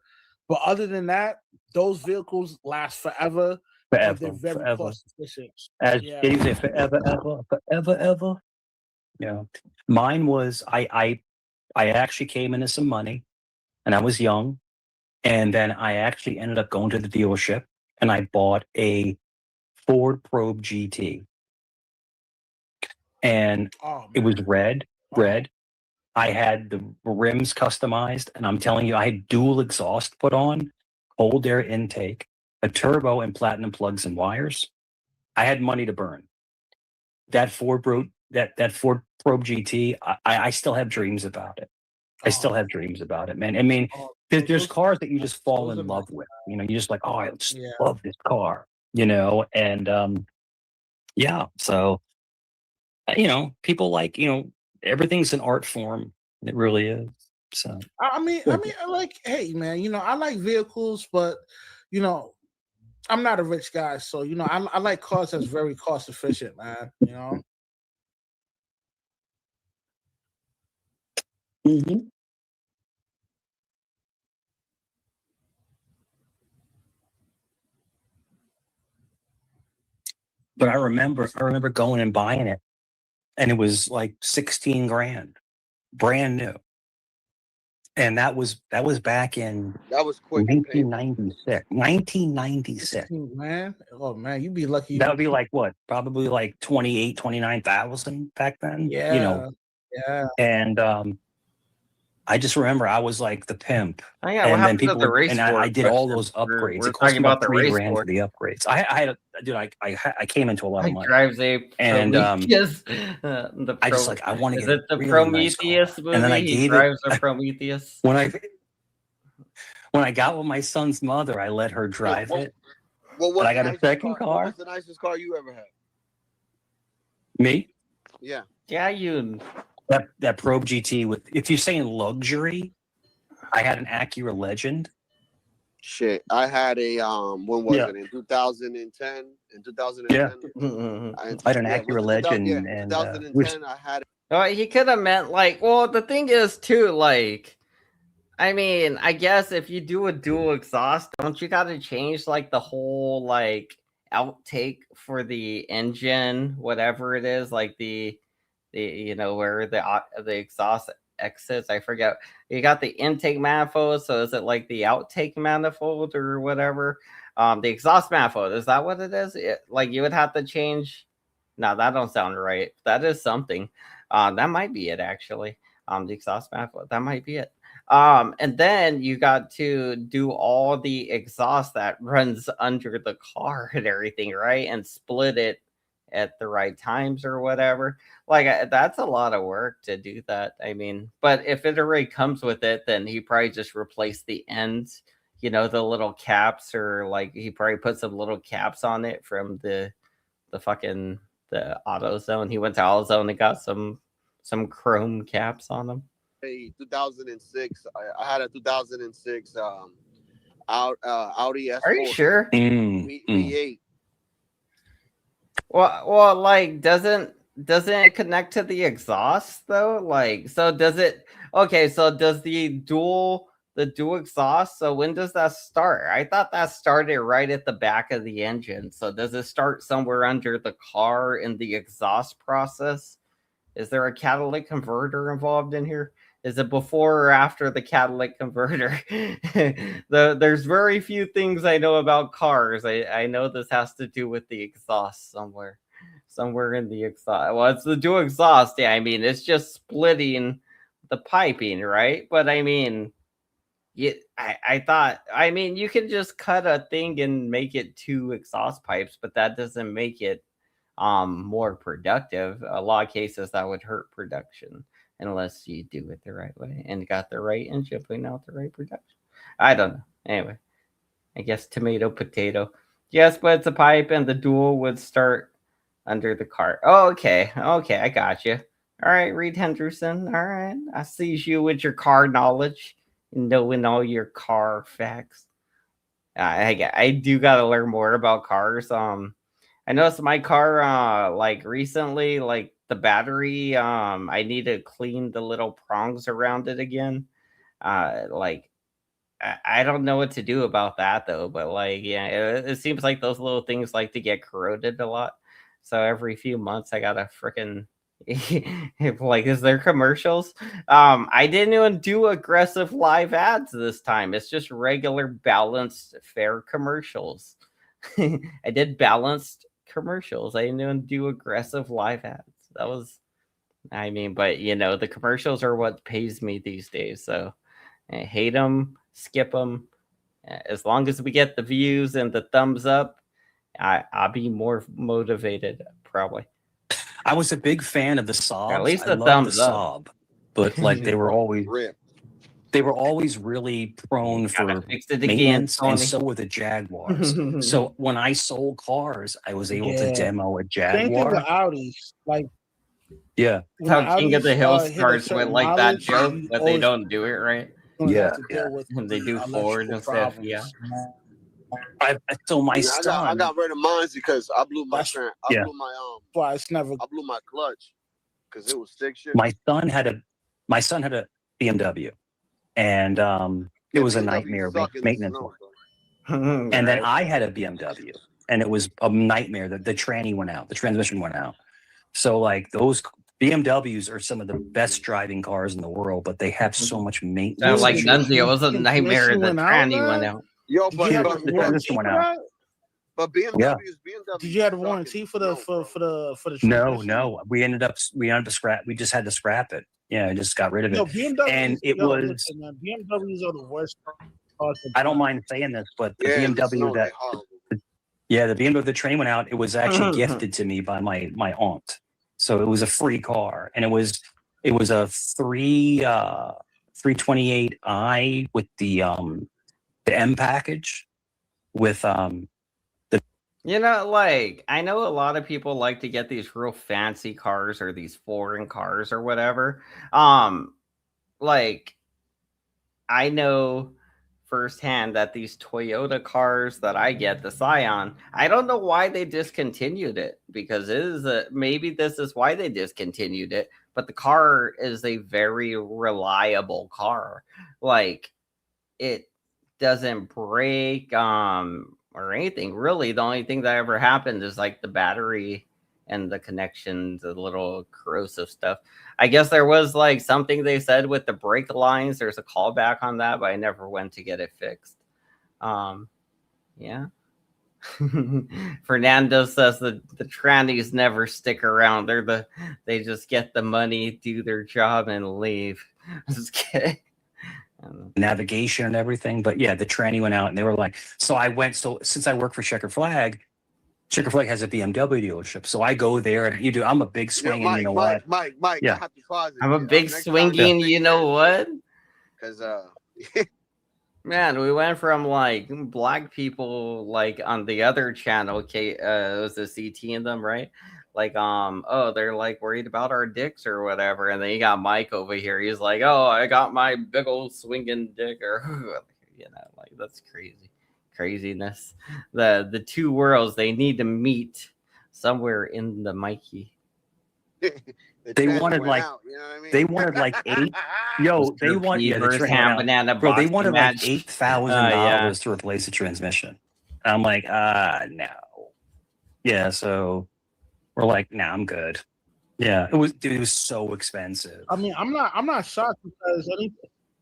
But other than that, those vehicles last forever. but they're Forever, very forever. cost efficient. As Yeah. did you say forever, ever, forever, ever? Yeah. Mine was I actually came into some money and I was young. And then I actually ended up going to the dealership and I bought a Ford Probe GT. And Oh, it was man. red. I had the rims customized, and I'm telling you, I had dual exhaust put on, cold air intake, a turbo, and platinum plugs and wires. I had money to burn. That Ford Probe, that Ford Probe GT, I still have dreams about it. I still have dreams about it, man. I mean, there's cars that you just fall in love with. You know, you just like, oh, I just Yeah. love this car. You know, and yeah. So you know, people like everything's an art form. It really is. So I mean, I like, hey, man, I like vehicles, but I'm not a rich guy, so I like cars that's very cost efficient, man. Mhm. But I remember going and buying it, and it was like 16 grand, brand new. And that was back in That was quick and painful. 1996. 1996. Man, oh man, you'd be lucky. That would be like what? Probably like 28, 29,000 back then. You know. Yeah. And I just remember I was like the pimp. Oh, yeah, what And then happened to people the would, race and I Ford did all question? those upgrades. We're It cost talking me about about the $3 race grand for Ford. the upgrades. I came into a lot of money. Drives a And Prometheus. I just like I want to Is get it the a really nice Prometheus car. movie? And then I He gave drives it a Prometheus. when I got with my son's mother, I let her drive it. What was But I the got a nicest second car? What car. was the nicest car you ever had? Me? Yeah. Yeah, you. That Probe GT with, if you're saying luxury, I had an Acura Legend. Shit, I had a when was Yeah. it in 2010? In 2010, Yeah. I had an Acura Legend, and 2010. I had it. Oh, he could have meant like. Well, the thing is too, like. I mean, I guess if you do a dual exhaust, don't you got to change like the whole like outtake for the engine, whatever it is, like the where the exhaust exits? I forget. You got the intake manifold, so is it like the outtake manifold or whatever? The exhaust manifold, is that what it is? Like you would have to change. No, that don't sound right. That is something. That might be it actually. The exhaust manifold, that might be it. And then you got to do all the exhaust that runs under the car and everything, right? And split it at the right times or whatever. Like that's a lot of work to do that. I mean, but if it already comes with it, then he probably just replaced the ends, the little caps, or like he probably put some little caps on it from the fucking the AutoZone. He went to AutoZone and got some chrome caps on them. 2006. I had a 2006 Audi S4. Are you sure? V8. Well, like, doesn't it connect to the exhaust though? Like, so does it? Okay, so does the dual exhaust? So when does that start? I thought that started right at the back of the engine. So does it start somewhere under the car in the exhaust process? Is there a catalytic converter involved in here? Is it before or after the catalytic converter? There's very few things I know about cars. I know this has to do with the exhaust somewhere in the exhaust. Well, it's the dual exhaust. Yeah, I mean, it's just splitting the piping, right? But I mean, I thought, I mean, you can just cut a thing and make it two exhaust pipes, but that doesn't make it more productive. A lot of cases that would hurt production unless you do it the right way and got the right engine putting out the right production. I don't know. Anyway, I guess tomato potato. Yes, but it's a pipe and the dual would start under the car. Oh, okay, I got you. All right, Reed Henderson. All right, I see you with your car knowledge and knowing all your car facts. I do gotta learn more about cars. I noticed my car, like recently, like the battery, I need to clean the little prongs around it again. Like I don't know what to do about that though, but like, yeah, it seems like those little things like to get corroded a lot. So every few months, I gotta freaking like, is there commercials? I didn't even do aggressive live ads this time. It's just regular balanced, fair commercials. I did balanced commercials. I didn't even do aggressive live ads. That was, I mean, but you know, the commercials are what pays me these days. So I hate them, skip them. As long as we get the views and the thumbs up, I'll be more motivated, probably. I was a big fan of the Sobs. At least I the loved thumbs the up. Sob, but like they were always really prone for fix it again, maintenance, and Tony. so were the Jaguars. So when I sold cars, I was able to Yeah. demo a Same thing with Jaguar. Audis. Like Yeah. when How King of the Audis, Hill hit a starts with certain like that mileage, joke, you but they always don't do it right. gonna Yeah, have to yeah. deal with And they the do Ford electrical instead of problems. Fiat. So my Yeah, I son, got rid of mine because I blew my That's Yeah. why it's never. I blew my clutch because it was stick shift. my son had a BMW, and it was a BMW nightmare suck in the maintenance snow, one. And then I had a BMW, and it was a nightmare. The tranny went out, the transmission went out. So like those BMWs are some of the best driving cars in the world, but they have so much maintenance. Like issues. Nunzio, it was a nightmare. The tranny went out. Yo, Did you have a The warranty transmission for went out. that? But BMWs, Did you have a warranty for the No, transmission? we ended up scrap. We just had to scrap it. Yeah, I just got rid of it. Yo, BMWs, And it yo, was. listen, man, BMWs are the worst cars. I don't mind saying this, but the Yeah, in the BMW snow, that. they horrible. Yeah, the BMW, the train went out. It was actually gifted to me by my aunt, so it was a free car, and it was a 328i with the M package with You know, like, I know a lot of people like to get these real fancy cars or these foreign cars or whatever. Like, I know firsthand that these Toyota cars that I get, the Scion, I don't know why they discontinued it, because it is maybe this is why they discontinued it, but the car is a very reliable car. Like, it doesn't break or anything really. The only thing that ever happened is like the battery and the connections, the little corrosive stuff. I guess there was like something they said with the brake lines. There's a callback on that, but I never went to get it fixed. Yeah. Fernando says the trannies never stick around. They just get the money, do their job, and leave. Just kidding. Navigation and everything. But yeah, the tranny went out, and they were like, so since I work for Checker Flag has a BMW dealership. So I go there, and I'm a big swinging, Mike, you know what? Mike, Yeah. I have to pause it. I'm a big swinging, you know what? Because man, we went from like black people like on the other channel, it was the CT in them, right? Like, oh, they're like worried about our dicks or whatever, and then you got Mike over here. He's like, oh, I got my big old swinging dick, or like that's craziness. The two worlds, they need to meet somewhere in the Mikey. They wanted like they wanted like $8. Yo, they want banana. Bro, they wanted like match. $8,000 to replace the transmission. And I'm like, no. Yeah, so we're like, nah, I'm good. Yeah, it was so expensive. I mean, I'm not shocked because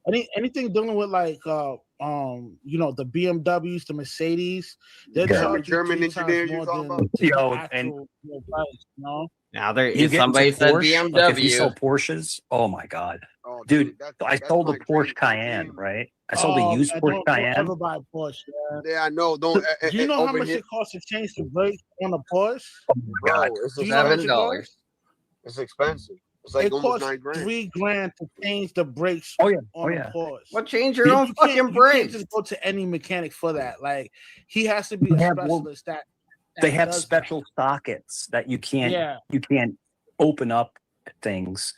anything dealing with like the BMWs, the Mercedes, they're charging German engineer you talking about? Now somebody said BMW. Like if you sell Porsches, oh my god, dude! I sold a Porsche Cayenne, right? I sold a used Porsche Cayenne. Don't ever buy a Porsche. Yeah, I know. Don't. Do you know how much it costs to change the brakes on a Porsche? Oh my god, it's $7. It's expensive. It's like almost costs $9,000. $3,000 to change the brakes. On a Porsche. Well, change your own fucking brakes. You can't just go to any mechanic for that. Like he has to be a specialist. They have special sockets that you can't open up things.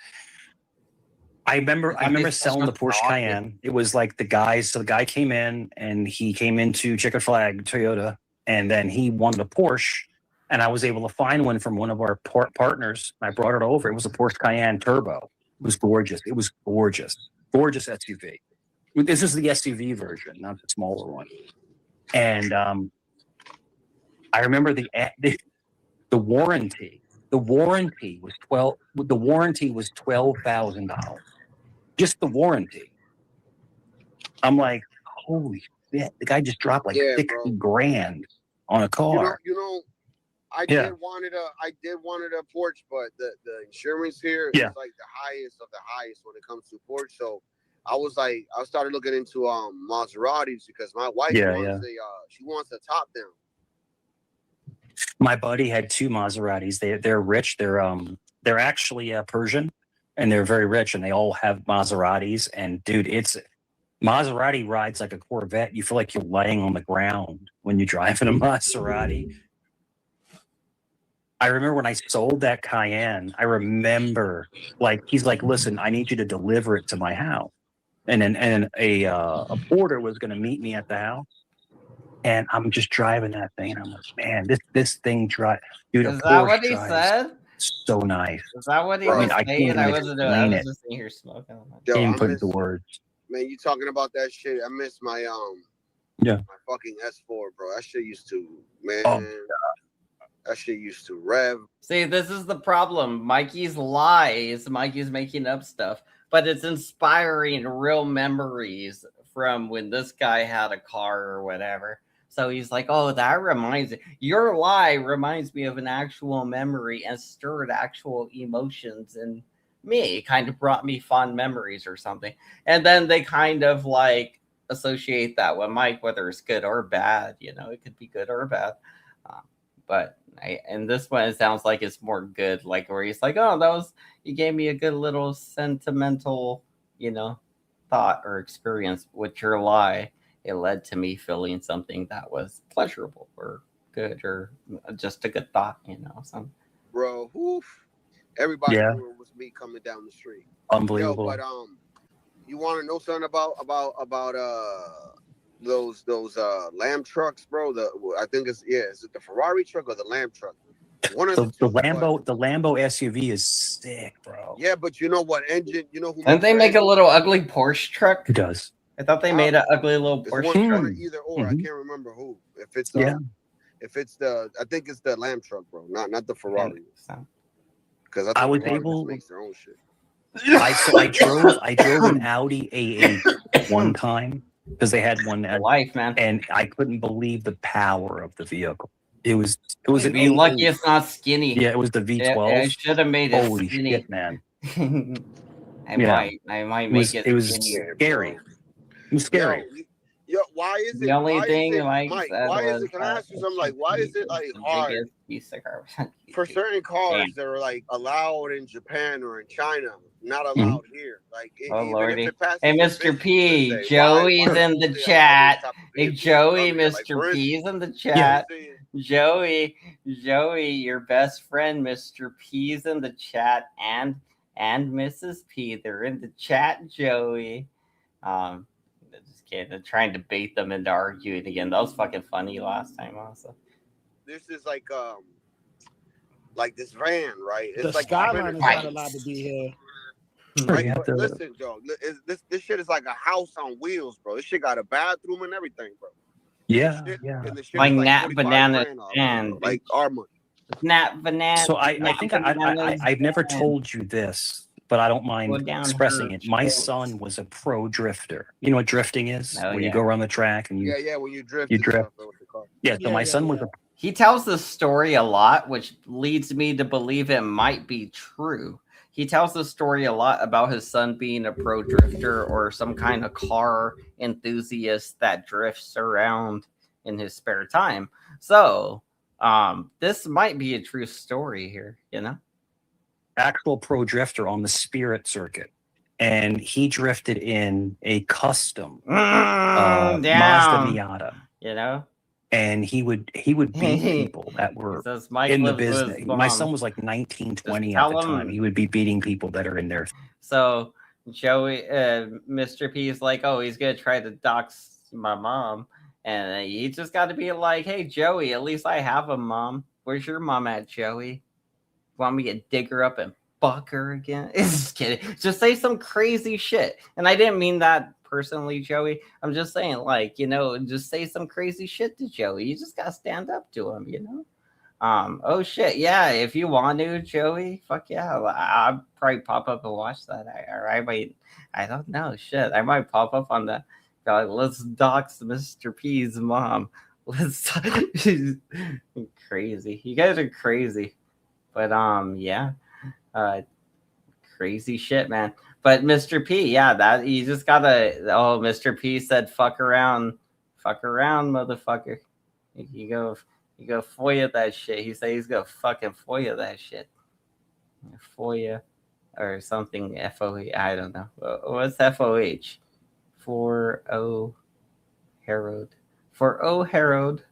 I remember selling the Porsche Cayenne. It was like the guy came in and he came into Checker Flag Toyota, and then he wanted a Porsche, and I was able to find one from one of our partners. I brought it over. It was a Porsche Cayenne Turbo. It was gorgeous. Gorgeous SUV. This is the SUV version, not the smaller one. And I remember the warranty. The warranty was $12,000. Just the warranty. I'm like, holy shit! The guy just dropped like Yeah, 60 grand on a You car. know, I Yeah. did wanted a Porsche, but the insurance here Yeah. is like the highest of the highest when it comes to Porsche. So I started looking into Maseratis because my wife she wants a top down. My buddy had 2 Maseratis. They're rich. They're actually Persian, and they're very rich, and they all have Maseratis. And dude, Maserati rides like a Corvette. You feel like you're laying on the ground when you drive in a Maserati. I remember when I sold that Cayenne, I remember he's like, listen, I need you to deliver it to my house. And then a porter was going to meet me at the house. And I'm just driving that thing. And I'm like, man, this thing drives. Dude, Is a that Porsche what he drives said? so nice. Is that what he I was mean, I saying? can't I even wasn't. I explain was it. just in here smoking. Yo, Can't I even put it miss, into words. man, you talking about that shit? I miss my Yeah. my fucking S4, bro. That shit used to, man. Oh, that shit used to rev. See, this is the problem. Mikey's lies. Mikey's making up stuff, but it's inspiring real memories from when this guy had a car or whatever. So he's like, oh, that reminds me. Your lie reminds me of an actual memory and stirred actual emotions in me. It kind of brought me fond memories or something. And then they kind of like associate that with Mike, whether it's good or bad. You know, it could be good or bad. But and this one, it sounds like it's more good, like where he's like, oh, you gave me a good little sentimental, thought or experience with your lie. It led to me feeling something that was pleasurable or good or just a good thought, So Bro, everybody Yeah. knew it was me coming down the street. Unbelievable. Yo, but you want to know something about those Lamb trucks, bro? I think is it the Ferrari truck or the Lamb truck? One of the Lambo SUV is sick, bro. Yeah, but you know what engine? You know who? Didn't they make a little ugly Porsche truck? It does. I thought they made an ugly little Porsche One truck. either or. I can't remember who. If it's Yeah. if it's I think it's the Lamb truck, bro. Not the Ferrari. Because I was Ferrari able. just makes their own shit. I drove an Audi A8 one time because they had one at life, man, and I couldn't believe the power of the vehicle. It was an Be lucky A8. it's not skinny. Yeah, it was the V12. I should have made it Holy skinny. shit, man! I might make it. It was skinnier, scary. bro. It was scary. Yo, why is it? The only why thing is it, Mike Mike, said why is was it? Can I ask you something? Like, why is it like the hard biggest piece of garbage. for certain cars that are like allowed in Japan or in China, not allowed here? Like, Oh even lordy! if it passes Hey, your Mr. vision, P, let's say, Joey's why in the don't they allow chat. those type of Hey, vehicles? Joey, Like, Mr. for P's in the instance, chat. Joey, your best friend, Mr. P's in the chat, and Mrs. P. They're in the chat, Joey. Just kidding. I'm trying to bait them into arguing again. That was fucking funny last time, also. this is like this van, right? It's The like Skyline is not allowed to be here. Right, but listen, Joe. This shit is like a house on wheels, bro. This shit got a bathroom and everything, bro. Yeah, And the shit Like is like Nat 45 Banana grand off, and bro. Like our money. Nat Banana. So I think I've never told you this, but I don't mind expressing it. My son was a pro drifter. You know what drifting is? Oh, when yeah. you go around the track and When you drift. You drift. Yeah, so my son was a He tells this story a lot, which leads me to believe it might be true. He tells the story a lot about his son being a pro drifter or some kind of car enthusiast that drifts around in his spare time. So, this might be a true story here, actual pro drifter on the Spirit circuit, and he drifted in a custom Mazda Miata, and he would beat people that were in the business. My son was like 19, 20 at the time. He would be beating people that are in there. So Joey, Mr. P is like, oh, he's gonna try to dox my mom, and you just got to be like, hey, Joey, at least I have a mom. Where's your mom at, Joey? Want me to dig her up and fuck her again? Just kidding. Just say some crazy shit. And I didn't mean that personally, Joey. I'm just saying, like, just say some crazy shit to Joey. You just gotta stand up to him. Oh shit, yeah. If you want to, Joey, fuck yeah, I'll probably pop up and watch that. Or I might, I don't know, shit. I might pop up on the. Like, let's dox Mr. P's mom. Let's. Crazy. You guys are crazy, but yeah, crazy shit, man. But Mr. P, yeah, that you just gotta. Oh, Mr. P said, "Fuck around, motherfucker." You go FOIA that shit. He said he's gonna fucking FOIA that shit. FOIA or something. FOE. I don't know. What's FOH? For O Herod. For O Herod.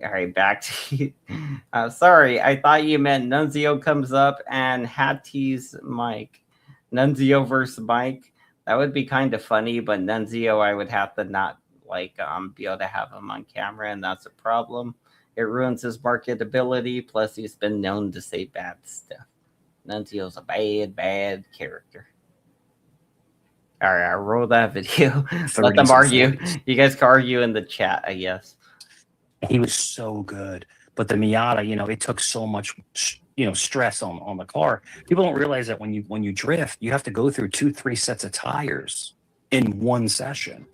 All right, back to you. Sorry, I thought you meant Nunzio comes up and Hattie's Mike. Nunzio versus Mike. That would be kind of funny, but Nunzio, I would have to not be able to have him on camera, and that's a problem. It ruins his marketability. Plus, he's been known to say bad stuff. Nunzio's a bad character. All right, I'll roll that video. Let them argue. You guys can argue in the chat, I guess. He was so good, but the Miata, it took so much, stress on the car. People don't realize that when you drift, you have to go through 2-3 sets of tires in one session.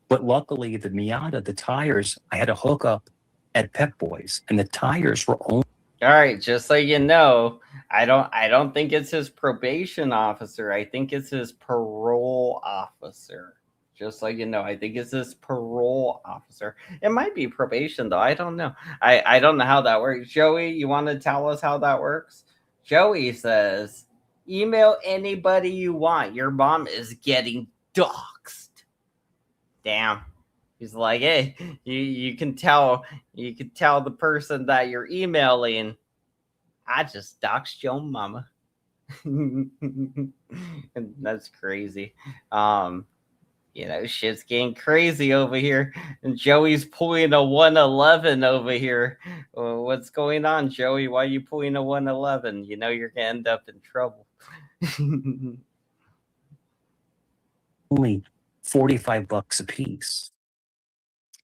But luckily, the Miata, the tires, I had to hook up at Pep Boys, and the tires were only. All right, just so you know, I don't think it's his probation officer. I think it's his parole officer. Just so you know, I think it's his parole officer. It might be probation, though. I don't know. I don't know how that works. Joey, you want to tell us how that works? Joey says, email anybody you want. Your mom is getting doxxed. Damn. He's like, hey, you can tell the person that you're emailing, I just doxed your mama. And that's crazy. Shit's getting crazy over here. And Joey's pulling a 111 over here. Well, what's going on, Joey? Why are you pulling a 111? You're going to end up in trouble. Only $45 a piece.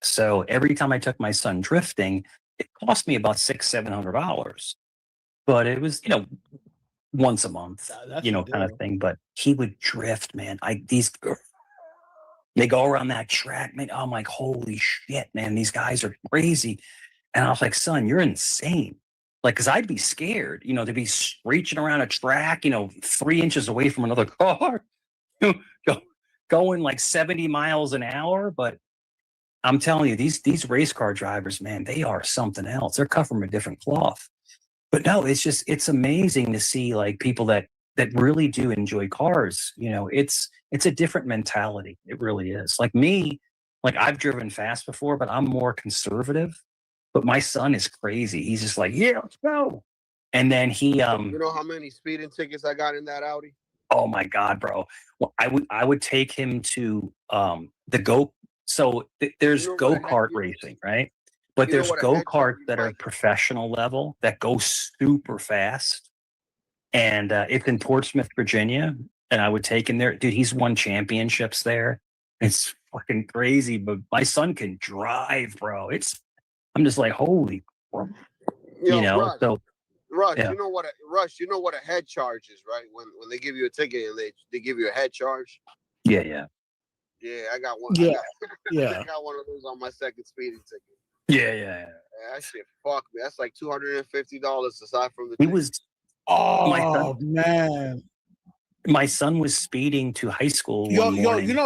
So every time I took my son drifting, it cost me about $600-700. But it was, once a month, kind of thing. But he would drift, man. They go around that track, man. I'm like, holy shit, man, these guys are crazy. And I was like, son, you're insane. Like, because I'd be scared, to be screeching around a track, 3 inches away from another car, going like 70 miles an hour. But I'm telling you, these race car drivers, man, they are something else. They're cut from a different cloth. But no, it's amazing to see like people that really do enjoy cars. It's a different mentality. It really is. Like me, like I've driven fast before, but I'm more conservative. But my son is crazy. He's just like, yeah, let's go. And then he You know how many speeding tickets I got in that Audi? Oh my God, bro. Well, I would take him to the go. So there's go-kart racing, right? But there's go-karts that are professional level that go super fast. And it's in Portsmouth, Virginia. And I would take him there. Dude, he's won championships there. It's fucking crazy. But my son can drive, bro. I'm just like, holy, bro. Rush, yeah. you know what a head charge is, right? When they give you a ticket and they give you a head charge. Yeah, I got one. Yeah, I got one of those on my second speeding ticket. Yeah. That shit fucked me. That's like $250 aside from the. He was. Oh man. My son was speeding to high school.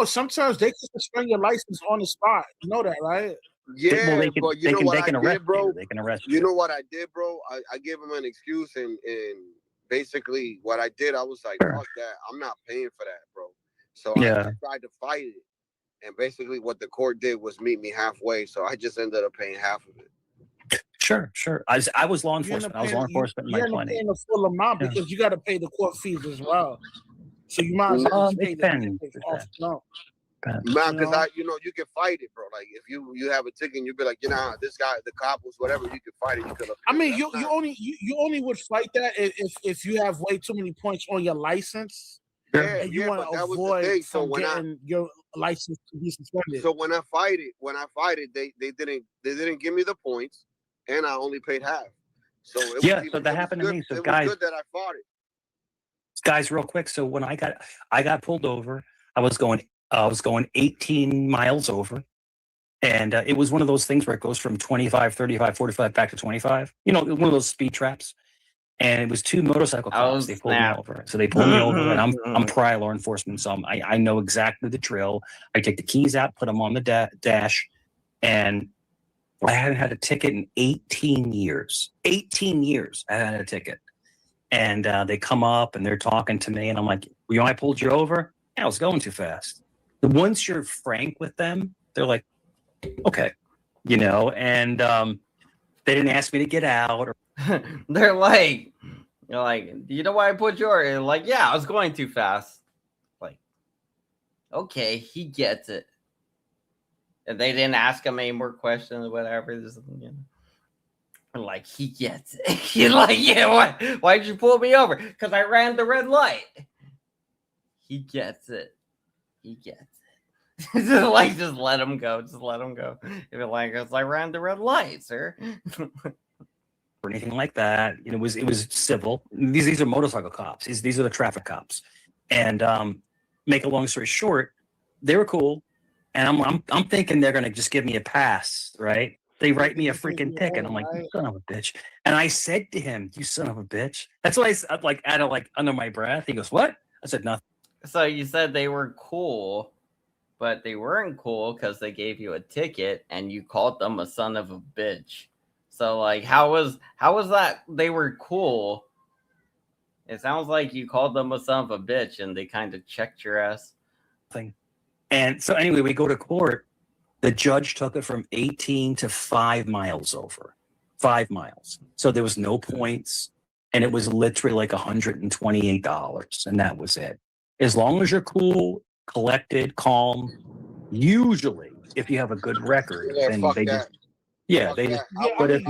Sometimes they can suspend your license on the spot. You know that, right? Yeah, but you know what I did, bro? They can arrest you. You know what I did, bro? I gave him an excuse, and basically what I did, I was like, fuck that. I'm not paying for that, bro. So I tried to fight it. And basically what the court did was meet me halfway. So I just ended up paying half of it. Sure. I was law enforcement. I was law enforcement in my 20s. You're paying the full amount because you got to pay the court fees as well. So you might as well pay the off. No. Man, because you can fight it, bro. Like if you have a ticket, and you be like, this guy, the cop was whatever. You can fight it. You could. I mean, you only would fight that if you have way too many points on your license. Yeah, and you yeah, want but to that was the avoid thing. So from when I getting your license to be suspended. so when I fight it, they didn't give me the points, and I only paid half. So it Yeah, was so even that it was happened to good. me. So It was guys, good that I fought it. real quick. So when I got pulled over, I was going 18 miles over. And it was one of those things where it goes from 25, 35, 45 back to 25. You know, one of those speed traps. And it was two motorcycle cops. They pulled me over. So they pulled me over, and I'm prior law enforcement, so I know exactly the drill. I take the keys out, put them on the dash, and I hadn't had a ticket in 18 years. 18 years I hadn't had a ticket. And they come up and they're talking to me, and I'm like, "You know, I pulled you over. Yeah, I was going too fast." Once you're frank with them, they're like, "Okay," you know, and they didn't ask me to get out. Or They're like, you're like, you know why I put you over? You're like, yeah, I was going too fast. Like, okay, he gets it. And they didn't ask him any more questions or whatever. This, you know. Like, he gets it. You're like, yeah, why'd you pull me over? Because I ran the red light. He gets it. He gets it. just let him go. Just let him go. If you're like, because I ran the red light, sir. or anything like that. You know, it was civil. These are motorcycle cops. These are the traffic cops. And make a long story short, they were cool. And I'm thinking they're gonna just give me a pass, right? They write me a freaking ticket. I'm like, you son of a bitch. And I said to him, "You son of a bitch." That's what I said, like out of like under my breath. He goes, "What?" I said, "Nothing." So you said they were cool, but they weren't cool because they gave you a ticket and you called them a son of a bitch. So like, how was that? They were cool. It sounds like you called them a son of a bitch and they kind of checked your ass. And so anyway, we go to court. The judge took it from 18 to 5 miles over. 5 miles. So there was no points. And it was literally like $128. And that was it. As long as you're cool, collected, calm, usually if you have a good record, Yeah, then fuck they that. just yeah, they just but if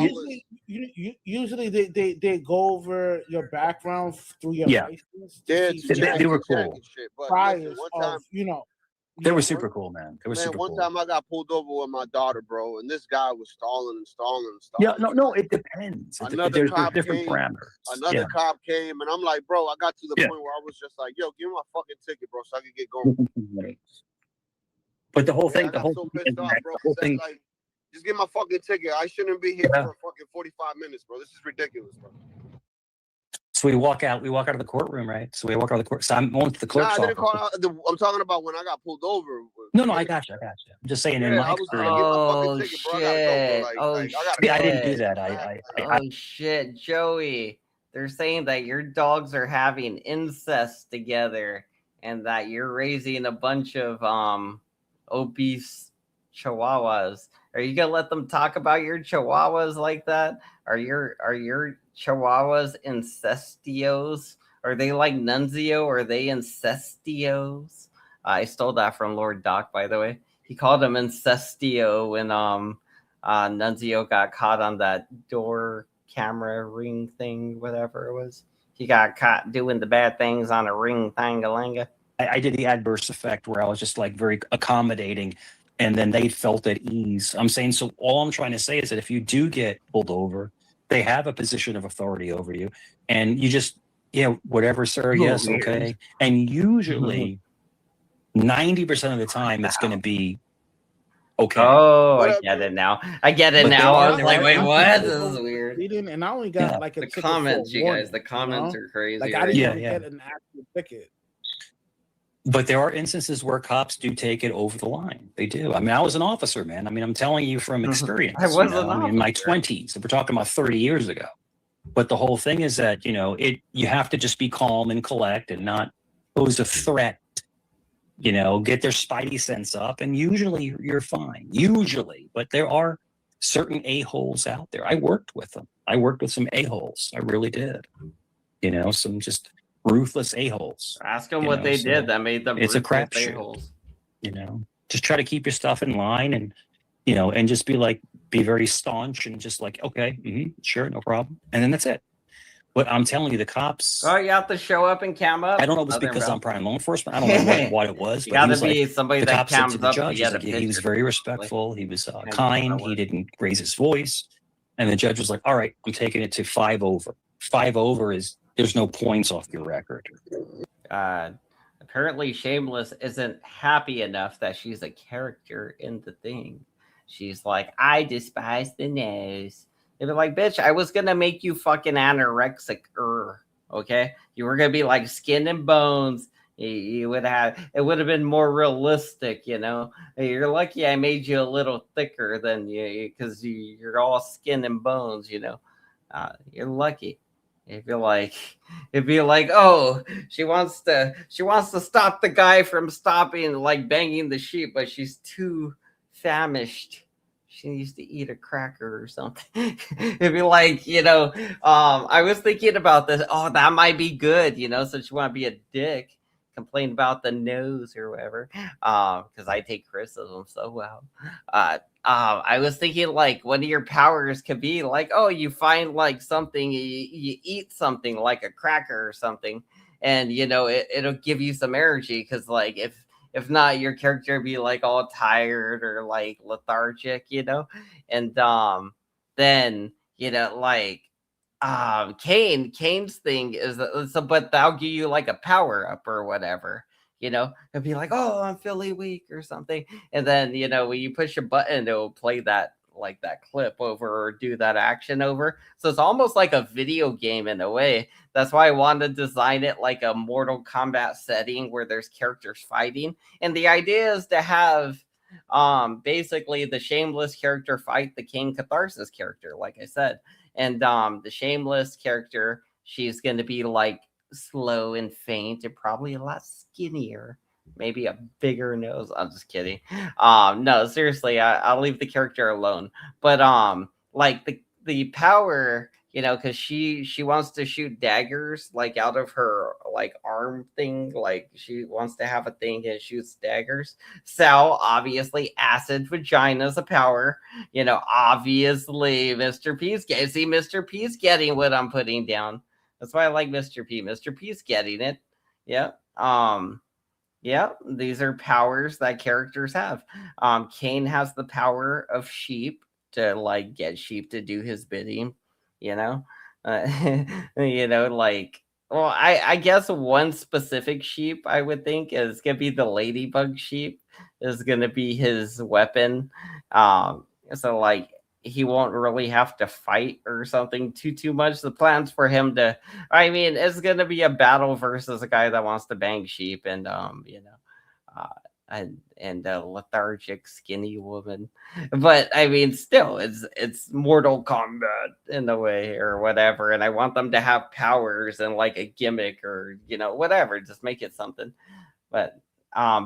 Usually they go over your background through your Yeah. license. Yeah, they were cool. But Priors listen, one of, time, you know, They were super cool, man. They were man, super one cool. time I got pulled over with my daughter, bro, and this guy was stalling. Yeah, no, it depends. Another There's cop different came. parameters. Another Yeah. cop came, and I'm like, bro, I got to the Yeah. point where I was just like, yo, give me my fucking ticket, bro, so I can get going. But the whole Man, thing, I the got whole so thing, pissed off, bro. the whole thing. Like, just get my fucking ticket. I shouldn't be here Yeah. for fucking 45 minutes, bro. This is ridiculous, bro. So we walk out of the courtroom, right? So we walk out of the court. So I'm going to the clerk's I didn't office. call out. I'm talking about when I got pulled over. No, I got you. I'm just saying in Yeah, my I was like, get my Oh fucking ticket, bro. I gotta go, bro. shit! Oh I gotta shit! I didn't do that. Oh shit, Joey! They're saying that your dogs are having incest together, and that you're raising a bunch of obese chihuahuas. Are you gonna let them talk about your chihuahuas like that? Are your chihuahuas incestios? Are they like Nunzio? Or are they incestios? I stole that from Lord Doc, by the way. He called him incestio when Nunzio got caught on that door camera ring thing, whatever it was. He got caught doing the bad things on a ring thangalanga. I did the adverse effect where I was just like very accommodating, and then they felt at ease. I'm saying, so all I'm trying to say is that if you do get pulled over, they have a position of authority over you, and you just, yeah, whatever, sir, yes, okay. And usually 90% of the time it's going to be okay. Oh, I get it now. I get it But now. I was there like, are wait, what? instances- This is weird. And I only got like a The ticket comments, for you warning, guys. The comments are crazy. Like I right? didn't even get an actual ticket. But there are instances where cops do take it over the line. They do. I mean, I was an officer, man. I mean, I'm telling you from experience. I was you an know? I mean, in my 20s. We're talking about 30 years ago. But the whole thing is that, you know, you have to just be calm and collect and not pose a threat. You know, get their spidey sense up, and usually you're fine. Usually, but there are certain a-holes out there. I worked with them. I worked with some a-holes. I really did. You know, some just ruthless a-holes. Ask them what they did that made them. It's a ruthless crapshoot. a-holes. You know, just try to keep your stuff in line, and you know, and just be very staunch and just like, okay, sure, no problem, and then that's it. But I'm telling you, the cops. Oh, you have to show up and cam up. I don't know if it's because I'm prime law enforcement. I don't know what it was. You But he gotta was be like, somebody the that cop said to cams the up to judge, get a he was picture. very respectful. He was How you kind. gotta He work. didn't raise his voice. And the judge was like, all right, I'm taking it to 5 over. 5 over is there's no points off your record. Apparently Shameless isn't happy enough that she's a character in the thing. She's like, I despise the nose. They'd be like, bitch, I was gonna make you fucking anorexic. Okay? You were gonna be like skin and bones. You would have, it would have been more realistic, you know. You're lucky I made you a little thicker than you, because you're all skin and bones, you know. You're lucky. It'd be like, oh, she wants to stop the guy from stopping like banging the sheep, but she's too famished. She needs to eat a cracker or something. It'd be like, you know, I was thinking about this. Oh, that might be good, you know, since you want to be a dick, complain about the nose or whatever. Because I take criticism so well. I was thinking like one of your powers could be like, oh, you find like something, you eat something like a cracker or something, and you know it'll give you some energy. Because like if not, your character would be like all tired or like lethargic, you know, and then you know like Kane's thing is so, but that'll give you like a power up or whatever. You know, it'd be like, oh, I'm feeling weak or something. And then, you know, when you push a button, it'll play that like that clip over or do that action over. So it's almost like a video game in a way. That's why I wanted to design it like a Mortal Kombat setting where there's characters fighting. And the idea is to have basically the Shameless character fight the King Catharsis character, like I said. And the Shameless character, she's gonna be like slow and faint and probably a lot skinnier, maybe a bigger nose. I'm just kidding. No, seriously, I'll leave the character alone. But like the power, you know, because she wants to shoot daggers like out of her like arm thing, like she wants to have a thing and shoots daggers. So obviously acid vagina is a power, you know. Obviously Mr. P's getting, see, Mr. P's getting what I'm putting down. That's why I like Mr. P. Mr. P's getting it. Yeah. Yeah, these are powers that characters have. Kane has the power of sheep to like get sheep to do his bidding, you know. You know, like, well, I guess one specific sheep I would think is gonna be the ladybug sheep is gonna be his weapon. So like he won't really have to fight or something too much. The plans for him to, I mean, it's gonna be a battle versus a guy that wants to bang sheep, and you know, and a lethargic skinny woman. But I mean, still, it's Mortal Kombat in a way or whatever, and I want them to have powers and like a gimmick or you know whatever, just make it something. But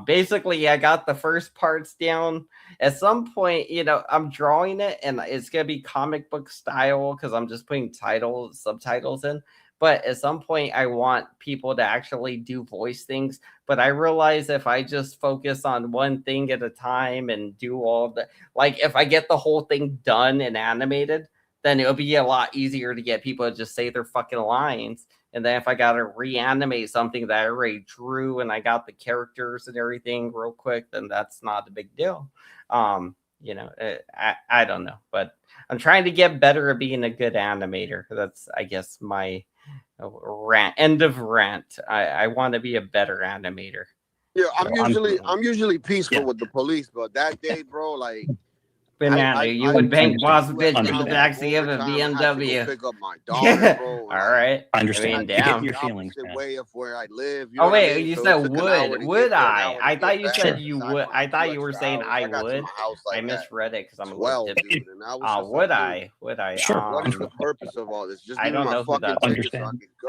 basically I got the first parts down. At some point, you know, I'm drawing it and it's gonna be comic book style because I'm just putting subtitles in. But at some point I want people to actually do voice things. But I realize if I just focus on one thing at a time and do all the, like if I get the whole thing done and animated, then it'll be a lot easier to get people to just say their fucking lines. And then if I got to reanimate something that I already drew and I got the characters and everything real quick, then that's not a big deal. You know, I don't know, but I'm trying to get better at being a good animator. That's, I guess, my end of rant. I want to be a better animator. Yeah, I'm usually peaceful with the police, but that day, bro, like Banana, you would bank boss bitch in the backseat of a BMW. Pick up my daughter, bro. All right. I understand. I mean, damn. Your feelings, man. Way of where I live. Oh wait, you said would? Would I? I thought you said you would. I thought you were saying I would. I misread it because I'm a little tipsy. Would I? Would I? Sure. What is the purpose of all this? Just I don't know who that is.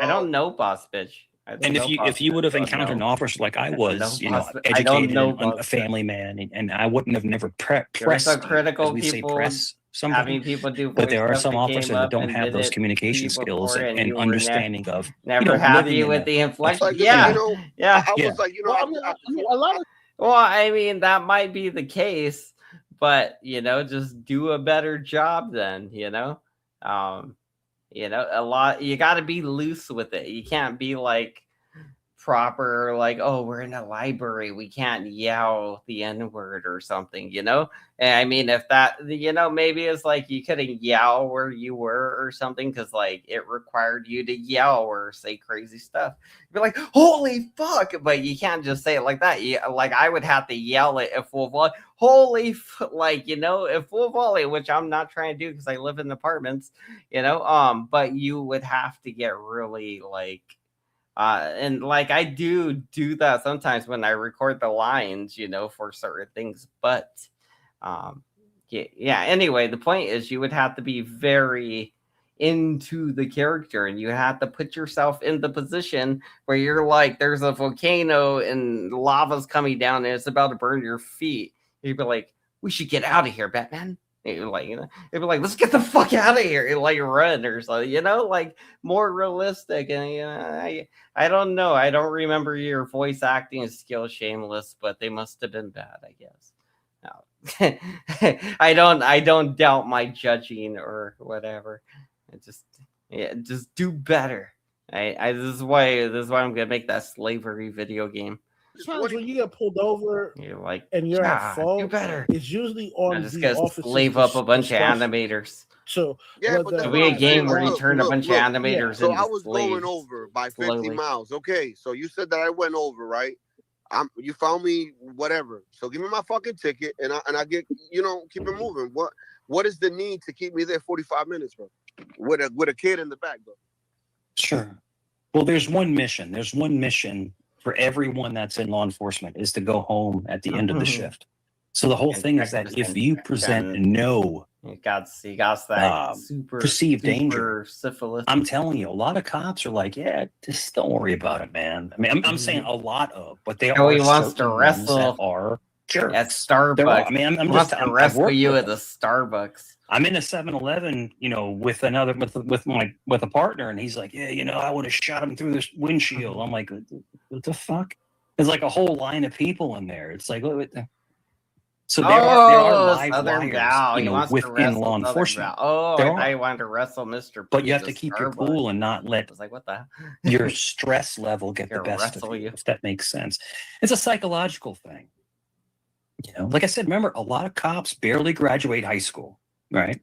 I don't know, boss bitch. And if you would have encountered an officer like I was, you know, educated and a family man, and I wouldn't have never pressed, critical as we say, people press somebody. Having people do, but there are some officers that don't have those communication skills and understanding of never happy with the inflection. Yeah, yeah. I was like, you know, a lot of. Well, I mean, that might be the case, but you know, just do a better job then. You know, You know, a lot. You got to be loose with it. You can't be like proper, like, oh, we're in a library, we can't yell the N-word or something, you know? And I mean, if that, you know, maybe it's like you couldn't yell where you were or something because like it required you to yell or say crazy stuff. You'd be like, holy fuck, but you can't just say it like that. Like I would have to yell it at full volume, like, you know, at full volume, which I'm not trying to do because I live in apartments, you know, but you would have to get really like, and like I do that sometimes when I record the lines, you know, for certain things. But yeah. Anyway, the point is you would have to be very into the character and you have to put yourself in the position where you're like, there's a volcano and lava's coming down and it's about to burn your feet. You'd be like, we should get out of here, Batman. Like, you know, it'd be like, let's get the fuck out of here, and like run or something, you know, like more realistic. And you know, I don't know. I don't remember your voice acting skills, Shameless, but they must have been bad, I guess. No. I don't doubt my judging or whatever. Just do better. This is why I'm gonna make that slavery video game. Times when you get pulled over You're like, and you're yeah, at fault, do better. it's usually on I'm just the gonna officer's slave up a bunch of discretion. animators. So Yeah, but that's It'll what be a I'm saying. game where Like, you turn a bunch of animators So into I was going slaves over by 50 slowly. miles. Okay, so you said that I went over, right? You found me, whatever. So give me my fucking ticket, and I get, you know, keep it moving. What is the need to keep me there 45 minutes, bro? With a kid in the back, bro. Sure. Well, there's one mission. There's one mission for everyone that's in law enforcement is to go home at the end of the shift. So the whole thing is that if you present no you got that super perceived danger, syphilis. I'm telling you, a lot of cops are like, yeah, just don't worry about it, man. I mean, I'm saying a lot of, but they Oh, are he wants to certain ones wrestle that are jerks. at Starbucks. There are. I mean, I'm wants just to I've wrestle worked you with at the Starbucks. I'm in a 7-Eleven, you know, with a partner, and he's like, yeah, you know, I would have shot him through this windshield. I'm like, what the fuck? There's like a whole line of people in there. It's like, so there are live Southern wires, Val. you He know, wants to within wrestle law Southern enforcement. Val. Oh, There I thought are. you wanted to wrestle Mr. P. But you have at to the keep your Starbucks. cool and not let I was like, what the your stress level get the Gonna best of wrestle you, you. if that makes sense. It's a psychological thing. You know, like I said, remember, a lot of cops barely graduate high school, right?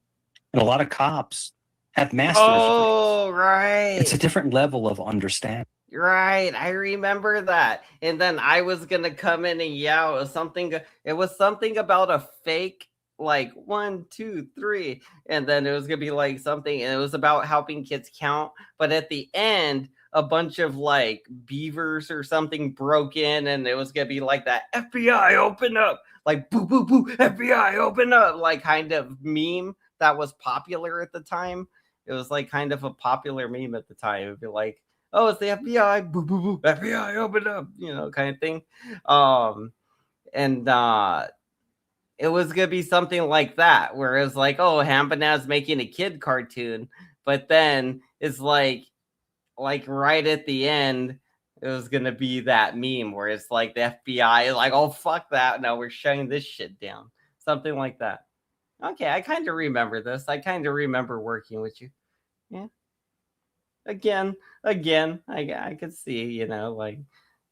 And a lot of cops have master's Oh, right. degrees. It's a different level of understanding. Right, I remember that. And then I was gonna come in and yell. It was something about a fake, like 1, 2, 3, and then it was gonna be like something, and it was about helping kids count. But at the end, a bunch of like beavers or something broke in, and it was gonna be like that FBI open up, like boo boo boo, FBI open up, like kind of meme that was popular at the time. It was like kind of a popular meme at the time. It would be like, oh, it's the FBI, boo boo boo, FBI, open up, you know, kind of thing. And it was gonna be something like that, where it's like, oh, Hampanaz making a kid cartoon, but then it's like right at the end, it was gonna be that meme where it's like the FBI is like, oh fuck that, no, we're shutting this shit down, something like that. Okay, I kind of remember this. I kind of remember working with you. Yeah. Again, I could see, you know, like,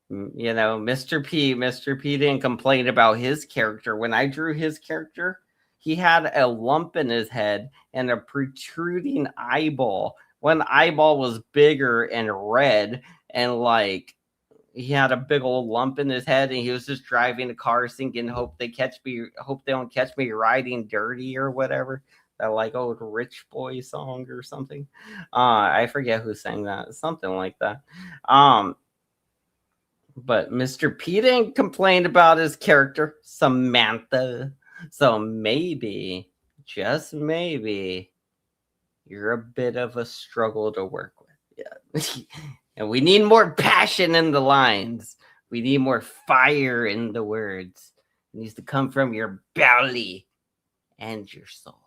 you know, Mr. P didn't complain about his character. When I drew his character, he had a lump in his head and a protruding eyeball. One eyeball was bigger and red, and like he had a big old lump in his head, and he was just driving a car singing hope they don't catch me riding dirty or whatever, that like old rich boy song or something. I forget who sang that, something like that. But Mr. P didn't complain about his character, Samantha. So maybe, just maybe, you're a bit of a struggle to work with. Yeah. And we need more passion in the lines. We need more fire in the words. It needs to come from your belly and your soul.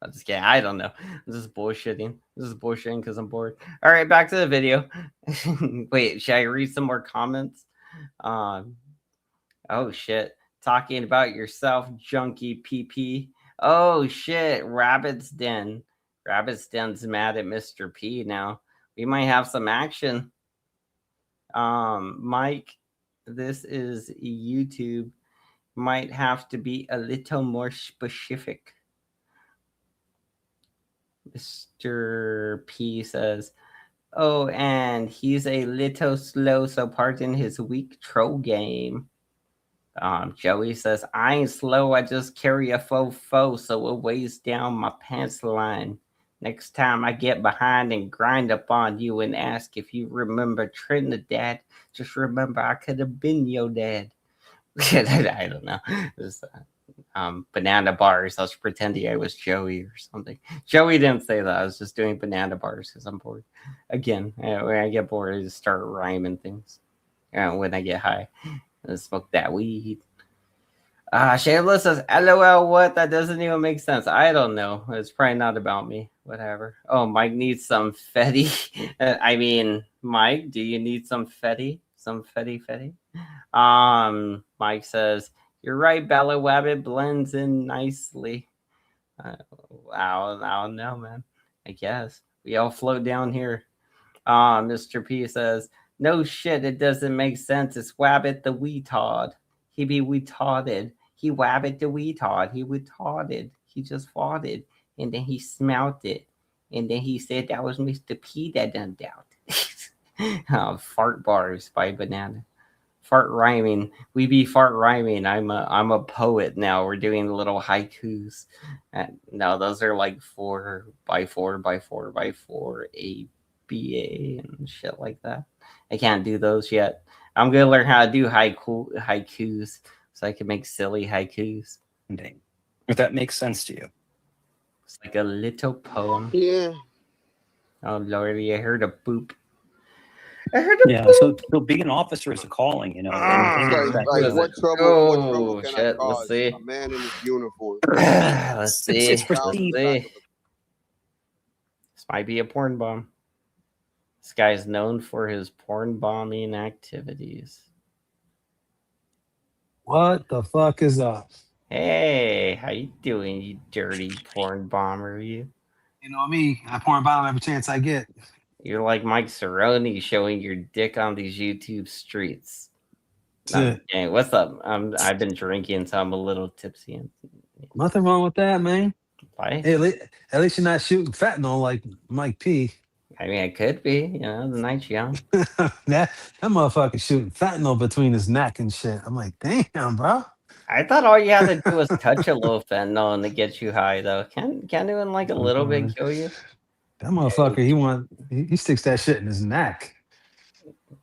I'm just kidding. I don't know. This is bullshitting. Because I'm bored. All right, back to the video. Wait, should I read some more comments? Oh shit. Talking about yourself, junkie PP. Oh shit. Rabbit's Den. Rabbit Den's mad at Mr. P now. We might have some action. Mike, this is YouTube. Might have to be a little more specific. Mr. P says, oh, and he's a little slow, so pardon his weak troll game. Joey says, I ain't slow, I just carry a fofo, so it weighs down my pants line. Next time I get behind and grind up on you and ask if you remember Trinidad, just remember I could have been your dad. I don't know. This, banana bars. I was pretending I was Joey or something. Joey didn't say that. I was just doing banana bars because I'm bored. Again, when I get bored, I just start rhyming things. When I get high, I smoke that weed. Shameless says, LOL, what? That doesn't even make sense. I don't know. It's probably not about me. Whatever. Oh, Mike needs some fetty. I mean, Mike, do you need some fetty? Some fetty? Mike says, you're right, Bella Wabbit blends in nicely. I don't know, man. I guess. We all float down here. Mr. P says, no shit, it doesn't make sense. It's Wabbit the Weetard. He be retarded. He Wabbit the Weetard. He retarded. He just farted. And then he smelt it. And then he said that was Mr. P that done doubt. Fart bars by Banana. Fart rhyming. We be fart rhyming. I'm a poet now. We're doing little haikus. No, those are like 4x4x4x4 ABA and shit like that. I can't do those yet. I'm gonna learn how to do haikus so I can make silly haikus. If that makes sense to you. It's like a little poem. Yeah. Oh lordy, I heard a boop. So being an officer is a calling, you know. What trouble can I cause? Let's see. A man in his uniform. Let's see. It's perceived. This might be a porn bomb. This guy is known for his porn bombing activities. What the fuck is up? Hey, how you doing, you dirty porn bomber? You know me. I porn bomb every chance I get. You're like Mike Cerrone showing your dick on these YouTube streets. Hey, what's up? I've been drinking, so I'm a little tipsy. Nothing wrong with that, man. Why? Hey, at least you're not shooting fentanyl like Mike P. I mean, it could be. You know, the night's young. that motherfucker shooting fentanyl between his neck and shit. I'm like, damn, bro. I thought all you had to do was touch a little fentanyl and it gets you high, though. Can't even like a little bit kill you? That motherfucker, he sticks that shit in his neck.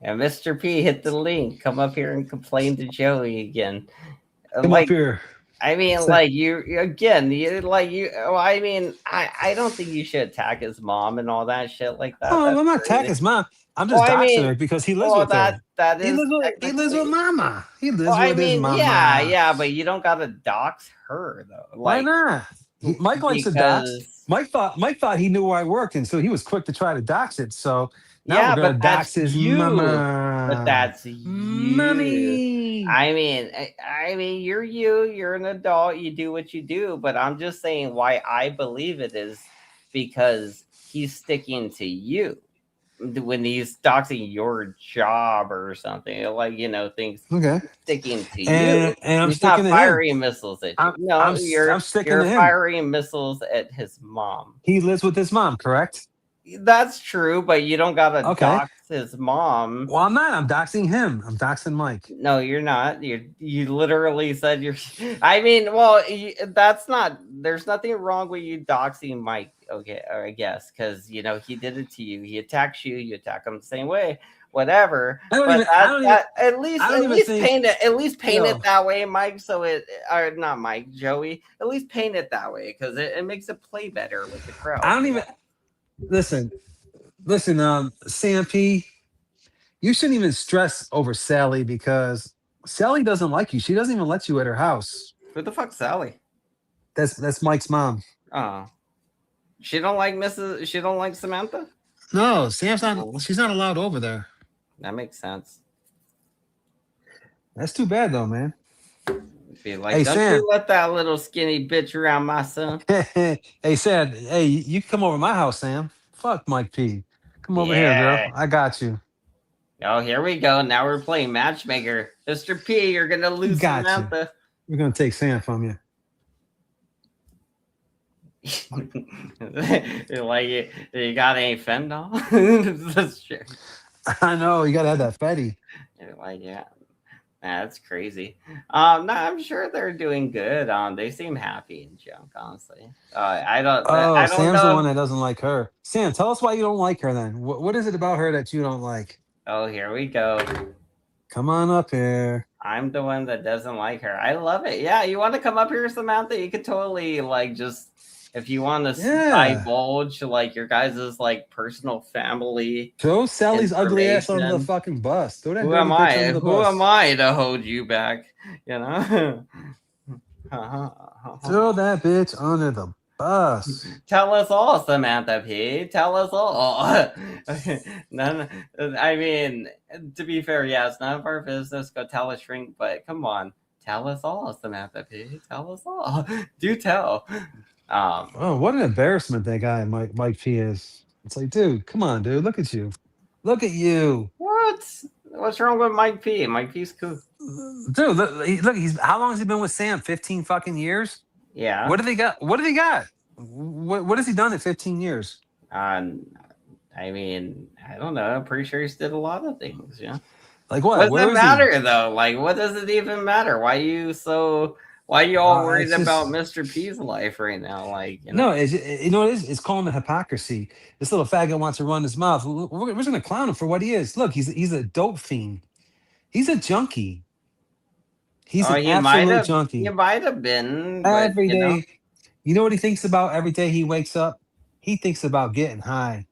And Mr. P, hit the link. Come up here and complain to Joey again. Come up here. I mean, I don't think you should attack his mom and all that shit like that. Oh, I'm not attacking his mom. I'm just doxing her because he lives with her. He lives with mama. He lives with his mama. Yeah, but you don't gotta dox her though. Why not? Mike likes to dox. Mike thought he knew where I worked, and so he was quick to try to dox it. So now we're gonna dox his mama. But that's money. I mean, you're you're an adult. You do what you do. But I'm just saying why I believe it is because he's sticking to you when he's doxing your job or something, like, you know, things sticking to you. And I'm he's sticking not to firing missiles at you. I'm you're sticking to him. firing missiles at his mom. He lives with his mom, correct? That's true, but you don't gotta dox his mom. Well, I'm not. I'm doxing him. I'm doxing Mike. No, you're not. You literally said you're. I mean, well, that's not. There's nothing wrong with you doxing Mike. Okay, I guess because you know he did it to you. He attacks you. You attack him the same way. Whatever. At least paint it that way, Mike. So or not Mike, Joey. At least paint it that way because it makes it play better with the crowd. I don't even. Listen, CMP, you shouldn't even stress over Sally because Sally doesn't like you. She doesn't even let you at her house. Who the fuck's Sally? That's Mike's mom. Oh, she don't like Mrs. She don't like Samantha. No, Sam's not. She's not allowed over there. That makes sense. That's too bad, though, man. Be like, Hey don't Sam. you let that little skinny bitch around my son. Hey Sam. Hey, you can come over to my house, Sam. Fuck Mike P. Come over here, girl. Yeah. I got you. Oh, here we go. Now we're playing matchmaker. Mr. P, you're gonna lose Got you. Samantha. We're gonna take Sam from you. You're like, you got any fentanyl? That's true. I know you gotta have that fatty. You're like, yeah. That's crazy. No, I'm sure they're doing good. They seem happy and junk, honestly. I Oh, don't Sam's the know. one that doesn't like her. Sam, tell us why you don't like her then. What is it about her that you don't like? Oh, here we go. Come on up here. I'm the one that doesn't like her. I love it. Yeah, you want to come up here, Samantha? You could totally like just if you want to divulge like your guys' like personal family. Throw Sally's ugly ass under the information. fucking bus. Throw that Who dirty am bitch I? under the Who bus. am I to hold you back? You know. Throw that bitch under the bus. Tell us all, Samantha P. Tell us all. None. I mean, to be fair, yeah, it's none of our business. Go tell a shrink, but come on, tell us all, Samantha P. Tell us all. Do tell. Oh, what an embarrassment that guy Mike P is. It's like, dude, come on, dude. Look at you. Look at you. What? What's wrong with Mike P? Mike P's cool. Dude, look, he's how long has he been with Sam? 15 fucking years? Yeah. What do they got? What do they got? What has he done in 15 years? I mean, I don't know. I'm pretty sure he's did a lot of things, yeah. Like what? What Where does it is he? matter though? Like, what does it even matter? Why are you all worried it's about just- Mr. P's life right now? Like, you know? No, you know what it is? It's calling it hypocrisy. This little faggot wants to run his mouth. We're just gonna clown him for what he is. Look, he's a dope fiend. He's a junkie. He's an absolute junkie. He might have been, but Every you know. day, you know what he thinks about every day he wakes up? He thinks about getting high.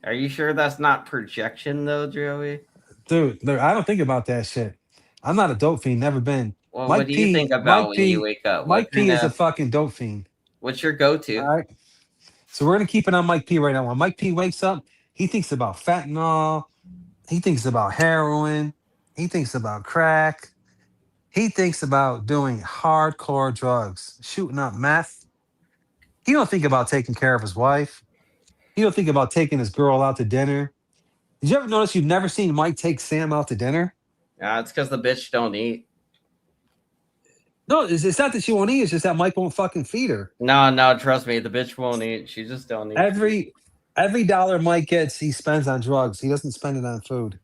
Are you sure that's not projection though, Joey? Dude, I don't think about that shit. I'm not a dope fiend, never been. Well, what do you think about when you wake up? Mike P is a fucking dope fiend. What's your go-to? All right. So we're gonna keep it on Mike P right now. When Mike P wakes up, he thinks about fentanyl, he thinks about heroin, he thinks about crack, he thinks about doing hardcore drugs, shooting up meth. He don't think about taking care of his wife. He don't think about taking his girl out to dinner. Did you ever notice you've never seen Mike take Sam out to dinner? It's because the bitch don't eat. No, it's not that she won't eat. It's just that Mike won't fucking feed her. No, trust me, the bitch won't eat. She just don't eat. Every dollar Mike gets, he spends on drugs. He doesn't spend it on food.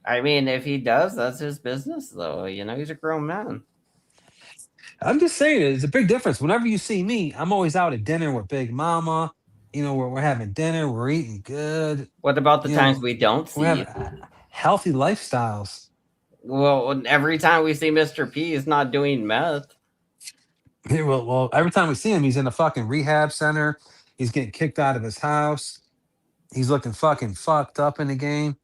I mean, if he does, that's his business, though. You know, he's a grown man. I'm just saying, it's a big difference. Whenever you see me, I'm always out at dinner with Big Mama. You know, we're having dinner, we're eating good. What about the times we don't see we you? have healthy lifestyles. Well, every time we see Mr. P, he's not doing meth. Yeah, well, every time we see him, he's in a fucking rehab center. He's getting kicked out of his house. He's looking fucking fucked up in the game.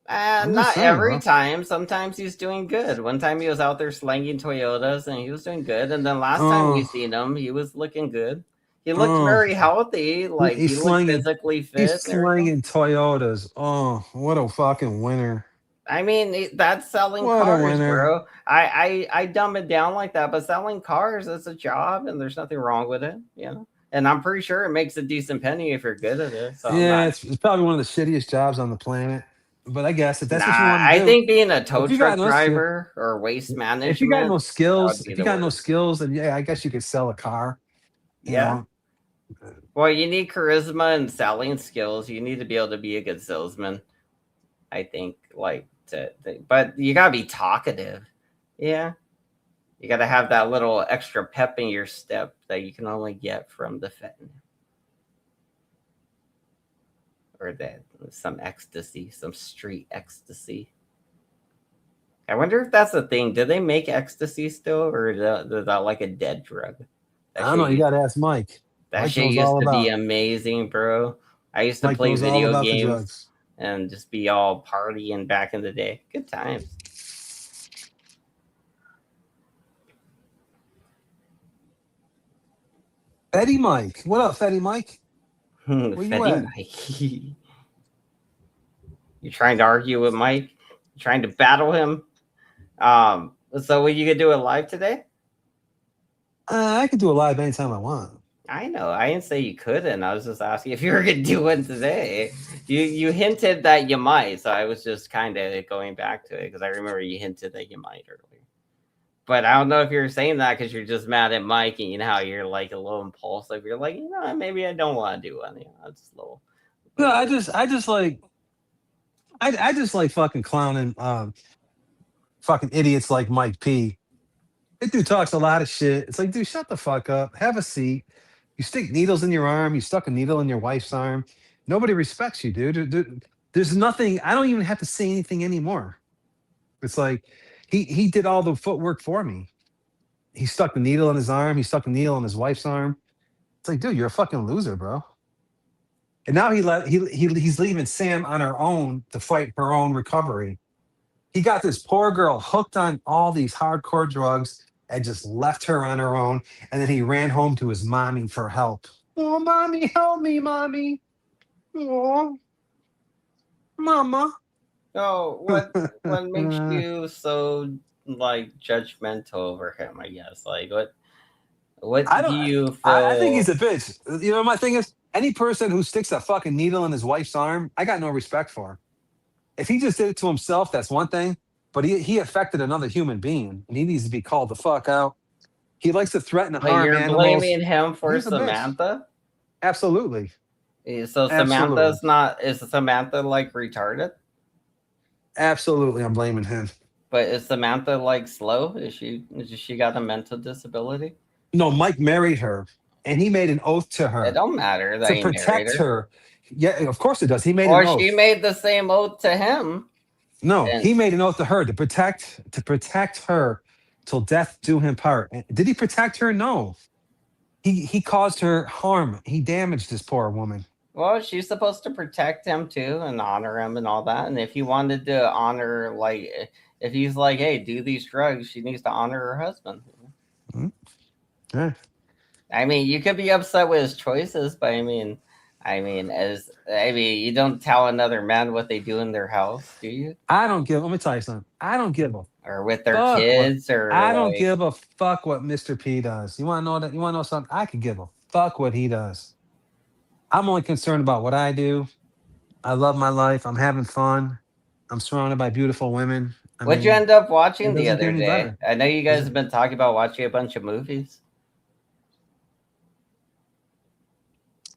Not every time. Sometimes he's doing good. One time he was out there slanging Toyotas and he was doing good. And then last time we seen him, he was looking good. He looked very healthy. Like he looked physically fit. He's slanging Toyotas. Oh, what a fucking winner. I mean, that's selling What a cars, winner. bro. I dumb it down like that, but selling cars is a job, and there's nothing wrong with it, you know. And I'm pretty sure it makes a decent penny if you're good at it. So Yeah, it's probably one of the shittiest jobs on the planet. But I guess if that's what you want to do, I think being a tow if you got truck no skill- driver or waste management. if you got no skills, that would be if the you got no worst. skills, then yeah, I guess you could sell a car. You Yeah. know? Well, you need charisma and selling skills. You need to be able to be a good salesman. I think, but you gotta be talkative. Yeah. You gotta have that little extra pep in your step that you can only get from the fentanyl. Or some ecstasy, some street ecstasy. I wonder if that's a thing. Do they make ecstasy still, or is that like a dead drug? I don't know. You got to ask Mike. That Mike shit knows used all to be about. amazing, bro. I used to Mike play knows all video about the games drugs. and just be all partying back in the day. Good times. Fetty Mike. What up, Fetty Mike? Where you Fetty at? Mike. You trying to argue with Mike? You trying to battle him? So were you gonna do it live today? I could do a live anytime I want. I know. I didn't say you couldn't. I was just asking if you were gonna do one today. You hinted that you might, so I was just kind of going back to it because I remember you hinted that you might earlier. But I don't know if you're saying that because you're just mad at Mike, and you know how you're like a little impulsive. You're like, maybe I don't want to do one. It's just a little. No, I just like fucking clowning fucking idiots like Mike P. That dude talks a lot of shit. It's like, dude, shut the fuck up. Have a seat. You stick needles in your arm. You stuck a needle in your wife's arm. Nobody respects you, dude. There's nothing. I don't even have to say anything anymore. It's like he did all the footwork for me. He stuck the needle in his arm. He stuck the needle in his wife's arm. It's like, dude, you're a fucking loser, bro. And now he's leaving Sam on her own to fight her own recovery. He got this poor girl hooked on all these hardcore drugs and just left her on her own. And then he ran home to his mommy for help. Oh, mommy, help me, mommy. Oh, mama. Oh, what makes you so like judgmental over him? I guess like what do you feel? I think he's a bitch. You know, my thing is, any person who sticks a fucking needle in his wife's arm, I got no respect for. If he just did it to himself, that's one thing. But he affected another human being, and he needs to be called the fuck out. He likes to threaten to But harm you're animals. blaming him for He's a bitch. Samantha? Absolutely. So Samantha's not. Is Samantha like retarded? Absolutely, I'm blaming him. But is Samantha like slow? Is she got a mental disability? No, Mike married her, and he made an oath to her. It don't matter that to he married protect her. her. Yeah, of course it does. He made Or an oath. she made the same oath to him. No, And- he made an oath to her to protect her till death do him part. And did he protect her? No. He caused her harm. He damaged this poor woman. Well, she's supposed to protect him too and honor him and all that. And if he wanted to honor, like, if he's like, hey, do these drugs, she needs to honor her husband. Mm-hmm. Yeah. I mean, you could be upset with his choices, but I mean, you don't tell another man what they do in their house, do you? Let me tell you something. I don't give a or with their fuck kids, what, or I don't like- give a fuck what Mr. P does. You want to know that? You want to know something? I could give a fuck what he does. I'm only concerned about what I do. I love my life. I'm having fun. I'm surrounded by beautiful women. What'd you end up watching the doesn't get other any day? better. I know you guys have been talking about watching a bunch of movies.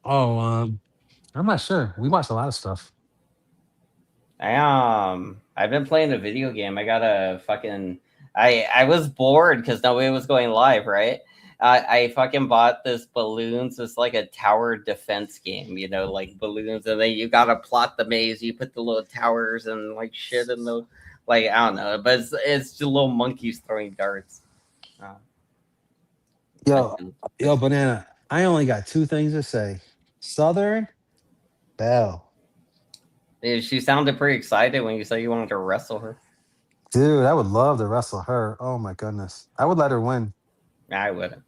Oh, I'm not sure. We watched a lot of stuff. I've been playing a video game. I got a fucking I was bored because nobody was going live, right? I fucking bought this balloons. It's like a tower defense game, you know, like balloons, and then you gotta plot the maze. You put the little towers and like shit in the, like, I don't know, but it's just little monkeys throwing darts. Yo, Banana. I only got two things to say. Southern Belle. She sounded pretty excited when you said you wanted to wrestle her. Dude, I would love to wrestle her. Oh my goodness. I would let her win. I wouldn't.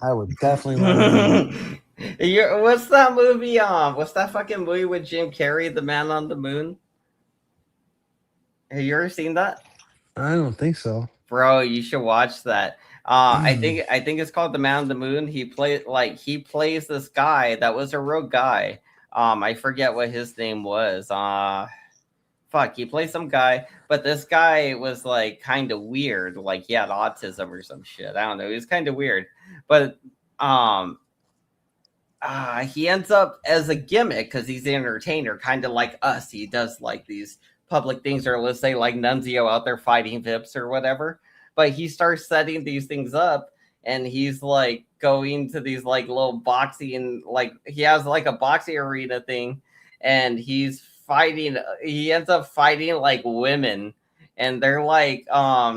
I would definitely let her win. What's that movie? What's that fucking movie with Jim Carrey, The Man on the Moon? Have you ever seen that? I don't think so. Bro, you should watch that. I think it's called The Man on the Moon. He plays this guy that was a real guy. I forget what his name was. He plays some guy, but this guy was like kind of weird. Like he had autism or some shit. I don't know. He was kind of weird, but he ends up as a gimmick because he's an entertainer, kind of like us. He does like these public things, or let's say like Nunzio out there fighting Vips or whatever. But he starts setting these things up, and he's like going to these like little boxing, like he has like a boxing arena thing, and he ends up fighting like women, and they're like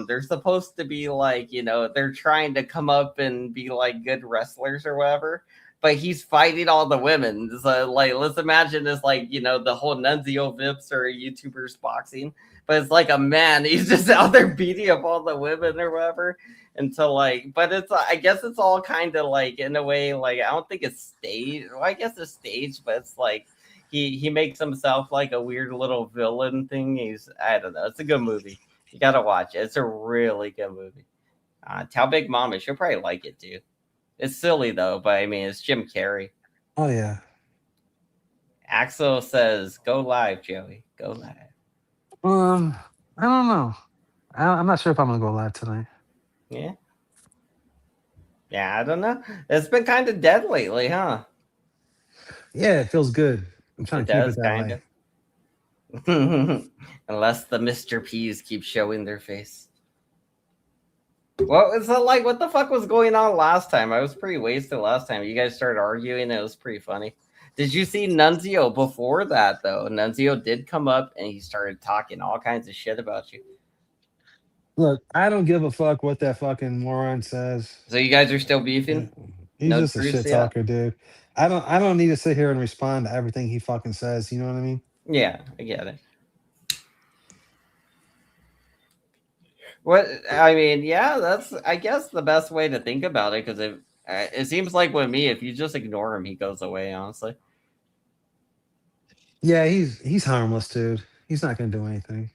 they're supposed to be like, you know, they're trying to come up and be like good wrestlers or whatever, but he's fighting all the women. So like, let's imagine this, like, you know, the whole Nunzio Vips or YouTubers boxing, but it's like a man. He's just out there beating up all the women or whatever. Until like, but it's, I guess it's all kind of like, in a way, like, I don't think it's staged. Well, I guess it's staged, but it's like he makes himself like a weird little villain thing. I don't know. It's a good movie. You gotta watch it. It's a really good movie. Tell Big Mama. She'll probably like it too. It's silly though, but I mean, it's Jim Carrey. Oh yeah. Axel says, "Go live, Joey. Go live." I don't know. I'm not sure if I'm gonna go live tonight. Yeah. Yeah, I don't know. It's been kind of dead lately, huh? Yeah, it feels good. I'm trying It to keep does it that kind way. of. Unless the Mr. P's keep showing their face. What was it like? What the fuck was going on last time? I was pretty wasted last time. You guys started arguing. It was pretty funny. Did you see Nunzio before that, though? Nunzio did come up and he started talking all kinds of shit about you. Look, I don't give a fuck what that fucking moron says. So you guys are still beefing? He's No just a truce shit yet? talker, dude. I don't need to sit here and respond to everything he fucking says. You know what I mean? Yeah, I get it. What I mean, yeah, that's I guess the best way to think about it because it seems like with me, if you just ignore him, he goes away. Honestly, Yeah, he's harmless, dude. He's not gonna do anything.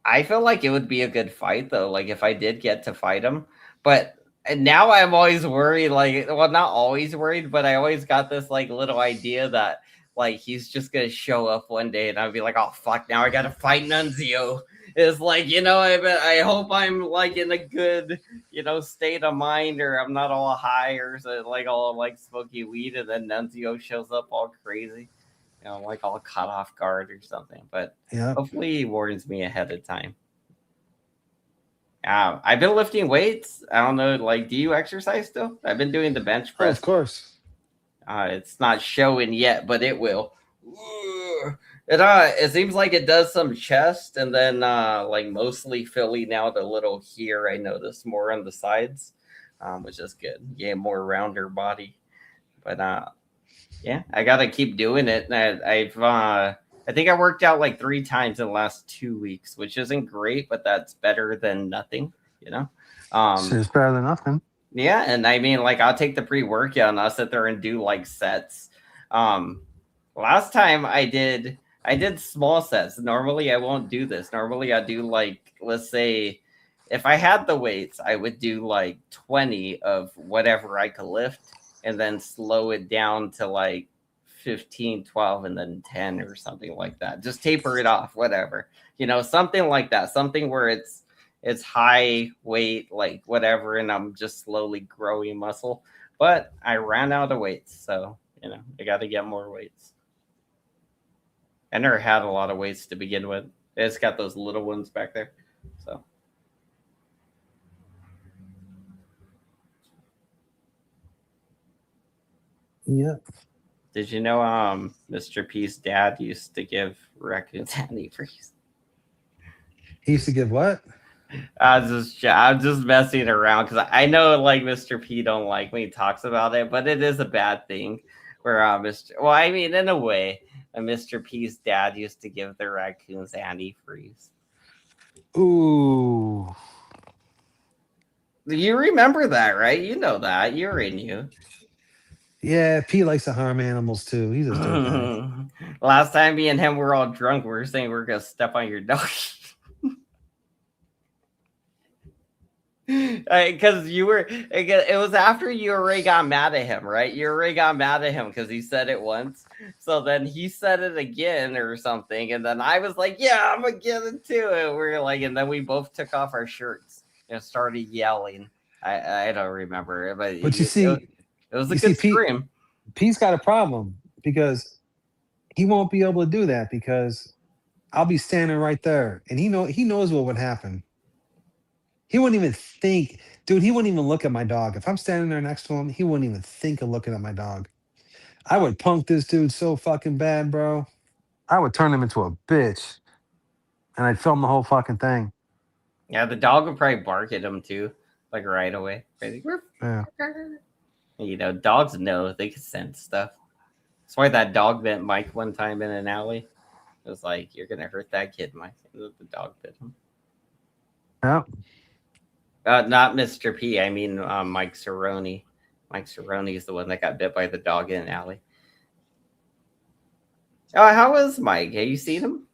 I feel like it would be a good fight though. Like if I did get to fight him, but and now I'm always worried. Like, well, not always worried, but I always got this like little idea that like he's just gonna show up one day and I'll be like, oh fuck, now I gotta fight Nunzio. It's like, I hope I'm like in a good, state of mind or I'm not all high or so, like all like smoky weed and then Nunzio shows up all crazy, like all caught off guard or something. But yeah, hopefully he warns me ahead of time. I've been lifting weights. I don't know, like, do you exercise still? I've been doing the bench press. Of course. It's not showing yet, but it will. It seems like it does some chest and then like mostly filling out a little here. I noticed more on the sides, which is good. Yeah, more rounder body. But yeah, I gotta keep doing it. And I think I worked out like 3 times in the last 2 weeks, which isn't great, but that's better than nothing. It's better than nothing. Yeah, and I mean, like, I'll take the pre-workout and I'll sit there and do like sets. Last time I did small sets. Normally I won't do this. Normally I do like, let's say, if I had the weights, I would do like 20 of whatever I could lift and then slow it down to like 15, 12, and then 10 or something like that. Just taper it off, whatever. Something like that. Something where it's high weight, like whatever, and I'm just slowly growing muscle. But I ran out of weights, so I got to get more weights. I never had a lot of weights to begin with. It's got those little ones back there, so. Yeah. Did you know Mr. P's dad used to give raccoons antifreeze? He used to give what? I'm just messing around because I know like Mr. P don't like when he talks about it, but it is a bad thing where in a way, Mr. P's dad used to give the raccoons antifreeze. Ooh. You remember that, right? You know that. You're in you. Yeah, P likes to harm animals too. He's a dirtbag. Last time me and him were all drunk, we were saying we are gonna step on your dog. Because it was after you already got mad at him, right? You already got mad at him because he said it once. So then he said it again or something. And then I was like, yeah, I'm going to get into it. We were like, and then we both took off our shirts and started yelling. I don't remember. But you see, it was a good scream. P's got a problem because he won't be able to do that because I'll be standing right there. And he knows what would happen. He wouldn't even think, dude, he wouldn't even look at my dog. If I'm standing there next to him, he wouldn't even think of looking at my dog. I would punk this dude so fucking bad, bro. I would turn him into a bitch. And I'd film the whole fucking thing. Yeah, the dog would probably bark at him too, like right away. Yeah. Dogs know, they can sense stuff. That's why that dog bit Mike one time in an alley. It was like, you're going to hurt that kid, Mike. The dog bit him. Yeah. Not Mr. P. I mean, Mike Cerrone. Mike Cerrone is the one that got bit by the dog in an alley. Oh, how is Mike? Have you seen him?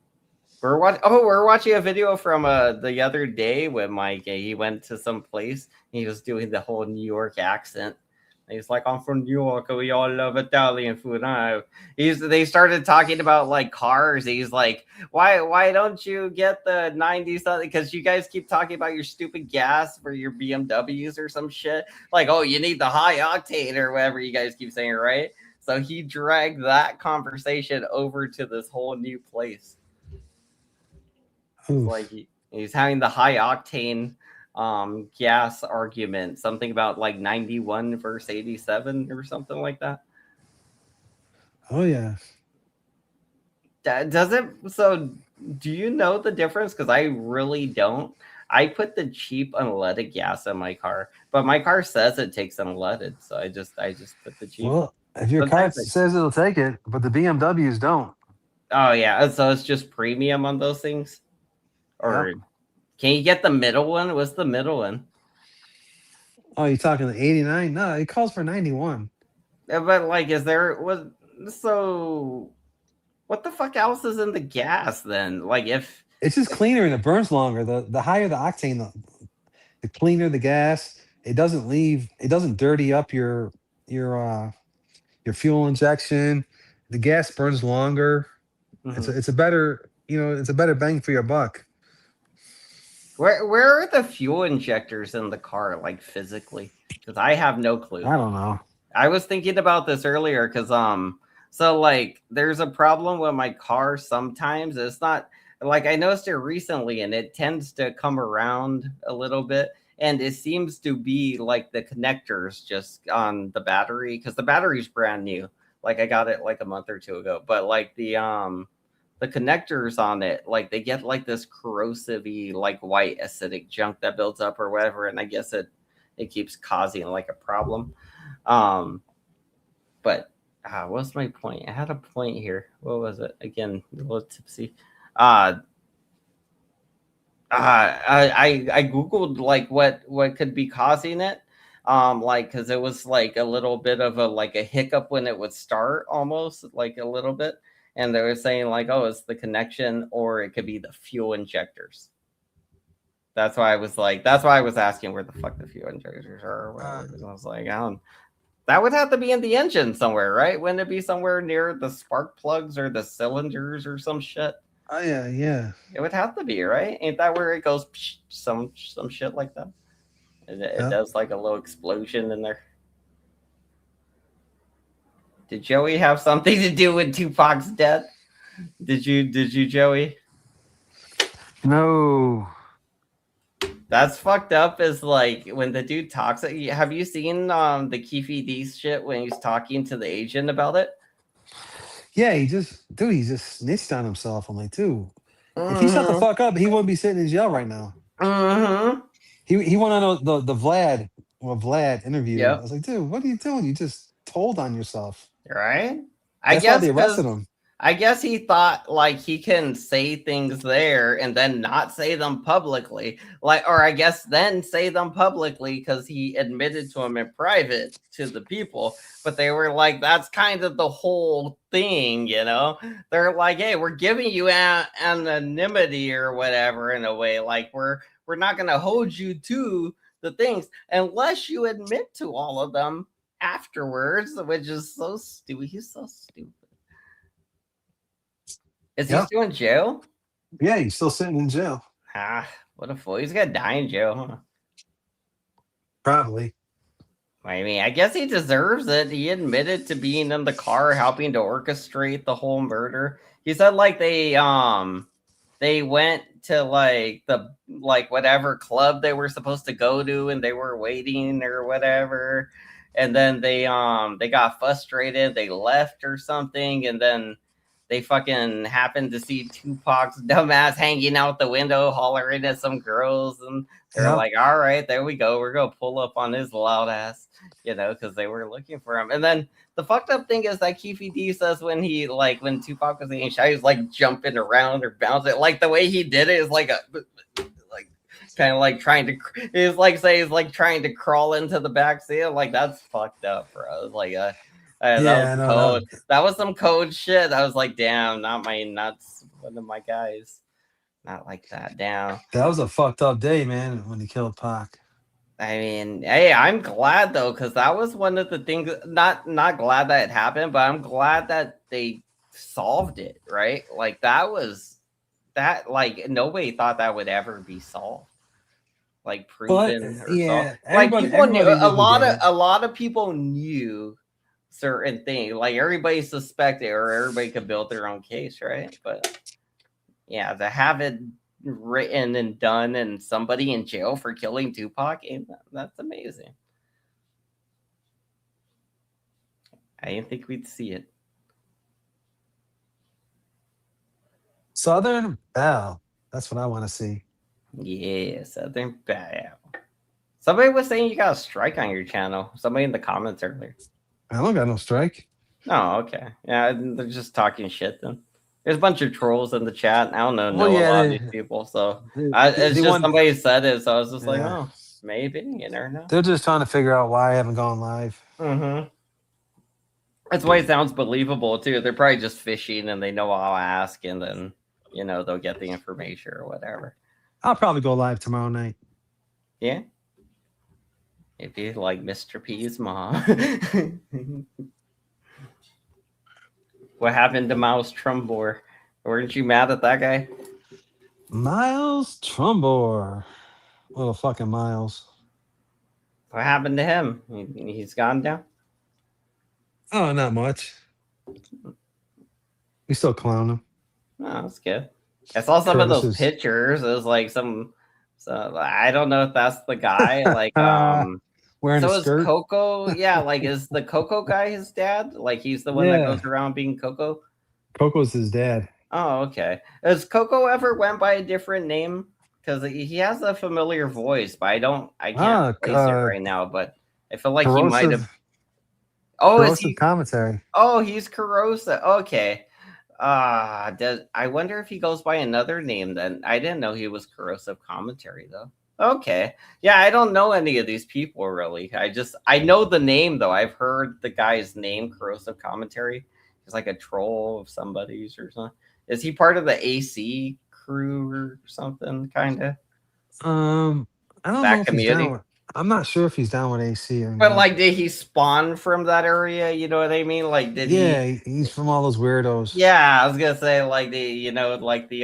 We're watching a video from the other day with Mike. He went to some place. And he was doing the whole New York accent. He's like, I'm from New York. We all love Italian food. They started talking about like cars. He's like, why don't you get the 90s? Because you guys keep talking about your stupid gas for your BMWs or some shit. Like, oh, you need the high octane or whatever you guys keep saying, right? So he dragged that conversation over to this whole new place. Like he's having the high octane gas argument, something about like 91 versus 87 or something like that. Oh yeah. Does it? So do you know the difference? Because I really don't. I put the cheap unleaded gas in my car, but my car says it takes unleaded, so I just put the cheap. Well, if your car says it'll take it, but the BMWs don't. Oh yeah, so it's just premium on those things. Or can you get the middle one? What's the middle one? Oh, you're talking the 89? No, it calls for 91. But like, what the fuck else is in the gas then? Like, if it's just cleaner and it burns longer, the higher the octane, the cleaner the gas. It doesn't dirty up your fuel injection. The gas burns longer. Mm-hmm. It's a better bang for your buck. Where are the fuel injectors in the car, like physically? Because I have no clue. I don't know. I was thinking about this earlier because so like there's a problem with my car sometimes. It's not like I noticed it recently, and it tends to come around a little bit, and it seems to be like the connectors just on the battery, because the battery's brand new. Like I got it like a month or two ago, but like the connectors on it, like they get like this corrosive-y, like white acidic junk that builds up or whatever, and I guess it keeps causing like a problem. But what's my point? I had a point here. What was it again? A little tipsy. I googled like what could be causing it. Like because it was like a little bit of a hiccup when it would start, almost like a little bit. And they were saying like, oh, it's the connection, or it could be the fuel injectors. That's why I was asking where the fuck the fuel injectors are. Or whatever. I was like, that would have to be in the engine somewhere, right? Wouldn't it be somewhere near the spark plugs or the cylinders or some shit? Oh yeah. It would have to be, right? Ain't that where it goes? Psh, some shit like that. It does like a little explosion in there. Did Joey have something to do with Tupac's death? Did you, Joey? No. That's fucked up. Is like when the dude talks. Have you seen the Keefe D shit when he's talking to the agent about it? Yeah, he just snitched on himself. I'm like, dude, if he shut the fuck up, he wouldn't be sitting in jail right now. Mm-hmm. He went on the Vlad interview. Yep. I was like, dude, what are you doing? You just told on yourself. Right? That's why they arrested him. I guess he thought like he can say things there and then not say them publicly. Or I guess then say them publicly because he admitted to them in private to the people. But they were like, that's kind of the whole thing, you know? They're like, hey, we're giving you anonymity or whatever in a way. Like we're not going to hold you to the things unless you admit to all of them afterwards, which is so stupid. He's so stupid. Is he still in jail? Yeah, he's still sitting in jail. What a fool. He's gonna die in jail, huh? Probably. I mean, I guess he deserves it. He admitted to being in the car helping to orchestrate the whole murder. He said like they went to like whatever club they were supposed to go to, and they were waiting or whatever, and then they got frustrated, they left or something, and then they fucking happened to see Tupac's dumbass hanging out the window hollering at some girls, and they're like, all right, there we go, we're gonna pull up on his loud ass, you know, because they were looking for him. And then the fucked up thing is that Keefe D says when Tupac was getting shot, he was like jumping around or bouncing. Like the way he did it is like kind of like trying to, he's like trying to crawl into the back seat. Like that's fucked up, bro. Like that was code. That was some code shit. I was like, damn, not one of my guys. Not like that. Down. That was a fucked up day, man, when he killed Pac. I mean, hey, I'm glad though, because that was one of the things. Not glad that it happened, but I'm glad that they solved it. Right? Like that was that. Like nobody thought that would ever be solved. Like But proven or solved. yeah, Like people knew everybody knew who did it. a lot of people knew certain things. Like everybody suspected, or everybody could build their own case, right? But yeah, to have it written and done and somebody in jail for killing Tupac, that's amazing. I didn't think we'd see it. Southern Belle. That's what I want to see. Yeah, Southern Belle. Somebody was saying you got a strike on your channel. Somebody in the comments earlier. I don't got no strike. Oh, okay. Yeah, they're just talking shit then. There's a bunch of trolls in the chat. I don't know Well, a yeah, lot of these people, so it's just somebody said it, so I was just like, Yeah. oh, maybe you never know. They're just trying to figure out why I haven't gone live. Mm-hmm. That's why it sounds believable too. They're probably just fishing, and they know I'll ask, and then they'll get the information or whatever. I'll probably go live tomorrow night. Yeah. If you like Mr. P's mom. What happened to Miles Trumbor? Weren't you mad at that guy? Miles Trumbor. Little fucking Miles. What happened to him? He's gone now? Oh, not much. We still clown him. Oh, that's good. I saw some of those Curtis's- pictures. It was like so I don't know if that's the guy. Like Wearing so a is skirt. Coco, yeah, like is the Coco guy his dad? Like he's the one that Yeah. goes around being Coco? Coco's his dad. Oh, okay. Has Coco ever went by a different name? Because he has a familiar voice, but I can't place it right now. But I feel like he might have. Oh, is corrosive he? commentary. Oh, he's corrosive. Okay. I wonder if he goes by another name then. I didn't know he was corrosive commentary though. Okay. Yeah, I don't know any of these people really. I know the name though. I've heard the guy's name, corrosive commentary. He's like a troll of somebody's or something. Is he part of the AC crew or something kind of? I don't That know if community? he's down with, I'm not sure if he's down with AC or But not. like, did he spawn from that area? You know what I mean? Like, did he? Yeah, he's from all those weirdos. Yeah, I was gonna say like like the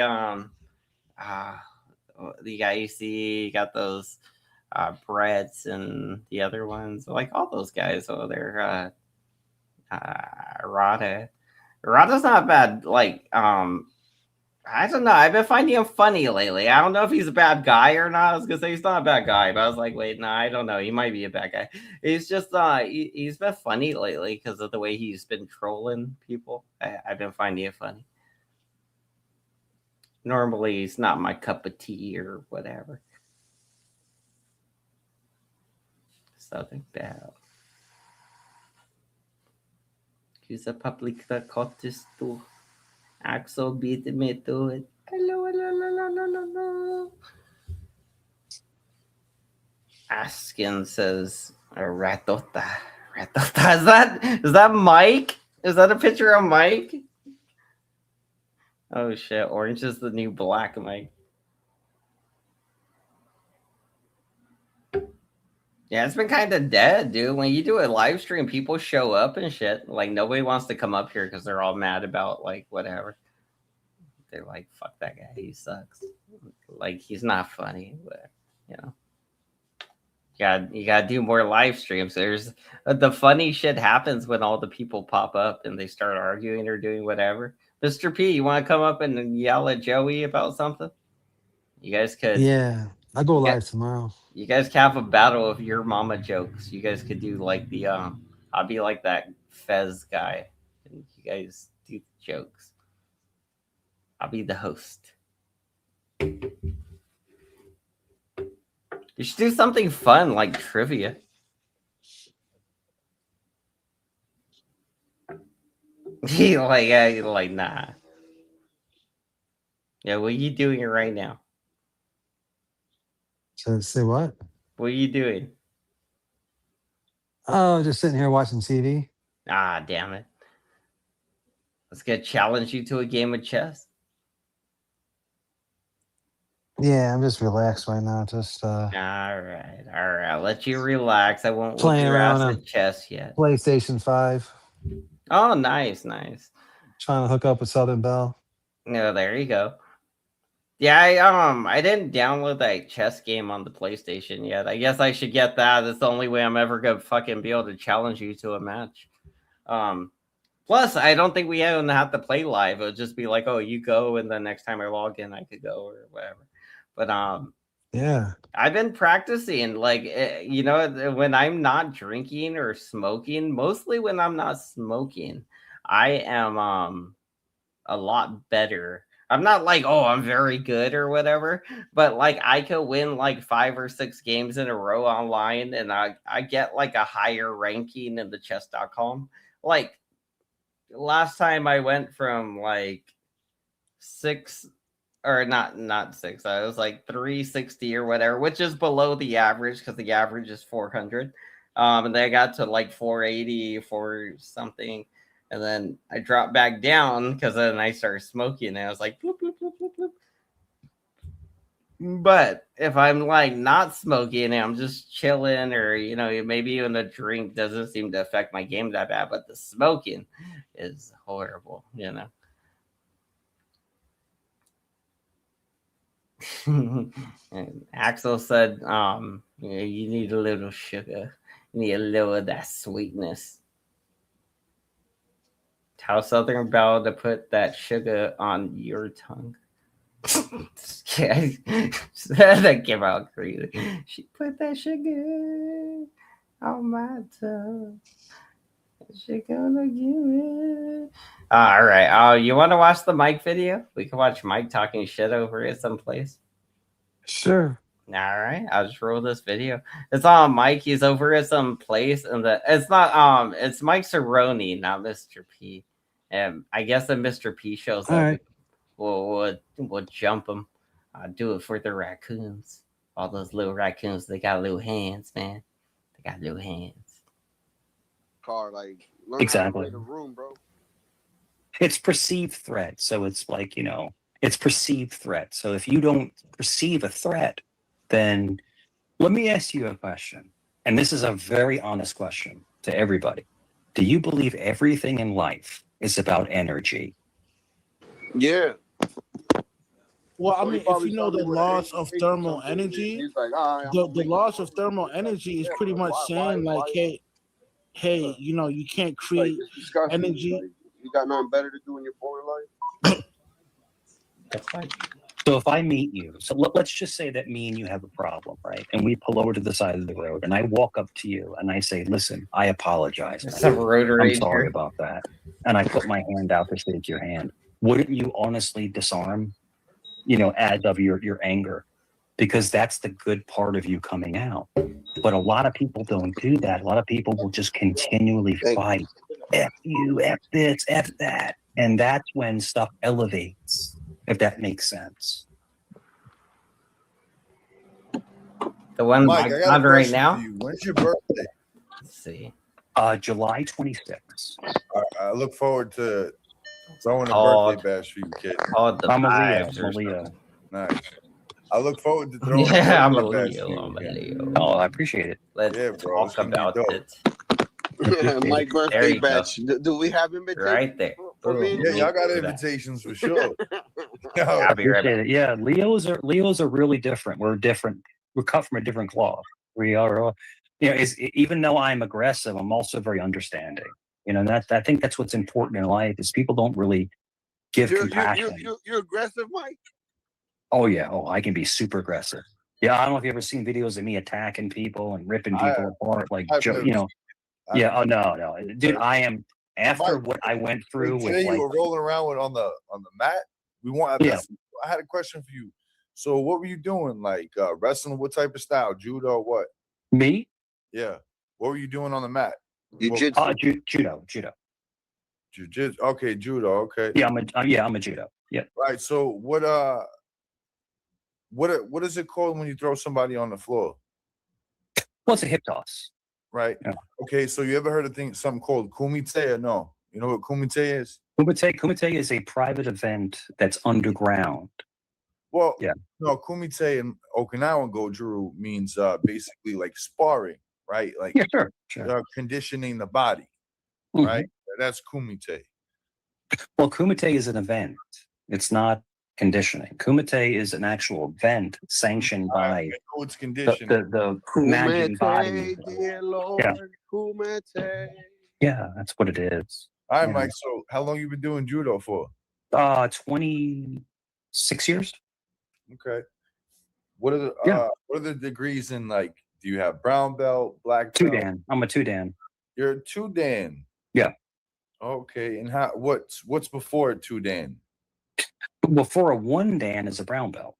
got AC, you got those Bretts and the other ones, like all those guys over there. Rada's not bad. Like I don't know. I've been finding him funny lately. I don't know if he's a bad guy or not. I was gonna say he's not a bad guy, but I was like, wait, no, I don't know. He might be a bad guy. He's just he's been funny lately because of the way he's been trolling people. I've been finding it funny. Normally, he's not my cup of tea or whatever. Southern Belle. He's a public narcotics too. Axel beat me to it. Hello. Askin says Ratota. Is that Mike? Is that a picture of Mike? Oh shit, orange is the new black, Mike. Yeah, it's been kind of dead, dude. When you do a live stream, people show up and shit. Like nobody wants to come up here because they're all mad about like whatever. They're like, fuck that guy, he sucks. Like he's not funny, but you know. You gotta do more live streams. There's the funny shit happens when all the people pop up and they start arguing or doing whatever. Mr. P, you want to come up and yell at Joey about something? You guys could. Yeah, I'll go live tomorrow. You guys can have a battle of your mama jokes. You guys could do like the I'll be like that Fez guy, and you guys do jokes. I'll be the host. You should do something fun like trivia. like nah. Yeah, what are you doing right now? So say what? What are you doing? Oh, just sitting here watching TV. Ah, damn it. Let's get challenge you to a game of chess. Yeah, I'm just relaxed right now. Just All right. I'll let you relax. I won't whoop playing your around ass on at chess yet. PlayStation 5. Oh, nice. Trying to hook up with Southern Belle. No, there you go. Yeah, I didn't download that chess game on the PlayStation yet. I guess I should get that. It's the only way I'm ever gonna fucking be able to challenge you to a match. Plus, I don't think we even have to play live. It'll just be like, oh, you go, and then next time I log in, I could go or whatever. But Yeah. I've been practicing, like, you know, when I'm not drinking or smoking. Mostly when I'm not smoking, I am a lot better. I'm not like, oh, I'm very good or whatever, but like I could win like 5 or 6 games in a row online, and I get like a higher ranking in the chess.com. Like last time I went from like 6 or not 6. I was like 360 or whatever, which is below the average because the average is 400. And then I got to like 480 for something. And then I dropped back down because then I started smoking and I was like, bloop, bloop, bloop, bloop, bloop. But if I'm like not smoking and I'm just chilling, or you know, maybe even a drink doesn't seem to affect my game that bad, but the smoking is horrible, you know. And Axel said, yeah, you need a little sugar. You need a little of that sweetness. Tell Southern Belle to put that sugar on your tongue. Yeah, that came out crazy. She put that sugar on my tongue. She gonna give it. All right. You want to watch the Mike video? We can watch Mike talking shit over it someplace. Sure. All right, I'll just roll this video. It's on Mike. He's over at some place, and it's not it's Mike Cerrone, not Mr. P. And I guess if Mr. P shows All up, right. we'll jump him. I'll do it for the raccoons. All those little raccoons, they got little hands, man. They got little hands. Car, like learn Exactly. how to read a room, bro. It's perceived threat. So it's like, you know, it's perceived threat. So if you don't perceive a threat, then let me ask you a question. And this is a very honest question to everybody. Do you believe everything in life is about energy? Yeah. Well, I So he mean, if probably you know told me the with an laws of AK thermal something, and energy, he's like, all right, I'm the gonna make laws it. of thermal energy is Yeah, pretty much saying like, why? hey, you know, you can't Like, create it's disgusting. energy. Like, you got nothing better to do in your boring life? That's fine. So if I meet you, so let's just say that me and you have a problem, right? And we pull over to the side of the road, and I walk up to you and I say, "Listen, I apologize. It's man. a road I'm rage sorry here. about that." And I put my hand out to shake your hand. Wouldn't you honestly disarm, you know, as of your anger? Because that's the good part of you coming out. But a lot of people don't do that. A lot of people will just continually fight. F you, F this, F that. And that's when stuff elevates, if that makes sense. The one Mike, I Mike's got a on right question now. for you. When's your birthday? Let's see. July 26th. I look forward to throwing a Called- birthday bash for you, kid. Called the I'm a Leo. vibes I'm a or Leo. something. Nice. I look forward to throwing Yeah, a I'm a birthday bash for Leo. you. I'm a okay? Leo. Oh, I appreciate it. Let's Yeah, bro. It's talk gonna be about dope. it. Mike There birthday you go. batch. Do we have invitations Right there. for me? Yeah, y'all got Look at that. invitations for sure. I'll be right Appreciate back. it. Yeah, Leos are really different. We're different. We're cut from a different cloth. We are, you know, even though I'm aggressive, I'm also very understanding. You know, that I think that's what's important in life is people don't really give compassion. You're aggressive, Mike. Oh yeah. Oh, I can be super aggressive. Yeah, I don't know if you ever seen videos of me attacking people and ripping people apart, like I've never you know. seen- Yeah. Oh no, dude. I am after what I went through Today with you like. were rolling around with on the mat. We want. Yeah. I had a question for you. So what were you doing? Like wrestling? What type of style? Judo? Or what? Me? Yeah. What were you doing on the mat? Judo. Jiu-jitsu. Okay, judo. Okay. Yeah, I'm a judo. Yeah. Right. So what is it called when you throw somebody on the floor? Well, it's a hip toss. Right. Yeah. Okay. So you ever heard of something called kumite or no? You know what kumite is? Kumite is a private event that's underground. Well, Yeah. no, kumite in Okinawan Goju means basically like sparring, right? Like Yeah, sure. Conditioning the body, Mhm. right? That's kumite. Well, Kumite is an event. It's not conditioning. Kumite is an actual event sanctioned by know it's the conditioning. imagined body. Dear Lord, Yeah. Kumite. Yeah, that's what it is. All right, Yeah. Mike. So, how long you been doing judo for? 26 years. Okay. What are the Yeah. what are the degrees in, like? Do you have brown belt, black Two belt? Dan. I'm a 2 Dan. You're a 2 Dan. Yeah. Okay. And what's before a 2 Dan? Before a 1 Dan is a brown belt.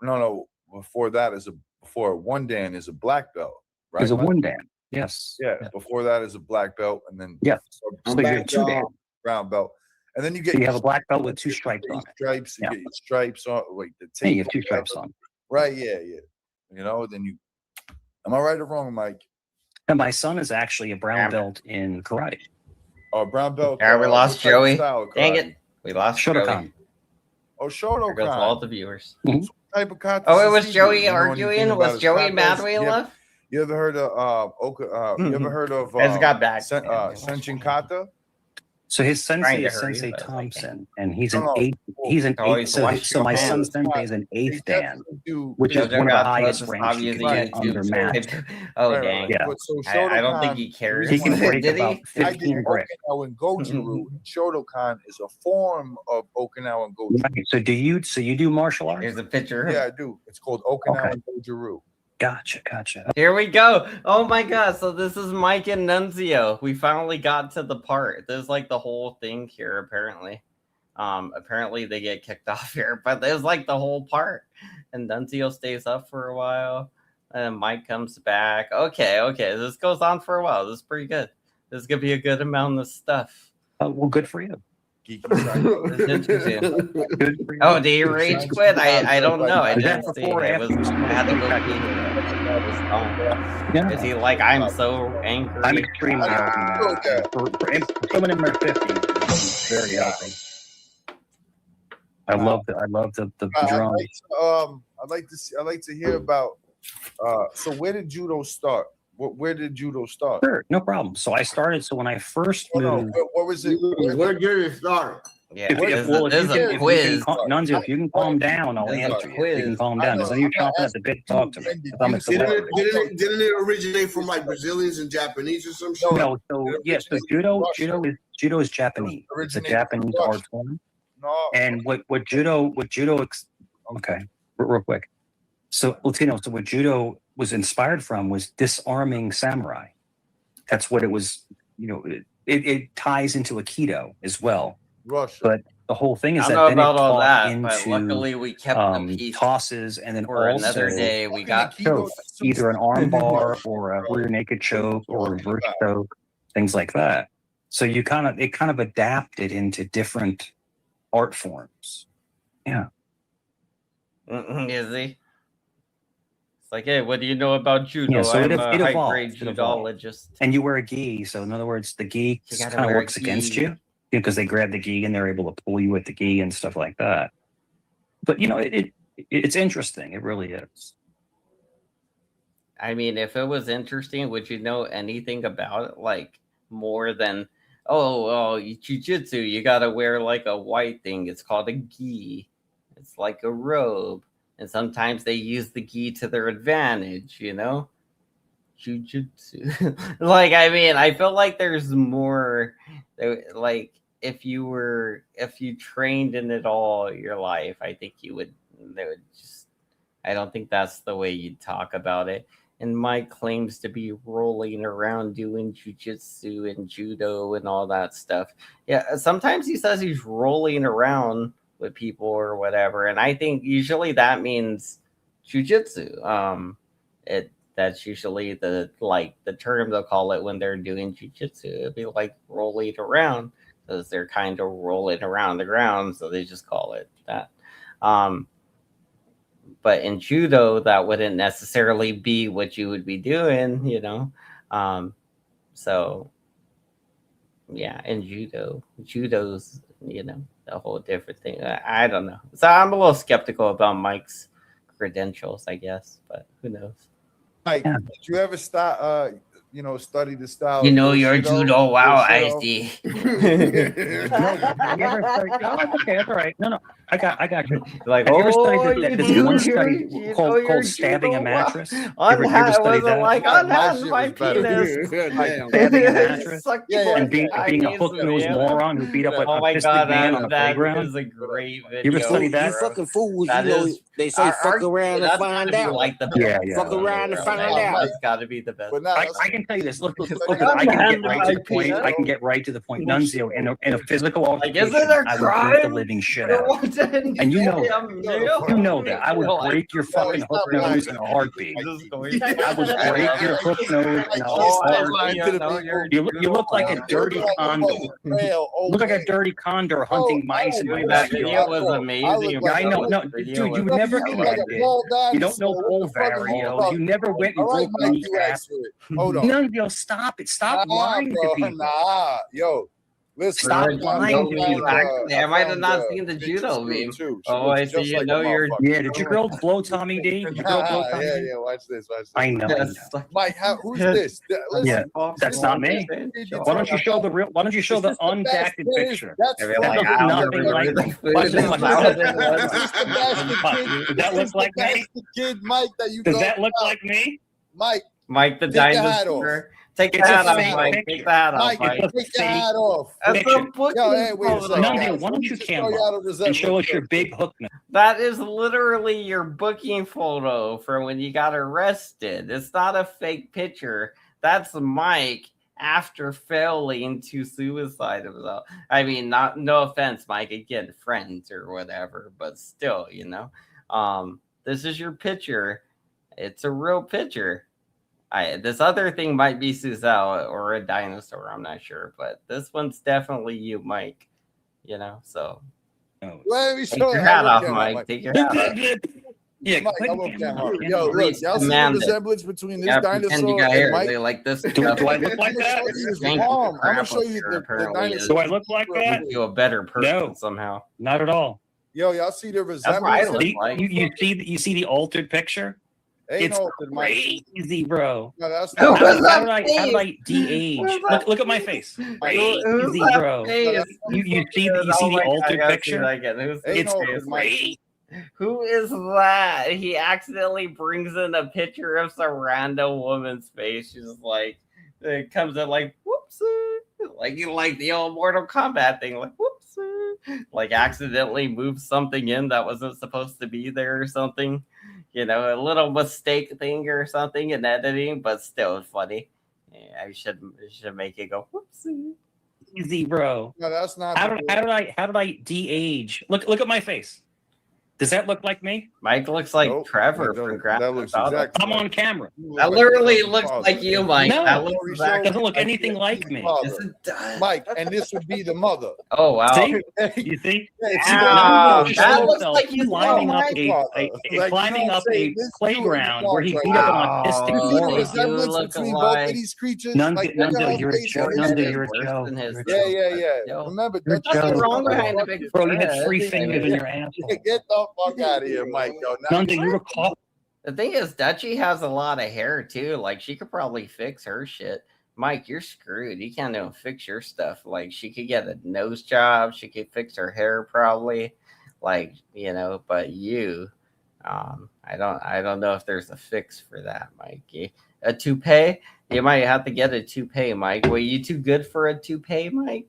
No. Before a 1 Dan is a black belt, right? Is a Mike? 1 Dan. Yes. Yeah. Before that is a black belt, and then Yeah. So you're 2 Dan. brown belt, and then you get So you have a black belt with 2 stripes on it. stripes. You Yeah. get your stripes on, like the Hey, tape. you have 2 stripes on. Right? Yeah. You know, then you. Am I right or wrong, Mike? And my son is actually a brown belt in karate. Oh, brown belt. Yeah, we lost what type of Joey. style of Dang karate? it. We lost Shotokan. Joey. Oh, There goes all Shotokan. the viewers. Mhm. So what type of kata Oh, it does was he do? Joey You know anything arguing? about Was his Joey mad katas? we left? You ever heard of you ever heard of I just got back. Senshin Kata? So his Trying sensei to is hurry, Sensei but I can't. Thompson, and he's No, an no. eighth. Well, He's an Always eighth. So, watch so your my hands. son's sensei is an They 8th Dan, definitely do. which is Jojo one of the got highest closest ranks you hobby can of the get under YouTube. master. Oh, Right. dang. Yeah. But so I don't think Shotokan, he the cares. He can reason why break Did about he? 15 bricks. Okinawan Goju, Shotokan is a form of Okinawan Goju. Right. So you do martial arts? Here's a picture. Yeah, I do. It's called Okay. Okinawan Goju. Gotcha. Here we go. Oh my god. So this is Mike and Nunzio. We finally got to the part. There's like the whole thing here, apparently. Apparently they get kicked off here, but there's like the whole part. And Nunzio stays up for a while. And Mike comes back. Okay. This goes on for a while. This is pretty good. This is gonna be a good amount of stuff. Well, good for you. Good for you. Oh, did he rage quit? I don't know. I Is that didn't see. before or I was. after? I had to go see. Yeah. Is he like, I'm so angry? I'm extremely happy. For someone in their 50s, very happy. I love the drums. I'd like to hear about. So where did judo start? Where did judo start? Sure, no problem. So I started. So when I first moved, what was it? Where did it start? Yeah, Nunzio, if you can calm down, I'll This is a answer you. If quiz. you can calm down. Because then you're chomping at the bit to talk to me. 'Cause I'm a celebrity. Didn't it originate from like Brazilians and Japanese or some shit? No, so yes, so judo is Japanese. It's a Japanese art form. No. And what judo okay, real quick. So Latino, so what judo was inspired from was disarming samurai. That's what it was, it ties into Aikido as well. Russia. But the whole thing is I that don't know then it about all taught that, but into luckily we kept the peace tosses, and then for also another day. We got choke, either an arm bar or a rear naked choke or a reverse choke, things like that. So it kind of adapted into different art forms. Yeah. Is he? It's like, hey, what do you know about judo? Yeah, so I'm it a high evolved. grade It evolved. judologist. And you wear a gi. So in other words, the gi You gotta kind of wear a works against gi. you because they grab the gi and they're able to pull you with the gi and stuff like that. But it's interesting. It really is. I mean, if it was interesting, would you know anything about it? Like more than, jujitsu, you gotta wear like a white thing. It's called a gi. It's like a robe. And sometimes they use the gi to their advantage, Jujitsu. Like, I mean, I feel like there's more, like, if you trained in it all your life, I think I don't think that's the way you'd talk about it. And Mike claims to be rolling around doing jujitsu and judo and all that stuff. Yeah, sometimes he says he's rolling around with people or whatever, and I think usually that means jujitsu. That's usually the term they'll call it when they're doing jujitsu. It'd be like rolling around because they're kind of rolling around the ground, so they just call it that. But in judo, that wouldn't necessarily be what you would be doing, So yeah, in judo's, a whole different thing. I don't know. So I'm a little skeptical about Mike's credentials, I guess, but who knows? Like, did you ever start? Study the style. You of know your judo. Wow, I Bushido? see. No, that's okay. That's all right. No, I got you. Like, have you ever oh, studied you this do one your- study you called know your stabbing a judo mattress? well. You ever Unhand studied was that? like My unhand shit my was better. penis. Damn. Stabbing a mattress Suck Yeah, your and being a Chinese hook-nosed man. moron who beat up an Oh my autistic god, man on a that playground. is a great video. You ever studied that? You fucking fools. That You know, is- they say fuck around and that's find gotta be out. like the Yeah, best yeah. Fuck one, around and bro. find That- out. That's got to be the best. But not, I can tell you this. Look, I can Unhand get right my to the point. penis. I can get right to the point. Nunzio, in a physical Like, is altercation, it a I would beat the crime? living shit out of you. And you know that. You know that. I would break your fucking hook nose in a heartbeat. I would break your hook nose in a heartbeat. You look like a dirty condor. You look like a dirty condor hunting mice in my That video backyard. was amazing. Yeah, I know. No, dude, you never connected. You don't know Olvario. You never went and broke any ass. Hold on. Nunzio, stop it. Stop lying to people. Nah, yo. Listen, Stop lying to people. I might have not seen the judo meme. Oh, I see. You know you're. Yeah, did your girl blow Tommy D? Did your girl blow Tommy D? Yeah, watch this. I know. Mike, who's this? Yeah, that's not me. Why don't you show the real? Why don't you show the undated picture? That's That looks nothing like me. Does that look like me? Kid Mike that you Does that look like me? Mike the take your hat dinosaur. off. Take the It's a hat off, fake Mike. picture. Take the hat off, Mike, Mike. take your hat off. That's a booking Yo, hey, wait a photo. second. Nunzio, why don't you camera and show us your big hook nose? That is literally your booking photo for when you got arrested. It's not a fake picture. That's Mike after failing to suicide himself. I mean, no offense, Mike. Again, friends or whatever, but still, this is your picture. It's a real picture. This other thing might be Suzelle or a dinosaur. I'm not sure, but this one's definitely you, Mike. So. Let me Take show your you. hat off, Mike. Take your hat off. Yeah, Mike, I won't get hard. Yo, look, y'all see the Amanda. resemblance between this Yeah, pretend dinosaur you got and hair. Mike? They like this. Do I look like that? Thank you, I'm gonna crap show up you here, the apparently, dinosaur. Do I look like that? You a better person somehow. Not at all. Yo, y'all see the That's what I resemblance? look like. You see the altered picture? Ain't It's no Mike. crazy, bro. No, that's Who not. was How that did I face? de-age? Who's that Look at my face. Who's Crazy, that bro. face? You see Oh the my God, I altered gotta see picture? that again. Who's Ain't It's no face? great. Who is that? He accidentally brings in a picture of some random woman's face. She's like, it comes in like, whoopsie. Like the old Mortal Kombat thing, like, whoopsie. Like accidentally moves something in that wasn't supposed to be there or something. A little mistake thing or something in editing, but still funny. Yeah, I should make it go, whoopsie. Easy, bro. No, that's not. How did I de-age? Look at my face. Does that look like me? Mike looks like Nope. Trevor That from don't- Grand that looks Theft Auto. exactly I'm on camera. That literally looks like you, Mike. No, That looks it exactly doesn't look anything like me. Yes, it does. Mike, and this would be the mother. Oh wow. See? You see? Wow, He that showed looks himself like he's climbing up Like, climbing you up say a this playground dude where he is beat up an Oh, autistic You see the moron. resemblance look between both alike. of these creatures? Nunzio, Like, look at how you're a face joke. it is. Nunzio, you're a worse joke. than his Yeah. Yo. Remember, You're that's Nothing joke. wrong behind the big Bro, you had dread. 3 fingers in your asshole. Get the fuck out of here, Mike. Yo, now Nunzio, you were caught. The thing is, Dutchie has a lot of hair too. Like she could probably fix her shit. Mike, you're screwed. You can't even fix your stuff. Like she could get a nose job. She could fix her hair probably. Like but you, I don't know if there's a fix for that, Mike. A toupee? You might have to get a toupee, Mike. Were you too good for a toupee, Mike?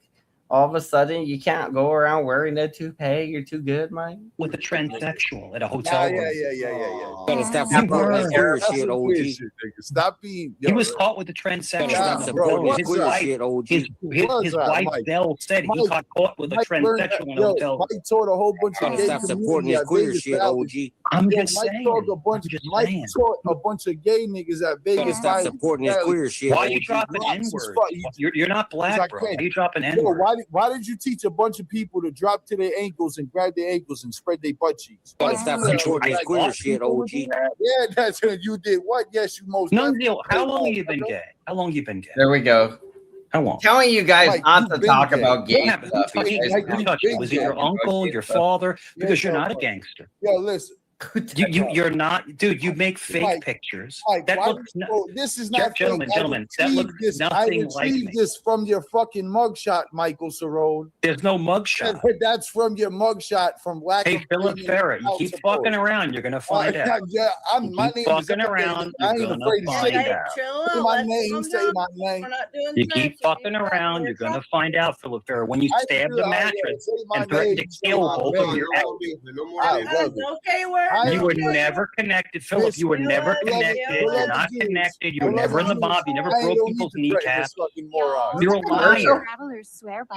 All of a sudden, you can't go around wearing a toupee. You're too good, Mike. With a transsexual at a hotel room. Yeah. Better stop You supporting were. this queer That's shit, some OG. weird shit, nigga. Stop being. He was caught with a transsexual. Better stop on the supporting phone. this His queer wife, shit, OG. his Was that, wife Mike? Dell said he Mike- got caught with a Mike learned transsexual in a yo, hotel room. Mike taught a whole bunch of Better gay stop supporting community this at queer Vegas shit, Valley. OG. I'm Yo, just Mike saying. taught a bunch. I'm just Mike saying. taught a bunch of gay niggas at Better Vegas stop Valley. supporting this queer shit, Why are you OG. dropping Rocks as N-words? fuck. You're not black, I bro. can't. Why are you dropping Yo, N-words? why did you teach a bunch of people to drop to their ankles and grab their ankles and spread their butt cheeks? Why Better did you stop do that? supporting this Like, queer white shit, people would OG. do that? Yeah, that's you did what? Yes, you most No, definitely Neil, how did, long have you been motherfucker. gay? How long you been gay? There we go. How long? Telling you guys Mike, not you've to been talk gay. about What gay happened? stuff. Who touched You you? guys Mike, Who you've touched you? been Was it your gay. uncle, your father? Yeah, Because you're so not a much. gangster. Yo, listen, You're not, dude. You make fake Mike, pictures. Mike, That why looks you so, this is not fake. gentlemen, I that looks retrieved this. I nothing like retrieved me. this from your fucking mugshot, Michael Cerrone. There's no mugshot. That's from your mugshot from Lack Hey, of Philip Brilliance Ferrer, you House keep of fucking Boys. around, you're gonna find out. Yeah, You my keep name is fucking elevated. around, I you're ain't gonna afraid to say find it. out. Say my name. Say my name. We're not doing You keep fucking around, you're gonna find out, Philip Ferrer. When you I stab do, the yeah, mattress say my and threaten to name. Say kill my both of name. your I ex. love it. Okay, where You were never connected, Philip. You were never connected. You're not connected. You were never in the mob. You never broke people's kneecaps. You're a liar.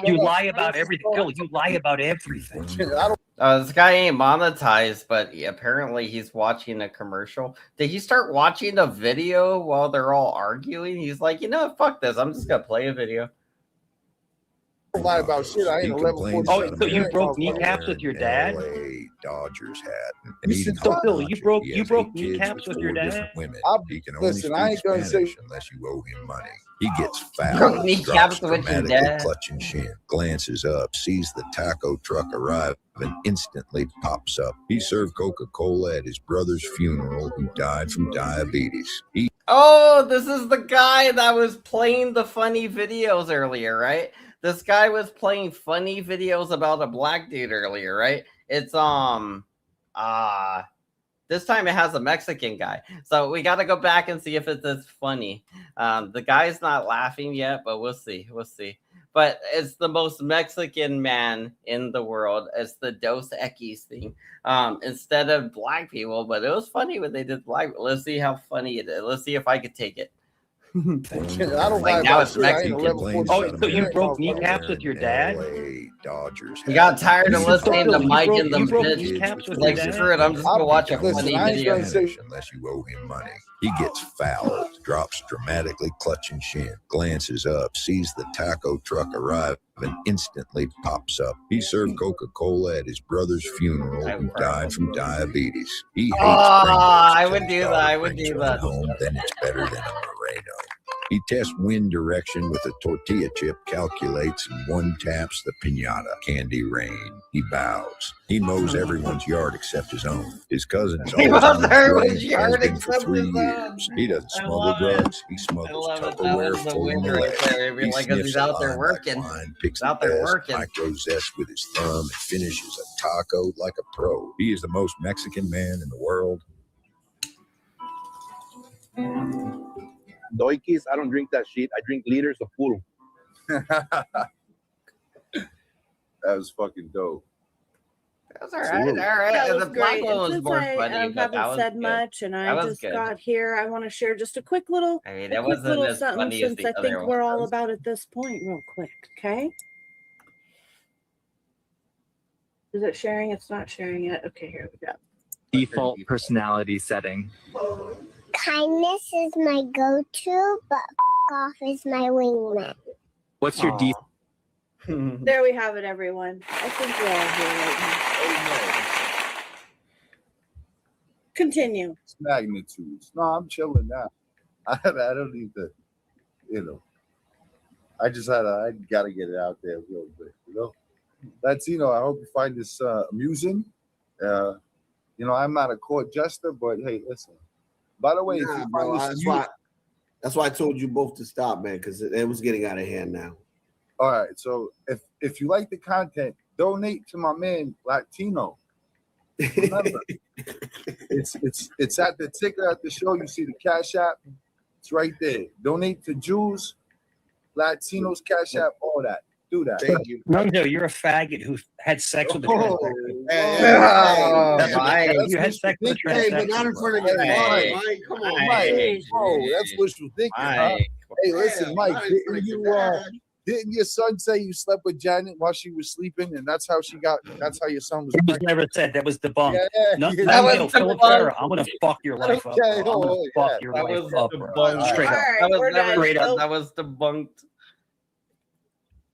You lie about everything. Phil, you lie about everything. This guy ain't monetized, but apparently he's watching a commercial. Did he start watching a video while they're all arguing? He's like, you know, fuck this. I'm just gonna play a video. Don't lie about shit. I ain't a level 4. Oh, so you broke kneecaps with your dad? Dodgers hat. You should So Phil, you broke kneecaps with your dad? He can only Listen, I speak ain't gonna Spanish say. unless you owe him money. He gets Broke foul, kneecaps drops with your dramatically, dad? clutching shin, glances up, sees the taco truck arrive, and instantly pops up. He served Coca-Cola at his brother's funeral, who died from diabetes. Oh, this is the guy that was playing the funny videos earlier, right? This guy was playing funny videos about a black dude earlier, right? It's this time it has a Mexican guy. So we got to go back and see if it's as funny. The guy's not laughing yet, but we'll see. We'll see. But it's the most Mexican man in the world. It's the Dos Equis thing. Instead of black people, but it was funny when they did black. Let's see how funny it is. Let's see if I could take it. I don't Like lie now about it's shit. I ain't a Mexican. level 4. Oh, so you broke kneecaps with your dad? Dodgers. You got tired of listening to Mike and them broke bitch. kneecaps with Like, your dad? screw it, I'm just gonna watch a Listen, funny I ain't video. gonna say unless you owe him money. He gets fouled, drops dramatically, clutching shin, glances up, sees the taco truck arrive, and instantly pops up. He served Coca-Cola at his brother's funeral, who died from diabetes. He hates I Pringles would till do his that. daughter I would brings do one that. home, then it's better than a Moreno. He tests wind direction with a tortilla chip, calculates, and one taps the piñata. Candy rain. He bows. He mows everyone's yard except his own. His cousin's He always mows on his everyone's way, yard has been for except 3 his own. years. He doesn't I smuggle love it. drugs. He I smuggles love it. That Tupperware was the full win of right lead. there. He Like, sniffs he's a out there line working. like wine, picks He's out the there best working. micro zest with his thumb, and finishes a taco like a pro. He is the most Mexican man in the world. Doikis, I don't drink that shit. I drink liters of puro. That was fucking dope. That's all right. All right. That The was black great. one And was since more I funny, but that haven't was said good. much and That I was just good. got here, I want to share just a quick little, I mean, a that quick wasn't little as something funny as since the I think other we're all ones. about at this point, real quick. Okay. Is it sharing? It's not sharing yet. Okay, here we go. Default personality setting. Kindness is my go-to, but off is my wingman. What's your default? There we have it, everyone. I think we're all here right now. Continue. It's magnitudes. No, I'm chilling now. I don't need to, I gotta get it out there real quick, Latino, I hope you find this amusing. I'm not a court jester, but hey, listen. By the way, if you bro, find this that's why I told you both to stop, man, because it was getting out of hand now. all right, so if you like the content, donate to my man Latino. Remember, it's at the ticker at the show. You see the Cash App. It's right there. Donate to Jews, Latinos, Cash App, all that. Do that. Thank you. No, you're a faggot who had sex with a Oh, transsexual. You had sex with a Hey, but not in transsexual. front of your father, Mike. Come on, Mike. Oh, that's wishful thinking. Huh? Hey, listen, Mike. Didn't your son say you slept with Janet while she was sleeping, and that's how your son was It was pregnant? never said. That was debunked. Yeah, Not, yeah. that was Philip Ferrer. I'm gonna fuck your life up. Okay, Bro. I'm gonna yeah. fuck your That life was up, bro. debunked. Straight up. That was we're never done. straight up. Nope. That was debunked.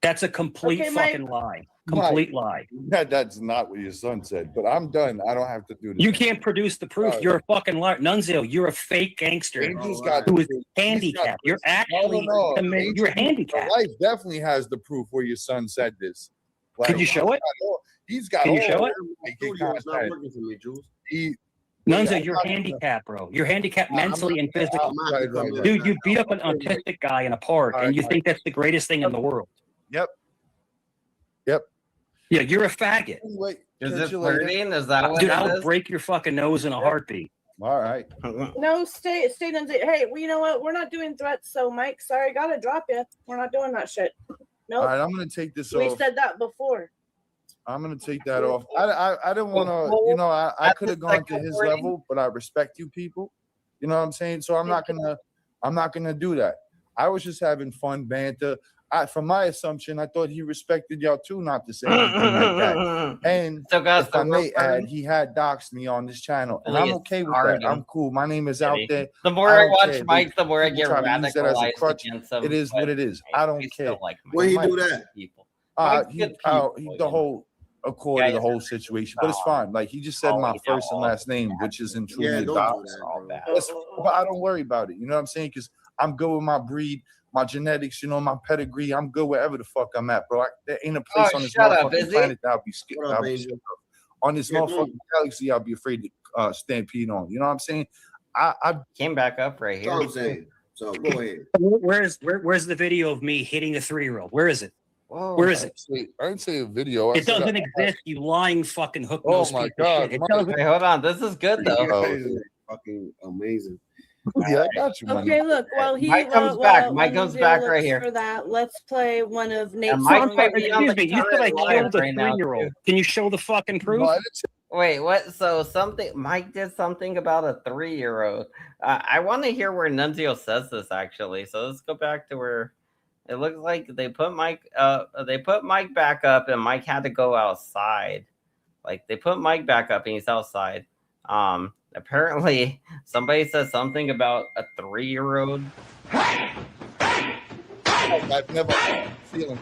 That's a complete Okay, Mike. fucking lie. Complete lie. That's not what your son said. But I'm done. I don't have to do this. You can't produce the proof. You're a fucking liar. Nunzio, you're a fake gangster Angel's got who the is proof. handicapped. You're actually you're Angel, handicapped. your life definitely has the proof where your son said this. Could you show it? He's got Can you all show it? It's not working for me, Jules. Nunzio, you're handicapped, bro. You're handicapped mentally and physically. Dude, you beat up an autistic guy in a park and you think that's the greatest thing in the world. Yep. Yeah, you're a faggot. Is it flirting? Is that what Dude, it I'll is? break your fucking nose in a heartbeat. All right. No, stay Nunzio. Hey, well, you know what? We're not doing threats, so Mike, sorry, gotta drop you. We're not doing that shit. Nope. All right, I'm gonna take this We off. said that before. I'm gonna take that off. I didn't want to, you know, I could have gone to his level, but I respect you people. You know what I'm saying? So I'm not gonna do that. I was just having fun banter. From my assumption, I thought he respected y'all too, not to say anything like that. And So guys, if I may recording. add, he had doxed me on this channel, and Really, I'm okay with hard, that. I'm cool. My name is out there. The more I don't watch care. Mike, the more I People get try to use that as a radicalized crutch. against him. It is what it is. I don't care. Like When he Mike- do that? people. The whole accord of the whole situation, but it's fine. Like he just said my first and last name, which isn't truly Yeah, a don't dox. do that, But I don't worry about it. You know what I'm saying? Because I'm good with my breed, my genetics, you know, my pedigree. I'm good wherever the fuck I'm at, bro. There ain't a place on this shut up, motherfucking is he? planet that I'll be scared. What up, Angel? On this Yeah, motherfucking galaxy, I'll be afraid to stampede on. You know what I'm saying? I came back up right here. That's all I'm saying. So go ahead. Where's the video of me hitting a 3-year-old? Where is it? Where is it? I didn't say a video. It doesn't exist, you lying fucking hook Oh nose my piece of God, shit. It Mike. doesn't. Wait, hold on. This is good though. Fucking amazing. Yeah, I got you, man. Okay, look, while he Mike comes back. Mike comes back right here. For that, let's play one of Nate's Mike songs. might be on Excuse me, you said I killed a right now, 3-year-old. too. Can you show the fucking proof? Wait, what? So Mike did something about a 3-year-old. I want to hear where Nunzio says this actually. So let's go back to where it looks like they put Mike back up and Mike had to go outside. Like they put Mike back up and he's outside. Apparently somebody said something about a 3-year-old. I've never seen him.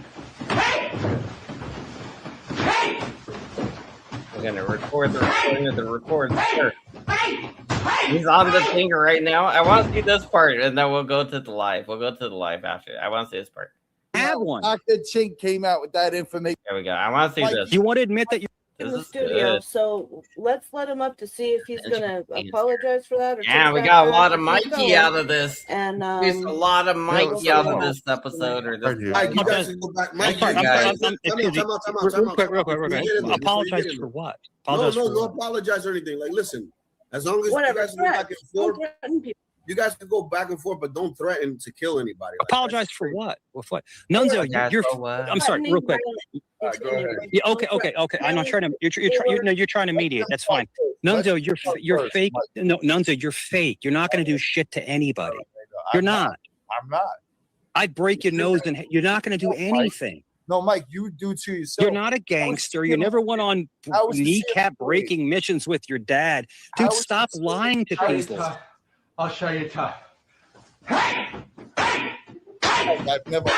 We're gonna record the recording of the record. Sure. He's on the thing right now. I want to see this part, and then we'll go to the live. We'll go to the live after. I want to see this part. Have one. Dr. Chink came out with that information. There we go. I want to see this. You want to admit that you in This the is studio, good. so let's let him up to see if he's gonna apologize for that. Or Yeah, take we that got a back lot or of keep Mikey going. out of this. And There's a lot of Mikey out of this episode. Or this. Mike, you guys can go back. Mike, Sorry, you guys. excuse me. Time out. real quick. Apologize for what? Apologize No, for no what? apologize or anything. Like, listen, as long as Whatever. you guys go back and Don't forth, threaten people. you guys can go back and forth, but don't threaten to kill anybody. Like, Apologize for what? With what? Nunzio, you're. I'm sorry, real quick. Go ahead. Yeah, okay. I'm not trying to. You're trying to mediate. That's fine. Nunzio, you're fake. No, Nunzio, you're fake. You're not going to do shit to anybody. You're not. I'm not. I'd break your nose and you're not going to do anything. No, Mike, you do to yourself. You're not a gangster. You never went on kneecap breaking missions with your dad. Dude, stop lying to people. I'll show you tough. I've never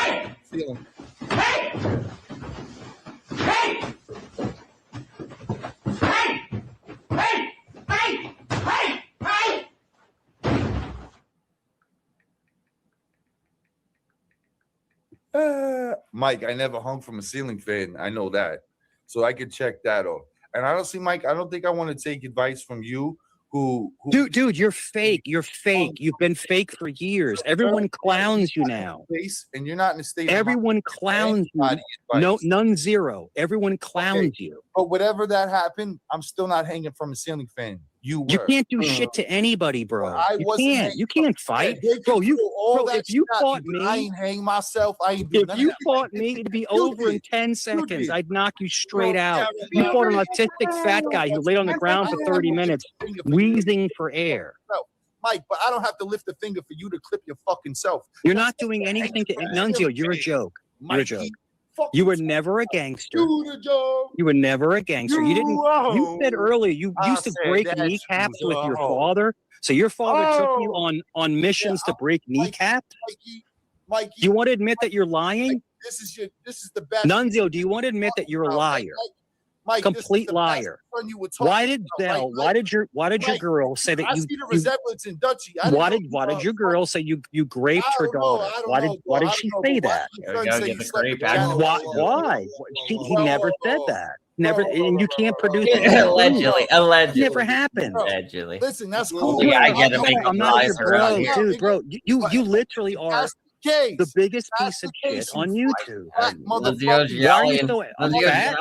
seen him. Mike, I never hung from a ceiling fan. I know that. So I could check that off. And I don't see, Mike, I don't think I want to take advice from you who Dude, you're fake. You're fake. You've been fake for years. Everyone clowns you now. And you're not in a state Everyone clowns you. No, none zero. Everyone clowns you. But whatever that happened, I'm still not hanging from a ceiling fan. You were. You can't do shit to anybody, bro. I You wasn't can't. hanging You can't fight. They could Bro, you do all bro, that if you shit, fought but I me, ain't hang myself. I ain't do if none you of that. fought me, it'd be over in 10 seconds. did. I'd knock you straight Bro, out. yeah, You yeah. fought an autistic fat guy who laid on the ground for 30 minutes, wheezing for air. No, Mike, but I don't have to lift a finger for you to clip your fucking self. You're not doing anything to Nunzio. You're a joke. You're a joke. You were never a gangster. You were never a gangster. You didn't. You said earlier you used to break kneecaps with your father. So your father took you on missions to break kneecaps. Mike, Do you want to admit that you're lying? this is the best. Nunzio, do you want to admit that you're a liar? Mike, Complete liar. Why did Zell? Why did your girl say that I you? see the resemblance in Dutchie. Why did your girl say you raped her daughter? Why did she say that? Why? He never said that. Never, and you can't produce it. Allegedly. Never happened. Allegedly. Listen, that's cool. Yeah, I gotta make I'm not your lies around bro, here. dude, bro. You literally are the biggest piece of shit on YouTube. Why are you so? I'm fat.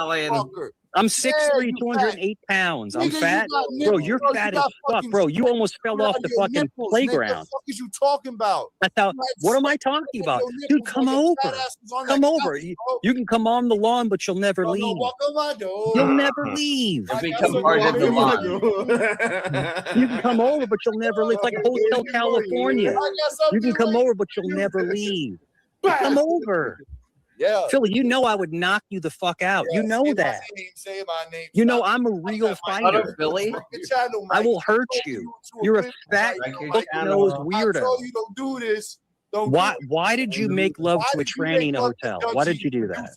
I'm 6'3", 208 pounds. I'm fat, bro. You're fat as fuck, bro. You almost fell off the fucking playground. What is you talking about? That's how. What am I talking about, dude? Come over. Come over. You can come on the lawn, but you'll never leave. You'll never leave. You'll become part of the lawn. You can come over, but you'll never leave. It's like Hotel California. You can come over, but you'll never leave. Come over. Yeah. Philly, you know I would knock you the fuck out. You know that. Say my name. You know I'm a real fighter. Billy. I will hurt you. You're a fat, hook-nosed weirdo. I told you don't do this. Why did you make love to a tranny in a hotel? Why did you do that?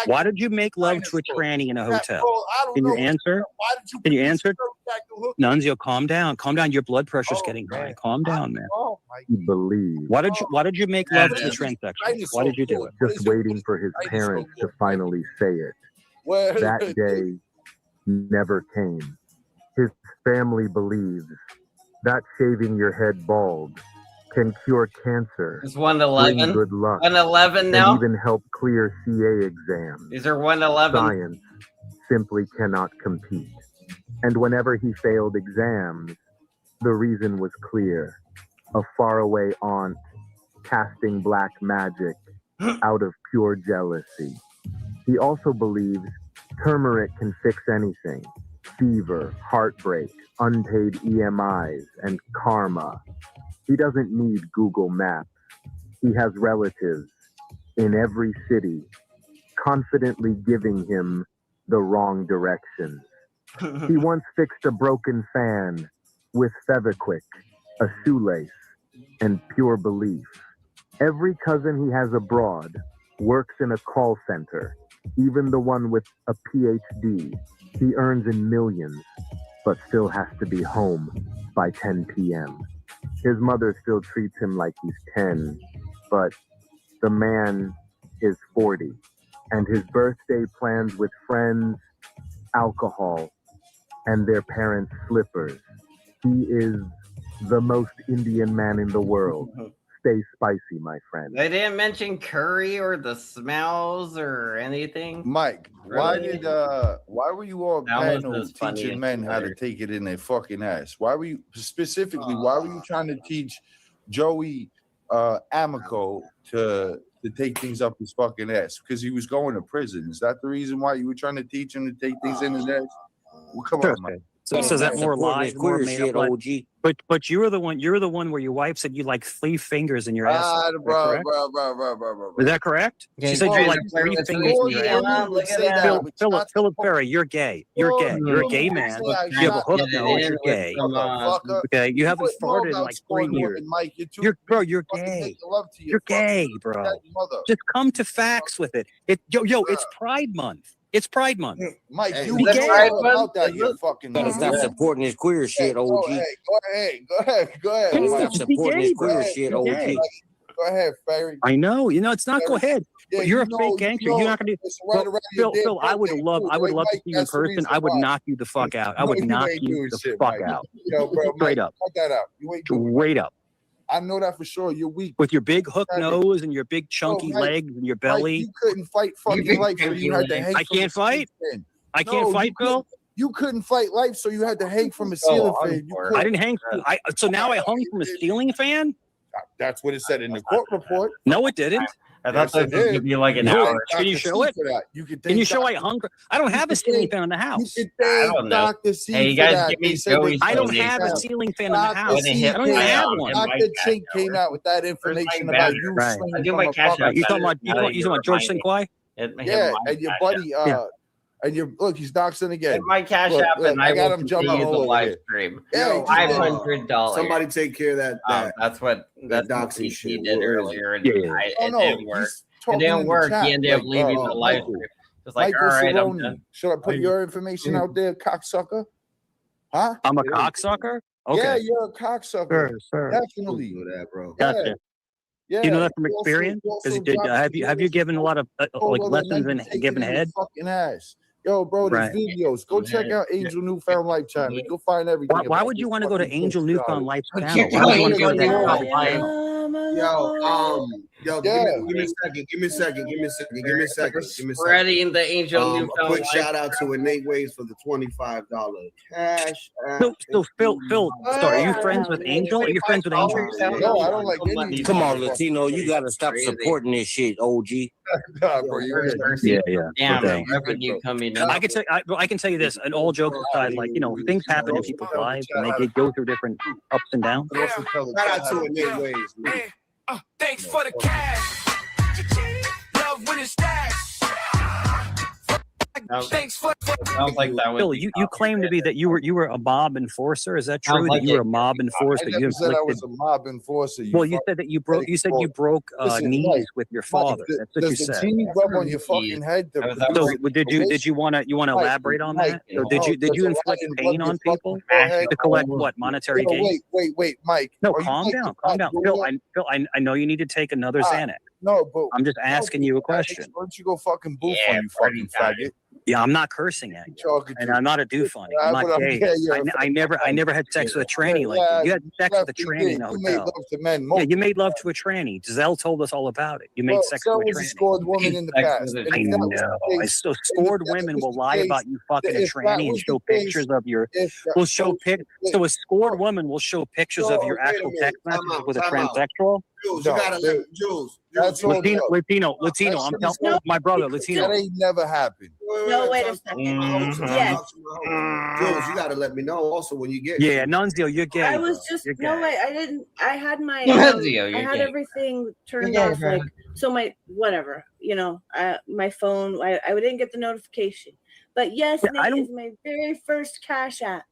Why did you make love to a tranny in a hotel? Can you answer? Can you answer? Nunzio, calm down. Calm down. Your blood pressure's getting high. Calm down, man. Believe. Why did you make love to a transsexual? Why did you do it? Just waiting for his parents to finally say it. That day never came. His family believes that shaving your head bald can cure cancer. It's 111. Bring good luck. 111 now. And even help clear CA exams. Is there 111? Science simply cannot compete. And whenever he failed exams, the reason was clear. A faraway aunt casting black magic out of pure jealousy. He also believes turmeric can fix anything. Fever, heartbreak, unpaid EMIs, and karma. He doesn't need Google Maps. He has relatives in every city, confidently giving him the wrong directions. He once fixed a broken fan with Fevikwik, a shoelace, and pure belief. Every cousin he has abroad works in a call center, even the one with a PhD. He earns in millions, but still has to be home by 10 p.m. His mother still treats him like he's 10, but the man is 40, and his birthday plans with friends, alcohol, and their parents' slippers. He is the most Indian man in the world. Stay spicy, my friend. They didn't mention curry or the smells or anything. Mike, Really? why were you all That was as funny teaching as men how to Twitter. take it in their fucking ass? Why were you specifically? Why were you trying to teach Joey Amico to take things up his fucking ass? Because he was going to prison. Is that the reason why you were trying to teach him to take things in his ass? Well, come on, Mike. So is that more lies, more made up lies? But you were the one where your wife said you like 3 fingers in your ass. Bro. Is that correct? She said you like 3 fingers in your ass. Philip Ferry, you're gay. You're gay. You're a gay man. You have a hook nose. You're gay. Okay, you haven't farted in like 3 years. You're gay. You're gay, bro. Just come to facts with it. It's Pride Month. It's Pride Month. Mike, Hey, you is get that Pride all Month? about that. You fucking. Gotta stop supporting his queer shit, OG. Go ahead. Stop supporting his queer shit, OG. Go ahead, Ferry. I know. It's not go ahead. Yeah, But you're you a fake know- gangster. you know You're not gonna do. it's right around your Phil, damn I would birthday, love too. to Like, see Mike, you in that's the person. reason I would why. knock you the fuck out. I No, would you knock ain't you doing the shit, fuck Mike. out. Yo, bro, Straight Mike, up. cut that out. You ain't doing Straight up. I know that for sure. You're weak. With your big hook nose and your big chunky Mike, legs and your Mike, belly. you couldn't fight fucking life, so you had to hang I from can't a fight. ceiling fan. I can't No, fight, you Phil. You couldn't fight life, so you had to hang from a ceiling fan. I didn't hang. So now I hung from a ceiling fan. That's what it said in the court report. No, it didn't. I thought that was gonna be like an No, hour. Can you show it? You could Can you show I hung? I don't have a ceiling fan in the house. You could I thank don't know. Dr. C Hey, you for guys that. give me They said they Joey's I don't donation. have a ceiling fan in the Dr. house. C I don't even came have out- one. Dr. Chink came out with that information about you Right. swinging I do from my a cash fucking- out. You talking about George Sinquai? Yeah, and your buddy, And you're look, he's doxing again. If my cash Look, app look, and I got will him jumping continue all the over live here. stream. Yeah, $500. Somebody take care of that. That's what that what doxing he shit. did Where is it? earlier, and Oh, it no, didn't work. he's It talking didn't in the work. He chat, ended up leaving the live Michael. stream. It's like, Michael all right, I'm Cerrone. done. Should I put your information out there, cocksucker? Huh? I'm a cocksucker? Yeah, Okay. you're a cocksucker. Sure. Definitely. Do that, bro. Yeah. Gotcha. Yeah. Do you know that from You also- experience? you also Because dropped have you given a lot of like lessons in giving head? Fucking ass. Yo, bro, the Right. videos. Go check out Angel Newfound Life channel. You'll find everything. Why about would you this want to go to fucking Angel pussy Newfound out. Life's But channel? keep Why would you want to go to going, that? Yo, Yeah. give me a second. Give me a second. Give me a second. Give me a second. Give me a second. Spreading the Angel A Newfound quick Life. shout out to Innate Ways for the $25 cash. So Phil, sorry, are you friends with Angel? Are you friends with Angel? No, I don't like any. Come on, Latino, you gotta stop supporting this shit, OG. Nah, bro, you good. Damn, Okay. revenue coming in. I can tell you this, and all jokes aside, like, you know, things happen in people's lives and they go through different ups and downs. Shout out to Innate Ways. Man. Thanks for the cash. Love when it's stacks. Thanks for Sounds like that Phil, would you claim to be that you were a mob enforcer. Is that true? Sounds like That you were it. a mob I enforcer? You never said I inflicted. was a mob enforcer. Well, you said that you broke. You said you broke Listen, knees Mike, with your father. Mike, That's what you does the said. teeny rub on your fucking head? So did you want to elaborate on that? So did you inflict pain on people to collect what monetary gain? Wait, Mike. No, are you calm like down, the calm down, Phil, Phil. I know you need to take another Xanax. No, but I'm just asking you a question. Why don't you go fucking boof on you fucking faggot? Yeah, I'm not cursing at you, Talking and to I'm not a doofenny. I'm but not gay. yeah, you're a I never had sex with a tranny like you. You had sex with a tranny in a You made hotel. love to men. Yeah, you made love to a tranny. Giselle told us all about it. You made Well, sex so with a was a tranny. scored woman in the past. And I if that was know. the case- So and scored if that women was will the lie case, about you fucking a if that tranny and was show the case, pictures of your. if that Will show was the pic. case- So a scored woman will show pictures of your wait a actual minute. text Time messages out, with a time out. transsexual. Jules, you gotta let Jules. That's all Latino. love. I'm telling my brother, Latino. That ain't never happened. No, wait a second. Yes. Jules, you gotta let me know also when you get. Yeah, Nunzio, you're gay. I was bro. just You're no gay. wait. I didn't. I had my. Nunzio, I you're had gay. everything turned You're gay, off. bro. Like so, my whatever. You know, my phone. I didn't get the notification. But yes, Yeah, I Nate don't- is my very first Cash App.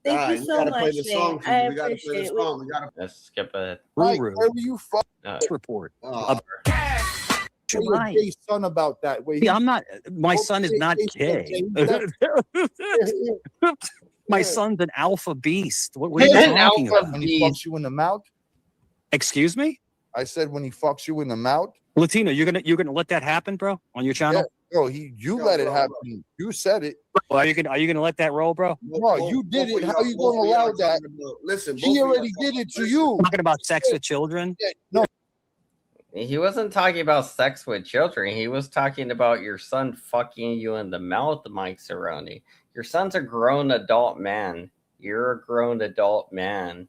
Thank Alright, you we so gotta play much, the song Nate. for you. I We gotta play the appreciate it. song. We gotta. Let's skip it. Mike, Ruru. where were you fuck Report. Oh. your gay son about that? Where Yeah, I'm not. My son is not gay. My son's an alpha beast. What are you talking about? When he fucks you in the mouth? Excuse me? I said when he fucks you in the mouth. Latino, you're gonna let that happen, bro, on your channel? Yeah, bro, you let it happen. You said it. Well, are you gonna let that roll, bro? No, you did it. How you gonna allow that? Listen, He already did it to you. Talking about sex with children? No. He wasn't talking about sex with children. He was talking about your son fucking you in the mouth, Mike Cerrone. Your son's a grown adult man. You're a grown adult man.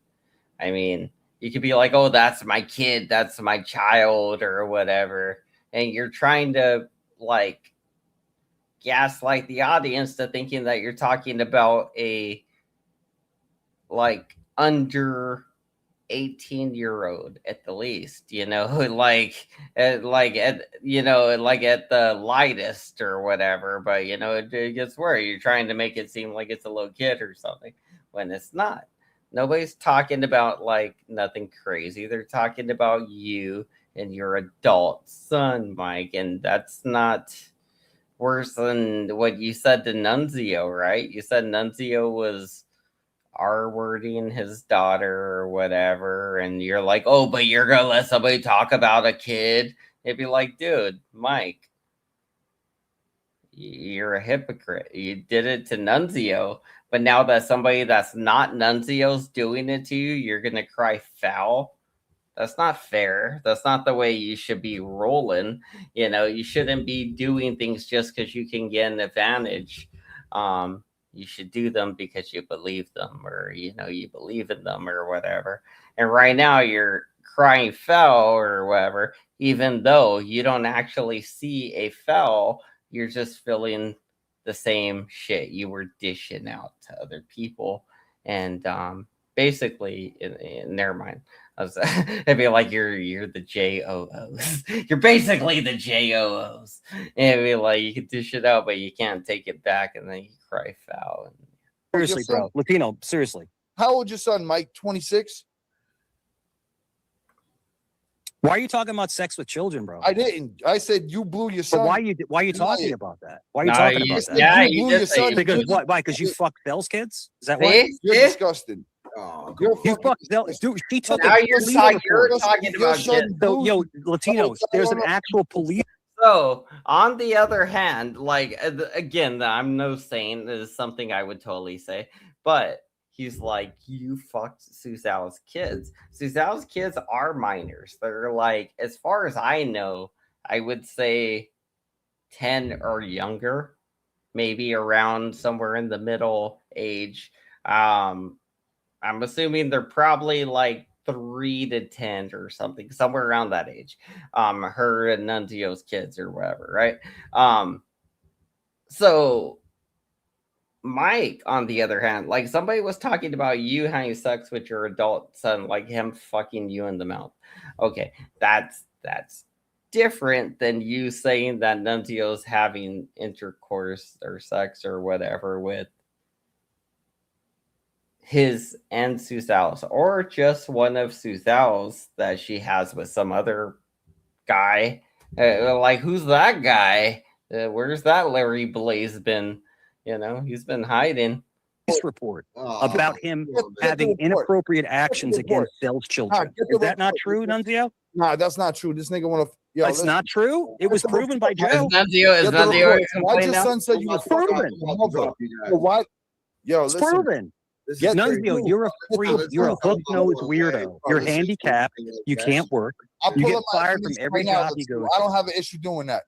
I mean, you could be like, oh, that's my kid, that's my child, or whatever. And you're trying to, like, gaslight the audience to thinking that you're talking about a, like, under 18-year-old at the least, you know, like at the lightest or whatever. But you know, it gets worse. You're trying to make it seem like it's a little kid or something when it's not. Nobody's talking about like nothing crazy. They're talking about you and your adult son, Mike, and that's not worse than what you said to Nunzio, right? You said Nunzio was R-wording his daughter or whatever, and you're like, oh, but you're gonna let somebody talk about a kid? It'd be like, dude, Mike, you're a hypocrite. You did it to Nunzio, but now that somebody that's not Nunzio's doing it to you, you're gonna cry foul. That's not fair. That's not the way you should be rolling. You know, you shouldn't be doing things just because you can get an advantage. You should do them because you believe them, or, you know, you believe in them or whatever. And right now you're crying foul or whatever, even though you don't actually see a foul, you're just feeling the same shit you were dishing out to other people. And basically, never mind. It'd be like you're the JOOs. You're basically the JOOs. And it'd be like you can dish it out, but you can't take it back, and then you cry foul. Seriously, bro, Latino. Seriously. How old your son, Mike? 26. Why are you talking about sex with children, bro? I didn't. I said you blew your son. But why are you talking about that? Why are you No, talking you- about that? yeah, you you blew did your say son you Because did. what? Why? Because you fuck Bell's kids? Is that See? why? You're See? disgusting. You're You fucking fuck Bell. Dude, she took Now a you're police talking report. your about son kids. So, blew yo, you. Latinos, there's an actual police. So, on the other hand, like again, I'm no saint. This is something I would totally say, but he's like, you fucked Suzel's kids. Suzel's kids are minors. They're like, as far as I know, I would say 10 or younger, maybe around somewhere in the middle age. I'm assuming they're probably like 3 to 10 or something, somewhere around that age. Her and Nunzio's kids or whatever, right? So Mike, on the other hand, like somebody was talking about you having sex with your adult son, like him fucking you in the mouth. Okay, that's different than you saying that Nunzio's having intercourse or sex or whatever with his and Suzel's, or just one of Suzel's that she has with some other guy. Like, who's that guy? Where's that Larry Blaze been? You know, he's been hiding. Report about him having inappropriate actions against Bell's children. Is that not true, Nunzio? Nah, that's not true. This nigga want to. It's not true. It was proven by Joe. Is Nunzio Why your son said you were proven? Why? Yo, It's listen. proven. Nunzio, you're a freak. You're a hook-nosed weirdo. You're handicapped. You can't work. I'll You pull get up my fired from information every right now. job you go I to. don't have an issue doing that.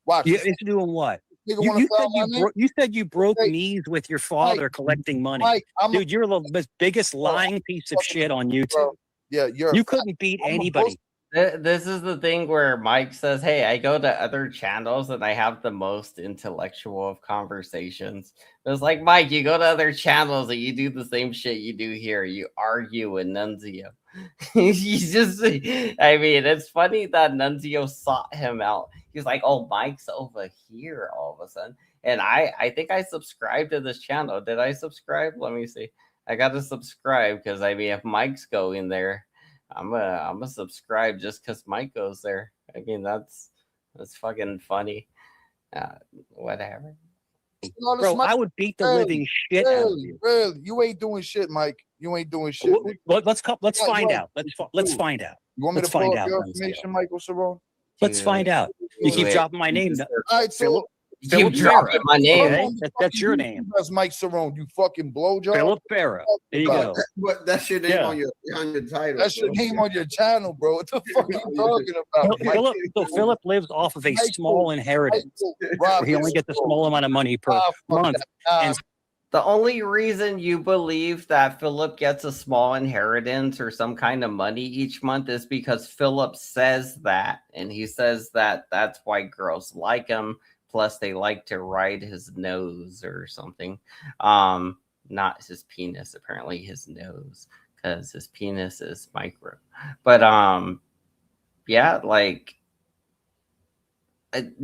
Watch. You it's doing what? Nigga You, wanna you file said my name? you said you broke Hey, knees with your father collecting money. Mike, Dude, you're the biggest lying piece of shit on YouTube. Yeah, You couldn't beat anybody. This is the thing where Mike says, "Hey, I go to other channels and I have the most intellectual of conversations." It's like, Mike, you go to other channels and you do the same shit you do here. You argue with Nunzio. You just, I mean, it's funny that Nunzio sought him out. He's like, "Oh, Mike's over here all of a sudden," and I think I subscribed to this channel. Did I subscribe? Let me see. I got to subscribe because I mean, if Mike's going there. I'm a subscribe just because Mike goes there. I mean, that's fucking funny. Whatever. Bro, I would beat the living shit out of you. Really, you ain't doing shit, Mike. You ain't doing shit. Let's find out. Let's find out. You want me Let's to pull find up out. your Nunzio. information, Michael Cerrone? Let's find out. You keep dropping my name. All right, so Philip dropping my name. Okay? That's your name. That's Mike Cerrone. You fucking blowjob. Philip Farah. There you go. But that's your name Yeah. on your title. That's your name on your channel, bro. What the fuck are you talking about? Philip lives off of a small inheritance. Where he only gets a small amount of money per month. And The only reason you believe that Philip gets a small inheritance or some kind of money each month is because Philip says that, and he says that that's why girls like him. Plus, they like to ride his nose or something. Not his penis, apparently his nose, because his penis is micro. But yeah, like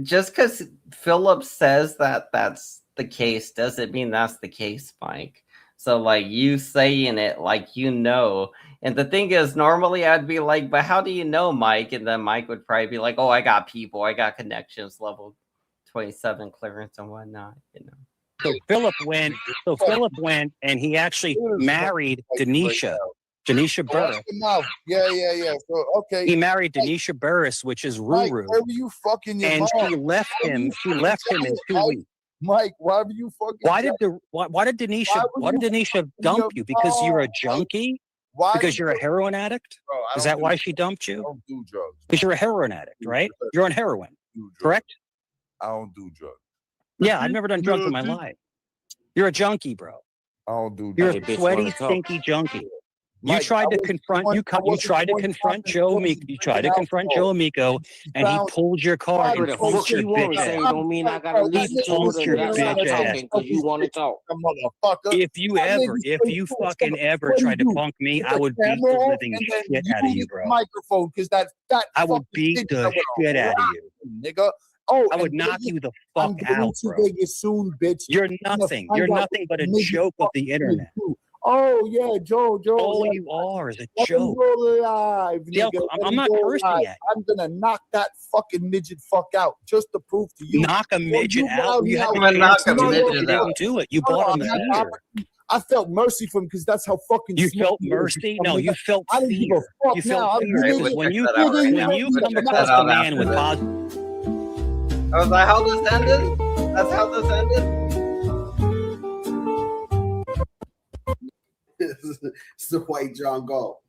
just because Philip says that that's the case doesn't mean that's the case, Mike. So like you saying it like you know. And the thing is, normally I'd be like, but how do you know, Mike? And then Mike would probably be like, oh, I got people, I got connections, level 27 clearance and whatnot, you know. So Philip went and he actually married Denisha Burris. Yeah. So okay. He married Denisha Burris, which is Mike, Ruru. why were you fucking your And mom? she left him in 2 weeks. Mike, why were you fucking? Why did Denisha dump you? Because you're a junkie? Because you're a heroin addict? Bro, Is that why she dumped you? I don't do drugs. Because you're a heroin addict, right? You're on heroin, correct? I don't do drugs. Yeah, I've never done drugs in my life. You're a junkie, bro. I don't do You're drugs. a sweaty, stinky junkie. You Mike, tried I to was confront the one- you. I You wasn't tried the to one confront popping Joe pills Amico. and You tried to drinking confront alcohol. Joe Amico, and he Found- pulled your card found and The punked fuck your you bitch want to say ass. don't mean I gotta Bro, that leave He nigga soon was punked as your I sitting start bitch there ass. talking because you want to talk. motherfucker. If you That ever, nigga if straight you forward. fucking ever What do tried you to do? punk me, Put I the would beat camera the off living and then shit out of mute you, his bro. microphone because that I would fucking beat bitch the that would shit out of rock you. him, nigga. Oh, I would and knock Vegas, you the I'm fuck going out, to bro. Vegas soon, bitch. You're I'm gonna nothing. find You're out nothing what but a niggas joke of the fucking internet. do. Oh yeah, Joe, All yeah, you are is a let him joke. go live, See, nigga. I'm Let him not go cursing live. yet. I'm gonna knock that fucking midget fuck out just to prove to you. Knock a midget you out. riled You me had out the with chance that. to do it, but you Hold didn't do it. You on, bought him a beer. I felt mercy for him because that's how fucking You smart felt he is. mercy? No, Nigga, you felt I didn't give a fear. fuck You now. felt I'm fear nigga, because when you that out right when now. you We'll come check across that a out man after with this. positive. I was like, how this ended? That's how this ended? It's the white John Galt.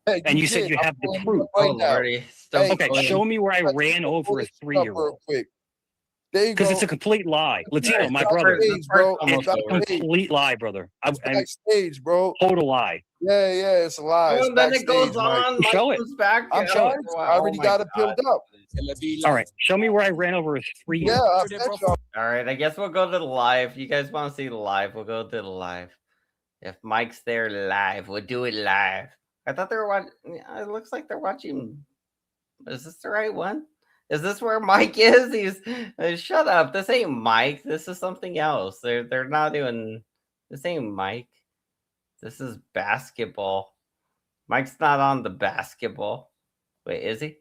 And you said you have the proof. Oh, Lordy. Okay, show me where I ran over a 3-year-old. There you Because go. it's a complete lie. Latino, my It's brother. backstage, bro. It's a complete lie, brother. It's backstage, bro. Total lie. Yeah, it's a lie. Oh, It's and then it goes backstage, Mike. on. Mike Show it. comes back. I'm Yeah, trying. wow. I already Oh, got my it built God. up. All right, show me where I ran over a Yeah, 3-year-old. I bet y'all. All right, I guess we'll go to the live. You guys want to see the live? We'll go to the live. If Mike's there live, we'll do it live. I thought they were watching. It looks like they're watching. Is this the right one? Is this where Mike is? He's shut up. This ain't Mike. This is something else. They're not doing. This ain't Mike. This is basketball. Mike's not on the basketball. Wait, is he?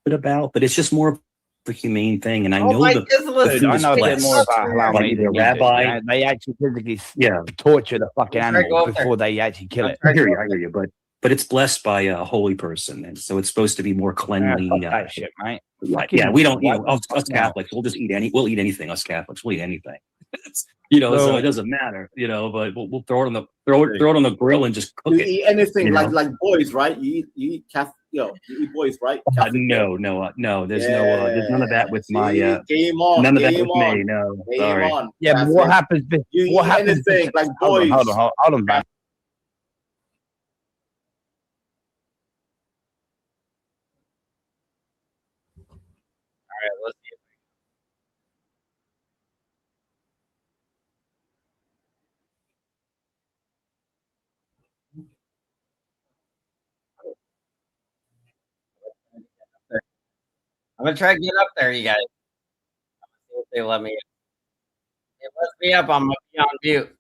About, but it's just more of a humane thing. And I know Mike the is listening. food I is know a bit more blessed. about halal Like meat the than you do. rabbi. They actually physically Yeah. torture the fucking I'm trying to go animal up there. before they actually kill it. I hear you, but it's blessed by a holy person, and so it's supposed to be more cleanly. Fuck that shit, mate. Yeah, we don't. Fucking Us Catholics, we'll just eat we'll eat anything. Us Catholics, we'll eat anything. So it doesn't matter. But we'll throw it on the grill and just cook You it. eat anything you know? like boys, right? You eat you eat boys, right? No. There's there's none of that with my. Game on. None of that Game with on. me. No, Game sorry. on. Yeah, but That's what it. happens? You What eat happens? anything like Hold boys? on, man. All right, let's see. I'm gonna try to get up there, you guys. See if they let me. It lets me up. I'm gonna be on mute.